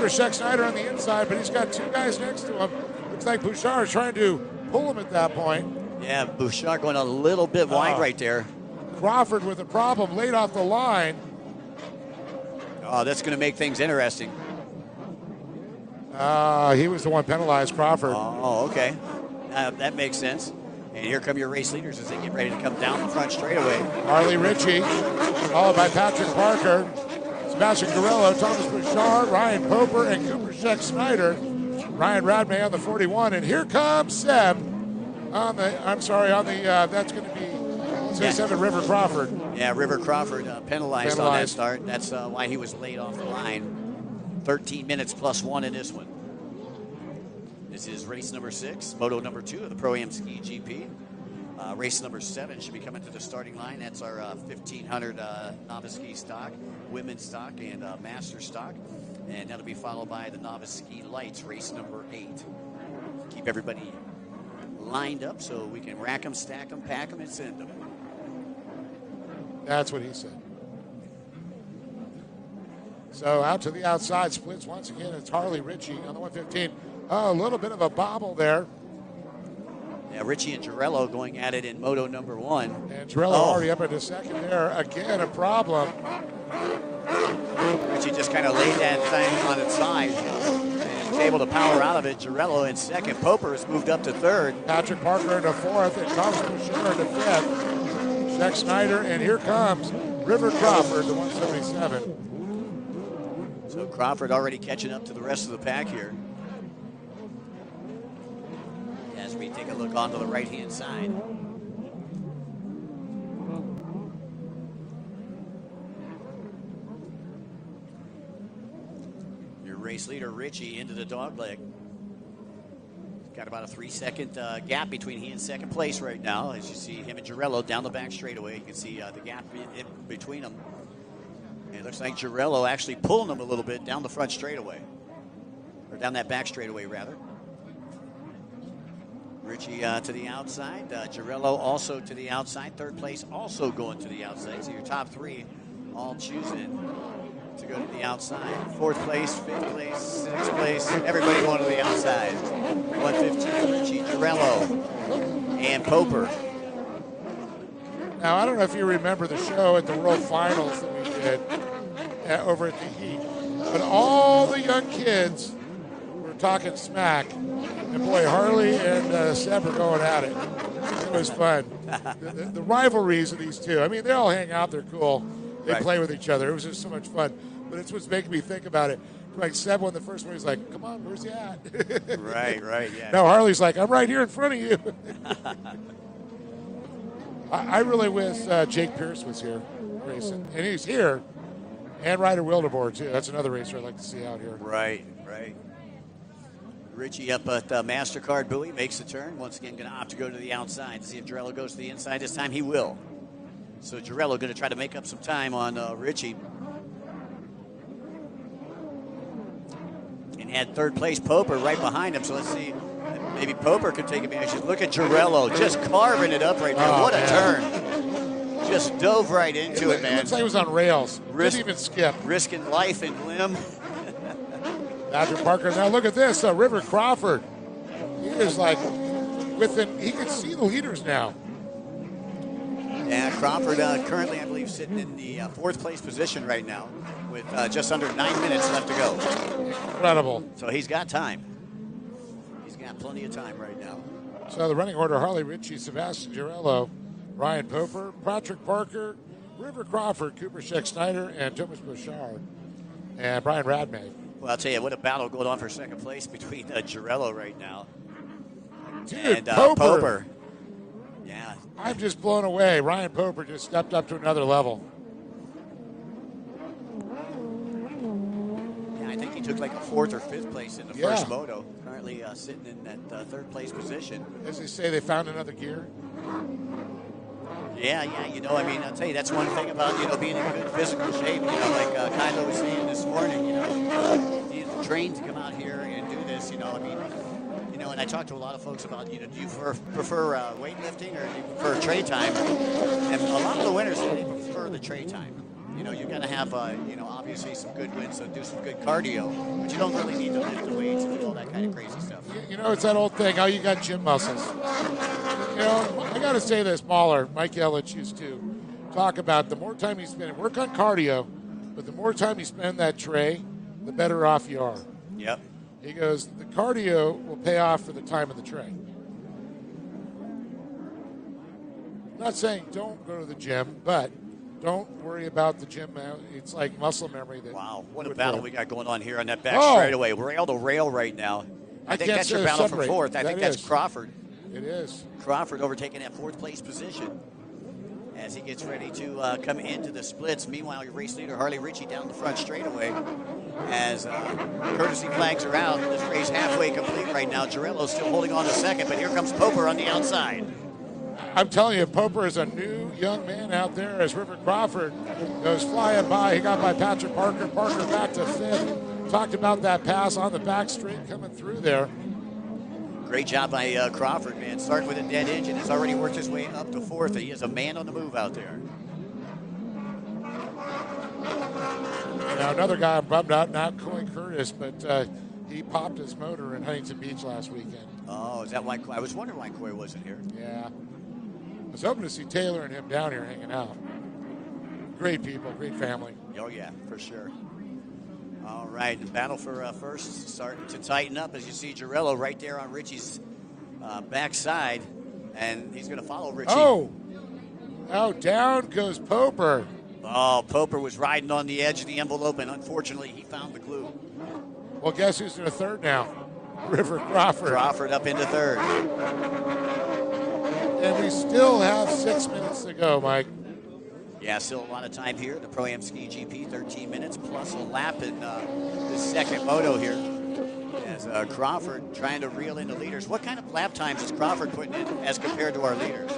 Snyder on the inside, but he's got two guys next to him. Looks like Bouchard is trying to pull him at that point. Yeah, Bouchard going a little bit wide right there. Crawford with a problem late off the line. Oh, that's going to make things interesting. He was the one penalized, Crawford. Oh, okay. That makes sense. And here come your race leaders as they get ready to come down the front straightaway. Harley Ritchie, followed by Patrick Parker, Sebastian Garello, Thomas Bouchard, Ryan Poper, and Cooper Snyder. Ryan Radmay on the 41, and here comes Seb on the. That's going to be 7 River Crawford. Yeah, River Crawford penalized on that start. That's why he was late off the line. 13 minutes plus 1 in this one. This is race number 6, moto number 2 of the Pro-Am Ski GP. Race number 7 should be coming to the starting line. That's our 1500 novice ski stock, women's stock, and master stock. And that'll be followed by the novice ski lights, race number 8. Keep everybody lined up so we can rack them, stack them, pack them, and send them. That's what he said. So out to the outside, splits once again. It's Harley Ritchie on the 115. Oh, a little bit of a bobble there. Yeah, Ritchie and Girello going at it in moto number 1. And Girello already up into second there. Again, a problem. Ritchie just kind of laid that thing on its side and was able to power out of it. Girello in second. Poper has moved up to third. Patrick Parker into fourth, and Thomas Bouchard into fifth. Jack Snyder, and here comes River Crawford, the 177. So Crawford already catching up to the rest of the pack here. As we take a look onto the right-hand side. Your race leader, Ritchie, into the dogleg. Got about a 3-second gap between he and second place right now. As you see him and Girello down the back straightaway. You can see the gap in between them. And it looks like Girello actually pulling them a little bit down the front straightaway. Or down that back straightaway, rather. Ritchie to the outside. Girello also to the outside. Third place also going to the outside. So your top 3 all choosing to go to the outside. 4th place, 5th place, 6th place. Everybody going to the outside. 115, Ritchie, Girello, and Poper. Now, I don't know if you remember the show at the World Finals that we did over at the Heat, but all the young kids were talking smack. And boy, Harley and Seb are going at it. It was fun. The rivalries of these two. I mean, they all hang out. They're cool. They play with each other. It was just so much fun. But it's what's making me think about it. Like Seb won the first one. He's like, come on, where's he at? Right, yeah. Now Harley's like, I'm right here in front of you. I really wish Jake Pierce was here racing. And he's here. And Ryder Wildeboer, too. That's another racer I'd like to see out here. Right. Ritchie up at the MasterCard buoy, makes the turn. Once again, going to opt to go to the outside. To see if Girello goes to the inside. This time he will. So Girello going to try to make up some time on Ritchie. And had third place Poper right behind him. So let's see. Maybe Poper could take advantage. Look at Girello just carving it up right there. What a turn. Just dove right into it, man. It looks like he was on rails. Didn't even skip. Risking life and limb. Patrick Parker. Now look at this. River Crawford. He is like he can see the leaders now. Yeah, Crawford currently, I believe, sitting in the 4th place position right now with just under 9 minutes left to go. Incredible. So he's got time. He's got plenty of time right now. So the running order: Harley Ritchie, Sebastian Girello, Ryan Poper, Patrick Parker, River Crawford, Cooper Snyder, and Thomas Bouchard, and Brian Radmay. Well, I'll tell you, what a battle going on for second place between Girello right now. Dude, and Poper. Yeah. I'm just blown away. Ryan Poper just stepped up to another level. Yeah, I think he took like a 4th or 5th place in the first moto. Currently sitting in that 3rd place position. As they say, they found another gear. Yeah. I'll tell you, that's one thing about, being in good physical shape. Like Kylo was saying this morning, he's trained to come out here and do this, and I talked to a lot of folks about, do you prefer weightlifting or do you prefer tray time? And a lot of the winners say they prefer the tray time. You've got to have, obviously some good wins, so do some good cardio, but you don't really need to lift the weights and do all that kind of crazy stuff. It's that old thing, you got gym muscles. I got to say this, Mahler, Mike Yelich used to talk about the more time you spend, work on cardio, but the more time you spend that tray, the better off you are. Yep. He goes, the cardio will pay off for the time of the tray. I'm not saying don't go to the gym, but don't worry about the gym. It's like muscle memory. Wow, what a battle we got going on here on that back straightaway. Rail to rail right now. I think that's your battle for 4th. I think that's Crawford. It is. Crawford overtaking that 4th place position as he gets ready to come into the splits. Meanwhile, your race leader, Harley Ritchie, down the front straightaway as courtesy flags are out. This race halfway complete right now. Girillo's still holding on to 2nd, but here comes Poper on the outside. I'm telling you, Poper is a new young man out there as River Crawford goes flying by. He got by Patrick Parker. Parker back to 5th. Talked about that pass on the back straight coming through there. Great job by Crawford, man. Starting with a dead engine, has already worked his way up to 4th. He is a man on the move out there. Now, another guy I'm bummed out, not Coy Curtis, but he popped his motor in Huntington Beach last weekend. Oh, is that why? I was wondering why Coy wasn't here. Yeah. I was hoping to see Taylor and him down here hanging out. Great people, great family. Oh, yeah, for sure. All right, the battle for 1st starting to tighten up as you see Girillo right there on Ritchie's backside, and he's going to follow Ritchie. Oh, down goes Poper. Oh, Poper was riding on the edge of the envelope, and unfortunately, he found the glue. Well, guess who's in 3rd now? River Crawford. Crawford up into 3rd. And we still have 6 minutes to go, Mike. Yeah, still a lot of time here. The Pro-Am Ski GP, 13 minutes plus a lap in this 2nd moto here. As Crawford trying to reel in the leaders. What kind of lap times is Crawford putting in as compared to our leaders?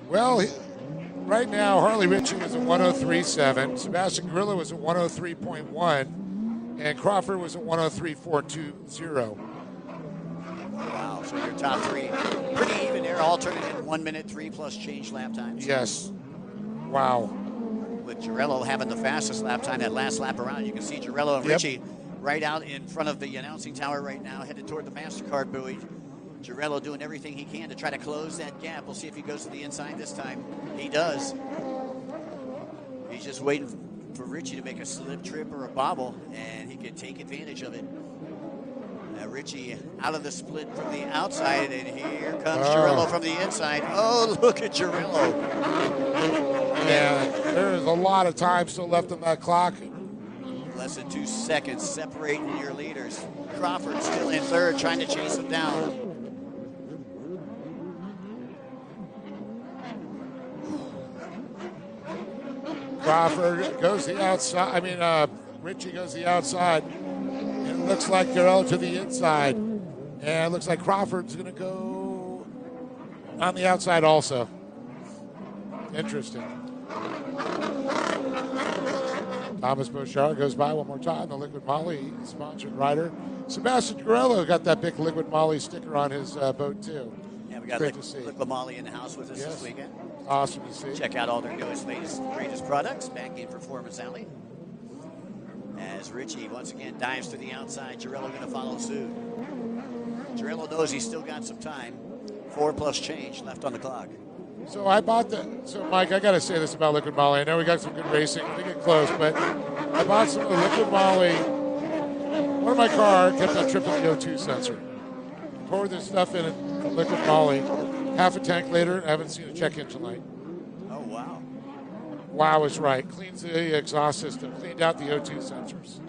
Well, right now, Harley Ritchie was at 103.7. Sebastian Grillo was at 103.1. And Crawford was at 103.420. Wow, so your top 3 pretty even there, all turning in 1 minute 3 plus change lap times. Yes. Wow. With Girillo having the fastest lap time that last lap around. You can see Girillo and Ritchie right out in front of the announcing tower right now, headed toward the MasterCard buoy. Girillo doing everything he can to try to close that gap. We'll see if he goes to the inside this time. He does. He's just waiting for Ritchie to make a slip, trip, or a bobble, and he can take advantage of it. Ritchie out of the split from the outside, and here comes Girillo from the inside. Oh, look at Girillo. Yeah, there's a lot of time still left on that clock. Less than 2 seconds separating your leaders. Crawford still in 3rd, trying to chase him down. Crawford goes the outside. Ritchie goes the outside. It looks like Girillo to the inside. And it looks like Crawford's going to go on the outside also. Interesting. Thomas Bouchard goes by one more time. The Liquid Moly sponsored rider. Sebastian Girillo got that big Liquid Moly sticker on his boat too. Yeah, we got Liquid Moly in the house with us this weekend. Awesome to see. Check out all their newest, latest, greatest products back in Performance Alley. As Ritchie once again dives to the outside, Girillo going to follow suit. Girillo knows he's still got some time. 4 plus change left on the clock. So Mike, I got to say this about Liquid Moly. I know we got some good racing. We get close, but I bought some of the Liquid Moly. One of my car kept on tripping the O2 sensor. Poured this stuff in Liquid Moly. Half a tank later, I haven't seen a check engine light. Oh, wow. Wow is right. Cleans the exhaust system. Cleaned out the O2 sensors.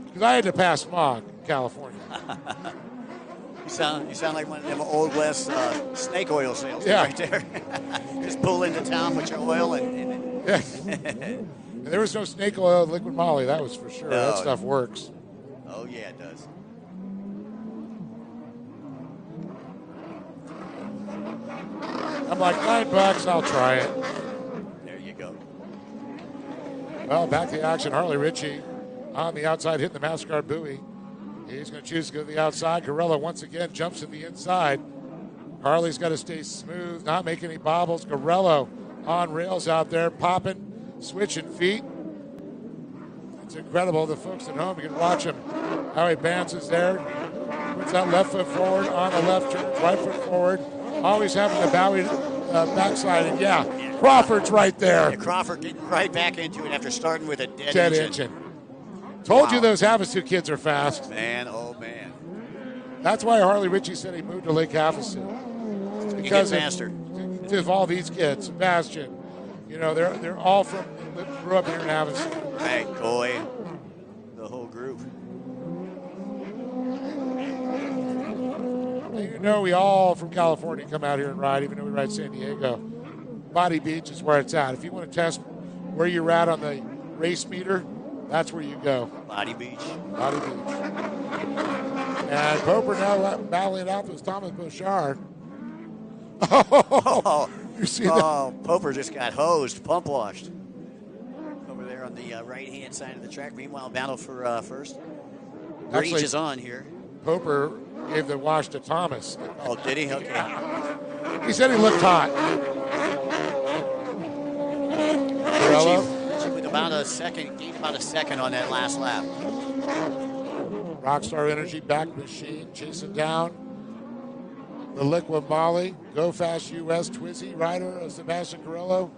Because I had to pass smog in California. You sound like one of them old West snake oil salesmen right there. Just pull into town with your oil and And there was no snake oil in liquid Moly, that was for sure. No. That stuff works. Oh, yeah, it does. I'm like, $9, I'll try it. There you go. Well, back to the action. Harley Ritchie on the outside, hitting the MasterCard buoy. He's going to choose to go to the outside. Gorilla once again jumps to the inside. Harley's got to stay smooth, not make any bobbles. Gorilla on rails out there, popping, switching feet. It's incredible. The folks at home, you can watch him, how he bounces there. Puts that left foot forward, on the left turn, right foot forward. Always having the bowie backslide. And yeah, Crawford's right there. Yeah, Crawford getting right back into it after starting with a dead engine. Told you those Havasu kids are fast. Man, oh man. That's why Harley Ritchie said he moved to Lake Havasu. It's because faster. Of all these kids, Sebastian, you know, they're all grew up here in Havasu. Right, Coy, the whole group. You know, we all from California come out here and ride, even though we ride San Diego. Body Beach is where it's at. If you want to test where you're at on the race meter, that's where you go. Body Beach. Body Beach. And Poper now battling it out with Thomas Bouchard. Oh, you see that? Poper just got hosed, pump washed. Over there on the right-hand side of the track. Meanwhile, battle for first. Breach Actually, is on here. Poper gave the wash to Thomas. Oh, did he? Okay. He said he looked hot. Ritchie with about a second, gained about a second on that last lap. Rockstar Energy back machine chasing down the Liqui Moly, Go Fast US Twizzy rider of Sebastian Carrillo,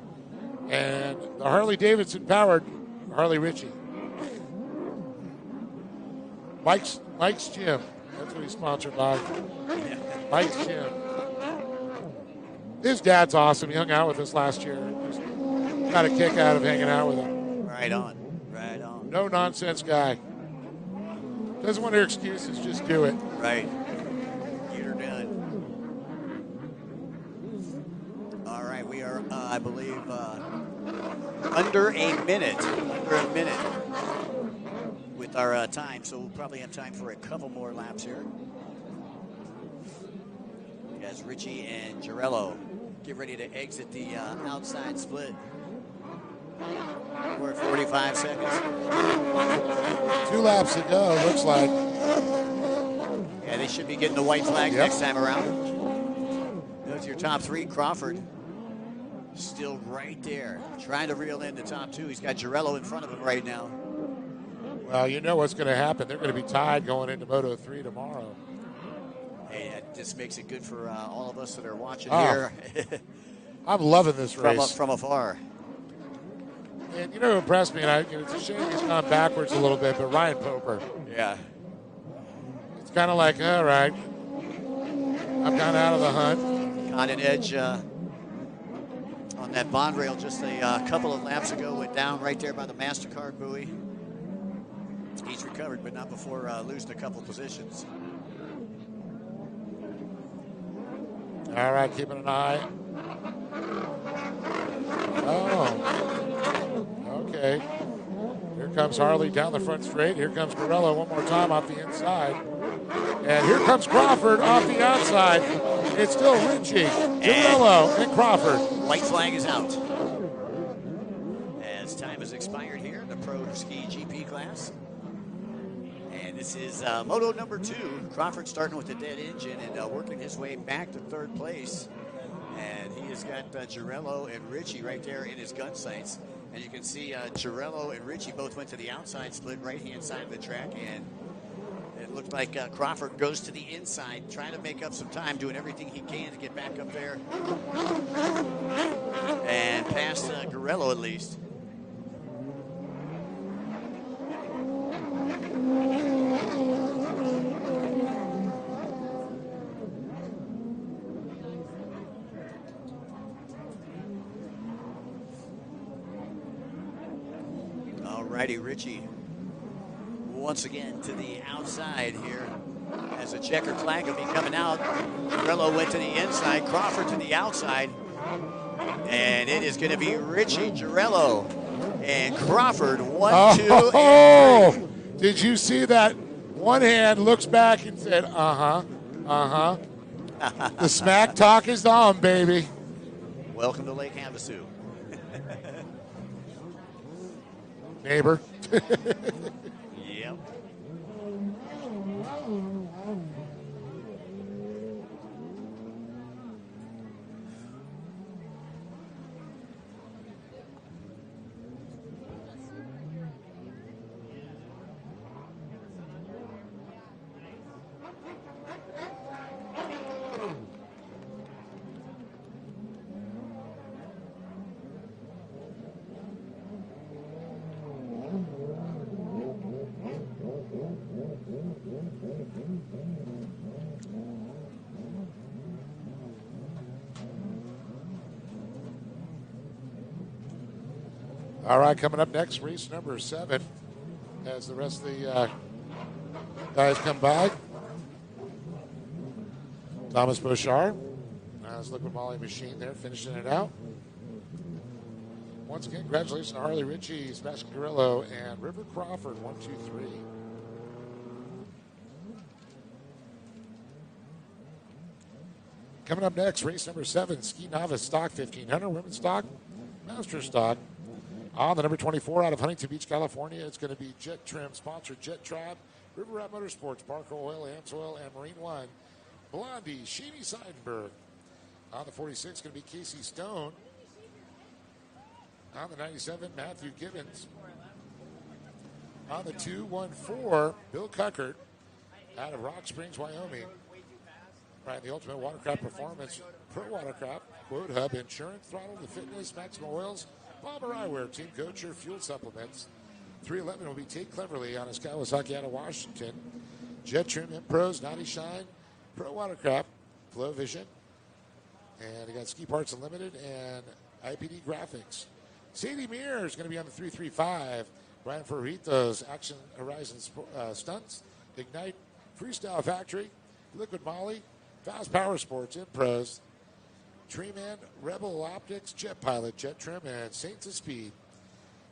and the Harley Davidson powered Harley Ritchie. Mike's Gym. That's what he's sponsored by. Mike's Gym. His dad's awesome. He hung out with us last year. Just got a kick out of hanging out with him. Right on. Right on. No nonsense guy. Doesn't want to hear excuses. Just do it. Right. Get her done. All right. We are, I believe, under a minute. With our time, so we'll probably have time for a couple more laps here. As Ritchie and Girello get ready to exit the outside split. We're at 45 seconds. 2 laps to go, looks like. Yeah, they should be getting the white flag next time around. Those are your top 3. Crawford still right there, trying to reel in the top 2. He's got Girello in front of him right now. Well, you know what's going to happen. They're going to be tied going into Moto 3 tomorrow. Hey, that just makes it good for all of us that are watching here. I'm loving this race. From afar. And you know who impressed me, and it's a shame he's gone backwards a little bit, but Ryan Poper. Yeah. It's kind of like, all right, I'm kind of out of the hunt. Caught an edge on that bond rail just a couple of laps ago. Went down right there by the MasterCard buoy. He's recovered, but not before losing a couple positions. All right, keeping an eye. Oh, okay. Here comes Harley down the front straight. Here comes Carrillo one more time off the inside. And here comes Crawford off the outside. It's still Ritchie, Carrillo, and Crawford. White flag is out. As time has expired here in the Pro Ski GP class. And this is Moto number 2. Crawford starting with a dead engine and working his way back to 3rd place. And he has got Girello and Ritchie right there in his gun sights. And you can see Girello and Ritchie both went to the outside split, right-hand side of the track. And it looked like Crawford goes to the inside, trying to make up some time, doing everything he can to get back up there. And past Girello at least. Alrighty, Ritchie once again to the outside here as a checkered flag will be coming out. Girello went to the inside, Crawford to the outside, and it is going to be Ritchie Girello And Crawford, 1, 2, Oh, and 3. did you see that? One hand looks back and said, The smack talk is on, baby. Welcome to Lake Havasu. Neighbor. Yep. All right, coming up next, race number 7, as the rest of the guys come by. Thomas Bouchard, his Liquid Moly machine there, finishing it out. Once again, congratulations to Harley Ritchie, Sebastian Carrillo, and River Crawford, 1, 2, 3. Coming up next, race number 7, Ski Novice Stock 1500, Women's Stock, Master Stock. On the number 24 out of Huntington Beach, California, it's going to be Jet Trim, sponsored Jet Tribe, River Rat Motorsports, Barco Oil, Amsoil, and Marine One. Blondie, Sheeny Seidenberg. On the 46, going to be Casey Stone. On the 97, Matthew Gibbons. On the 214, Bill Cuckert out of Rock Springs, Wyoming. Right, the Ultimate Watercraft Performance, Pro Watercraft, Quote Hub, Insurance, Throttle, The Fitness, Maximum Oils, Bomber Eyewear, Team Coacher, Fuel Supplements. 311 will be Tate Cleverly on his Kawasaki out of Washington. Jet Trim, Impros, Naughty Shine, Pro Watercraft, Flow Vision. And you got Ski Parts Unlimited and IPD Graphics. Sadie Mears is going to be on the 335. Brian Ferritos, Action Horizon Stunts, Ignite, Freestyle Factory, Liquid Moly, Fast Power Sports, Impros, Treeman, Rebel Optics, Jet Pilot, Jet Trim, and Saints of Speed.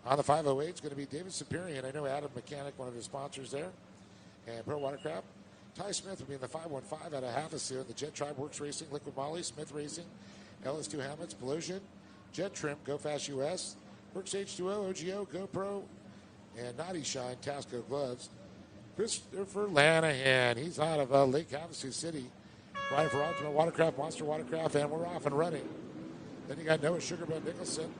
On the 508 is going to be David Superior. I know Adam Mechanic, one of his sponsors there, and Pro Watercraft. Ty Smith will be in the 515 out of Havasu. The Jet Tribe Works Racing, Liquid Moly, Smith Racing, LS2 Helmets, Pelosion, Jet Trim, Go Fast US, Works H2O, OGO, GoPro, and Naughty Shine, Tasco Gloves. Christopher Lanahan, he's out of Lake Havasu City. Riding for Ultimate Watercraft, Monster Watercraft, and we're off and running. Then you got Noah Sugarbud Nicholson,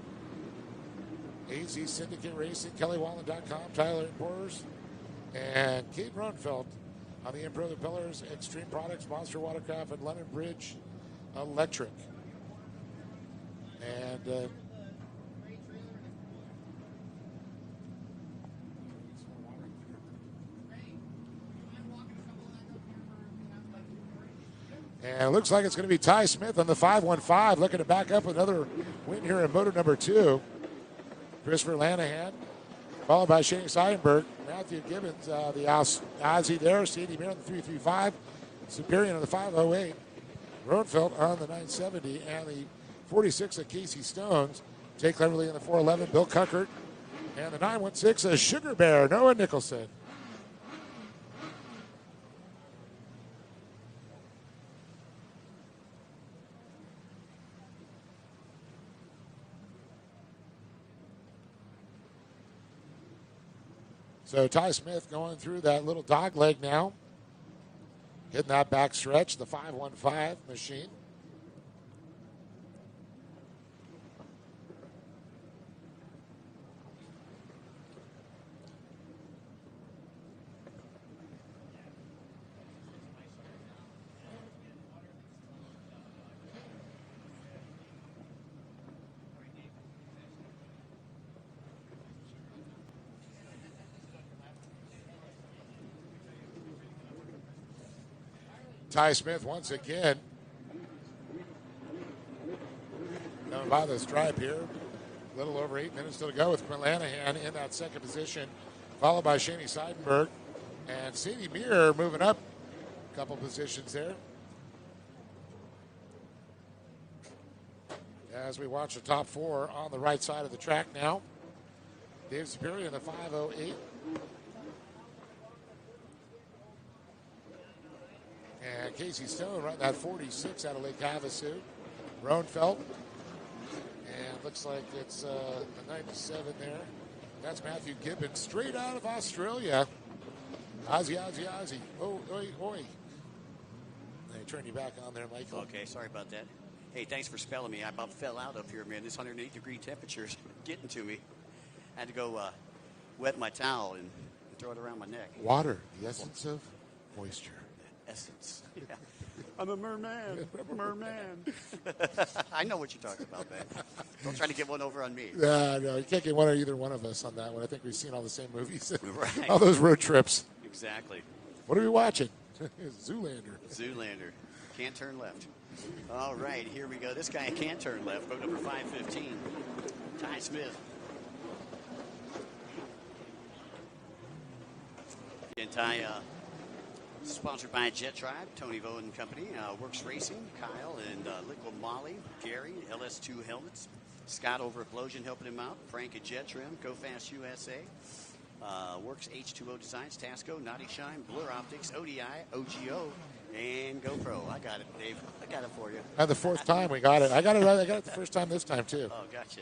AZ Syndicate Racing, KellyWallen.com, Tyler Importers, and Kate Ronfeld on the Impro Pillars, Extreme Products, Monster Watercraft, and London Bridge Electric. And and it looks like it's going to be Ty Smith on the 515, looking to back up another win here in moto number 2. Christopher Lanahan, followed by Shane Seidenberg, Matthew Gibbons, the Aussie there, Sadie Meir on the 335, Superior on the 508, Roenfeld on the 970, and the 46 of Casey Stones. Jake Cleverly in the 411, Bill Cuckert, and the 916 of Sugar Bear, Noah Nicholson. So Ty Smith going through that little dog leg now. Hitting that back stretch, the 515 machine. Ty Smith once again coming by the stripe here. A little over 8 minutes still to go with Lanahan in that second position, followed by Shani Seidenberg. And Sadie Meir moving up a couple positions there. As we watch the top 4 on the right side of the track now. Dave Superior in the 5:08. And Casey Stone running that 46 out of Lake Havasu. Roenfeld. And looks like it's the 97 there. That's Matthew Gibbons, straight out of Australia. Ozzy. Oh, oi. Let me turn you back on there, Michael. Okay, sorry about that. Hey, thanks for spelling me. I about fell out up here, man. This 108-degree temperature's getting to me. I had to go wet my towel and throw it around my neck. Water, the essence of moisture. Essence. Yeah. I'm a merman. I know what you're talking about, man. Don't try to get one over on me. No, you can't get either one of us on that one. I think we've seen all the same movies. Right. All those road trips. Exactly. What are we watching? Zoolander. Can't turn left. All right, here we go. This guy can't turn left. Boat number 515, Ty Smith. And Ty, sponsored by Jet Tribe, Tony Vo and Company, Works Racing, Kyle and Liqui Moly, Gary, LS2 Helmets, Scott over at Blosion helping him out, Frank at Jet Trim, Go Fast USA, Works H2O Designs, Tasco, Naughty Shine, Blur Optics, ODI, OGO, and GoPro. I got it, Dave. I got it for you. The fourth time we got it. I got it the first time this time, too. Oh, gotcha.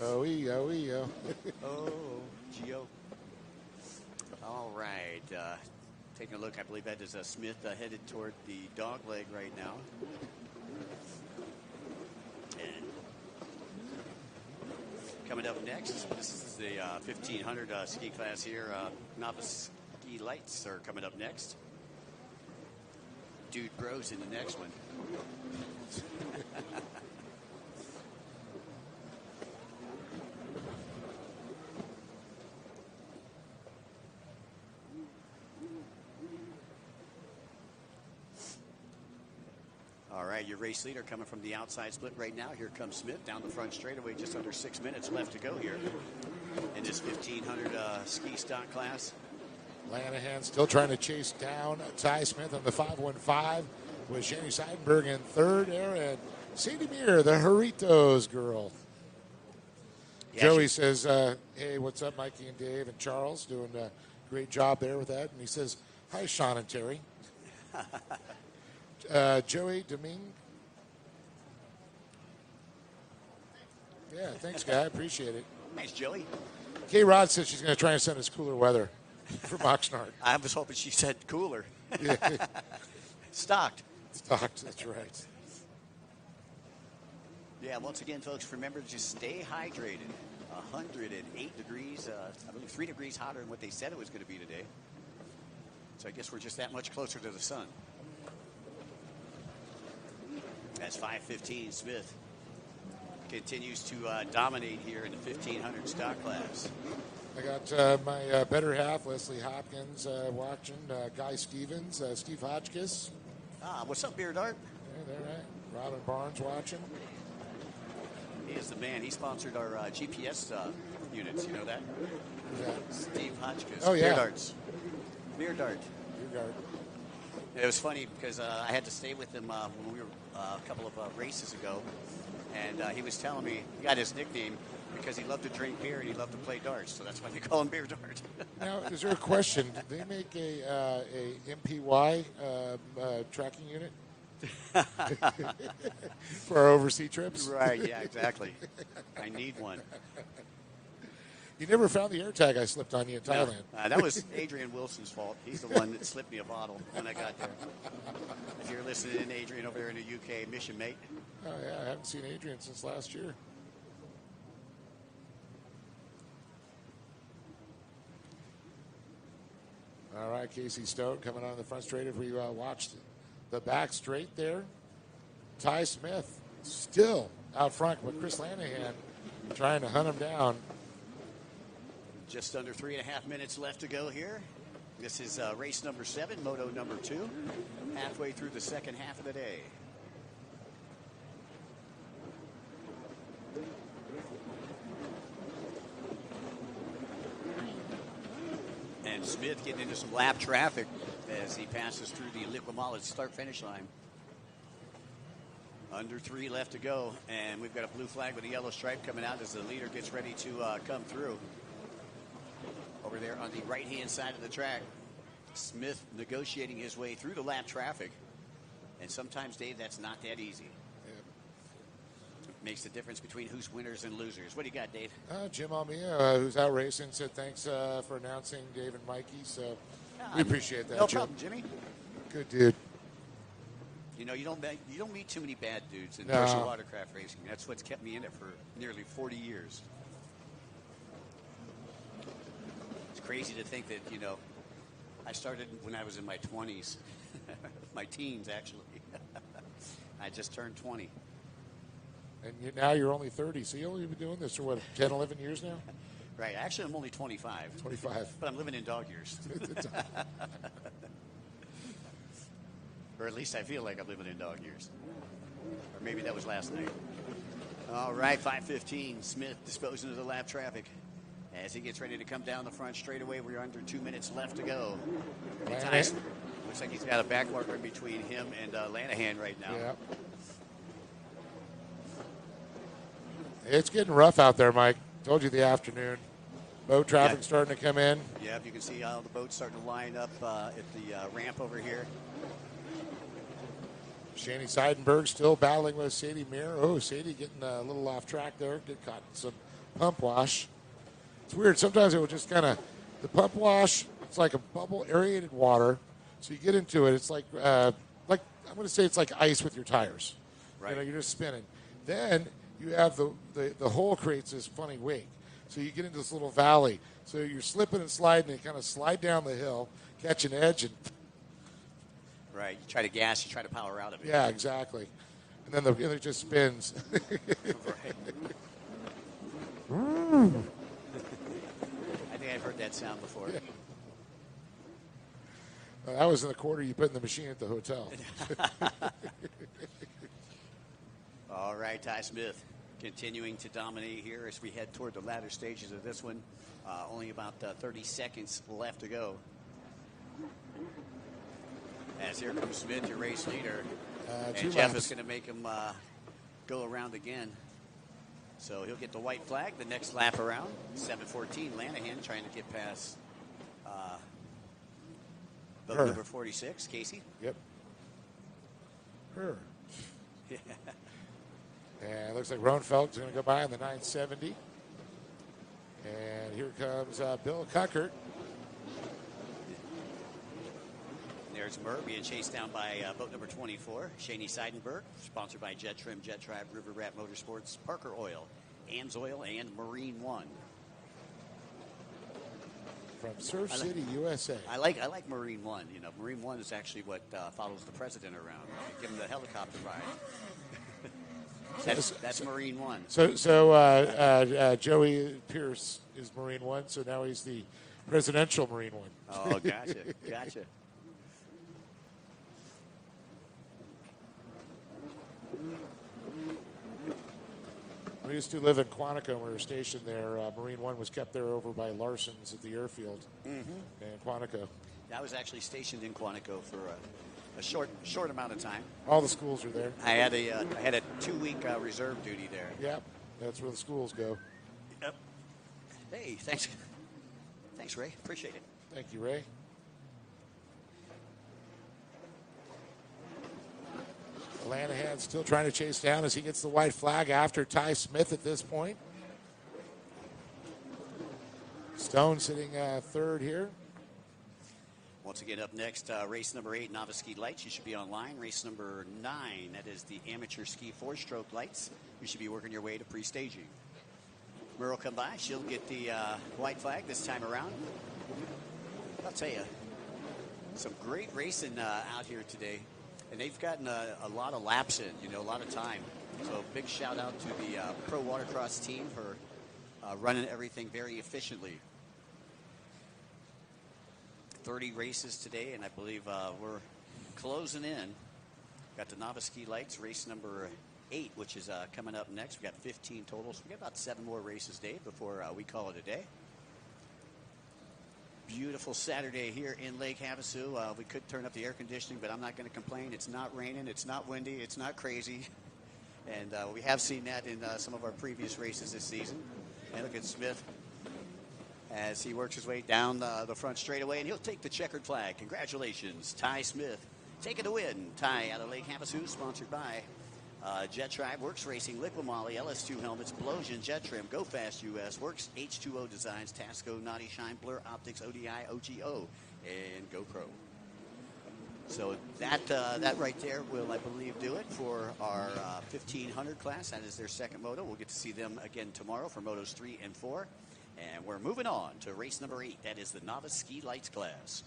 Oh. Geo. All right. Taking a look, I believe that is Smith headed toward the dog leg right now. And coming up next, this is the 1500 ski class here. Novice ski lights are coming up next. Dude Bros in the next one. All right, your race leader coming from the outside split right now. Here comes Smith down the front straightaway. Just under 6 minutes left to go here in this 1500 ski stock class. Lanahan still trying to chase down Ty Smith on the 515 with Shani Seidenberg in third there, and Sadie Meir, the Jarritos girl. Yeah, Joey says, hey, what's up, Mikey and Dave and Charles? Doing a great job there with that. And he says, hi, Sean and Terry. Joey Domingue. Yeah, thanks, guy. Appreciate it. Thanks, Joey. K-Rod says she's going to try and send us cooler weather from Oxnard. I was hoping she said cooler. Yeah. Stocked, that's right. Yeah, once again, folks, remember to just stay hydrated. 108 degrees, I believe 3 degrees hotter than what they said it was going to be today. So I guess we're just that much closer to the sun. That's 5:15. Smith continues to dominate here in the 1500 stock class. I got my better half, Leslie Hopkins, watching. Guy Stevens, Steve Hotchkiss. What's up, Beer Dart? Yeah, they're right. Robin Barnes watching. He is the man. He sponsored our GPS units. You know that? Steve Hotchkiss. Oh, yeah. Beer Darts. Beer Dart. Beer Dart. It was funny because I had to stay with him when we were a couple of races ago, and he was telling me he got his nickname because he loved to drink beer and he loved to play darts, so that's why they call him Beer Dart. Now, is there a question? Did they make a MPY tracking unit for our overseas trips? Right, yeah, exactly. I need one. You never found the AirTag I slipped on you in Thailand. That was Adrian Wilson's fault. He's the one that slipped me a bottle when I got there. If you're listening, Adrian, over there in the UK, mission mate. Oh, yeah, I haven't seen Adrian since last year. All right, Casey Stone coming on the front straight. If we watched the back straight there, Ty Smith still out front with Chris Lanahan trying to hunt him down. Just under 3.5 minutes left to go here. This is race number 7, moto number 2, halfway through the second half of the day. And Smith getting into some lap traffic as he passes through the Liqui start-finish line. Under 3 left to go, and we've got a blue flag with a yellow stripe coming out as the leader gets ready to come through. here on the right-hand side of the track. Smith negotiating his way through the lap traffic. And sometimes, Dave, that's not that easy. Makes the difference between who's winners and losers. What do you got, Dave? Jim Almia, who's out racing, said thanks for announcing Dave and Mikey. So we appreciate that. No Jim. problem, Jimmy. Good dude. You know, you don't meet too many bad dudes in No. personal watercraft racing. That's what's kept me in it for nearly 40 years. It's crazy to think that, you know, I started when I was in my 20s, my teens actually. I just turned 20. And now you're only 30, so you've only been doing this for, what, 10, 11 years now? Right. Actually, I'm only 25. 25. But I'm living in dog years. Or at least I feel like I'm living in dog years. Or maybe that was last night. All right, 5:15. Smith disposing of the lap traffic. As he gets ready to come down the front straightaway, we're under 2 minutes left to go. Looks like he's got a back marker in between him and Lanahan right now. Yeah. It's getting rough out there, Mike. Told you the afternoon. Boat traffic starting to come in. Yeah, you can see all the boats starting to line up at the ramp over here. Shani Seidenberg still battling with Sadie Mir. Oh, Sadie getting a little off track there. Get caught in some pump wash. It's weird. Sometimes it will just kind of, the pump wash, it's like a bubble aerated water. So you get into it, it's like I'm going to say it's like ice with your tires. Right. You know, you're just spinning. Then you have the hole creates this funny wake. So you get into this little valley. So you're slipping and sliding and you kind of slide down the hill, catch an edge, and right. You try to gas, you try to power out of it. yeah, exactly. And then it just spins. I think I've heard that sound before. Yeah. Well, that was in the quarter you put in the machine at the hotel. All right, Ty Smith continuing to dominate here as we head toward the latter stages of this one. Only about 30 seconds left to go. As here comes Smith, your race leader. And Jeff is going to make him go around again. So he'll get the white flag the next lap around. 7:14, Lanahan trying to get past boat number 46, Casey. Yep. Her. Yeah. And it looks like Roenfeld's going to go by in the 970. And here comes Bill Cuckert. There's Murr being chased down by boat number 24, Shani Seidenberg, sponsored by Jet Trim, Jet Tribe, River Rat Motorsports, Parker Oil, Ames Oil, and Marine One. From Surf City, USA. I like Marine One. You know, Marine One is actually what follows the president around. Give him the helicopter ride. That's Marine One. So Joey Pierce is Marine One, so now he's the presidential Marine One. Oh, gotcha. We used to live in Quantico. We were stationed there. Marine One was kept there over by Larson's at the airfield in Quantico. I was actually stationed in Quantico for a short amount of time. All the schools are there. I had a 2-week reserve duty there. Yep, that's where the schools go. Yep. Hey, thanks, Ray. Appreciate it. Thank you, Ray. Lanahan still trying to chase down as he gets the white flag after Ty Smith at this point. Stone sitting third here. Once again, up next, race number 8, Novice Ski Lights. You should be online. Race number 9, that is the Amateur Ski 4-Stroke Lights. You should be working your way to pre-staging. Murr will come by. She'll get the white flag this time around. I'll tell you, some great racing out here today. And they've gotten a lot of laps in, a lot of time. So big shout out to the Pro Watercross team for running everything very efficiently. 30 races today, and I believe we're closing in. Got the Novice Ski Lights, race number 8, which is coming up next. We've got 15 total, so we got about 7 more races, Dave, before we call it a day. Beautiful Saturday here in Lake Havasu. We could turn up the air conditioning, but I'm not going to complain. It's not raining. It's not windy. It's not crazy. And we have seen that in some of our previous races this season. And look at Smith as he works his way down the front straightaway, and he'll take the checkered flag. Congratulations, Ty Smith, taking the win. Ty out of Lake Havasu, sponsored by Jet Tribe, Works Racing, Liqui, Moly, LS2 Helmets, Blosian, Jet Trim, Go Fast US, Works H2O Designs, Tasco, Naughty Shine, Blur Optics, ODI, OGO, and GoPro. So that right there will, I believe, do it for our 1500 class. That is their second moto. We'll get to see them again tomorrow for motos 3 and 4. And we're moving on to race number 8. That is the novice ski lights class.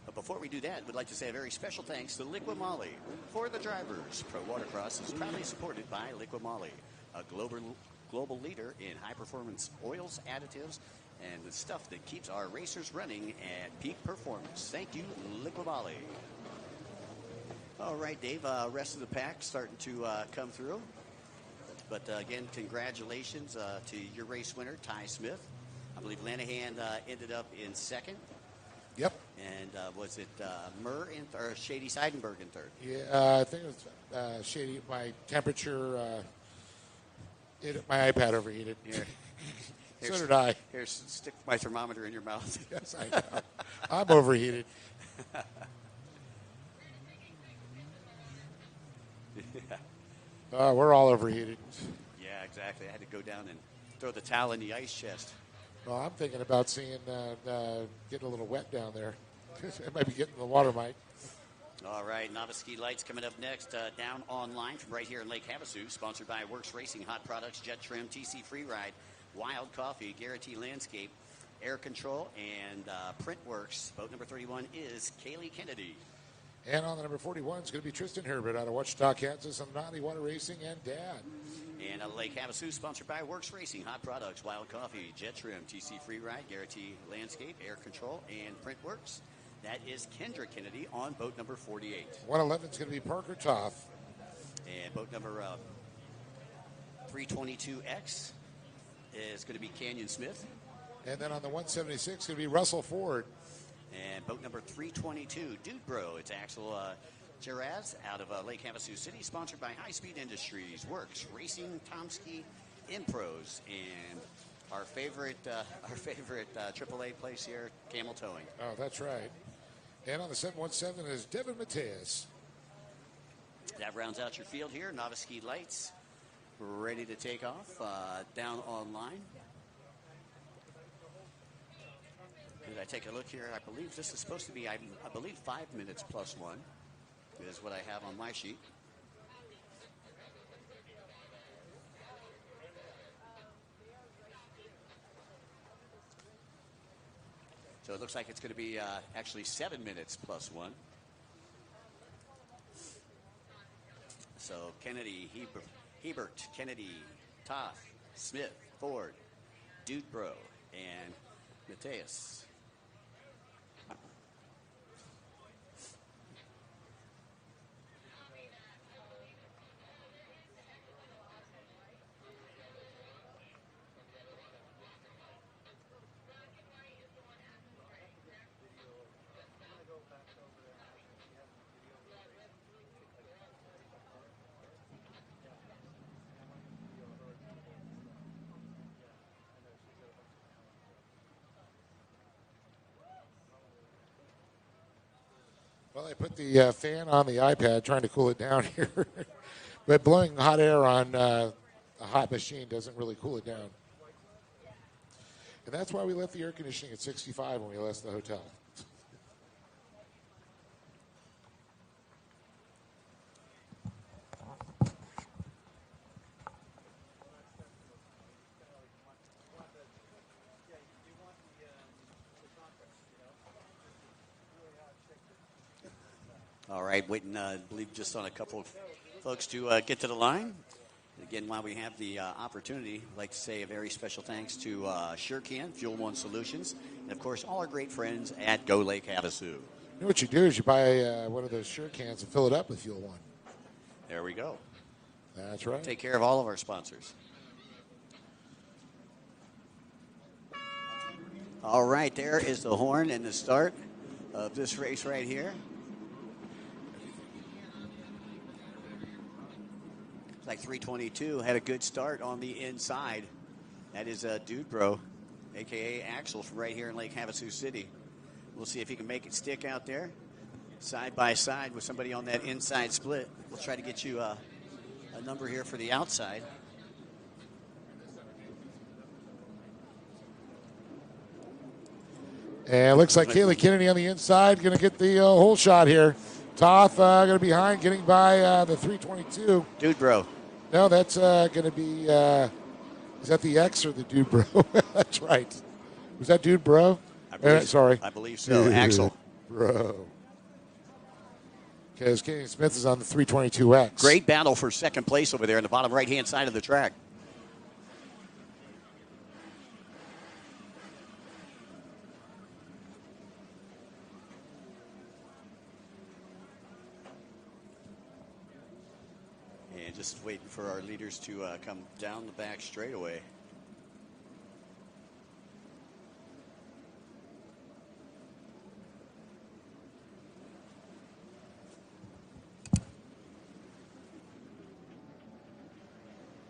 But before we do that, we'd like to say a very special thanks to Liqui Moly for the drivers. Pro Watercross is proudly supported by Liqui Moly, a global leader in high-performance oils, additives, and the stuff that keeps our racers running at peak performance. Thank you, Liqui Moly. All right, Dave, rest of the pack starting to come through. But again, congratulations to your race winner, Ty Smith. I believe Lanahan ended up in second. Yep. And was it Murr or Shady Seidenberg in third? Yeah, I think it was Shady. My temperature, my iPad overheated. So did I. Here, stick my thermometer in your mouth. Yes, I know. I'm overheated. We're all overheated. Yeah, exactly. I had to go down and throw the towel in the ice chest. Well, I'm thinking about seeing getting a little wet down there. It might be getting the water, Mike. All right, novice ski lights coming up next. Down online from right here in Lake Havasu, sponsored by Works Racing, Hot Products, Jet Trim, TC Freeride, Wild Coffee, Guarantee Landscape, Air Control, and Printworks. Boat number 31 is Kaylee Kennedy. And on the number 41 is going to be Tristan Herbert out of Wichita, Kansas, on Naughty Water Racing and Dad. And Lake Havasu, sponsored by Works Racing, Hot Products, Wild Coffee, Jet Trim, TC Freeride, Guarantee Landscape, Air Control, and Printworks. That is Kendra Kennedy on boat number 48. 111 is going to be Parker Toth. And boat number 322X is going to be Canyon Smith. And then on the 176 is going to be Russell Ford. And boat number 322, Dude Bro. It's Axel Geraz out of Lake Havasu City, sponsored by High Speed Industries, Works Racing, Tomsky, Impros, and our favorite AAA place here, Camel Towing. Oh, that's right. And on the 717 is Devin Mateus. That rounds out your field here. Novice ski lights ready to take off down online. Did I take a look here? I believe this is supposed to be, I believe, 5 minutes plus 1 is what I have on my sheet. So it looks like it's going to be actually 7 minutes plus 1. So Kennedy, Hebert, Kennedy, Toth, Smith, Ford, Dudebro, and Mateus. Well, I put the fan on the iPad trying to cool it down here. But blowing hot air on a hot machine doesn't really cool it down. And that's why we left the air conditioning at 65 when we left the hotel. All right, waiting, I believe, just on a couple of folks to get to the line. Again, while we have the opportunity, I'd like to say a very special thanks to SureCan, Fuel One Solutions, and, of course, all our great friends at Go Lake Havasu. You know what you do is you buy one of those Sure cans and fill it up with Fuel One. There we go. That's right. Take care of all of our sponsors. All right, there is the horn and the start of this race right here. Like 322 had a good start on the inside. That is Dude Bro. a.k.a. Axel from right here in Lake Havasu City. We'll see if he can make it stick out there, side by side with somebody on that inside split. We'll try to get you a number here for the outside. And it looks like Kaylee Kennedy on the inside going to get the whole shot here. Toth going to be behind, getting by the 322. Dude, bro. No, that's going to be, is that the X or the Dude Bro? That's right. Was that Dude Bro? Sorry. I believe so. Axel. Bro. Because Kenny Smith is on the 322X. Great battle for second place over there in the bottom right-hand side of the track. And just waiting for our leaders to come down the back straightaway.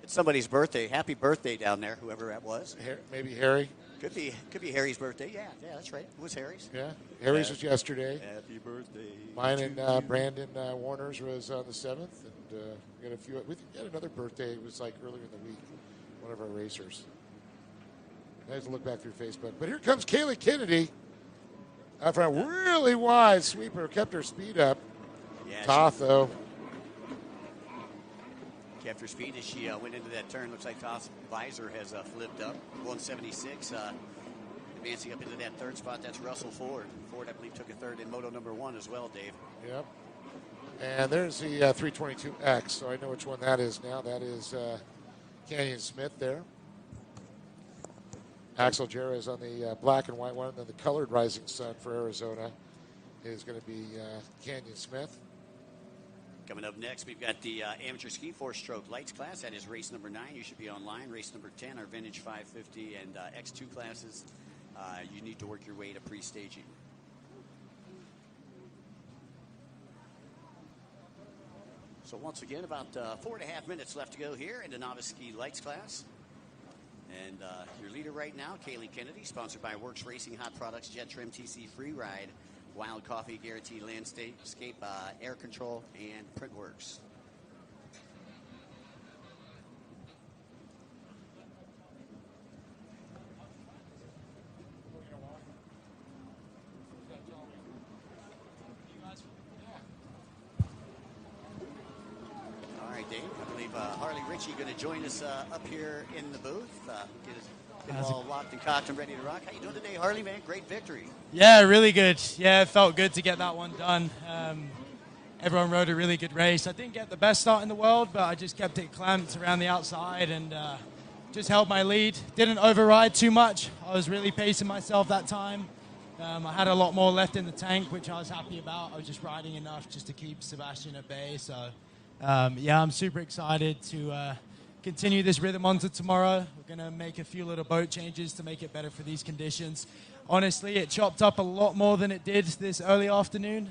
It's somebody's birthday. Happy birthday down there, whoever that was. Maybe Harry. Could be Harry's birthday. Yeah, that's right. It was Harry's. Yeah, Harry's was yesterday. Happy birthday. Mine and Brandon Warner's was on the 7th, and we got a few. We had another birthday. It was like earlier in the week. One of our racers. I have to look back through Facebook. But here comes Kaylee Kennedy. After a really wide sweeper, kept her speed up. Yeah, Toth, though. Kept her speed as she went into that turn. Looks like Toth's visor has flipped up. 176, advancing up into that third spot. That's Russell Ford. Ford, I believe, took a third in Moto number 1 as well, Dave. Yep. And there's the 322X, so I know which one that is now. That is Canyon Smith there. Axel Jarrah is on the black and white one. And then the colored Rising Sun for Arizona is going to be Canyon Smith. Coming up next, we've got the amateur ski 4-stroke lights class. That is race number 9. You should be online. Race number 10, our vintage 550 and X2 classes. You need to work your way to pre-staging. So once again, about 4.5 minutes left to go here in the novice ski lights class. And your leader right now, Kaylee Kennedy, sponsored by Works Racing, Hot Products, Jet Trim, TC Free Ride, Wild Coffee, Guaranteed Landscape, Air Control, and Printworks. All right, Dave. I believe Harley Ritchie going to join us up here in the booth. Get us all locked and cocked and ready to rock. How you doing today, Harley, man? Great victory. Yeah, really good. Yeah, it felt good to get that one done. Everyone rode a really good race. I didn't get the best start in the world, but I just kept it clamped around the outside and just held my lead. Didn't override too much. I was really pacing myself that time. I had a lot more left in the tank, which I was happy about. I was just riding enough just to keep Sebastian at bay. So, yeah, I'm super excited to continue this rhythm onto tomorrow. We're going to make a few little boat changes to make it better for these conditions. Honestly, it chopped up a lot more than it did this early afternoon.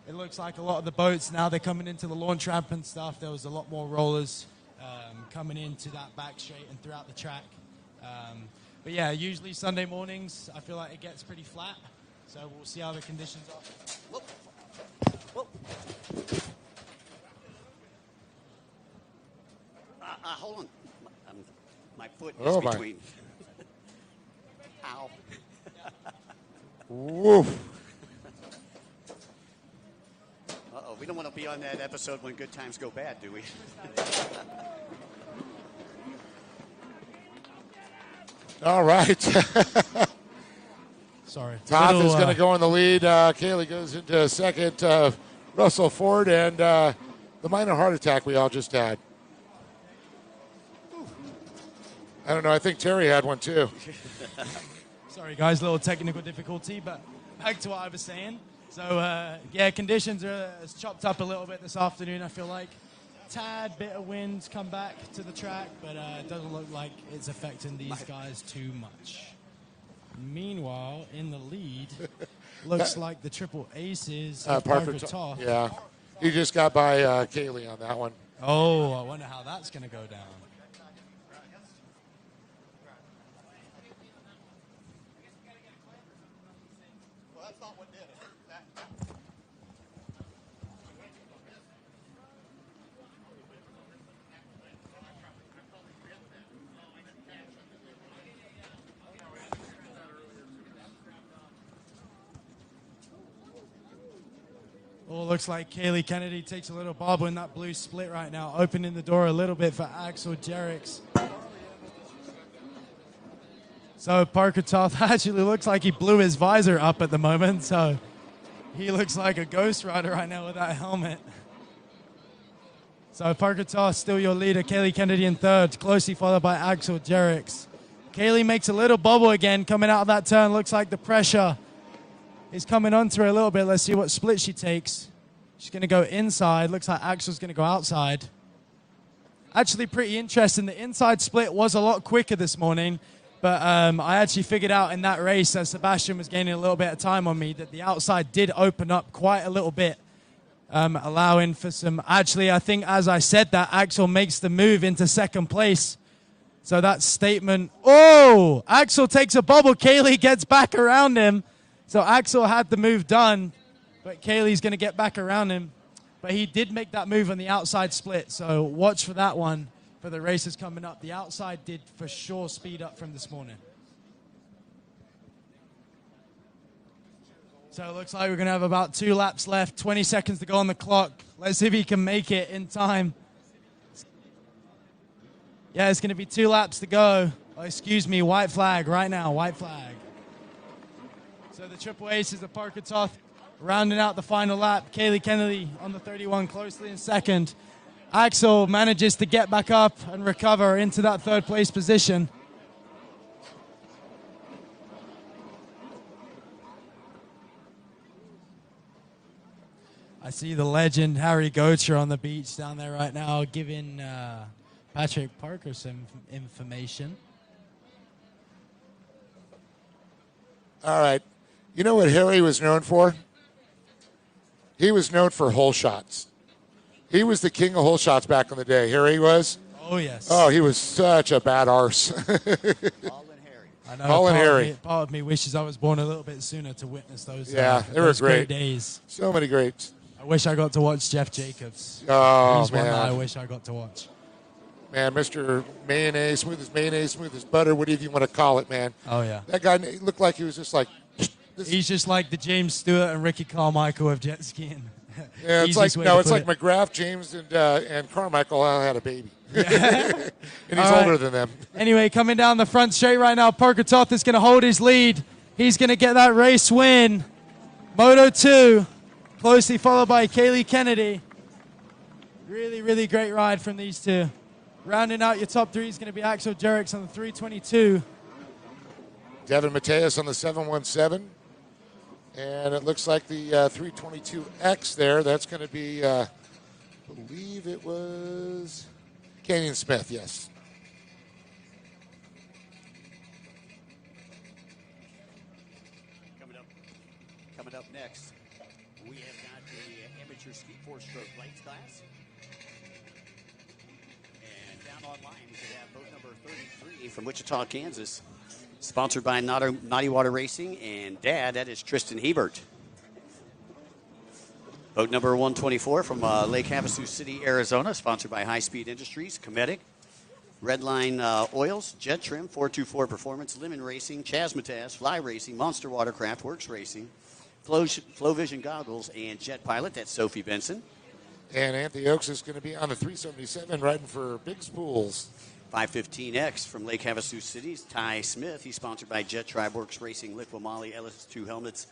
It looks like a lot of the boats, now they're coming into the launch ramp and stuff. There was a lot more rollers coming into that back straight and throughout the track. But yeah, usually Sunday mornings, I feel like it gets pretty flat. So we'll see how the conditions are. Whoa. Whoa. Hold on. My foot is between. Ow. Woof. Uh-oh, we don't want to be on that episode when good times go bad, do we? All right. Sorry. Toth is going to go in the lead. Kaylee goes into second. Russell Ford and the minor heart attack we all just had. I don't know. I think Terry had one too. Sorry, guys. A little technical difficulty, but back to what I was saying. So, yeah, conditions are chopped up a little bit this afternoon, I feel like. Tad bit of wind come back to the track, but it doesn't look like it's affecting these guys too much. Meanwhile, in the lead, looks like the triple aces of Parker Toth. Yeah, he just got by Kaylee on that one. Oh, I wonder how that's going to go down. Oh, looks like Kaylee Kennedy takes a little bobble in that blue split right now, opening the door a little bit for Axel Jerix. So Parker Toth actually looks like he blew his visor up at the moment, so he looks like a ghost rider right now with that helmet. So Parker Toth still your leader, Kaylee Kennedy in third, closely followed by Axel Jerix. Kaylee makes a little bobble again coming out of that turn. Looks like the pressure is coming onto her a little bit. Let's see what split she takes. She's going to go inside. Looks like Axel's going to go outside. Actually pretty interesting. The inside split was a lot quicker this morning, but I actually figured out in that race as Sebastian was gaining a little bit of time on me that the outside did open up quite a little bit, allowing for some... Actually, I think as I said that, Axel makes the move into second place. So that statement... Oh! Axel takes a bobble. Kaylee gets back around him. So Axel had the move done, but Kaylee's going to get back around him. But he did make that move on the outside split, so watch for that one for the races coming up. The outside did for sure speed up from this morning. So it looks like we're going to have about 2 laps left, 20 seconds to go on the clock. Let's see if he can make it in time. Yeah, it's going to be 2 laps to go. Oh, excuse me, white flag right now, white flag. So the triple aces of Parker Toth rounding out the final lap. Kaylee Kennedy on the 31 closely in second. Axel manages to get back up and recover into that third place position. I see the legend Harry Gocher on the beach down there right now giving Patrick Parker some information. All right. You know what Harry was known for? He was known for hole shots. He was the king of hole shots back in the day. Harry was? Oh, yes. Oh, he was such a bad arse. I know. All in Harry. Part of me wishes I was born a little bit sooner to witness those. They were those great days. So many greats. I wish I got to watch Jeff Jacobs. Oh, He's one man. that I wish I got to watch. Man, Mr. Mayonnaise, smooth as butter, whatever you want to call it, man. Oh, yeah. That guy looked like he was just like... He's just like the James Stewart and Ricky Carmichael of jet skiing. Yeah, it's like McGrath, James, and Carmichael all had a baby. And he's older than them. Anyway, coming down the front straight right now, Parker Toth is going to hold his lead. He's going to get that race win. Moto 2, closely followed by Kaylee Kennedy. Really, really great ride from these two. Rounding out your top 3 is going to be Axel Jerix on the 322. Devin Mateus on the 717. And it looks like the 322X there, that's going to be, I believe it was Canyon Smith, yes. Coming up next, we have got the amateur ski 4-stroke lights class. And down online, we should have boat number 33 from Wichita, Kansas. Sponsored by Naughty Water Racing and Dad, that is Tristan Hebert. Boat number 124 from Lake Havasu City, Arizona, sponsored by High Speed Industries, Cometic, Redline Oils, Jet Trim, 424 Performance, Lemon Racing, Chasmatas, Fly Racing, Monster Watercraft, Works Racing, Flow Vision Goggles, and Jet Pilot, that's Sophie Benson. And Anthony Oakes is going to be on the 377 riding for Big Spools. 515X from Lake Havasu City, Ty Smith. He's sponsored by Jet Tribe Works Racing, Liqui, Moly, LS2 Helmets,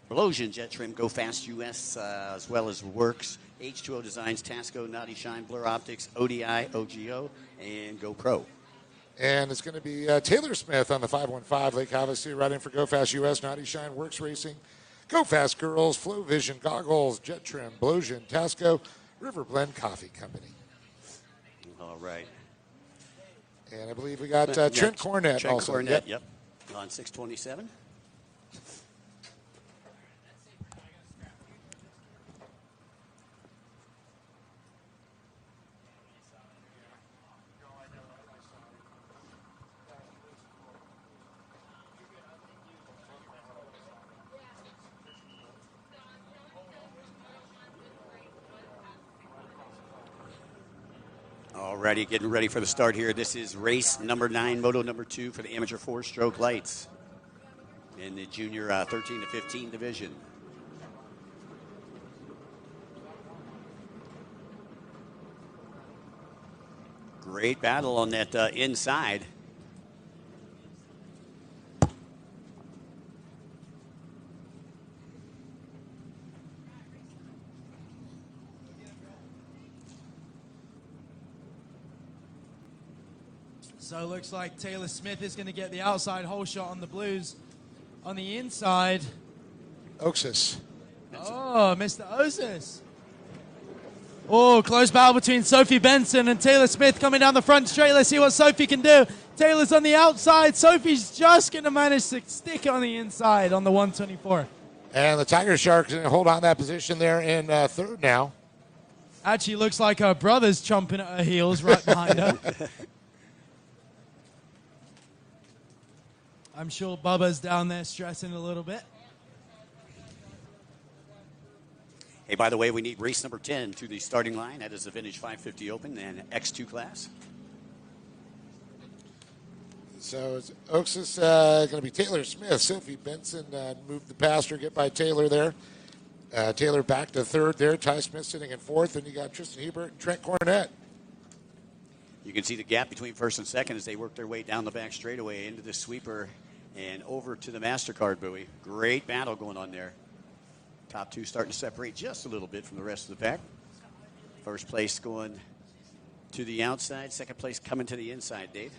Prologian, Jet Trim, Go Fast US, as well as Works, H2O Designs, Tasco, Naughty Shine, Blur Optics, ODI, OGO, and GoPro. And it's going to be Taylor Smith on the 515, Lake Havasu, riding for Go Fast US, Naughty Shine, Works Racing, Go Fast Girls, Flow Vision Goggles, Jet Trim, Blosian, Tasco, River Blend Coffee Company. All right. And I believe we got Trent Cornett Trent also. Cornett, yep. On 627. Alrighty, getting ready for the start here. This is race number 9, moto number 2 for the amateur 4-stroke lights in the junior 13 to 15 division. Great battle on that inside. So it looks like Taylor Smith is going to get the outside hole shot on the blues. On the inside, Oxus. oh, Mr. Osis. Oh, close battle between Sophie Benson and Taylor Smith coming down the front straight. Let's see what Sophie can do. Taylor's on the outside. Sophie's just going to manage to stick it on the inside on the 124. And the Tiger Shark's going to hold on that position there in third now. Actually looks like her brother's chomping at her heels right behind her. I'm sure Bubba's down there stressing a little bit. Hey, by the way, we need race number 10 to the starting line. That is the Vintage 550 Open and X2 class. So it's Oxus going to be Taylor Smith. Sophie Benson moved the passer, get by Taylor there. Taylor back to third there. Ty Smith sitting in fourth. And you got Tristan Hebert and Trent Cornett. You can see the gap between first and second as they work their way down the back straightaway into the sweeper and over to the MasterCard buoy. Great battle going on there. Top two starting to separate just a little bit from the rest of the pack. First place going to the outside. Second place coming to the inside, Dave.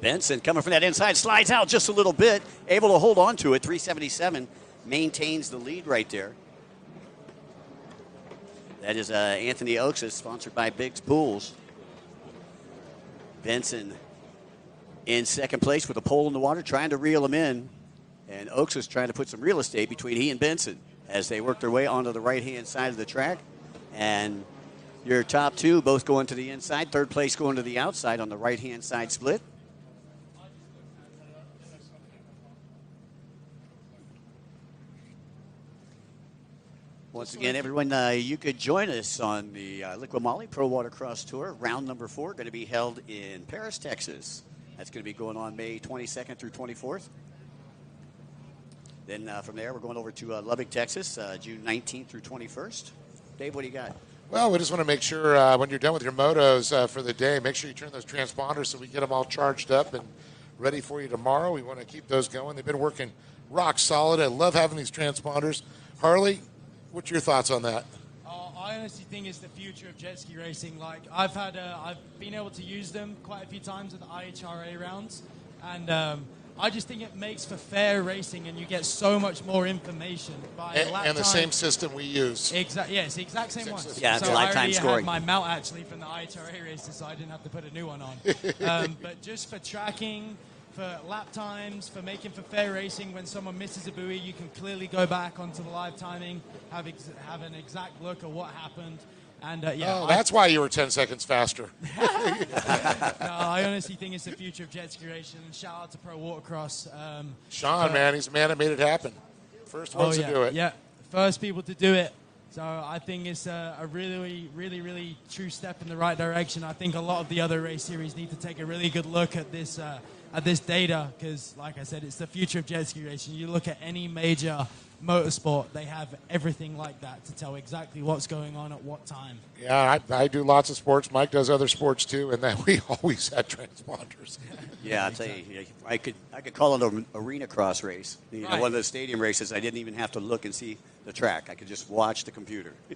Benson coming from that inside, slides out just a little bit, able to hold on to it. 377 maintains the lead right there. That is Anthony Oakes, sponsored by Biggs Pools. Benson in second place with a pole in the water, trying to reel him in. And Oakes is trying to put some real estate between he and Benson as they work their way onto the right-hand side of the track. And your top two both going to the inside. Third place going to the outside on the right-hand side split. Once again, everyone, you could join us on the Liqui Moly Pro Watercross Tour. Round number 4 going to be held in Paris, Texas. That's going to be going on May 22nd through 24th. Then from there, we're going over to Lubbock, Texas, June 19th through 21st. Dave, what do you got? Well, we just want to make sure when you're done with your motos for the day, make sure you turn those transponders so we get them all charged up and ready for you tomorrow. We want to keep those going. They've been working rock solid. I love having these transponders. Harley, what's your thoughts on that? I honestly think it's the future of jet ski racing. Like I've been able to use them quite a few times at the IHRA rounds, and I just think it makes for fair racing, and you get so much more information by a lap and the time. same system we use. Yes, the exact same one. Yeah, it's so lifetime I already scoring. had my mount actually from the IHRA races, so I didn't have to put a new one on. But just for tracking, for lap times, for making for fair racing, when someone misses a buoy, you can clearly go back onto the live timing, have an exact look at what happened. And that's why you were 10 seconds faster. No, I honestly think it's the future of jet ski racing. And shout out to Pro Watercross. Sean, man, he's the man that made it happen. First ones to do it. Yeah, first people to do it. So I think it's a really, really, really true step in the right direction. I think a lot of the other race series need to take a really good look at this data because, like I said, it's the future of jet ski racing. You look at any major motorsport, they have everything like that to tell exactly what's going on at what time. Yeah, I do lots of sports. Mike does other sports too, and then we always had transponders. Yeah, I'll tell you, I could call it an arena cross race. You know, Right. one of the stadium races, I didn't even have to look and see the track. I could just watch the computer. Yeah,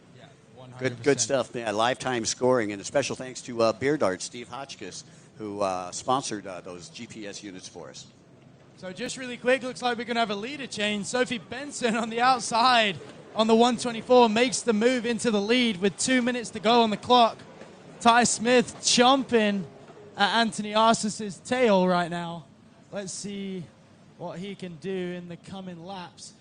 100%. Good stuff, man. Lifetime scoring, and a special thanks to Beer Darts, Steve Hotchkiss, who sponsored those GPS units for us. So just really quick, looks like we're going to have a leader change. Sophie Benson on the outside on the 124 makes the move into the lead with 2 minutes to go on the clock. Ty Smith chomping at Anthony Arsus's tail right now. Let's see what he can do in the coming laps.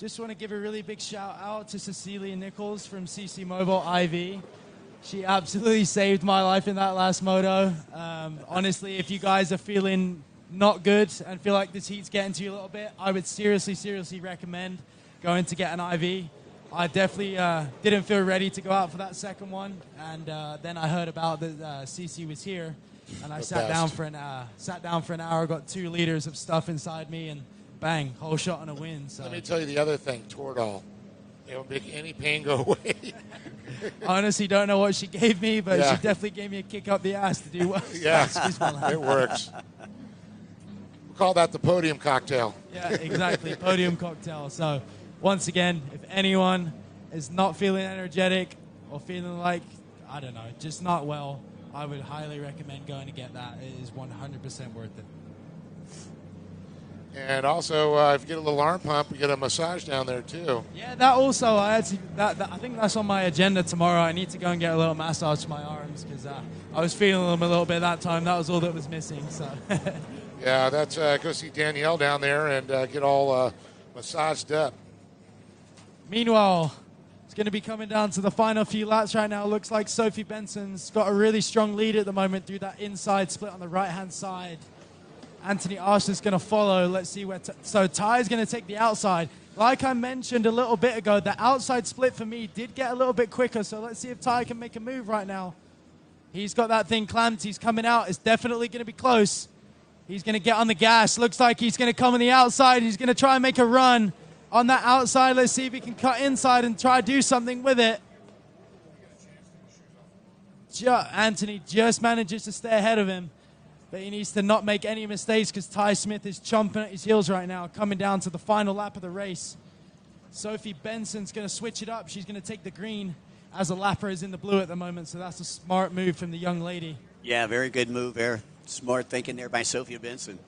Just want to give a really big shout out to Cecilia Nichols from CC Mobile IV. She absolutely saved my life in that last moto. Honestly, if you guys are feeling not good and feel like this heat's getting to you a little bit, I would seriously recommend going to get an IV. I definitely didn't feel ready to go out for that second one, and then I heard about that CC was here, and I sat down for an hour, got 2 liters of stuff inside me, and bang, whole shot on a win. So let me tell you the other thing, Toradol. It'll make any pain go away. I honestly don't know what she gave me, but she definitely gave me a kick up the ass to do well. Yeah, it works. We'll call that the podium cocktail. Yeah, exactly, podium cocktail. So once again, if anyone is not feeling energetic or feeling like, I don't know, just not well, I would highly recommend going to get that. It is 100% worth it. And also, if you get a little arm pump, you get a massage down there too. Yeah, that also, I think that's on my agenda tomorrow. I need to go and get a little massage to my arms because I was feeling them a little bit that time. That was all that was missing. So. Yeah, that's go see Danielle down there and get all massaged up. Meanwhile, it's going to be coming down to the final few laps right now. Looks like Sophie Benson's got a really strong lead at the moment through that inside split on the right-hand side. Anthony Arsh's going to follow. Let's see where. So Ty's going to take the outside. Like I mentioned a little bit ago, the outside split for me did get a little bit quicker. So let's see if Ty can make a move right now. He's got that thing clamped. He's coming out. It's definitely going to be close. He's going to get on the gas. Looks like he's going to come on the outside. He's going to try and make a run on that outside. Let's see if he can cut inside and try to do something with it. Anthony just manages to stay ahead of him. But he needs to not make any mistakes because Ty Smith is chomping at his heels right now, coming down to the final lap of the race. Sophie Benson's going to switch it up. She's going to take the green as a lapper is in the blue at the moment, so that's a smart move from the young lady. Yeah, very good move there. Smart thinking there by Sophie Benson.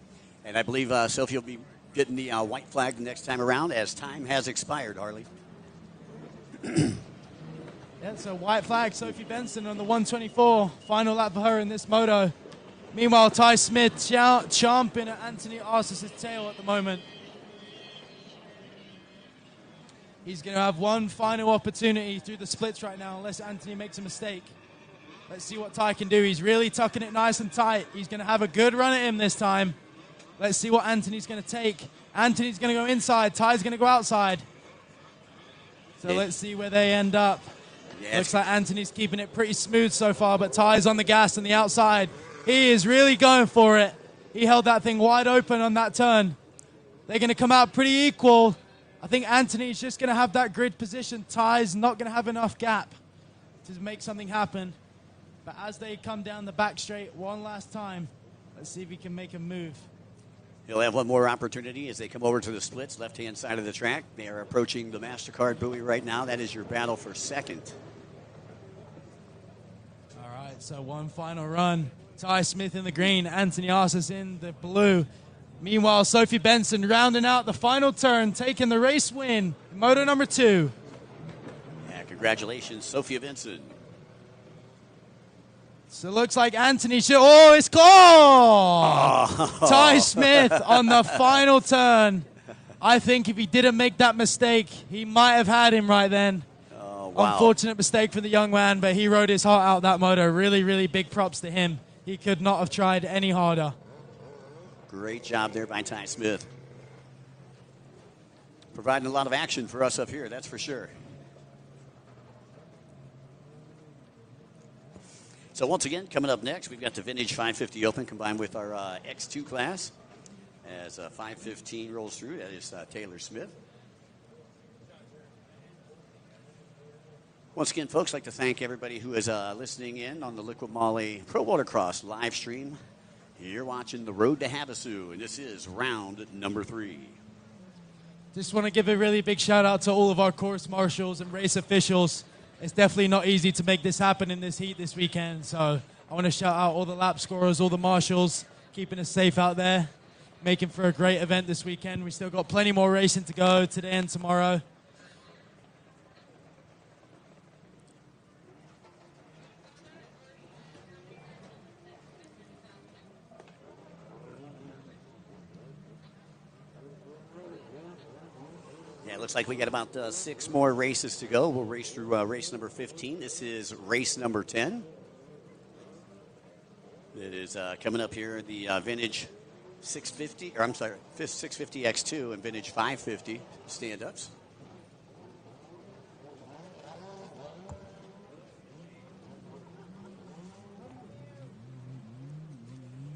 And I believe Sophie will be getting the white flag the next time around as time has expired, Harley. Yeah, so white flag, Sophie Benson on the 124. Final lap for her in this moto. Meanwhile, Ty Smith chomping at Anthony Arsh's tail at the moment. He's going to have one final opportunity through the splits right now, unless Anthony makes a mistake. Let's see what Ty can do. He's really tucking it nice and tight. He's going to have a good run at him this time. Let's see what Anthony's going to take. Anthony's going to go inside. Ty's going to go outside. So let's see where they end up. Yeah. Looks like Anthony's keeping it pretty smooth so far, but Ty's on the gas on the outside. He is really going for it. He held that thing wide open on that turn. They're going to come out pretty equal. I think Anthony's just going to have that grid position. Ty's not going to have enough gap to make something happen. But as they come down the back straight one last time, let's see if he can make a move. He'll have one more opportunity as they come over to the splits, left-hand side of the track. They are approaching the MasterCard buoy right now. That is your battle for second. All right, so one final run. Ty Smith in the green, Anthony Arsh's in the blue. Meanwhile, Sophie Benson rounding out the final turn, taking the race win. Moto number 2. Yeah, congratulations, Sophie Benson. So it looks like Anthony should. Oh, it's close! Oh. Ty Smith on the final turn. I think if he didn't make that mistake, he might have had him right then. Oh, wow. Unfortunate mistake for the young man, but he rode his heart out that moto. Really, really big props to him. He could not have tried any harder. Great job there by Ty Smith. Providing a lot of action for us up here, that's for sure. So once again, coming up next, we've got the Vintage 550 Open combined with our X2 class. As 515 rolls through, that is Taylor Smith. Once again, folks, I'd like to thank everybody who is listening in on the Liqui Moly Pro Watercross live stream. You're watching The Road to Havasu, and this is round number 3. Just want to give a really big shout out to all of our course marshals and race officials. It's definitely not easy to make this happen in this heat this weekend. So I want to shout out all the lap scorers, all the marshals, keeping us safe out there, making for a great event this weekend. We still got plenty more racing to go today and tomorrow. Yeah, it looks like we got about 6 more races to go. We'll race through race number 15. This is race number 10. It is coming up here, the Vintage 650, or I'm sorry, 650 X2 and vintage 550 stand-ups.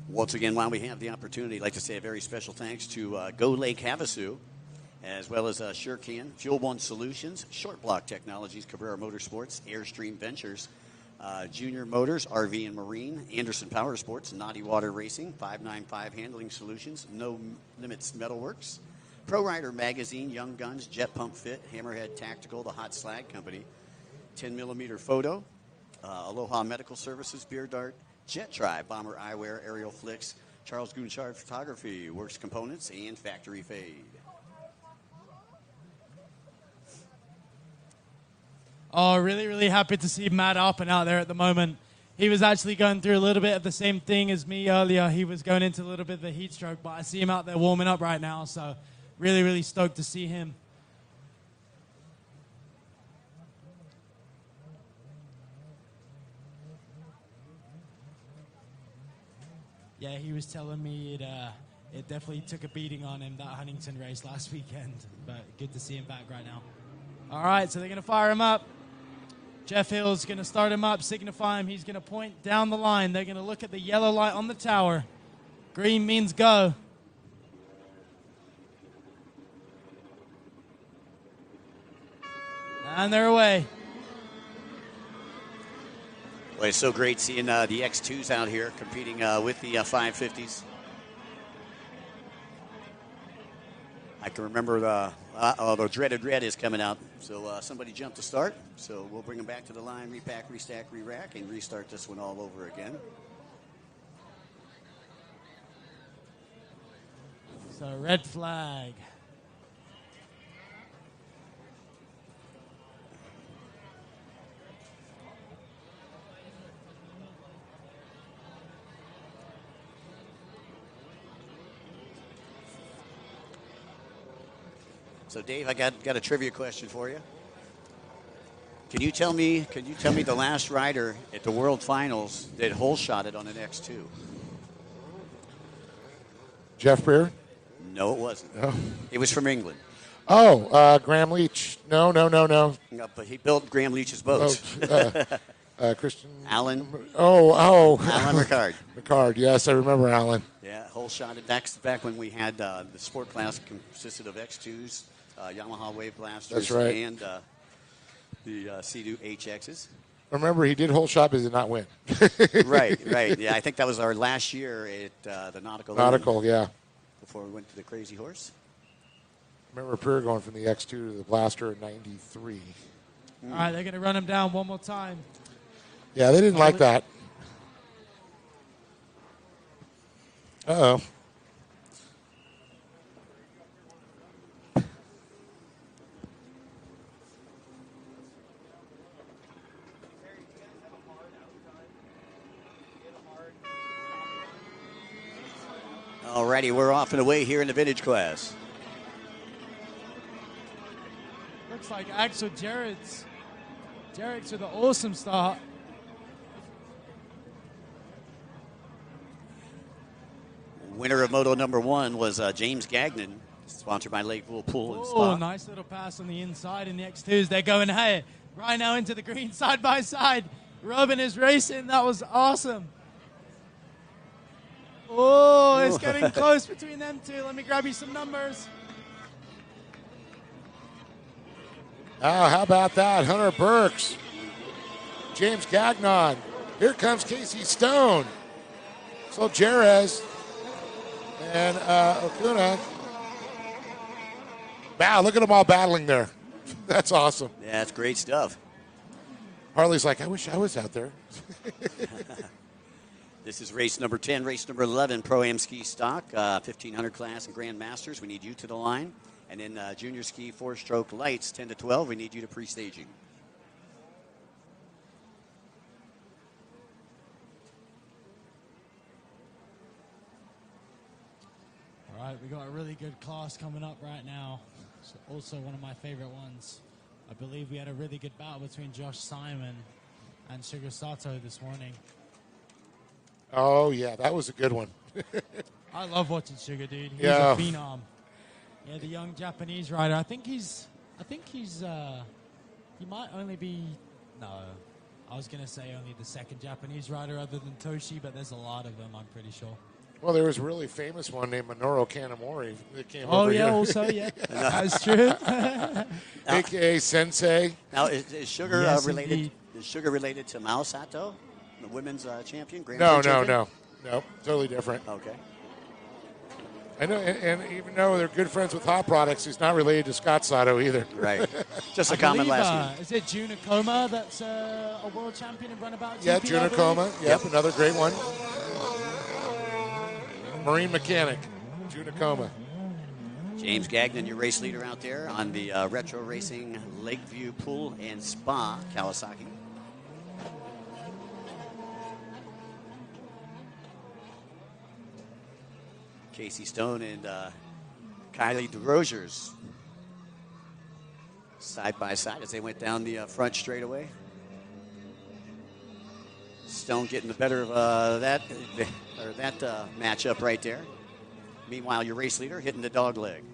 Once again, while we have the opportunity, I'd like to say a very special thanks to Go Lake Havasu, as well as SureCan, Fuel One Solutions, Short Block Technologies, Cabrera Motorsports, Airstream Ventures, Junior Motors, RV and Marine, Anderson Power Sports, Naughty Water Racing, 595 Handling Solutions, No Limits Metalworks, Pro Rider Magazine, Young Guns, Jet Pump Fit, Hammerhead Tactical, The Hot Slag Company, 10mm Photo, Aloha Medical Services, Beer Dart, Jet Tribe, Bomber Eyewear, Aerial Flicks, Charles Gunchard Photography, Works Components, and Factory Fade. Oh, really, really happy to see Matt up and out there at the moment. He was actually going through a little bit of the same thing as me earlier. He was going into a little bit of a heat stroke, but I see him out there warming up right now, so really, really stoked to see him. Yeah, he was telling me it definitely took a beating on him, that Huntington race last weekend, but good to see him back right now. All right, so they're going to fire him up. Jeff Hill's going to start him up, signify him. He's going to point down the line. They're going to look at the yellow light on the tower. Green means go. And they're away. Well, it's so great seeing the X2s out here competing with the 550s. I can remember the dreaded red is coming out. So somebody jumped the start. So we'll bring them back to the line, repack, restack, re-rack, and restart this one all over again. So red flag. So Dave, I got a trivia question for you. Can you tell me the last rider at the World Finals that hole shot it on an X2? Jeff Breer? No, it wasn't. Oh. It was from England. Oh, Graham Leach. No. No, but he built Graham Leach's boats. Christian. Alan. Oh. Alan Ricard. Ricard, yes, I remember Alan. Yeah, whole shot it. That's back when we had the sport class consisted of X2s, Yamaha Wave Blasters, That's right. and the Sea-Doo HXs. Remember, he did whole shot, but he did not win. Right. Yeah, I think that was our last year at the Nautical. Yeah. Before we went to the Crazy Horse. Remember Breer going from the X2 to the Blaster in '93. All right, they're going to run him down one more time. Yeah, they didn't like that. Uh-oh. Alrighty, we're off and away here in the vintage class. Looks like Axel Jarrett's with an awesome start. Winner of Moto number 1 was James Gagnon, sponsored by Lakeville Pool and Spa. Oh, nice little pass on the inside in the X2s. They're going hey right now into the green side by side. Robin is racing. That was awesome. Oh, it's getting close between them two. Let me grab you some numbers. Oh, how about that? Hunter Burks, James Gagnon. Here comes Casey Stone. So Jerez and Okuna. Wow, look at them all battling there. That's awesome. Yeah, that's great stuff. Harley's like, I wish I was out there. This is race number 10, race number 11, Pro-Am Ski Stock, 1500 class and Grand Masters. We need you to the line. And then Junior Ski 4-stroke lights, 10 to 12. We need you to pre-staging. All right, we got a really good class coming up right now. It's also one of my favorite ones. I believe we had a really good battle between Josh Simon and Sugar Sato this morning. Oh, yeah, that was a good one. I love watching Sugar, dude. He's Yeah. a phenom. Yeah, the young Japanese rider. I think he's. He might only be. No, I was gonna say only the second Japanese rider other than Toshi, but there's a lot of them. I'm pretty sure. Well, there was a really famous one named Minoru Kanamori that came Oh over yeah, here. also yeah, that's true. AKA Sensei. Now, is Sugar Yes, related? indeed. Is Sugar related to Mao Sato, the women's champion? Grand No, Prix champion? no, totally different. Okay. I know, and even though they're good friends with Hot Products, he's not related to Scott Sato either. Right. Just a I common believe, last name. Is it Jun Nakoma that's a world champion in runabout? Yeah, GP, I believe? Junakoma. Yep, another great one. Marine mechanic, Junakoma. James Gagnon, your race leader out there on the Retro Racing Lakeview Pool and Spa, Kawasaki. Casey Stone and Kylie DeRosiers side by side as they went down the front straightaway. Stone getting the better of that matchup right there. Meanwhile, your race leader hitting the dog leg.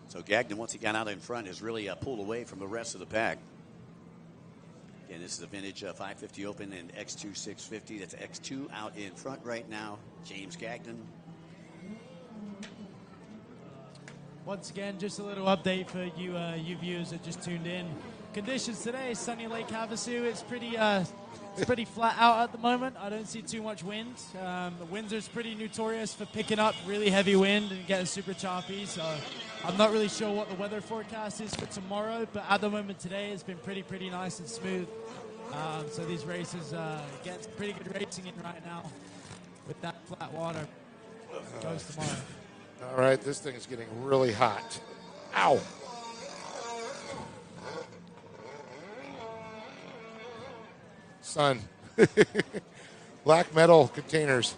So Gagnon, once he got out in front, has really pulled away from the rest of the pack. Again, this is a vintage 550 Open and X2 650. That's X2 out in front right now. James Gagnon. Once again, just a little update for you viewers that just tuned in. Conditions today, sunny Lake Havasu. It's pretty flat out at the moment. I don't see too much wind. The Windsor's pretty notorious for picking up really heavy wind and getting super choppy. So I'm not really sure what the weather forecast is for tomorrow, but at the moment today it's been pretty nice and smooth. So these races get pretty good racing in right now with that flat water. Goes tomorrow. All right, this thing is getting really hot. Ow. Sun. Black metal containers.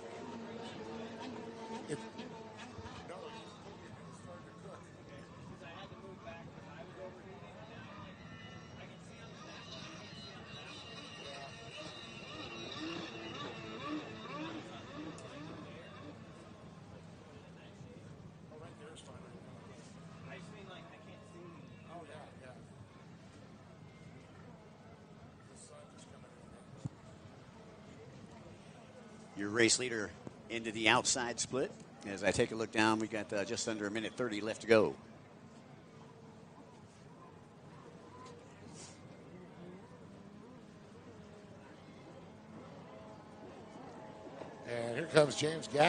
Your race leader into the outside split. As I take a look down, we got just under a minute 30 left to go. And here comes James Gagnon.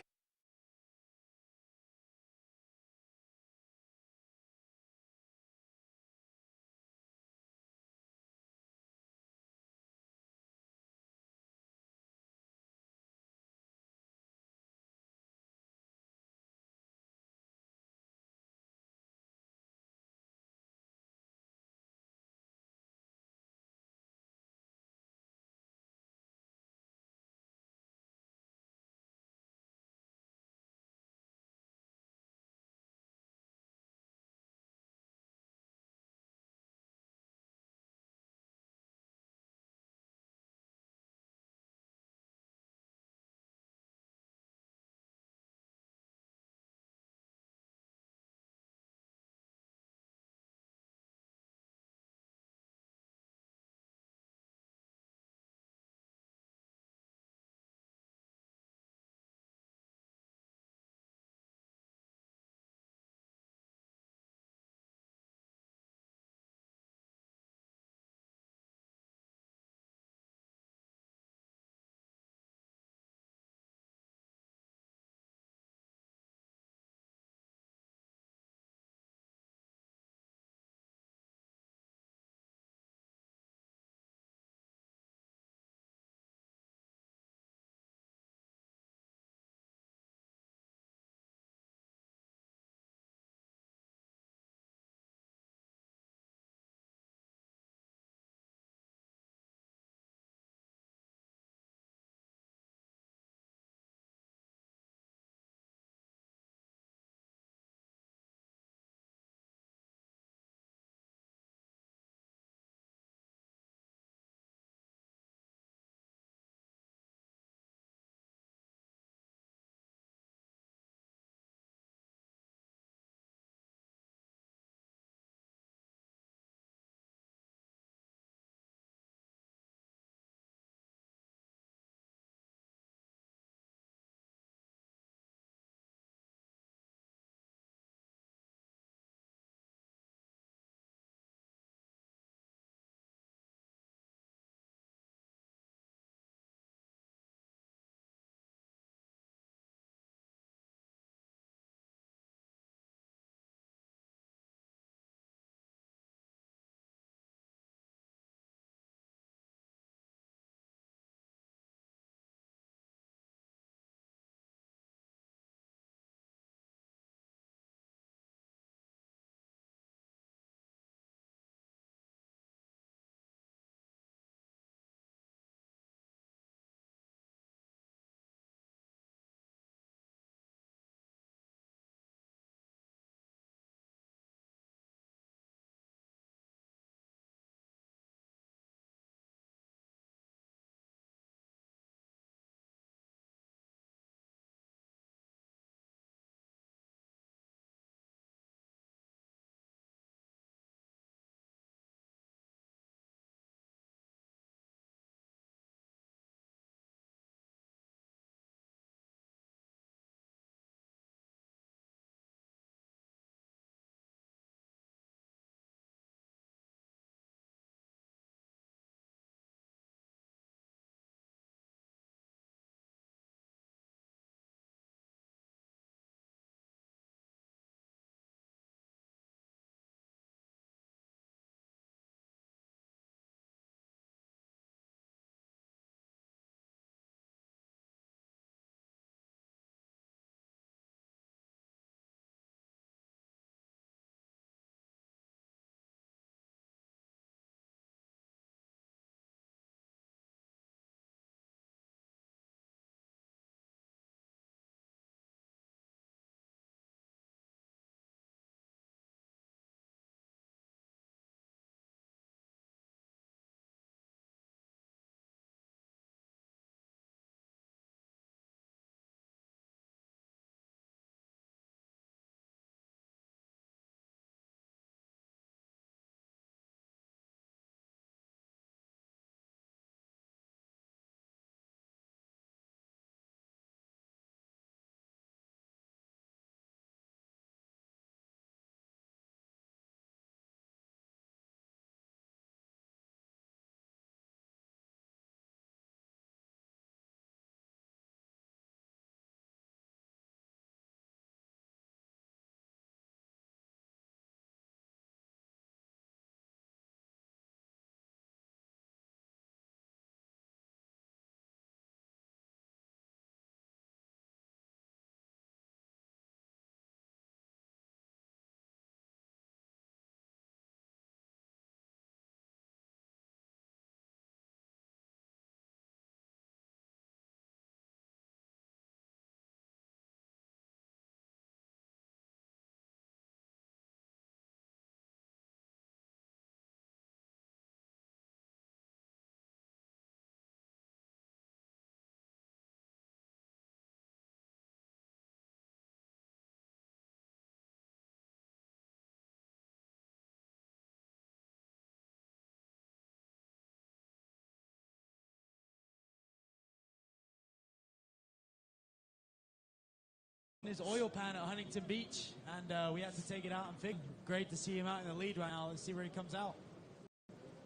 his oil pan at Huntington Beach, and we had to take it out and fix. Great to see him out in the lead right now. Let's see where he comes out.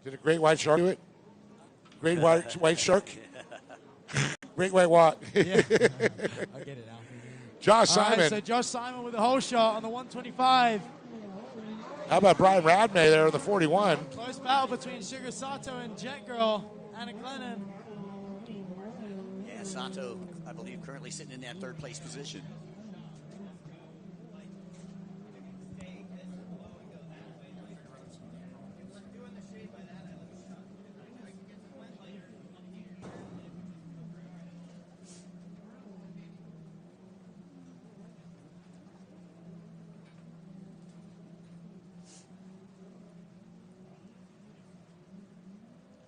Did a great white shark do it? Great white shark? Great white walk. Yeah, I get it now. Josh All right, Simon. so Josh Simon with a hole shot on the 125. How about Brian Radmay there in the 41? Close battle between Sugar Sato and Jet Girl, Anna Glennon. Yeah, Sato, I believe, currently sitting in that third place position.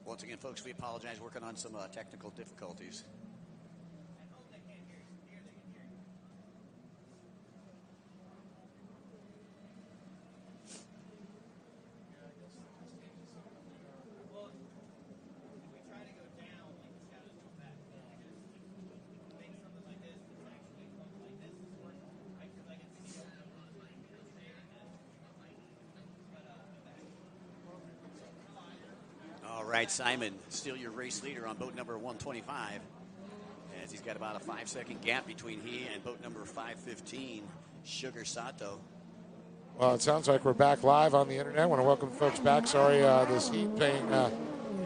Once again, folks, we apologize. Working on some technical difficulties. All right, Simon, still your race leader on boat number 125, as he's got about a 5-second gap between he and boat number 515, Sugar Sato. Well, it sounds like we're back live on the internet. I want to welcome folks back. Sorry, this heat playing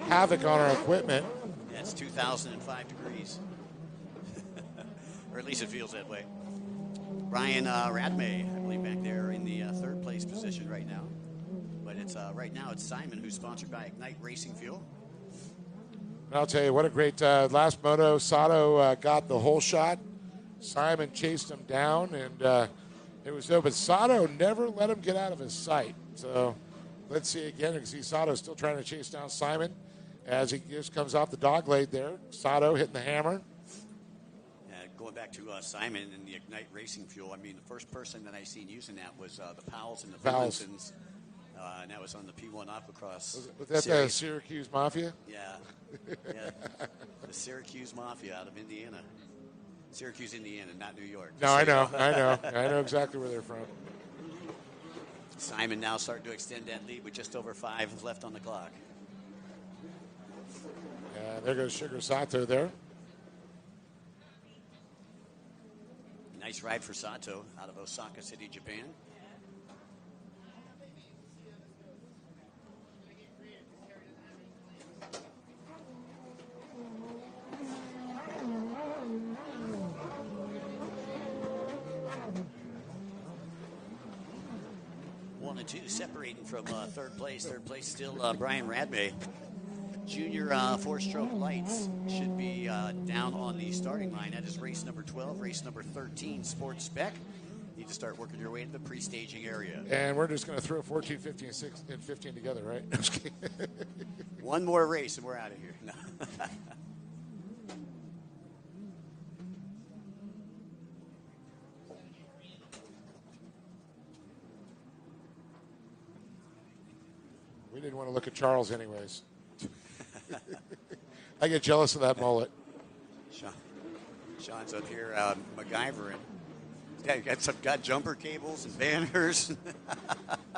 havoc on our equipment. Yeah, it's 2005 degrees, or at least it feels that way. Brian Radmay, I believe, back there in the third place position right now. But it's right now it's Simon, who's sponsored by Ignite Racing Fuel. I'll tell you what a great last moto. Sato got the whole shot. Simon chased him down, and it was dope. But Sato never let him get out of his sight. So let's see again. You can see Sato still trying to chase down Simon as he just comes off the dog leg there. Sato hitting the hammer. Going back to Simon and the Ignite Racing Fuel, I mean, the first person that I seen using that was the Powells and the Villansons. And that was on the P1 Aquacross. Was that series. the Syracuse Mafia? Yeah. The Syracuse Mafia out of Indiana. Syracuse, Indiana, not New York. No, I know. I know exactly where they're from. Simon now starting to extend that lead with just over 5 left on the clock. There goes Sugar Sato there. Nice ride for Sato out of Osaka City, Japan. One and two separating from third place. Third place still Brian Radmay. Junior four-stroke lights should be down on the starting line. That is race number 12, race number 13, Sports Spec. Need to start working your way to the pre-staging area. And we're just going to throw 14, 15, and 16, and 15 together, right? One more race and we're out of here. No. We didn't want to look at Charles anyways. I get jealous of that mullet. Sean's up here MacGyvering. Got jumper cables and banners.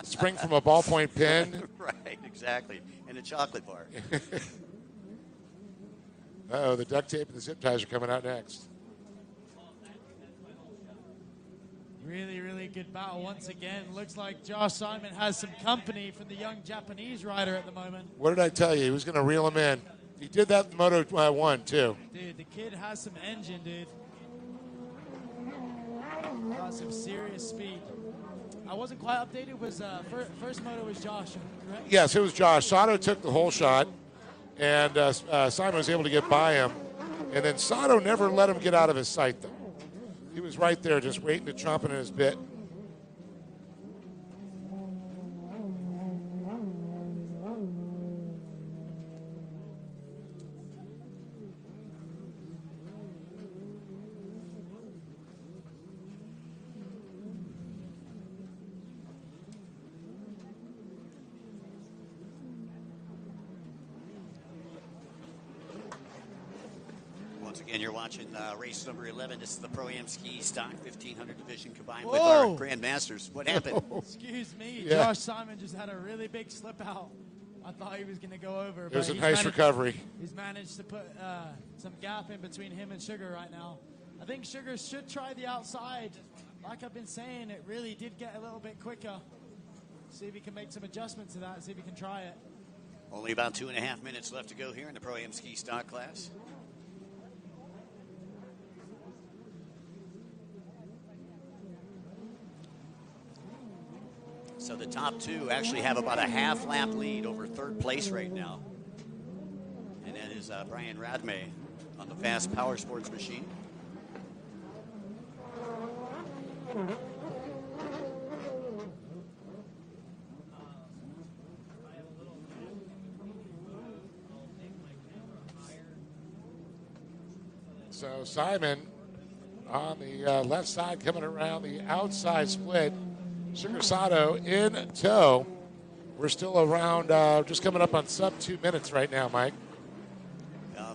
Spring from a ballpoint pen. Right, exactly. And a chocolate bar. Uh-oh, the duct tape and the zip ties are coming out next. Really, really good battle once again. Looks like Josh Simon has some company from the young Japanese rider at the moment. What did I tell you? He was going to reel him in. He did that in Moto 1, too. Dude, the kid has some engine, dude. Got some serious speed. I wasn't quite updated. Was first moto was Josh, correct? Yes, it was Josh. Sato took the whole shot, and Simon was able to get by him. And then Sato never let him get out of his sight, though. He was right there just waiting to chomp in his bit. Once again, you're watching race number 11. This is the Pro-Am Ski Stock 1500 division combined with Whoa. our Grandmasters. What happened? Excuse me. Yeah. Josh Simon just had a really big slip out. I thought he was going to go over. It was but a nice recovery. He's managed to put some gap in between him and Sugar right now. I think Sugar should try the outside. Like I've been saying, it really did get a little bit quicker. See if he can make some adjustments to that. See if he can try it. Only about 2.5 minutes left to go here in the Pro-Am Ski Stock class. So the top two actually have about a half lap lead over third place right now. And that is Brian Radme on the fast power sports machine. So Simon on the left side coming around the outside split. Sugar Sato in tow. We're still around, just coming up on sub 2 minutes right now, Mike.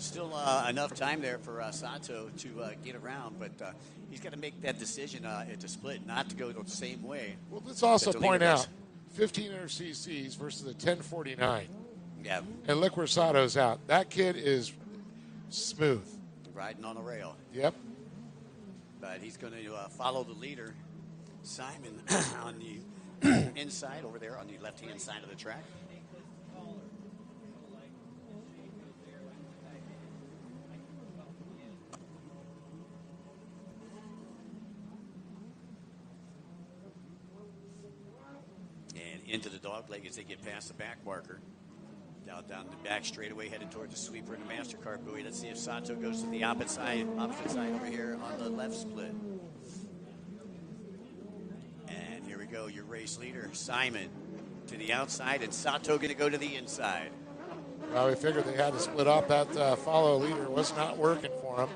Still enough time there for Sato to get around, but he's got to make that decision at the split not to go the same way. Well, let's also point out 1500 cc's versus a 1049. Yeah. And look where Sato's out. That kid is smooth. Riding on the rail. Yep. But he's going to follow the leader, Simon, on the inside over there on the left-hand side of the track. And into the dog leg as they get past the back marker. Down the back straightaway, headed toward the sweeper and the MasterCard buoy. Let's see if Sato goes to the opposite side over here on the left split. And here we go, your race leader, Simon, to the outside, and Sato going to go to the inside. Well, we figured they had to split up. That follow leader was not working for him.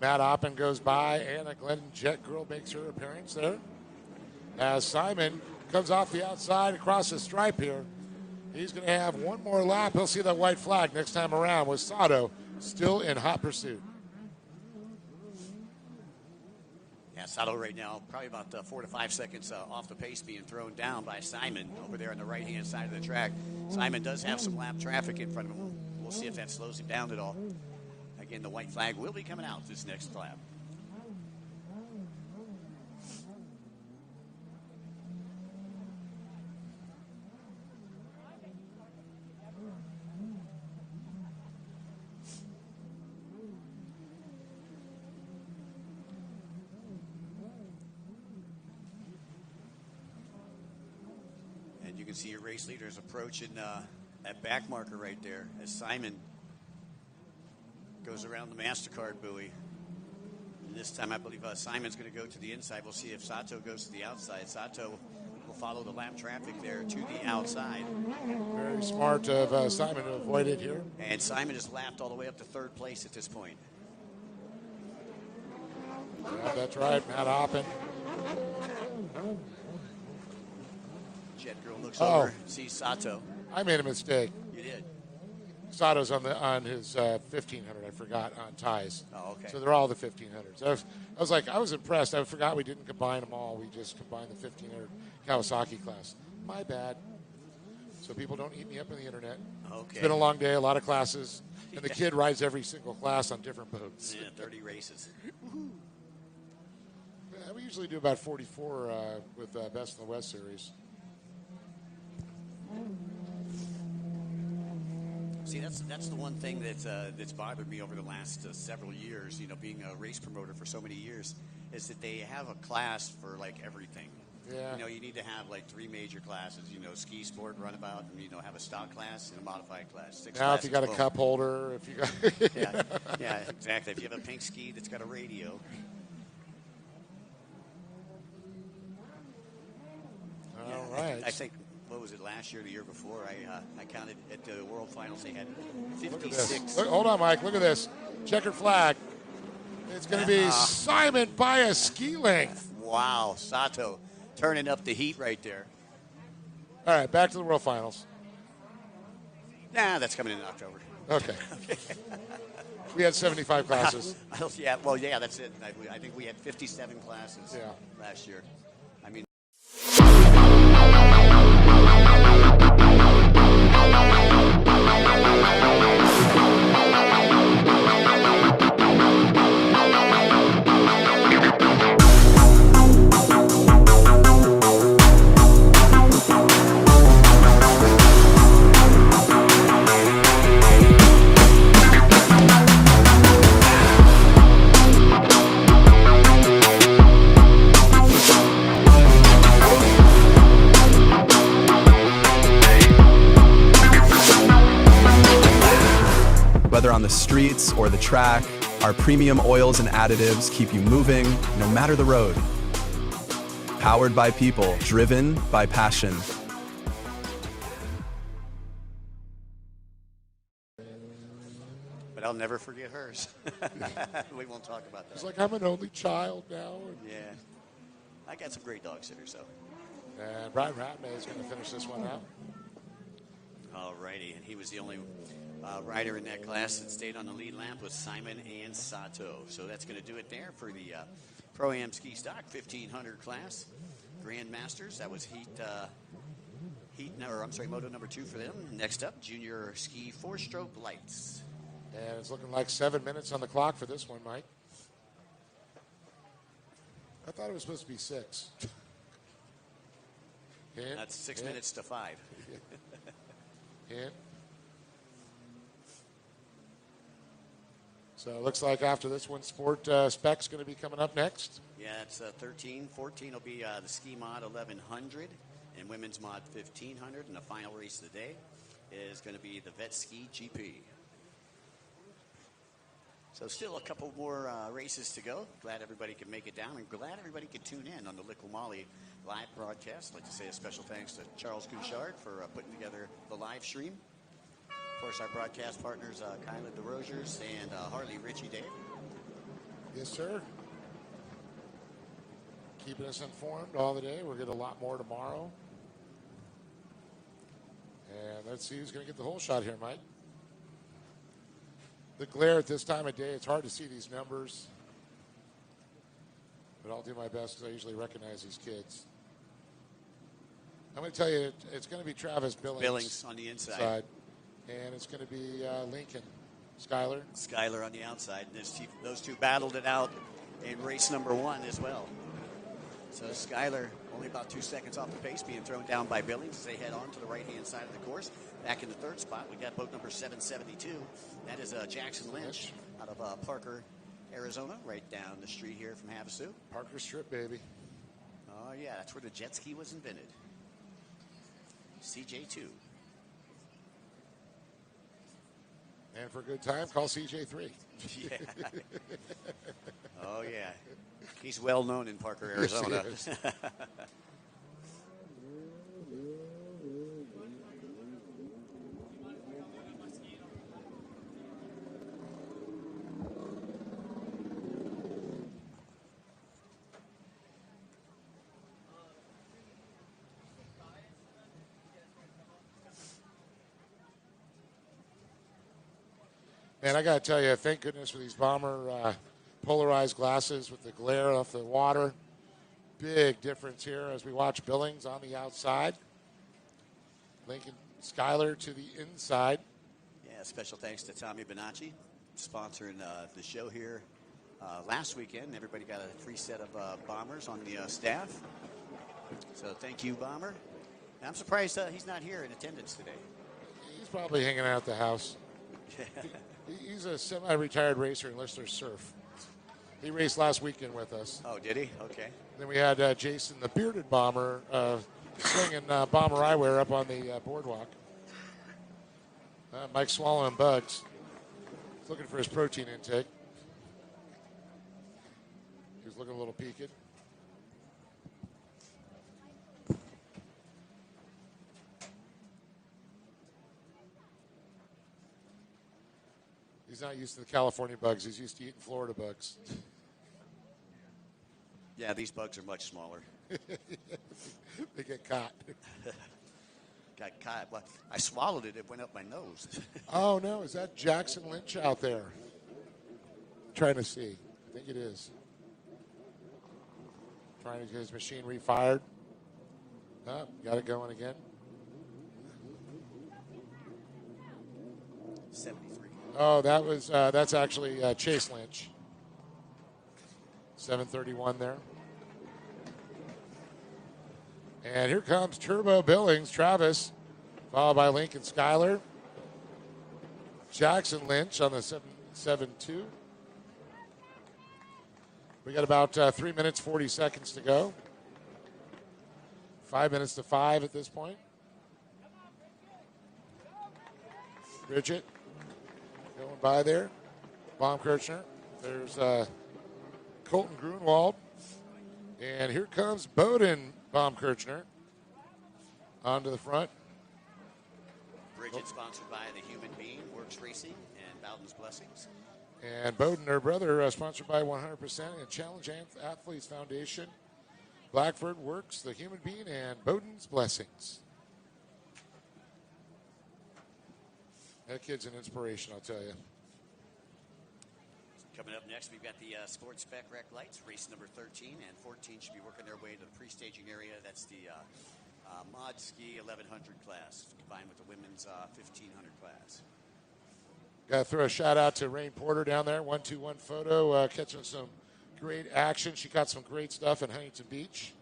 Matt Oppen goes by. Anna Glenn Jet Girl makes her appearance there. As Simon comes off the outside across the stripe here. He's going to have one more lap. He'll see that white flag next time around with Sato still in hot pursuit. Yeah, Sato right now probably about 4 to 5 seconds off the pace, being thrown down by Simon over there on the right-hand side of the track. Simon does have some lap traffic in front of him. We'll see if that slows him down at all. Again, the white flag will be coming out this next lap. See your race leaders approaching that back marker right there as Simon goes around the MasterCard buoy. And this time I believe Simon's going to go to the inside. We'll see if Sato goes to the outside. Sato will follow the lap traffic there to the outside. Very smart of Simon to avoid it here. And Simon has lapped all the way up to third place at this point. Yeah, that's right, Matt Oppen. Jet Girl looks over, sees Sato. I made a mistake. You did. Sato's on his 1500. I forgot on ties. Oh, okay. So they're all the 1500s. I was impressed. I forgot we didn't combine them all. We just combined the 1500 Kawasaki class. My bad. So people don't eat me up on the internet. Okay. It's been a long day, a lot of classes, and the kid rides every single class on different boats. Yeah, 30 races. Yeah, we usually do about 44 with Best in the West series. See, that's the one thing that's bothered me over the last several years, being a race promoter for so many years, is that they have a class for, like, everything. Yeah. You need to have, like, 3 major classes, ski, sport, runabout, and, have a stock class and a modified class. 6 now, classes, if you got a boom. cup holder, if you got... yeah, exactly. If you have a pink ski that's got a radio. All right. I think, what was it, last year or the year before? I counted at the World Finals, they had 56. Look at this. Hold on, Mike. Look at this. Checkered flag. It's going to be Simon by a ski length. Wow, Sato turning up the heat right there. All right, back to the World Finals. Nah, that's coming in October. Okay. We had 75 classes. Yeah, well, yeah, that's it. I think we had 57 classes Yeah. last year. I mean, Whether on the streets or the track, our premium oils and additives keep you moving no matter the road. Powered by people, driven by passion. but I'll never forget hers. We won't talk about that. It's like I'm an only child now. Yeah. I got some great dog sitters, so. And Brian Ratman is going to finish this one out. All righty, and he was the only rider in that class that stayed on the lead lap with Simon and Sato. So that's going to do it there for the Pro-Am Ski Stock 1500 class. Grandmasters, that was Moto number 2 for them. Next up, Junior Ski 4-stroke lights. And it's looking like 7 minutes on the clock for this one, Mike. I thought it was supposed to be 6. That's 6 minutes to 5. Hint. So it looks like after this one, Sport Spec's going to be coming up next. Yeah, it's 13. 14 will be the Ski Mod 1100 and Women's Mod 1500. And the final race of the day is going to be the Vet Ski GP. So still a couple more races to go. Glad everybody could make it down and glad everybody could tune in on the Liqui Moly live broadcast. I'd like to say a special thanks to Charles Couchard for putting together the live stream. Of course, our broadcast partners, Kyla DeRosiers and Harley Ritchie Dave. Yes, sir. Keeping us informed all the day. We'll get a lot more tomorrow. And let's see who's going to get the whole shot here, Mike. The glare at this time of day, it's hard to see these numbers. But I'll do my best because I usually recognize these kids. I'm going to tell you, it's going to be Travis Billings on the inside. And it's going to be Lincoln. Skyler. Skyler on the outside. And those two battled it out in race number 1 as well. So Skyler only about 2 seconds off the pace, being thrown down by Billings as they head on to the right-hand side of the course. Back in the 3rd spot, we got boat number 772. That is Jackson Lynch out of Parker, Arizona, right down the street here from Havasu. Parker Strip, baby. Oh, yeah, that's where the jet ski was invented. CJ2. And for a good time, call CJ3. Yeah. Oh, yeah. He's well known in Parker, Arizona. Yes, Man, I got to tell you, thank goodness for these Bomber polarized glasses with the glare off the water. Big difference here as we watch Billings on the outside. Lincoln Skyler to the inside. Yeah, special thanks to Tommy Bonacci, sponsoring the show here last weekend. Everybody got a free set of Bombers on the staff. So thank you, Bomber. And I'm surprised he's not here in attendance today. He's probably hanging out at the house. He's a semi-retired racer in Lister Surf. He raced last weekend with us. Oh, did he? Okay. Then we had Jason, the bearded bomber, slinging bomber eyewear up on the boardwalk. Mike swallowing bugs. He's looking for his protein intake. He's looking a little peaked. He's not used to the California bugs. He's used to eating Florida bugs. Yeah, these bugs are much smaller. They get caught. Got caught. Well, I swallowed it. It went up my nose. Oh, no. Is that Jackson Lynch out there? trying to see. I think it is. Trying to get his machine refired. Oh, got it going again. 73. Oh, that's actually Chase Lynch. 7:31 there. And here comes Turbo Billings, Travis, followed by Lincoln Schuyler. Jackson Lynch on the 7.72. We got about 3 minutes, 40 seconds to go. 5 minutes to 5 at this point. Bridget going by there. Baumkirchner. There's Colton Grunwald. And here comes Bowden Baumkirchner onto the front. Bridget sponsored by the Human Being, Works Racing, and Bowden's Blessings. And Bowden, her brother, sponsored by 100% and Challenge Athletes Foundation. Blackford Works, the Human Being, and Bowden's Blessings. That kid's an inspiration, I'll tell you. Coming up next, we've got the Sports Spec Rec Lights. Race number 13 and 14 should be working their way to the pre-staging area. That's the Mod Ski 1100 class, combined with the women's 1500 class. Got to throw a shout out to Rain Porter down there. 1-2-1 photo, catching some great action. She got some great stuff in Huntington Beach.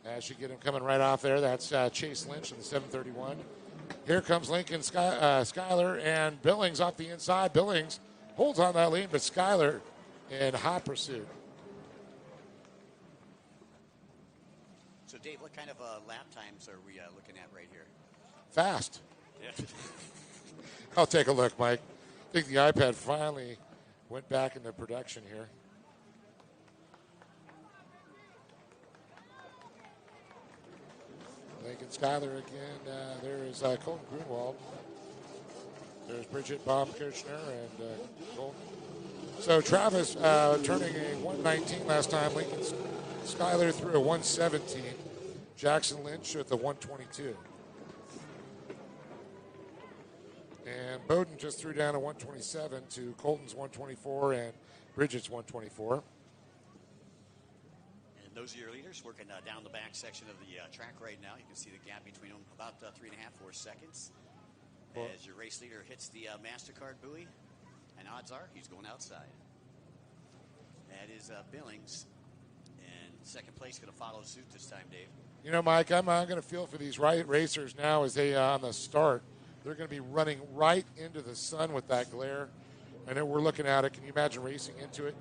As you get him coming right off there, that's Chase Lynch in the 7:31. Here comes Lincoln Schuyler and Billings off the inside. Billings holds on that lead, but Schuyler in hot pursuit. So, Dave, what kind of lap times are we looking at right here? Fast. Yeah. I'll take a look, Mike. I think the iPad finally went back into production here. Lincoln Schuyler again. There is Colton Grunwald. There's Bridget Baumkirchner and Colton. So Travis turning a 119 last time. Lincoln Schuyler threw a 117. Jackson Lynch at the 122. And Bowden just threw down a 127 to Colton's 124 and Bridget's 124. And those are your leaders working down the back section of the track right now. You can see the gap between them about 3.5, 4 seconds. As your race leader hits the MasterCard buoy, and odds are he's going outside. That is Billings. And second place going to follow suit this time, Dave. You know, Mike, I'm going to feel for these racers now as they on the start. They're going to be running right into the sun with that glare. I know we're looking at it. Can you imagine racing into it?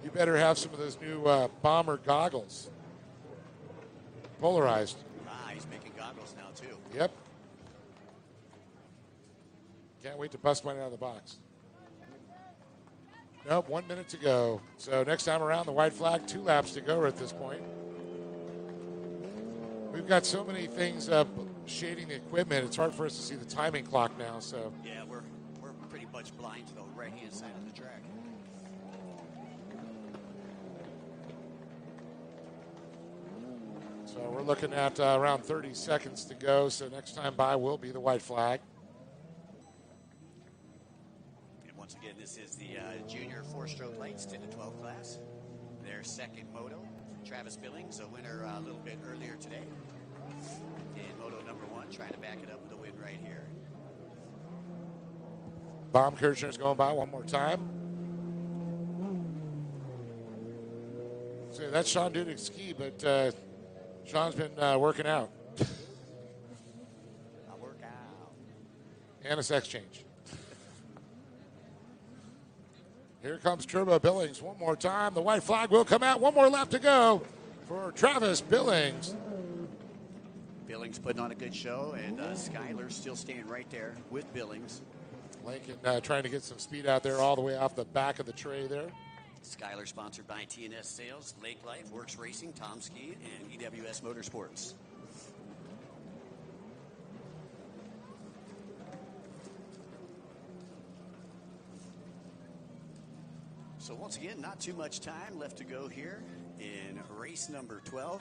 You better have some of those new bomber goggles. Polarized. He's making goggles now, too. Yep. Can't wait to bust mine out of the box. Nope, 1 minute to go. So next time around, the white flag, 2 laps to go at this point. We've got so many things shading the equipment. It's hard for us to see the timing clock now. So Yeah, we're pretty much blind to the right-hand side of the track. So we're looking at around 30 seconds to go. So next time by will be the white flag. And once again, this is the junior 4-stroke lights 10 to 12 class. Their second moto. Travis Billings, a winner a little bit earlier today. And moto number 1, trying to back it up with a win right here. Baumkirchner's going by one more time. So that's Sean Dudek's ski, but Sean's been working out. I work out. And a sex change. Here comes Turbo Billings one more time. The white flag will come out. One more lap to go for Travis Billings. Billings putting on a good show, and Schuyler still staying right there with Billings. Lincoln trying to get some speed out there all the way off the back of the tray there. Schuyler sponsored by TNS Sales, Lake Life, Works Racing, Tom Ski, and EWS Motorsports. So once again, not too much time left to go here in race number 12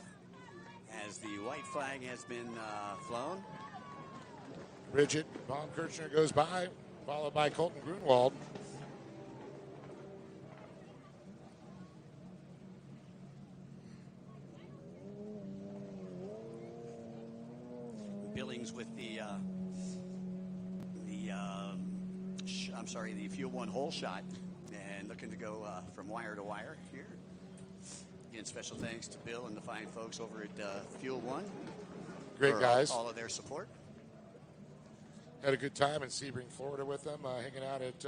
as the white flag has been flown. Bridget Baumkirchner goes by, followed by Colton Grunwald. Billings with the Fuel One hole shot, and looking to go from wire to wire here. Again, special thanks to Bill and the fine folks over at Fuel One. Great for guys. All of their support. Had a good time in Sebring, Florida with them, hanging out at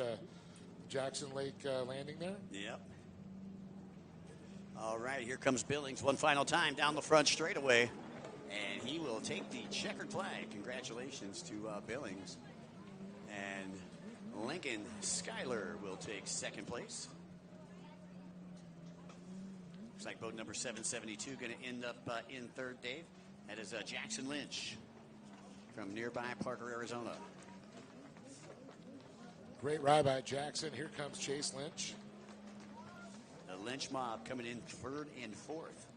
Jackson Lake Landing there. Yep. All right, here comes Billings one final time down the front straightaway, and he will take the checkered flag. Congratulations to Billings. And Lincoln Schuyler will take second place. Looks like boat number 772 going to end up in third, Dave. That is Jackson Lynch from nearby Parker, Arizona. Great ride by Jackson. Here comes Chase Lynch. The Lynch mob coming in third and fourth.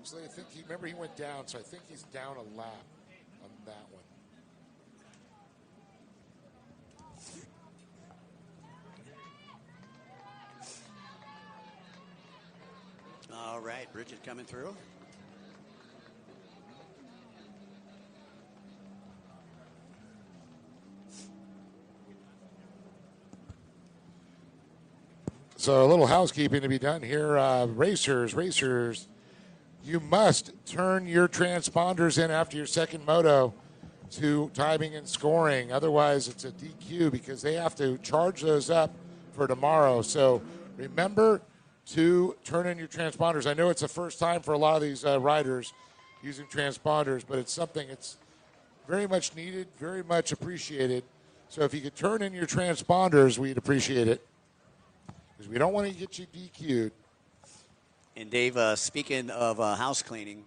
So I think he went down, so I think he's down a lap on that one. All right, Bridget coming through. So a little housekeeping to be done here. Racers, you must turn your transponders in after your second moto to timing and scoring. Otherwise, it's a DQ because they have to charge those up for tomorrow. So remember to turn in your transponders. I know it's the first time for a lot of these riders using transponders, but it's something that's very much needed, very much appreciated. So if you could turn in your transponders, we'd appreciate it. Because we don't want to get you DQ'd. And Dave, speaking of house cleaning,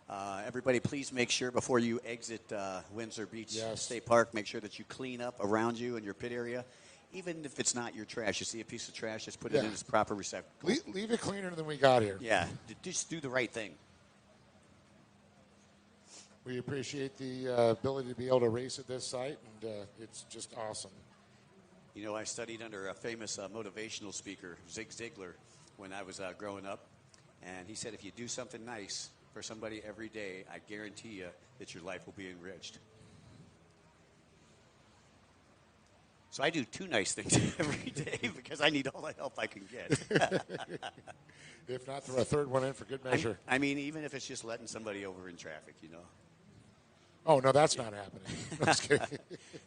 everybody please make sure before you exit Windsor Beach State Park, make sure that you clean up around you in your pit area. Even if it's not your trash, you see a piece of trash, just put it in its proper receptacle. Leave it cleaner than we got here. Yeah, just do the right thing. We appreciate the ability to be able to race at this site, and it's just awesome. You know, I studied under a famous motivational speaker, Zig Ziglar, when I was growing up. And he said, if you do something nice for somebody every day, I guarantee you that your life will be enriched. So I do 2 nice things every day because I need all the help I can get. If not, throw a third one in for good measure. I mean, even if it's just letting somebody over in traffic, you know. Oh, no, that's not happening. I'm just kidding.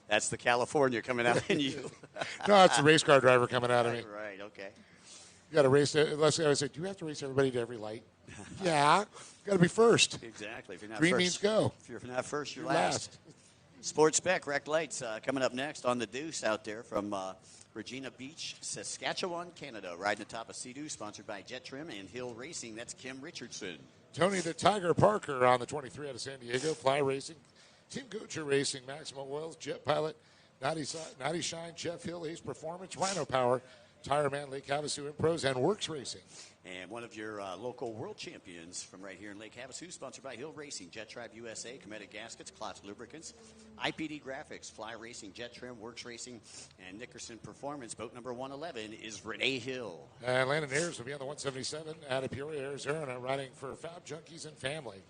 That's the California coming out in you. No, it's the race car driver coming out of me. Right, okay. You got to race. Leslie, I would say, do you have to race everybody to every light? Yeah. Got to be first. Exactly. If you're not Green first, means go. If you're not first, you're last. Sports Spec, Wrecked Lights, coming up next on the Deuce out there from Regina Beach, Saskatchewan, Canada. Riding atop of Sea-Doo, sponsored by Jet Trim and Hill Racing. That's Kim Richardson. Tony the Tiger Parker on the 23 out of San Diego. Fly Racing. Team Gocher Racing. Maximum Oils. Jet Pilot. Naughty Shine. Jeff Hill. Ace Performance. Rhino Power. Tire Man. Lake Havasu Impros. And Works Racing. And one of your local world champions from right here in Lake Havasu, sponsored by Hill Racing, Jet Tribe USA, Cometic Gaskets, Klotz Lubricants, IPD Graphics, Fly Racing, Jet Trim, Works Racing, and Nickerson Performance. Boat number 111 is Renee Hill. And Landon Ayers will be on the 177 out of Peoria, Arizona, riding for Fab Junkies and Family.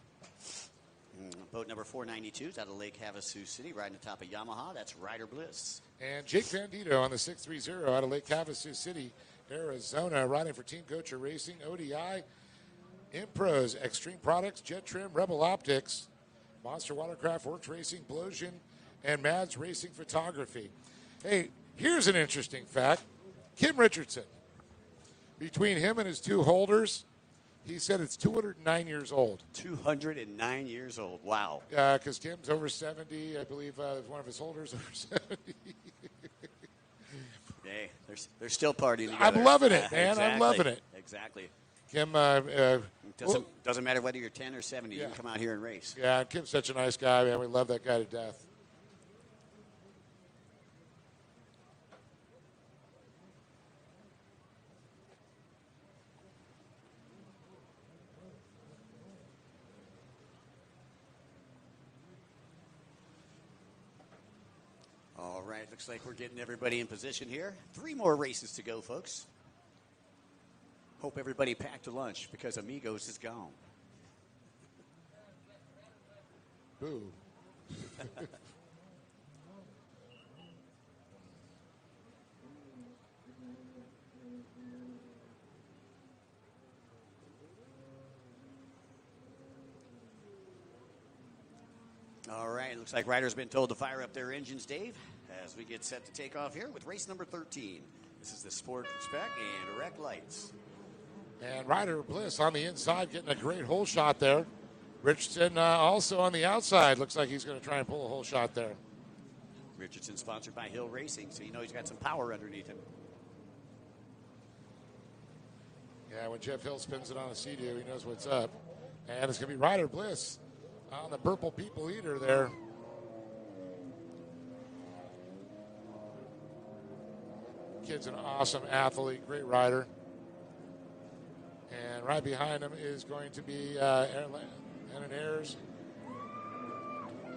Boat number 492 is out of Lake Havasu City, riding atop of Yamaha. That's Ryder Bliss. And Jake Vandito on the 630 out of Lake Havasu City, Arizona, riding for Team Gocher Racing, ODI, Impros, Extreme Products, Jet Trim, Rebel Optics, Monster Watercraft, Works Racing, Blosian, and Mads Racing Photography. Hey, here's an interesting fact. Kim Richardson, between him and his 2 holders, he said it's 209 years old. 209 years old. Wow. Because Kim's over 70. I believe one of his holders over 70. Hey, they're still partying together. I'm loving it, man. Exactly. I'm loving it. Exactly. Kim, doesn't matter whether you're 10 or 70. You can come out here and race. Yeah, Kim's such a nice guy, man. We love that guy to death. All right, looks like we're getting everybody in position here. 3 more races to go, folks. Hope everybody packed a lunch because Amigos is gone. Boo. All right, looks like riders been told to fire up their engines, Dave, as we get set to take off here with race number 13. This is the Sport Spec and Rec Lights. And Ryder Bliss on the inside getting a great hole shot there. Richardson also on the outside. Looks like he's going to try and pull a hole shot there. Richardson sponsored by Hill Racing, so you know he's got some power underneath him. Yeah, when Jeff Hill spins it on a CDU, he knows what's up. And it's going to be Ryder Bliss on the Purple People Eater there. Kid's an awesome athlete, great rider. And right behind him is going to be Aaron Ayers.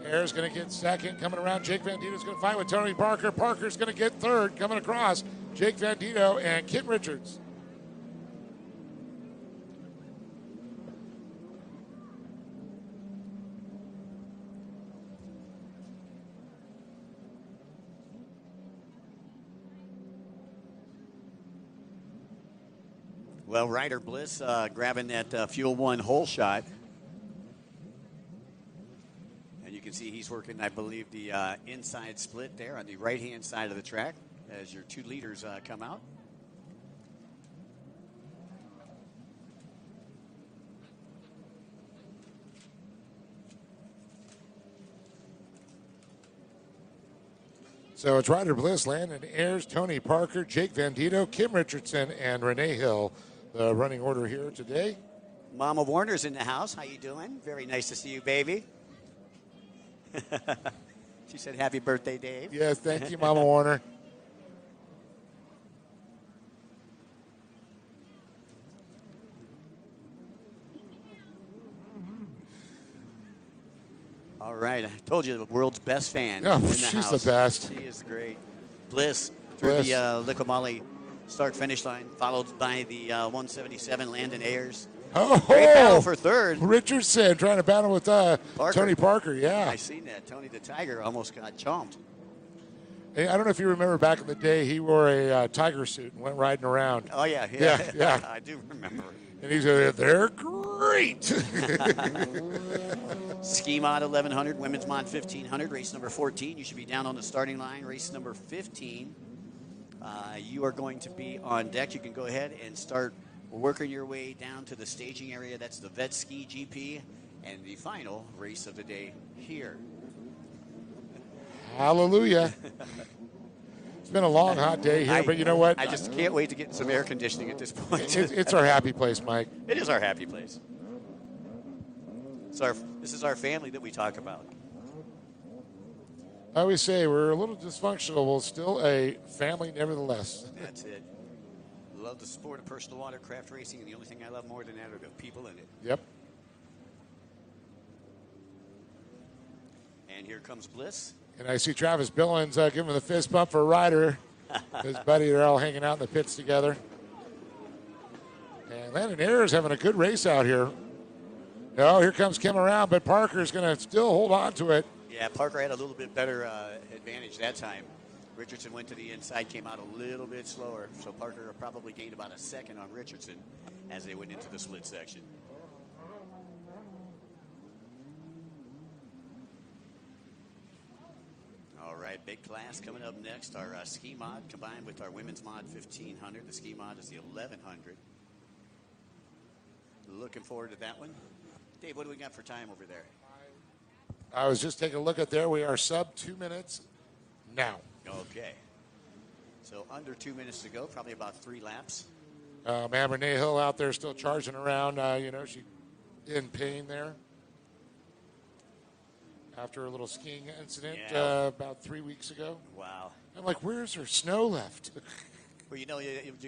Ayers going to get second. Coming around, Jake Vandito's going to fight with Tony Parker. Parker's going to get third. Coming across, Jake Vandito and Kim Richards. Well, Ryder Bliss grabbing that Fuel One hole shot. And you can see he's working, I believe, the inside split there on the right-hand side of the track as your 2 leaders come out. So it's Ryder Bliss, Landon Ayers, Tony Parker, Jake Vandito, Kim Richardson, and Renee Hill. The running order here today. Mama Warner's in the house. How you doing? Very nice to see you, baby. She said, happy birthday, Dave. Yes, thank you, Mama Warner. All right, I told you the world's best fan. Oh, in the she's house. the best. She is great. Bliss through the Liqui Moly start-finish line, followed by the 177 Landon Ayers. Oh, great battle for third. Richardson trying to battle with Tony Parker. Yeah, I seen that. Tony the Tiger almost got chomped. Hey, I don't know if you remember back in the day, he wore a tiger suit and went riding around. Oh yeah. I do remember. And he's they're great. Ski Mod 1100, Women's Mod 1500, race number 14. You should be down on the starting line. Race number 15. You are going to be on deck. You can go ahead and start working your way down to the staging area. That's the Vet Ski GP and the final race of the day here. Hallelujah. It's been a long, hot day here, but you know what? I just can't wait to get some air conditioning at this point. It's our happy place, Mike. It is our happy place. This is our family that we talk about. I always say we're a little dysfunctional, but still a family nevertheless. That's it. Love the sport of personal watercraft racing, and the only thing I love more than that are the people in it. Yep. And here comes Bliss. And I see Travis Billings giving the fist bump for Ryder. His buddy, they're all hanging out in the pits together. And Landon Ayers having a good race out here. No, here comes Kim around, but Parker's going to still hold on to it. Yeah, Parker had a little bit better advantage that time. Richardson went to the inside, came out a little bit slower. So Parker probably gained about a second on Richardson as they went into the split section. All right, big class coming up next. Our ski mod combined with our women's mod 1500. The ski mod is the 1100. Looking forward to that one. Dave, what do we got for time over there? I was just taking a look at there. We are sub 2 minutes now. Okay. So under 2 minutes to go, probably about 3 laps. Man, Renee Hill out there still charging around. She in pain there after a little skiing incident about 3 weeks ago. Wow. I'm like, where's her snow left? Well, you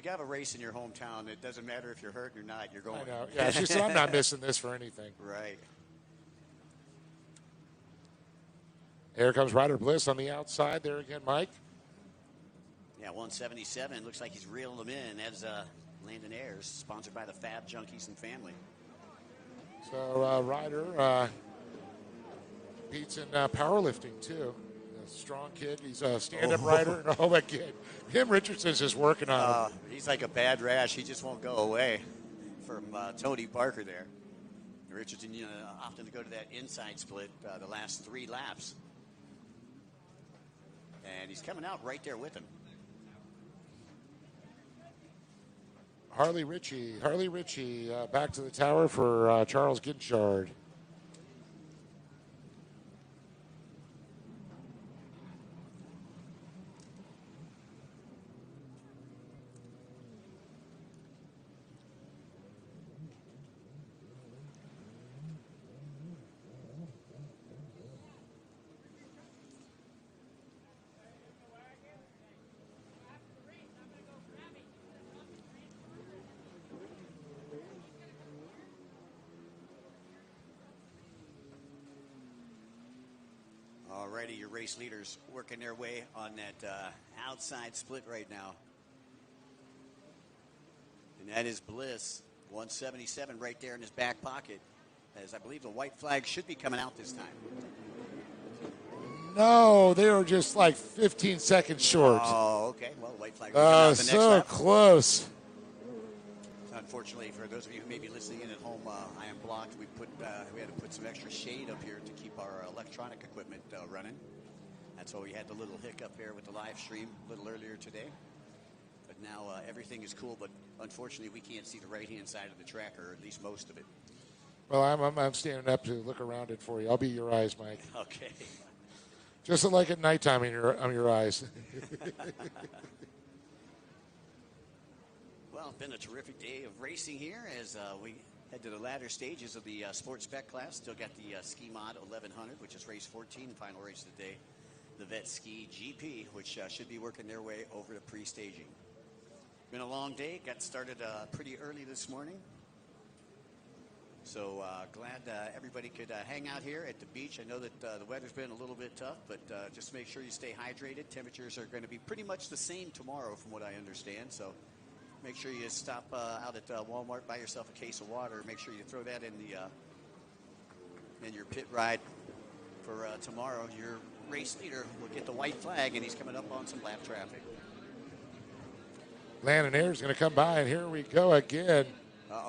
got a race in your hometown. It doesn't matter if you're hurt or not. You're going. I know. Yeah, she said, I'm not missing this for anything. Right. Here comes Ryder Bliss on the outside there again, Mike. Yeah, 177. Looks like he's reeling them in. That's Landon Ayers, sponsored by the Fab Junkies and Family. So Ryder Competes in powerlifting, too. A strong kid. He's a stand-up rider. Oh, my kid. Kim Richardson's just working on him. He's like a bad rash. He just won't go away from Tony Parker there. Richardson often to go to that inside split the last 3 laps. And he's coming out right there with him. Harley Ritchie back to the tower for Charles Ginchard. Alrighty, your race leaders working their way on that outside split right now. And that is Bliss, 177 right there in his back pocket, as I believe the white flag should be coming out this time. No, they were just like 15 seconds short. Oh, okay. Well, the white flag will come out the next so lap. close. Unfortunately, for those of you who may be listening in at home, I am blocked. We had to put some extra shade up here to keep our electronic equipment running. That's why we had the little hiccup there with the live stream a little earlier today. But now everything is cool, but unfortunately we can't see the right-hand side of the track, or at least most of it. Well, I'm standing up to look around it for you. I'll be your eyes, Mike. Okay. Just like at nighttime on your eyes. Well, it's been a terrific day of racing here as we head to the latter stages of the sports spec class. Still got the Ski Mod 1100, which is race 14, final race of the day. The Vet Ski GP, which should be working their way over to pre-staging. Been a long day. Got started pretty early this morning. So glad everybody could hang out here at the beach. I know that the weather's been a little bit tough, but just make sure you stay hydrated. Temperatures are going to be pretty much the same tomorrow from what I understand. So make sure you stop out at Walmart, buy yourself a case of water. Make sure you throw that in your pit ride for tomorrow. Your race leader will get the white flag, and he's coming up on some lap traffic. Landon Ayers going to come by, and here we go again.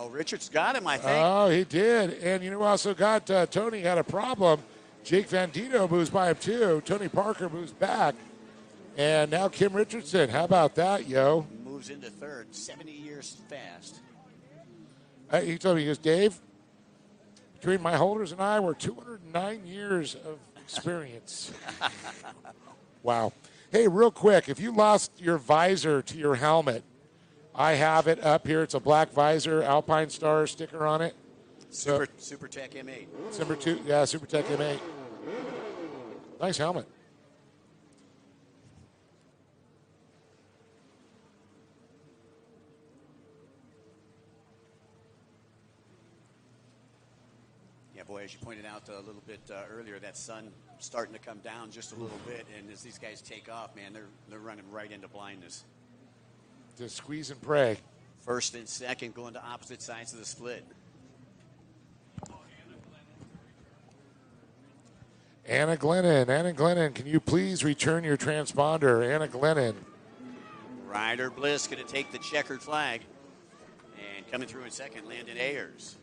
Richards got him, I think. Oh, he did. And you know who also got Tony had a problem. Jake Vandito moves by him, too. Tony Parker moves back. And now Kim Richardson. How about that, yo? Moves into third, 70 years fast. He told me, he goes, Dave, between my holders and I, we're 209 years of experience. Wow. Hey, real quick, if you lost your visor to your helmet, I have it up here. It's a black visor, Alpine Star sticker on it. Super Tech M8. Super Tech M8. Nice helmet. Yeah, boy, as you pointed out a little bit earlier, that sun starting to come down just a little bit, and as these guys take off, man, they're running right into blindness. Just squeeze and pray. First and second going to opposite sides of the split. Anna Glennon, can you please return your transponder? Anna Glennon. Ryder Bliss going to take the checkered flag. And coming through in second, Landon Ayers.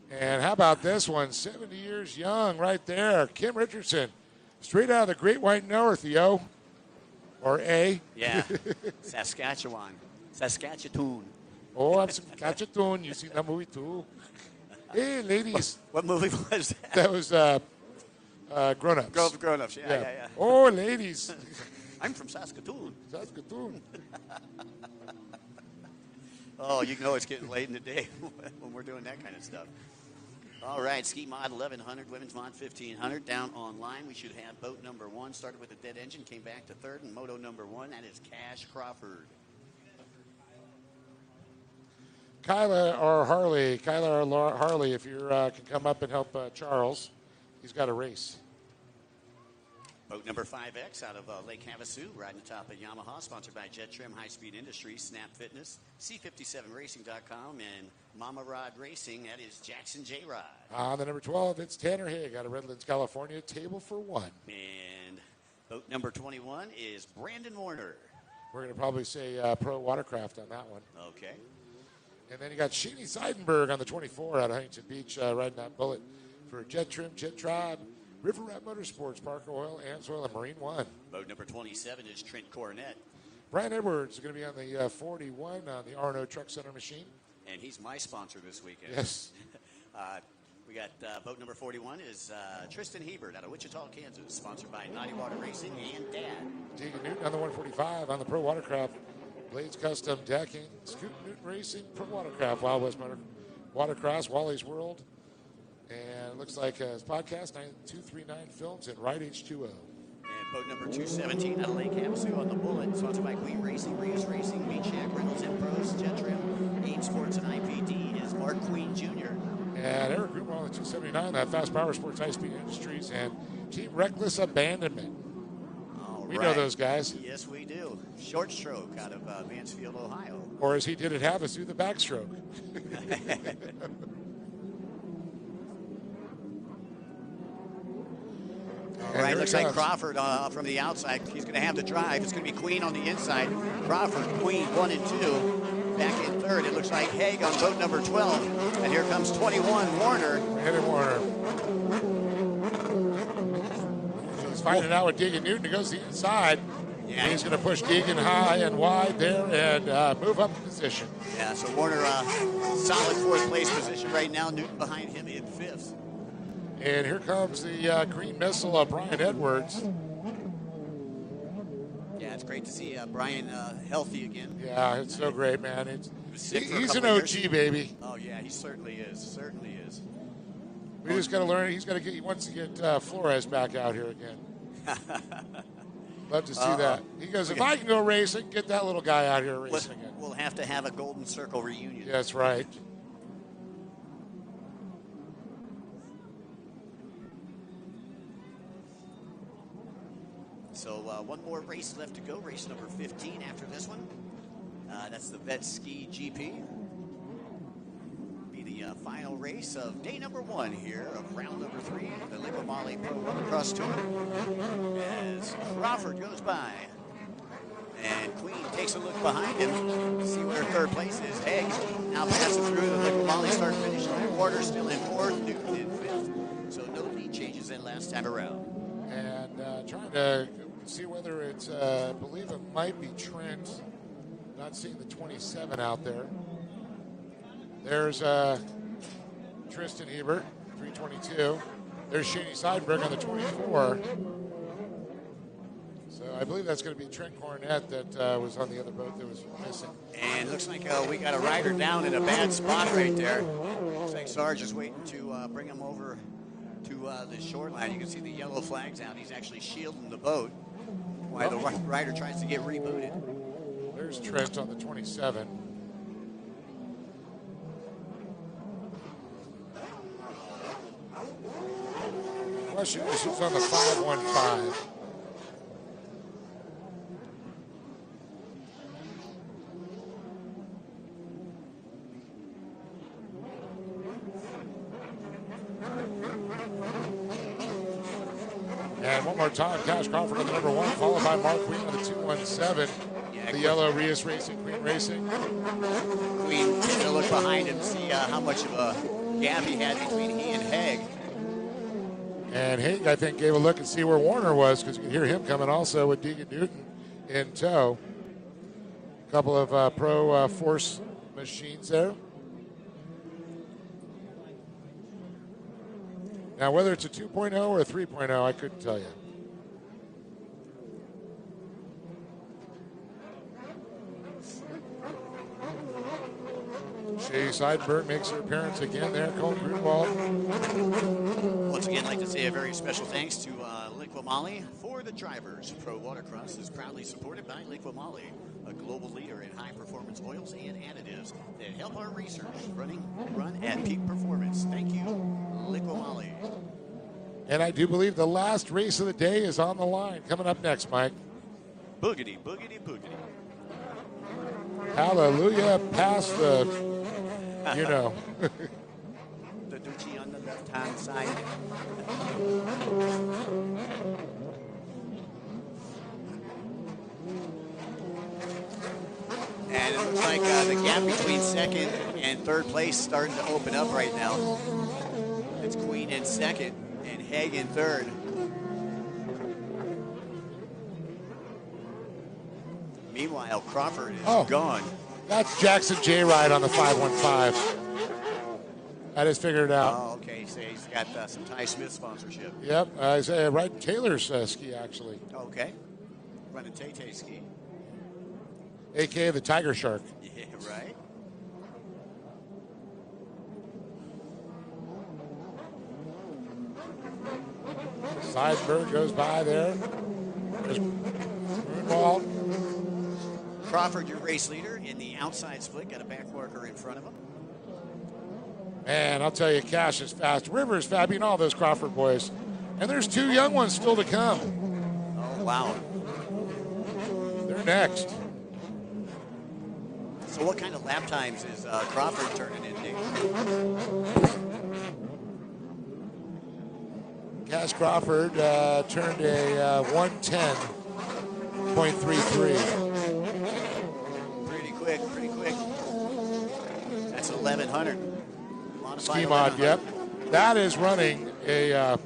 And how about this one? 70 years young right there. Kim Richardson. Straight out of the Great White North, yo. Or A. Yeah. Saskatchewan. Oh, I'm Saskatchewan. You seen that movie too? Hey, ladies. What movie was that? That was Grown Ups. Grown Ups, yeah. Oh, ladies. I'm from Saskatoon. Saskatoon. Oh, you know it's getting late in the day when we're doing that kind of stuff. All right, Ski Mod 1100, Women's Mod 1500. Down online, we should have boat number 1. Started with a dead engine, came back to third, and moto number 1. That is Cash Crawford. Kyla or Harley, if you can come up and help Charles. He's got a race. Boat number 5X out of Lake Havasu, riding atop of Yamaha, sponsored by Jet Trim, High Speed Industries, Snap Fitness, C57Racing.com, and Mama Rod Racing. That is Jackson J. Rod. On the number 12, it's Tanner Haig out of Redlands, California, table for one. And boat number 21 is Brandon Warner. We're going to probably say Pro Watercraft on that one. Okay. And then you got Sheeny Seidenberg on the 24 out of Huntington Beach, riding that bullet for Jet Trim, Jet Tribe, River Rat Motorsports, Parker Oil, Amsoil, and Marine One. Boat number 27 is Trent Cornett. Brian Edwards is going to be on the 41 on the R&O Truck Center machine. And he's my sponsor this weekend. Yes. We got boat number 41 is Tristan Hebert out of Wichita, Kansas, sponsored by Naughty Water Racing and Dad. Deegan Newton on the 145 on the Pro Watercraft. Blades Custom Decking, Scoot Newton Racing, Pro Watercraft, Wild West Watercross, Wally's World. And it looks like his podcast, 9239 Films, and Ride H2O. And boat number 217 out of Lake Havasu on the Bullet, sponsored by Queen Racing, Rios Racing, Meat Shack, Reynolds and Pros, Jet Trim, 8 Sports, and IPD is Mark Queen Jr. And Eric Grumel on the 279, that Fast Power Sports, High Speed Industries, and Team Reckless Abandonment. We know those guys. Yes, we do. Short stroke out of Mansfield, Ohio. Or as he did at Havasu, the backstroke. All right, looks like Crawford from the outside. He's going to have the drive. It's going to be Queen on the inside. Crawford, Queen, 1 and 2. Back in third, it looks like Haig on boat number 12. And here comes 21, Warner. Hit him, Warner. So he's fighting out with Deegan Newton. He goes to the inside. Yeah. He's going to push Deegan high and wide there and move up the position. Yeah, so Warner, solid fourth place position right now. Newton behind him in fifth. And here comes the green missile of Brian Edwards. Yeah, it's great to see Brian healthy again. Yeah, it's so great, man. He's an OG, OG, baby. Oh, yeah, he certainly is. Certainly is. We just got to learn. He wants to get Flores back out here again. Love to see that. He goes, if I can go racing, get that little guy out here racing again. We'll have to have a Golden Circle reunion. That's right. So one more race left to go, race number 15 after this one. That's the Vet Ski GP. Be the final race of day number 1 here of round number 3 of the Liqui Moly Pro Watercross Tour. As Crawford goes by. And Queen takes a look behind him to see where third place is. Haig now passing through the Liqui Moly start-finish line. Warner still in 4th, Newton in 5th. So no lead changes in last time around. And trying to see whether it's, I believe it might be Trent. Not seeing the 27 out there. There's Tristan Hebert, 322. There's Sheeny Seidenberg on the 24. So I believe that's going to be Trent Cornett that was on the other boat that was missing. And looks like we got a rider down in a bad spot right there. Looks like Sarge is waiting to bring him over to the shoreline. You can see the yellow flags out. He's actually shielding the boat while the rider tries to get rebooted. There's Trent on the 27. Question is who's on the 515? And one more time, Cash Crawford on the number 1, followed by Mark Queen on the 217. The yellow Rios Racing, Queen Racing. Queen taking a look behind him to see how much of a gap he had between he and Haig. And Haig, I think, gave a look and see where Warner was because you can hear him coming also with Deegan Newton in tow. A couple of Pro Force machines there. Now, whether it's a 2.0 or a 3.0, I couldn't tell you. Sheeny Seidenberg makes her appearance again there. Colin Grunwald. Once again, I'd like to say a very special thanks to Liqui Moly for the drivers. Pro Watercross is proudly supported by Liqui Moly, a global leader in high-performance oils and additives that help our racers run at peak performance. Thank you, Liqui Moly. And I do believe the last race of the day is on the line. Coming up next, Mike. Boogity, boogity, boogity. Hallelujah, past the, you know. The Ducci on the left-hand side. And it looks like the gap between second and third place starting to open up right now. It's Queen in second and Haig in third. Meanwhile, Crawford is gone. That's Jackson J. Ride on the 515. I just figured it out. Oh, okay. So he's got some Ty Smith sponsorship. Yep, he's riding Taylor's ski, actually. Okay. Running Tay-Tay ski. A.K.A. the Tiger Shark. Yeah, right. Seisberg goes by there. There's Moonwald. Crawford, your race leader in the outside split. Got a back marker in front of him. Man, I'll tell you, Cash is fast. Rivers fast, beating all those Crawford boys. And there's 2 young ones still to come. Oh, wow. They're next. So what kind of lap times is Crawford turning in, Nick? Cash Crawford turned a 110.33. Pretty quick, pretty quick. That's 1100. Ski mod, yep. That is running a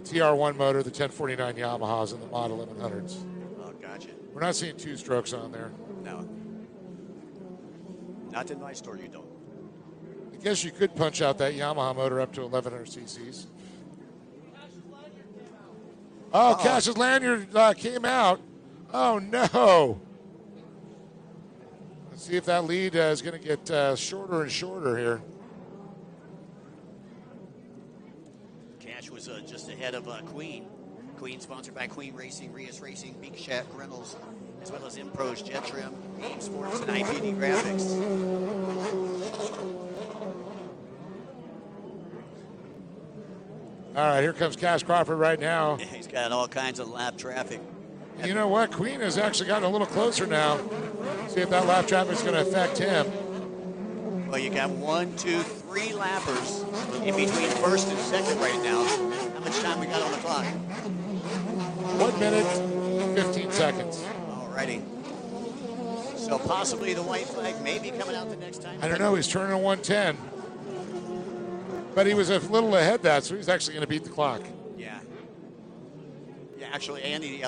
TR1 motor, the 1049 Yamahas in the Mod 1100s. Oh, gotcha. We're not seeing 2-strokes on there. No. Not in my store, you don't. I guess you could punch out that Yamaha motor up to 1100 cc's. Oh, Cash's lanyard came out. Oh, no. Let's see if that lead is going to get shorter and shorter here. Cash was just ahead of Queen. Queen sponsored by Queen Racing, Rias Racing, Big Shack Rentals, as well as Impro's Jet Trim, AIM Sports, and IPD Graphics. All right, here comes Cash Crawford right now. He's got all kinds of lap traffic. You know what? Queen has actually gotten a little closer now. See if that lap traffic is going to affect him. Well, you got 1, 2, 3 lappers in between first and second right now. How much time we got on the clock? 1 minute, 15 seconds. All righty. So possibly the white flag may be coming out the next time. I don't know. He's turning a 110. But he was a little ahead that, so he's actually going to beat the clock. Yeah. Yeah, actually, and he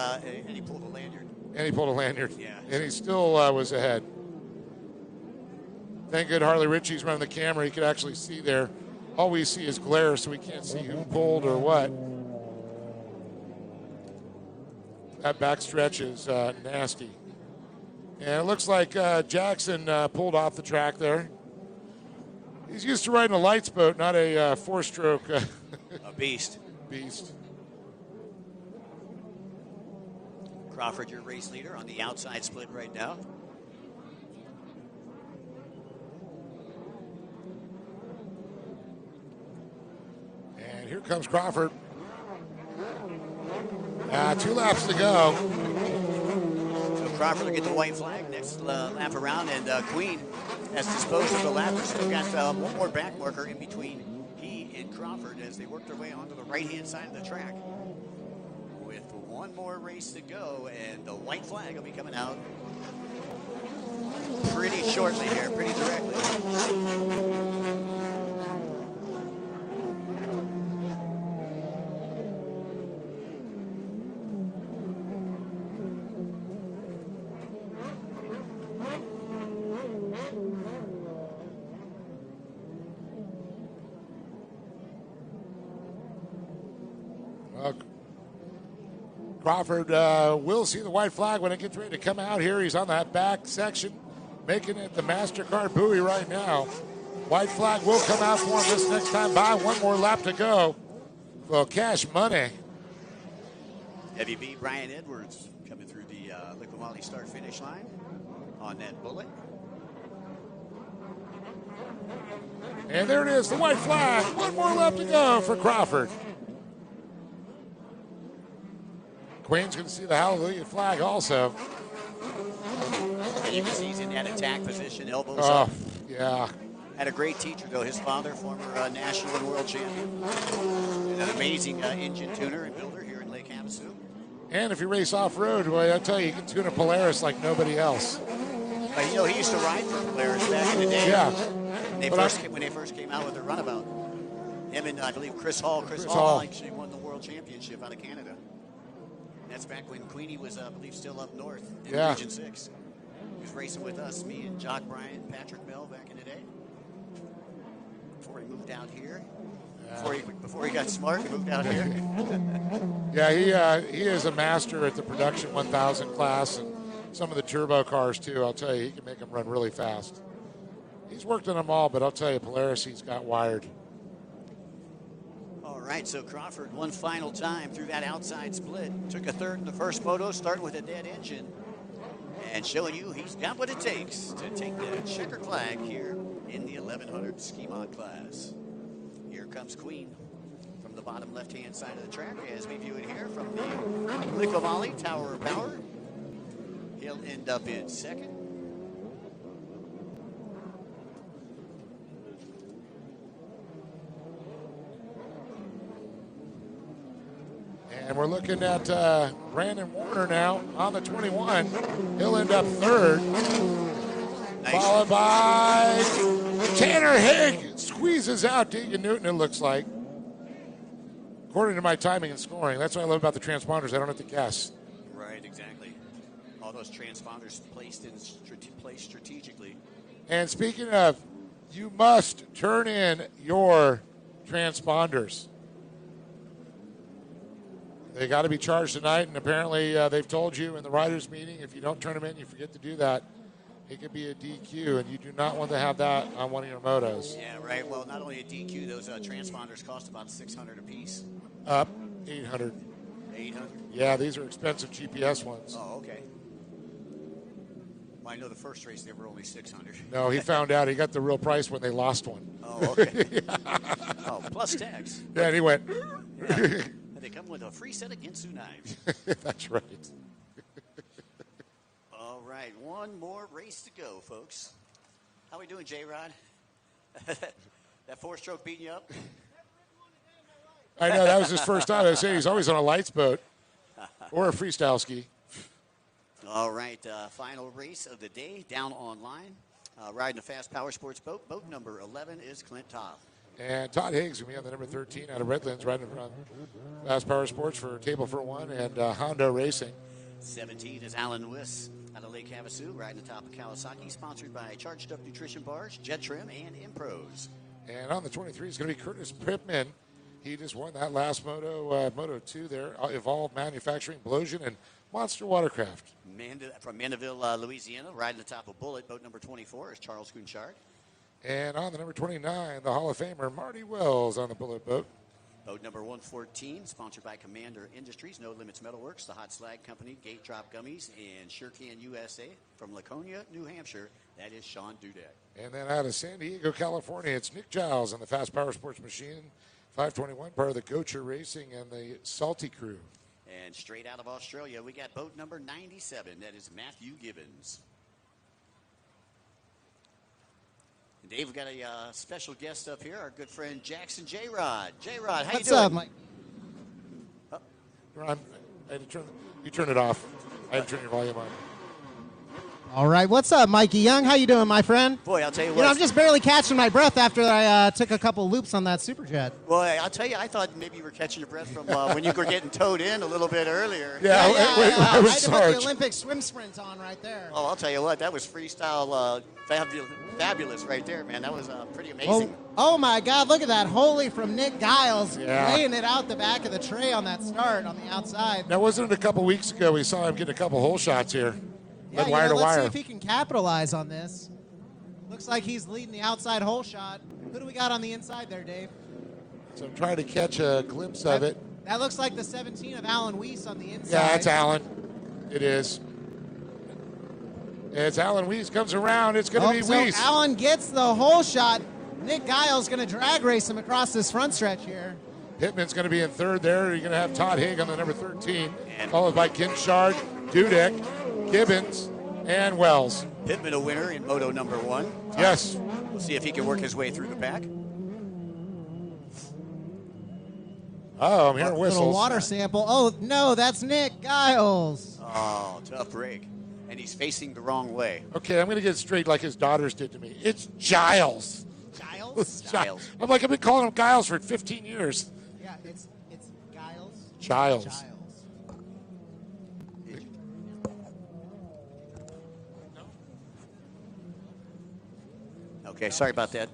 pulled a lanyard. And he pulled a lanyard. Yeah. And he still was ahead. Thank good Harley Ritchie's running the camera. He could actually see there. All we see is glare, so we can't see who pulled or what. That backstretch is nasty. And it looks like Jackson pulled off the track there. He's used to riding a lights boat, not a 4-stroke. A beast. Beast. Crawford, your race leader on the outside split right now. And here comes Crawford. 2 laps to go. So Crawford will get the white flag next lap around, and Queen has disposed of the lap. We've still got one more back marker in between he and Crawford as they work their way onto the right-hand side of the track. With one more race to go, and the white flag will be coming out pretty shortly here, pretty directly. Crawford will see the white flag when it gets ready to come out here. He's on that back section, making it the MasterCard buoy right now. White flag will come out for him this next time by. 1 more lap to go. Well, cash money. Heavy B, Brian Edwards coming through the Liqui start-finish line on that bullet. And there it is, the white flag. 1 more lap to go for Crawford. Quain's going to see the hallelujah flag also. And you can see he's in that attack position, elbows Oh, up. yeah. Had a great teacher, though. His father, former national and world champion. And an amazing engine tuner and builder here in Lake Havasu. And if you race off-road, well, I'll tell you, you can tune a Polaris like nobody else. But, you know, he used to ride for Polaris back in the day. Yeah. When they first came out with their runabout. Him and, I believe, Chris Hall. Chris Hall actually won the world championship out of Canada. And that's back when Queenie was, I believe, still up north in Region 6. He was racing with us, me and Jock Bryant, Patrick Bell back in the day. Before he moved out here. Before he got smart, he moved out here. Yeah, he is a master at the production 1000 class and some of the turbo cars too. I'll tell you, he can make them run really fast. He's worked on them all, but I'll tell you, Polaris, he's got wired. All right, so Crawford one final time through that outside split. Took a third in the first moto, starting with a dead engine. And showing you he's got what it takes to take the checkered flag here in the 1100 ski mod class. Here comes Queen from the bottom left-hand side of the track as we view it here from the Liqui Moly Tower of Power. He'll end up in second. And we're looking at Brandon Warner now on the 21. He'll end up third. Nice. Followed by Tanner Higg. Squeezes out Deegan Newton, it looks like. According to my timing and scoring. That's what I love about the transponders. I don't have to guess. Right, exactly. All those transponders placed strategically. And speaking of, you must turn in your transponders. They got to be charged tonight, and apparently they've told you in the riders' meeting, if you don't turn them in, you forget to do that, it could be a DQ, and you do not want to have that on one of your motos. Yeah, right. Well, not only a DQ, those transponders cost about $600 a piece. Up $800. $800? Yeah, these are expensive GPS ones. Oh, okay. Well, I know the first race they were only $600. No, he found out. He got the real price when they lost one. Oh, okay. Oh, plus tax. Yeah, and he went. Yeah. They come with a free set of Ginsu knives. That's right. All right, one more race to go, folks. How we doing, J-Rod? That four-stroke beating you up? I know, that was his first time. I was saying he's always on a lights boat or a freestyle ski. All right, final race of the day, down on line. Riding a fast power sports boat. Boat number 11 is Clint Todd. And Todd Higgs will be on the number 13 out of Redlands, riding around Fast Power Sports for Table for One and Honda Racing. 17 is Alan Wiss out of Lake Havasu, riding atop of Kawasaki, sponsored by Charged Up Nutrition Bars, Jet Trim, and Impros. And on the 23 is going to be Curtis Pittman. He just won that last Moto 2 there, Evolve Manufacturing, Blosian, and Monster Watercraft. From Mandeville, Louisiana, riding atop of Bullet, boat number 24 is Charles Coonchard. And on the number 29, the Hall of Famer, Marty Wells on the Bullet boat. Boat number 114, sponsored by Commander Industries, No Limits Metalworks, the Hot Slag Company, Gate Drop Gummies, and Surecan USA. From Laconia, New Hampshire, that is Sean Dudek. And then out of San Diego, California, it's Nick Giles on the Fast Power Sports Machine 521, part of the Gocher Racing and the Salty Crew. And straight out of Australia, we got boat number 97, that is Matthew Gibbons. Dave, we've got a special guest up here, our good friend Jackson J-Rod. J-Rod, how you doing? What's up, Mike? Oh. Ron, you turn it off. I had to turn your volume on. All right, what's up, Mikey Young? How you doing, my friend? Boy, I'll tell you what. You know, I'm just barely catching my breath after I took a couple loops on that Superjet. Well, I'll tell you, I thought maybe you were catching your breath from when you were getting towed in a little bit earlier. I had to put the Olympic swim sprint on right there. Oh, I'll tell you what, that was freestyle fabulous right there, man. That was pretty amazing. Oh, my God, look at that. Holy from Nick Giles, laying it out the back of the tray on that start on the outside. Now, wasn't it a couple weeks ago we saw him get a couple hole shots here? Yeah, wire to let's wire. see if he can capitalize on this. Looks like he's leading the outside hole shot. Who do we got on the inside there, Dave? So I'm trying to catch a glimpse of it. That looks like the 17 of Alan Weiss on the inside. Yeah, it's Alan. It is. It's Alan Weiss comes around. It's going to be Weiss. Alan gets the hole shot. Nick Giles going to drag race him across this front stretch here. Pittman's going to be in third there. You're going to have Todd Haig on the number 13, followed by Kinshard, Dudek, Gibbons, and Wells. Pittman a winner in Moto number 1. Yes. We'll see if he can work his way through the pack. Oh, I'm hearing whistles. Little water sample. Oh, no, that's Nick Giles. Oh, tough break. And he's facing the wrong way. Okay, I'm going to get it straight like his daughters did to me. It's Giles. Giles? Giles. I'm like, I've been calling him Giles for 15 years. Yeah, it's Giles. Giles. Okay, sorry about that.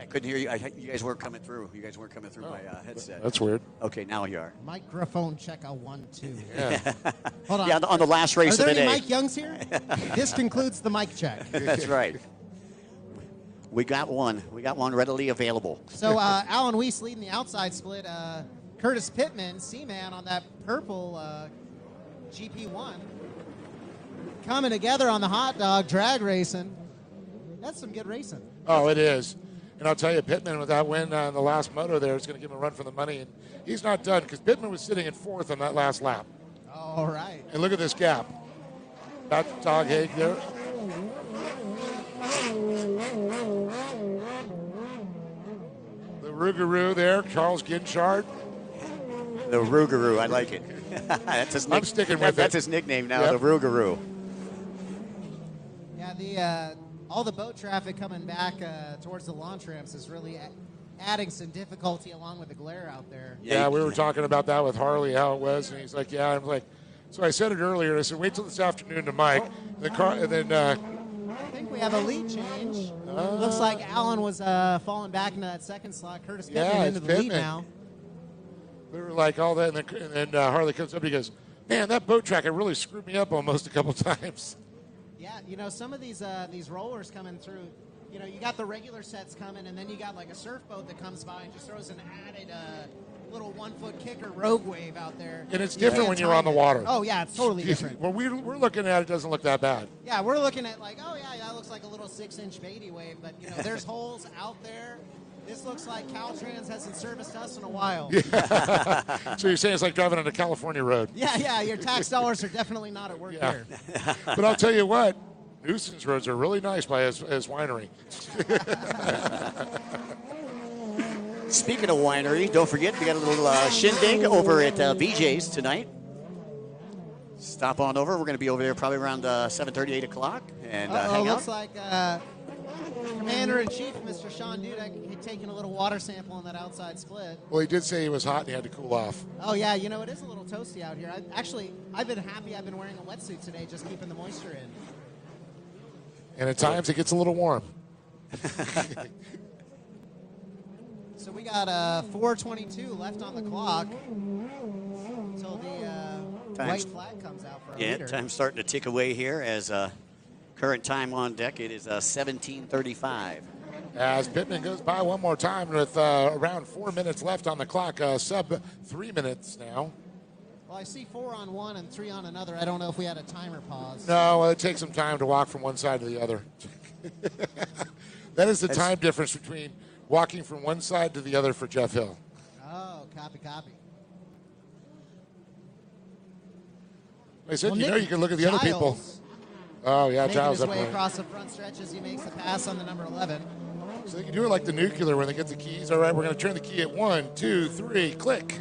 I couldn't hear you. You guys weren't coming through. You guys weren't coming through my headset. That's weird. Okay, now you are. Microphone check a 1, 2. Yeah. Hold on. Yeah, on the last race Are of there the any day. Mike Youngs here? This concludes the mic check. That's right. We got one. We got one readily available. So Alan Weiss leading the outside split. Curtis Pittman, C-Man on that purple GP1. Coming together on the hot dog, drag racing. That's some good racing. Oh, it is. And I'll tell you, Pittman, with that win on the last moto there, is going to give him a run for the money. And he's not done because Pittman was sitting in 4th on that last lap. All right. And look at this gap. That's Todd Haig there. The Rougarou there, Charles Ginchard. The Rougarou, I like it. That's his I'm sticking with That's it. his nickname now, Yep. the Rougarou. Yeah, all the boat traffic coming back towards the launch ramps is really adding some difficulty along with the glare out there. Yeah, we were talking about that with Harley, how it was, and he's like, yeah. I'm like, so I said it earlier. I said, wait till this afternoon to Mike. And then I think we have a lead change. Looks like Allen was falling back into that second slot. Curtis Pittman Yeah, into it's the lead Pittman. now. we were like all that, and then Harley comes up and he goes, man, that boat track, it really screwed me up almost a couple times. Yeah, some of these rollers coming through, you got the regular sets coming, and then you got like a surf boat that comes by and just throws an added little 1-foot kicker rogue wave out there. And it's different when you're on the water. Oh, yeah, it's totally different. When we're looking at it, doesn't look that bad. Yeah, we're looking at like, oh, yeah, that looks like a little 6-inch Beatty wave, but, there's holes out there. This looks like Caltrans hasn't serviced us in a while. Yeah. So you're saying it's like driving on a California road. Yeah, your tax dollars are definitely not at work here. But I'll tell you what, Newson's roads are really nice by his winery. Speaking of winery, don't forget, we got a little shindig over at VJ's tonight. Stop on over. We're going to be over there probably around 7:30, 8 o'clock, and hang out. Looks like Commander-in-Chief, Mr. Sean Dudek, he's taking a little water sample on that outside split. Well, he did say he was hot and he had to cool off. Oh, yeah, it is a little toasty out here. I've been happy I've been wearing a wetsuit today, just keeping the moisture in. And at times it gets a little warm. So we got 4:22 left on the clock until the white flag comes out for a leader. Time's starting to tick away here as current time on deck. It is 17:35. As Pittman goes by one more time with around 4 minutes left on the clock, sub 3 minutes now. Well, I see 4 on one and 3 on another. I don't know if we had a timer pause. No, well, it takes some time to walk from one side to the other. That is the time difference between walking from one side to the other for Jeff Hill. Oh, copy. I said, Well, you can look at the other people. Giles Oh, yeah, making Giles his up way there. across the front stretch as he makes the pass on the number 11. So they can do it like the nuclear when they get the keys. All right, we're going to turn the key at 1, 2, 3, click.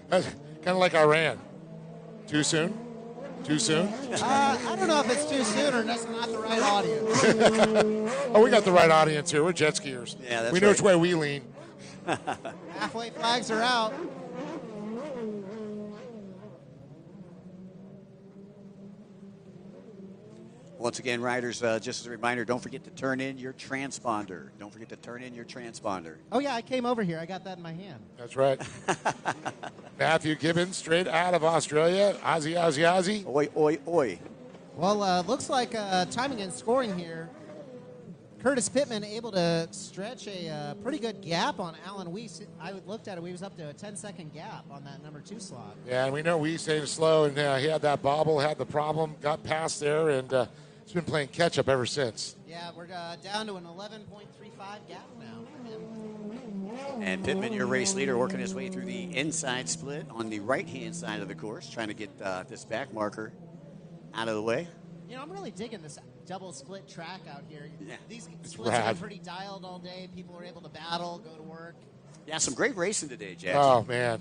That's kind of like Iran. Too soon? I don't know if it's too soon or that's not the right audience. Oh, we got the right audience here. We're jet skiers. Yeah, that's we know which way we lean. Halfway flags are out. Once again, riders, just as a reminder, don't forget to turn in your transponder. Oh, yeah, I came over here. I got that in my hand. That's right. Matthew Gibbons, straight out of Australia. Aussie. Oi. Well, looks like timing and scoring here. Curtis Pittman able to stretch a pretty good gap on Alan Weiss. I looked at it. He was up to a 10-second gap on that number 2 slot. Yeah, and we know Weiss ain't slow, and he had that bobble, had the problem, got past there, and He's been playing catch-up ever since. Yeah, we're down to an 11.35 gap now. And Pittman, your race leader, working his way through the inside split on the right-hand side of the course, trying to get this back marker out of the way. You know, I'm really digging this double split track out here. Yeah. These It's splits have rad. been pretty dialed all day. People are able to battle, go to work. Yeah, some great racing today, Jack. Oh, man.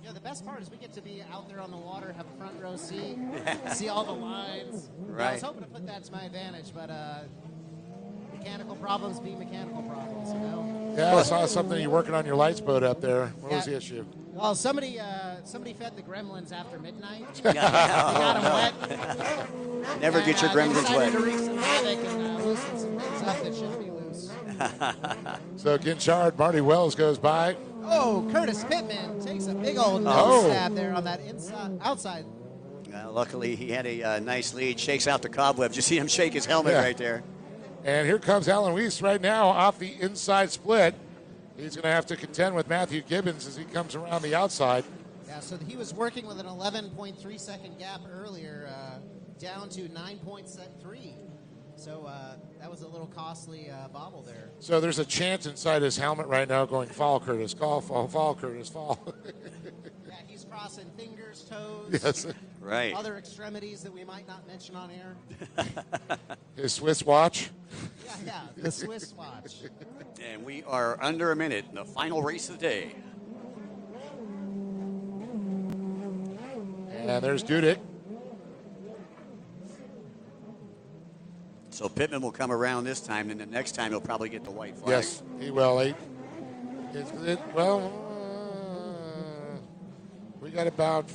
You know, the best part is we get to be out there on the water, have a front row seat, see all the lines. Right. I was hoping to put that to my advantage, but mechanical problems be mechanical problems, you know? Yeah, I saw something. You're working on your lights boat up there. What was the issue? Well, somebody fed the gremlins after midnight. Yeah. Got them wet. Never get your gremlins they wet. decided to wreak some havoc and loosen some things up that shouldn't be loose. So Ginchard, Marty Wells goes by. Oh, Curtis Pittman takes a big old nose Oh. stab there on that outside. Luckily, he had a nice lead. Shakes out the cobwebs. You see him shake his helmet Yeah. right there. And here comes Alan Weiss right now off the inside split. He's going to have to contend with Matthew Gibbons as he comes around the outside. Yeah, so he was working with an 11.3 second gap earlier, down to 9.3. So that was a little costly bobble there. So there's a chant inside his helmet right now going, fall, Curtis, fall, Curtis, fall. Yeah, he's crossing fingers, toes, Yes. Right. other extremities that we might not mention on air. His Swiss watch. Yeah, the Swiss watch. And we are under a minute in the final race of the day. And there's Dudek. So Pittman will come around this time, and the next time he'll probably get the white flag. Yes, he will. We got about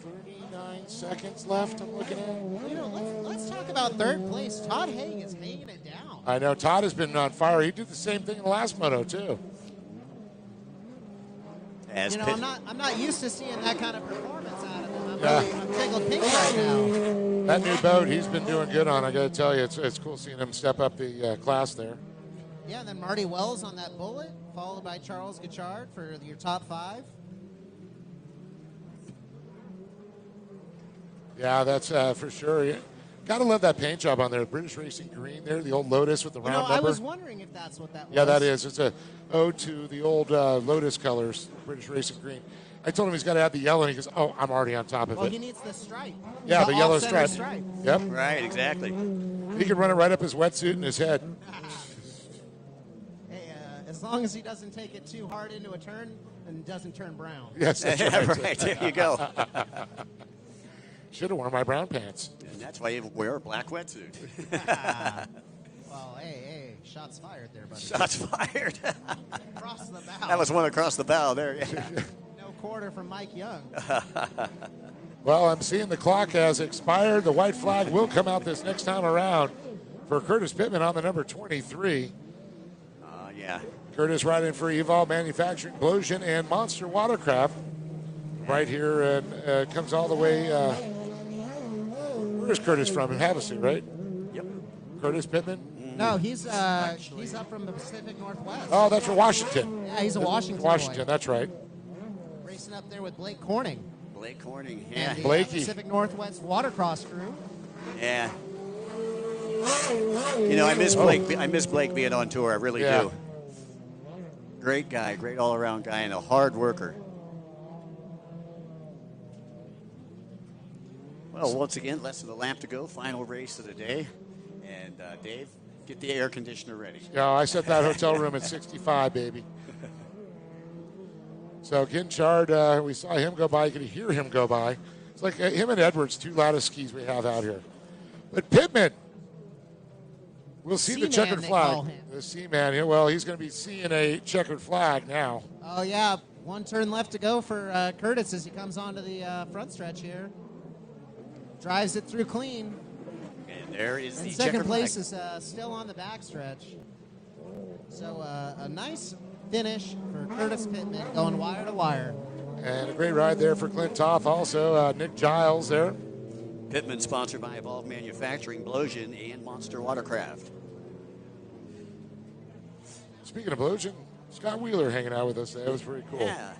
39 seconds left. I'm looking at. You know, let's talk about third place. Todd Haig is hanging it down. I know Todd has been on fire. He did the same thing in the last moto too. As You know, Pitt- I'm not used to seeing that kind of performance out of him. Yeah. I'm tickled pink right now. That new boat he's been doing good on. I got to tell you, it's cool seeing him step up the class there. Yeah, and then Marty Wells on that bullet, followed by Charles Gachard for your top 5. Yeah, that's for sure. Got to love that paint job on there. British Racing Green there, the old Lotus with the round number. I was wondering if that's what that was. Yeah, that is. It's a ode to the old Lotus colors, British Racing Green. I told him he's got to add the yellow, and he goes, "Oh, I'm already on top of Well, it." he needs the stripe. Yeah, the yellow off-center stripe. Yep. Right, exactly. He can run it right up his wetsuit and his head. Hey, as long as he doesn't take it too hard into a turn and doesn't turn brown. Yes, that's right. Right, there you go. Should have worn my brown pants. And that's why you wear a black wetsuit. Well, hey, shots fired there, buddy. Shots fired. Across the bow. That was one across the bow there. Yeah. No quarter from Mike Young. Well, I'm seeing the clock has expired. The white flag will come out this next time around for Curtis Pittman on the number 23. Yeah. Curtis riding for Evolve Manufacturing, Explosion, and Monster Watercraft. Right here, and comes all the way. Where's Curtis from? In Havasu, right? Yep. Curtis Pittman? No, he's up from the Pacific Northwest. Oh, that's from Washington. Yeah, he's a Washington Washington, boy. that's right. Racing up there with Blake Corning. Blake Corning, yeah. And the Blakey. Pacific Northwest Watercross crew. Yeah. You know, I miss Blake. I miss Blake being on tour. I really Yeah. do. Great guy, great all-around guy, and a hard worker. Well, once again, less than a lap to go. Final race of the day. And Dave, get the air conditioner ready. Yeah, I set that hotel room at 65, baby. So Ginchard, we saw him go by. You could hear him go by. It's like him and Edwards, two loudest skis we have out here. But Pittman, we'll see the Seaman, checkered they flag. call him. The Seaman. Yeah, well, he's going to be seeing a checkered flag now. Oh, yeah. One turn left to go for Curtis as he comes onto the front stretch here. Drives it through clean. And there is And the second checkered place flag. is still on the backstretch. So a nice finish for Curtis Pittman going wire to wire. And a great ride there for Clint Toff. Also, Nick Giles there. Pittman sponsored by Evolve Manufacturing, Blosian, and Monster Watercraft. Speaking of Blosian, Scott Wheeler hanging out with us. That was pretty cool. Yeah.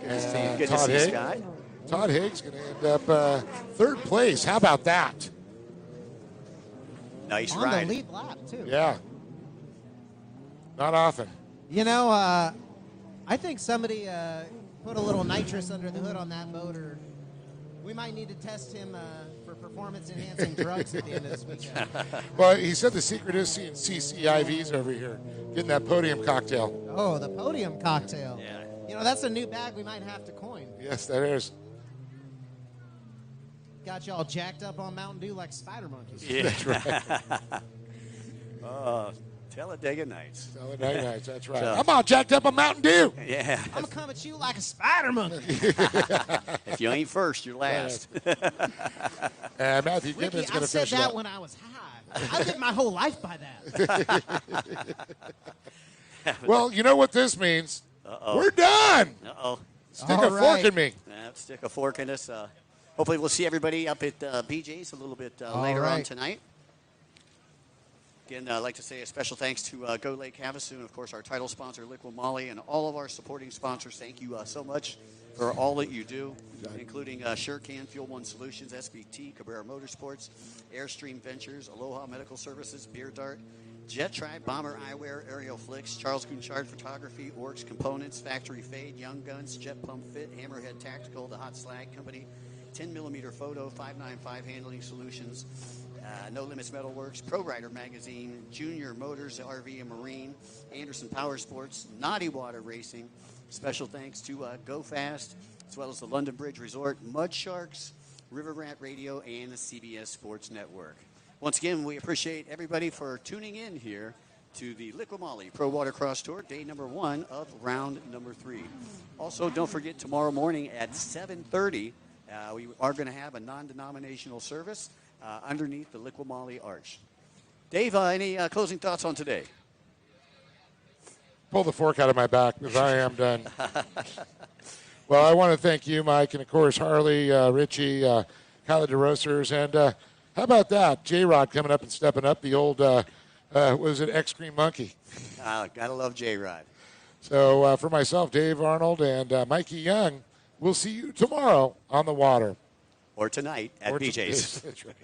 Good to see, And good to Todd see Haig. Scott. Todd Higgs going to end up third place. How about that? Nice on ride. the lead lap, too. Yeah. Not often. You know, I think somebody put a little nitrous under the hood on that motor. We might need to test him for performance-enhancing drugs at the end of this weekend. Well, he said the secret is seeing CCIVs over here, getting that podium cocktail. Oh, the podium cocktail. Yeah. You know, that's a new bag we might have to coin. Yes, that is. Got you all jacked up on Mountain Dew like spider monkeys. Yeah. That's right. Talladega Nights. Talladega Nights, that's right. So- I'm all jacked up on Mountain Dew. Yeah. I'm going to come at you like a spider monkey. If you ain't first, you're last. Matthew Ricky, Gibbons I going to said finish it that up. when I was high. I lived my whole life by that. Well, you know what this means? Uh-oh. We're done. Uh-oh. Stick a fork in me. Stick a fork in us. Hopefully we'll see everybody up at BJ's a little bit later on tonight. Again, I'd like to say a special thanks to Go Lake Havasu and, of course, our title sponsor, Liqui Moly, and all of our supporting sponsors. Thank you so much for all that you do, including SureCan, Fuel One Solutions, SBT, Cabrera Motorsports, Airstream Ventures, Aloha Medical Services, Beer Dart, Jet Tribe, Bomber Eyewear, Aerial Flicks, Charles Coonchard Photography, Orcs Components, Factory Fade, Young Guns, Jet Pump Fit, Hammerhead Tactical, The Hot Slag Company, 10mm Photo, 595 Handling Solutions, No Limits Metalworks, Pro Rider Magazine, Junior Motors, RV and Marine, Anderson Power Sports, Naughty Water Racing. Special thanks to Go Fast, as well as the London Bridge Resort, Mud Sharks, River Rat Radio, and the CBS Sports Network. Once again, we appreciate everybody for tuning in here to the Liqui Moly Pro Watercross Tour, day number 1 of round number 3. Also, don't forget tomorrow morning at 7:30, we are going to have a non-denominational service underneath the Liqui Moly arch. Dave, any closing thoughts on today? Pull the fork out of my back because I am done. Well, I want to thank you, Mike, and of course Harley, Richie, Kyla DeRosers, and how about that? J-Rod coming up and stepping up, the old, was it X-Cream Monkey? Gotta love J-Rod. So for myself, Dave Arnold, and Mikey Young, we'll see you tomorrow on the water. Or tonight at BJ's. That's right.